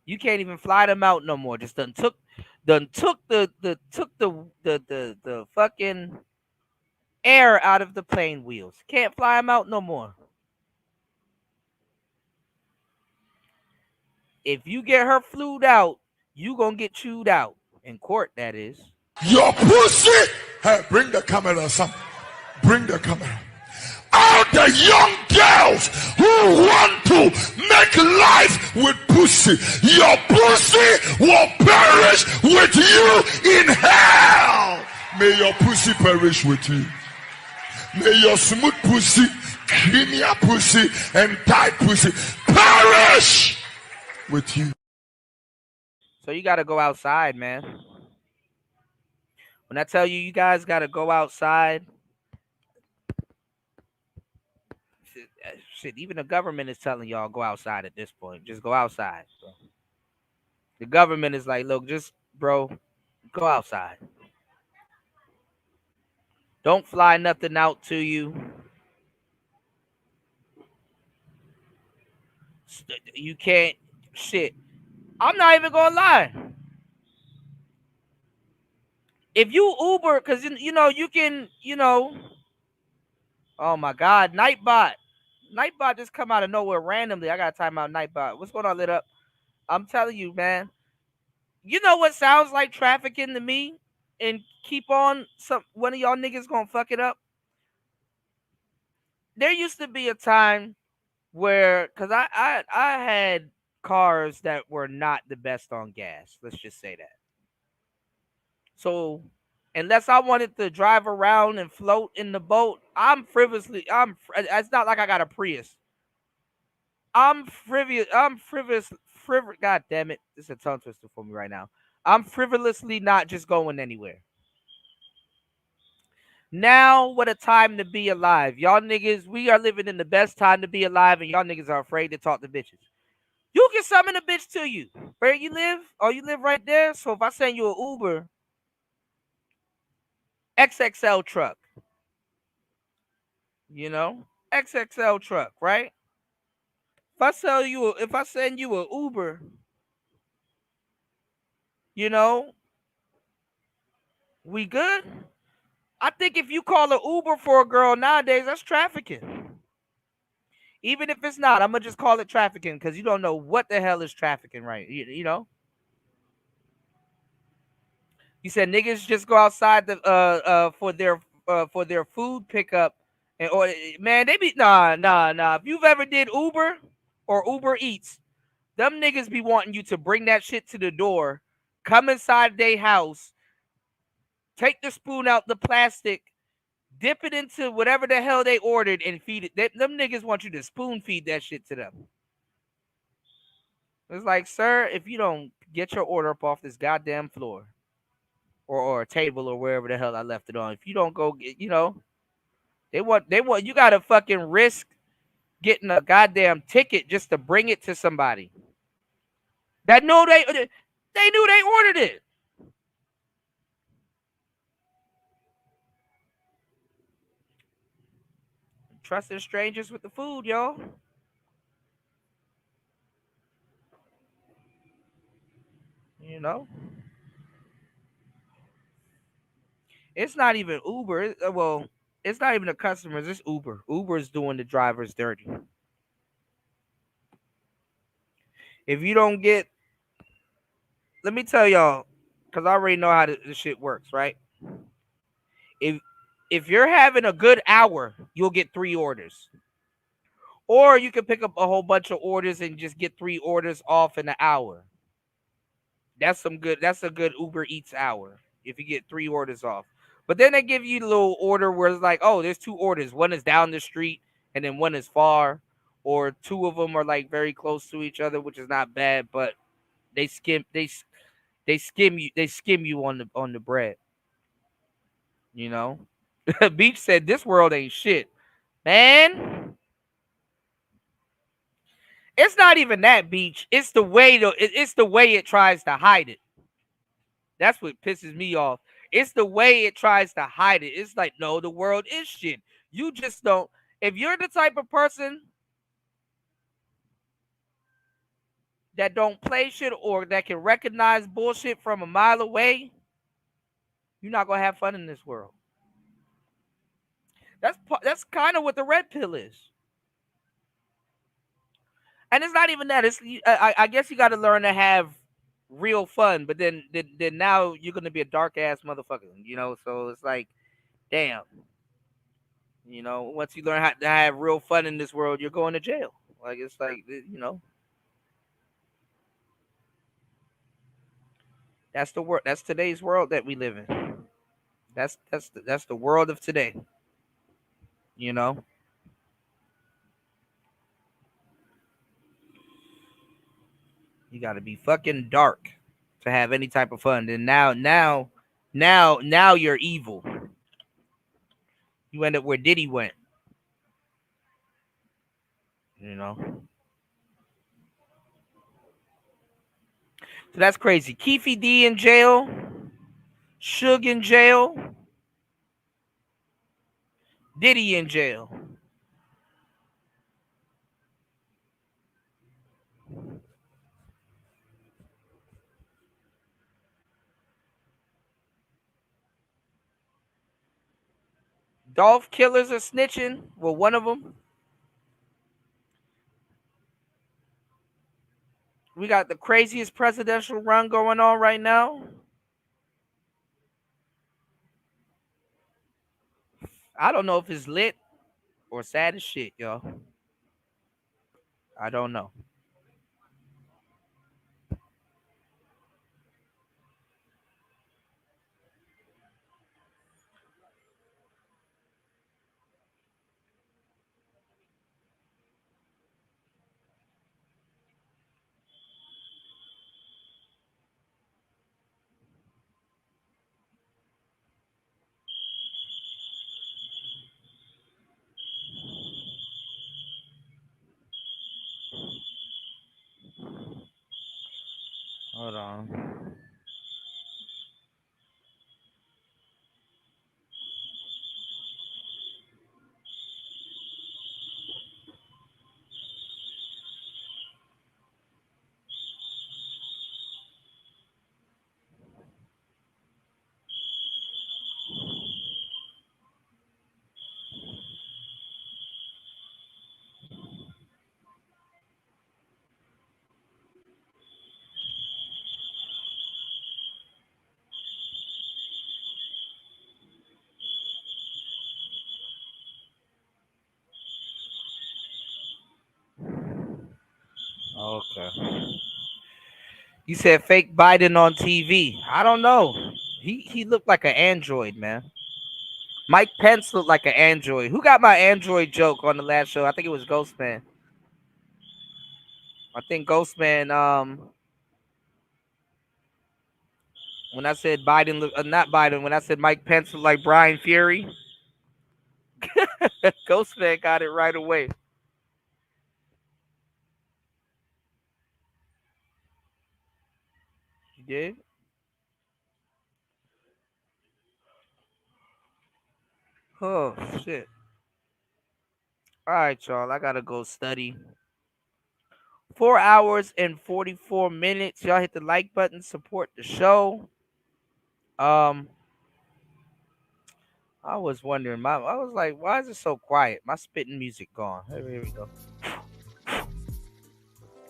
You can't even fly them out no more. Just took the fucking air out of the plane wheels. Can't fly them out no more. If you get her flued out, you gonna get chewed out in court. That is. Your pussy. Hey, bring the camera, son. Bring the camera. All the young girls who want to make life with pussy, your pussy will perish with you in hell. May your pussy perish with you. May your smooth pussy, creamy pussy, and tight pussy perish with you. So you gotta go outside, man. When I tell you, you guys gotta go outside. Shit, even the government is telling y'all go outside at this point. Just go outside, bro. The government is like, look, just bro, go outside. Don't fly nothing out to you. You can't. Shit. I'm not even gonna lie. If you Uber, because you know you can, oh my God, Nightbot. Nightbot just come out of nowhere randomly. I got to time out Nightbot. What's going on, Lit Up? I'm telling you, man. You know what sounds like trafficking to me? And keep on one of y'all niggas gonna fuck it up. There used to be a time where, cause I had cars that were not the best on gas. Let's just say that. So unless I wanted to drive around and float in the boat, it's not like I got a Prius. I'm frivolous. God damn it. This is a tongue twister for me right now. I'm frivolously not just going anywhere. Now, what a time to be alive. Y'all niggas, we are living in the best time to be alive, and y'all niggas are afraid to talk to bitches. You can summon a bitch to you. Where you live? Oh, you live right there? So if I send you an Uber, XXL truck. You know? XXL truck, right? If I send you an Uber, you know, we good? I think if you call an Uber for a girl nowadays, that's trafficking. Even if it's not, I'm going to just call it trafficking because you don't know what the hell is trafficking, right? You know? You said niggas just go outside for their food pickup and or man, they be nah. If you've ever did Uber or Uber Eats, them niggas be wanting you to bring that shit to the door, come inside their house, take the spoon out the plastic, dip it into whatever the hell they ordered and feed it. Them niggas want you to spoon feed that shit to them. It's like, sir, if you don't get your order up off this goddamn floor or a table or wherever the hell I left it on, if you don't go get, you know, they want you gotta fucking risk getting a goddamn ticket just to bring it to somebody that know they knew they ordered it. Trusting strangers with the food, y'all. You know, it's not even Uber. Well, it's not even the customers. It's Uber. Uber is doing the drivers dirty. If you don't get, let me tell y'all, because I already know how this shit works, right? If you're having a good hour, you'll get 3 orders. Or you can pick up a whole bunch of orders and just get 3 orders off in an hour. That's a good Uber Eats hour if you get 3 orders off. But then they give you a little order where it's like, oh, there's 2 orders. One is down the street and then one is far. Or 2 of them are like very close to each other, which is not bad, but they skim you on the bread. You know? Beach said this world ain't shit. Man. It's not even that, Beach. It's the way it tries to hide it. That's what pisses me off. It's the way it tries to hide it. It's like, no, the world is shit. You just don't. If you're the type of person that don't play shit or that can recognize bullshit from a mile away, you're not gonna have fun in this world. That's kind of what the red pill is. And it's not even that. It's I guess you got to learn to have real fun, but then now you're gonna be a dark ass motherfucker, you know. So it's like, damn, you know, once you learn how to have real fun in this world, you're going to jail. Like it's like, you know, that's the world. That's today's world that we live in. That's the world of today. You know. You got to be fucking dark to have any type of fun. And now you're evil. You end up where Diddy went. You know. So that's crazy. Keefy D in jail. Suge in jail. Diddy in jail. Dolph killers are snitching. Well, one of them. We got the craziest presidential run going on right now. I don't know if it's lit or sad as shit, y'all. I don't know. Hold on. Okay. You said fake Biden on TV. I don't know. He looked like an android, man. Mike Pence looked like an android. Who got my android joke on the last show? I think it was Ghostman. I think Ghostman. When I said Biden, not Biden. When I said Mike Pence looked like Brian Fury, Ghostman got it right away. You did? Oh shit! All right, y'all. I gotta go study. 4 hours and 44 minutes. Y'all hit the like button, support the show. I was wondering, I was like, why is it so quiet? My spitting music gone. Here we go.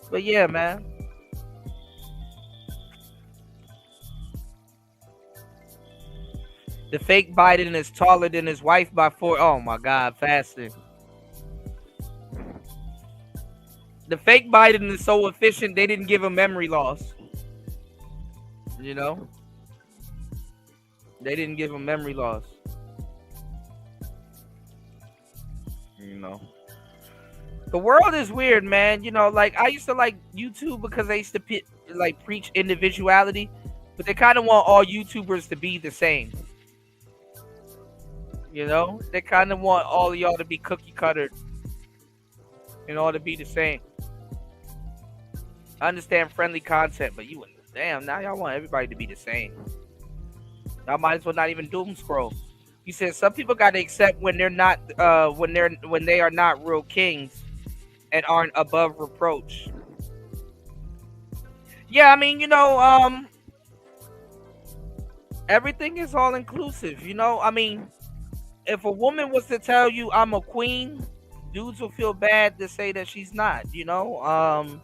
But yeah, man. The fake Biden is taller than his wife by 4. Oh my God, fasting. The fake Biden is so efficient, they didn't give him memory loss. You know? They didn't give him memory loss. You know? The world is weird, man. You know, like, I used to like YouTube because they used to preach individuality, but they kind of want all YouTubers to be the same. You know? They kind of want all of y'all to be cookie cuttered in order to be the same. I understand friendly content, but damn, now y'all want everybody to be the same. Y'all might as well not even doom scroll. You said some people got to accept when they're not, when they are not real kings and aren't above reproach. Yeah, I mean, you know, everything is all inclusive. You know, I mean, if a woman was to tell you I'm a queen, dudes will feel bad to say that she's not. You know,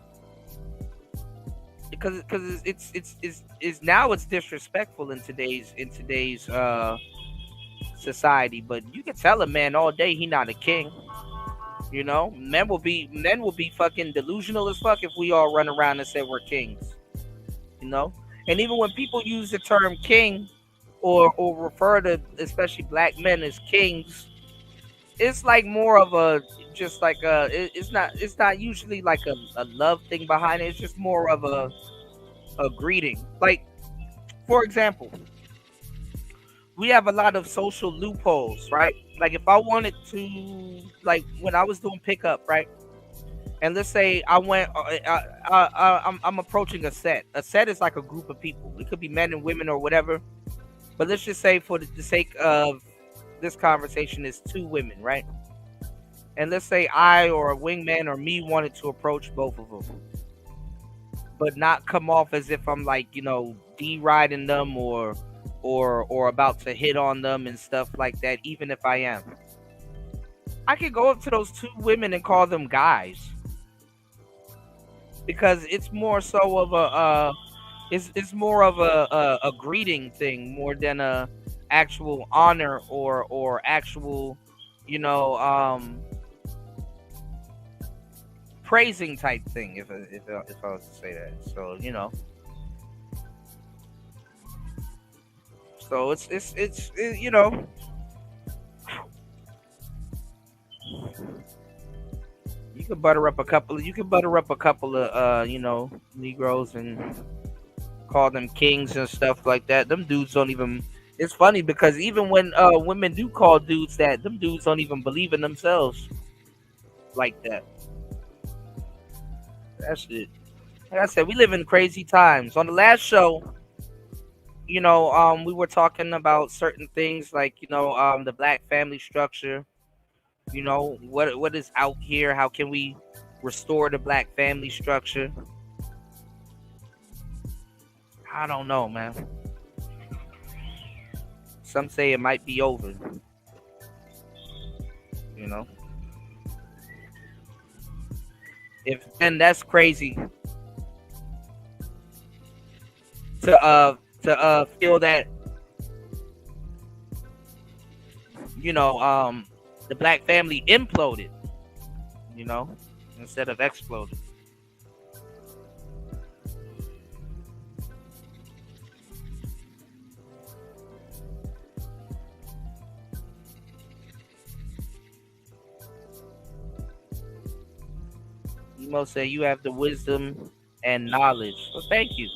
because it's now it's disrespectful in today's society. But you can tell a man all day he not a king. You know, men will be fucking delusional as fuck if we all run around and say we're kings. You know, and even when people use the term king or refer to especially black men as kings, it's like more of a just like it's not usually like a love thing behind it. It's just more of a greeting. Like, for example, we have a lot of social loopholes, right? Like, if I wanted to, like, when I was doing pickup, right? And let's say I went, I'm approaching a set. A set is like a group of people. It could be men and women or whatever. But let's just say, for the sake of this conversation, is 2 women, right? And let's say I or a wingman or me wanted to approach both of them, but not come off as if I'm like, you know, deriding them or about to hit on them and stuff like that, even if I am. I could go up to those 2 women and call them guys. because it's more so of a it's more of a greeting thing more than a actual honor or actual, you know, praising type thing, if I was to say that. So, you know, so it's you know, you can butter up a couple of you know, Negroes and call them kings and stuff like that. Them dudes don't even. It's funny because even when women do call dudes that, them dudes don't even believe in themselves like that. That's it. Like I said, we live in crazy times. On the last show, you know, we were talking about certain things like, you know, the black family structure. You know, what is out here? How can we restore the black family structure? I don't know, man. Some say it might be over. You know, if then that's crazy to feel that, you know, the black family imploded, you know, instead of exploded. Emo said you have the wisdom and knowledge. Well, thank you.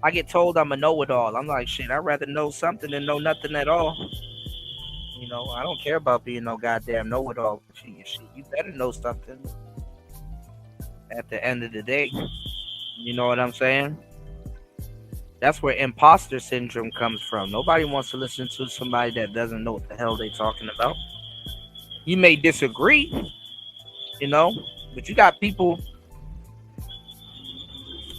I get told I'm a know-it-all. I'm like, shit, I'd rather know something than know nothing at all. You know, I don't care about being no goddamn know-it-all. Shit, you better know something at the end of the day. You know what I'm saying? That's where imposter syndrome comes from. Nobody wants to listen to somebody that doesn't know what the hell they're talking about. You may disagree, you know, but you got people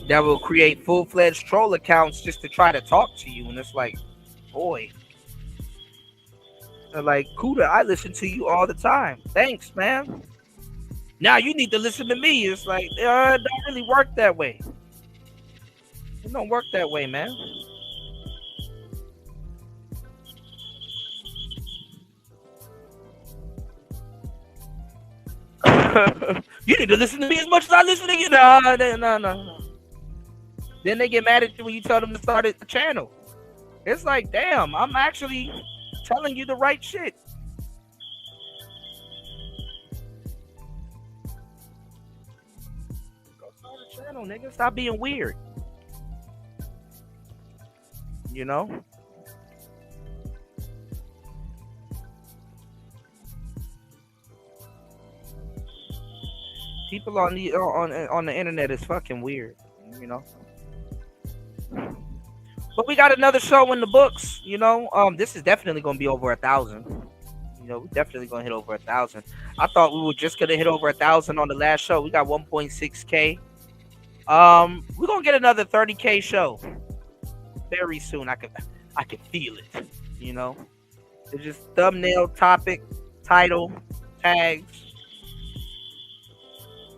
that will create full-fledged troll accounts just to try to talk to you. And it's like, boy. They're like, Kuda, I listen to you all the time. Thanks, man. Now you need to listen to me. It's like, it don't really work that way. It don't work that way, man. You need to listen to me as much as I listen to you. No. Then they get mad at you when you tell them to start a channel. It's like, damn, I'm actually telling you the right shit. Go start a channel, nigga. Stop being weird. You know? People on the internet is fucking weird, you know. But we got another show in the books, you know. This is definitely gonna be over 1,000. You know, we're definitely gonna hit over 1,000. I thought we were just gonna hit over 1,000 on the last show. We got 1.6K. We're gonna get another 30K show very soon. I can feel it, you know. It's just thumbnail, topic, title, tags.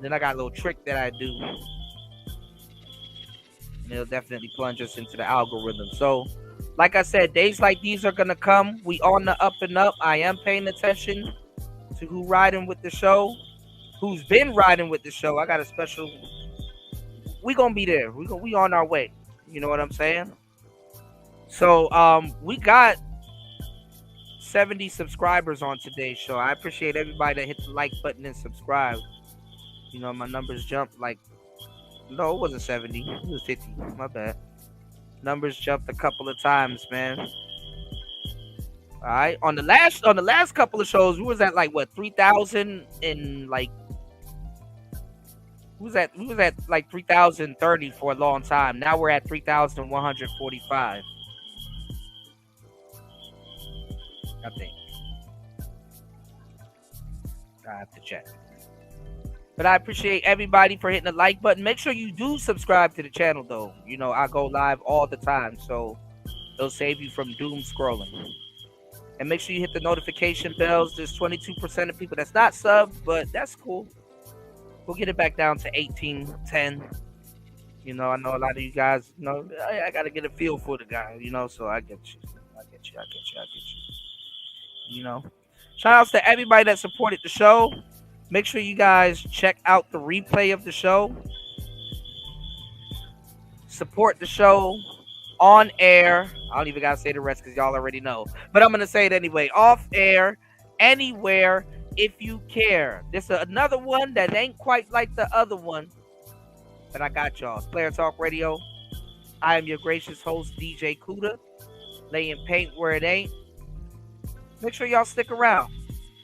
Then I got a little trick that I do. And it'll definitely plunge us into the algorithm. So, like I said, days like these are going to come. We on the up and up. I am paying attention to who riding with the show. Who's been riding with the show. I got a special... We going to be there. We on our way. You know what I'm saying? So, we got 70 subscribers on today's show. I appreciate everybody that hit the like button and subscribe. You know, my numbers jumped like, no, it wasn't 70. It was 50. My bad. Numbers jumped a couple of times, man. All right. On the last couple of shows, we was at like what, 3,000 and like, we was at like 3,030 for a long time. Now we're at 3,145. I think. I have to check. But I appreciate everybody for hitting the like button. Make sure you do subscribe to the channel, though. You know, I go live all the time, so it'll save you from doom scrolling. And make sure you hit the notification bells. There's 22% of people that's not subbed, but that's cool. We'll get it back down to 18-10. You know, I know a lot of you guys, you know, I got to get a feel for the guy, you know, so I get you. You know, shout outs to everybody that supported the show. Make sure you guys check out the replay of the show. Support the show on air. I don't even got to say the rest because y'all already know. But I'm going to say it anyway. Off air, anywhere, if you care. This is another one that ain't quite like the other one. But I got y'all. Player Talk Radio. I am your gracious host, DJ Kuda. Laying paint where it ain't. Make sure y'all stick around.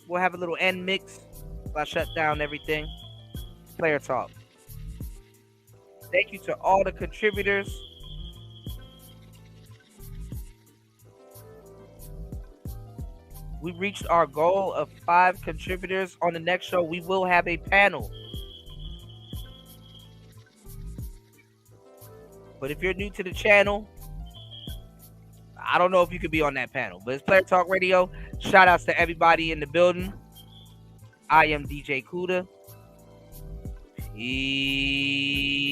We'll have a little end mix. I shut down everything. Player Talk. Thank you to all the contributors. We reached our goal of 5 contributors. On the next show, we will have a panel. But if you're new to the channel, I don't know if you could be on that panel. But it's Player Talk Radio. Shout outs to everybody in the building. I am DJ Kuda. Peace.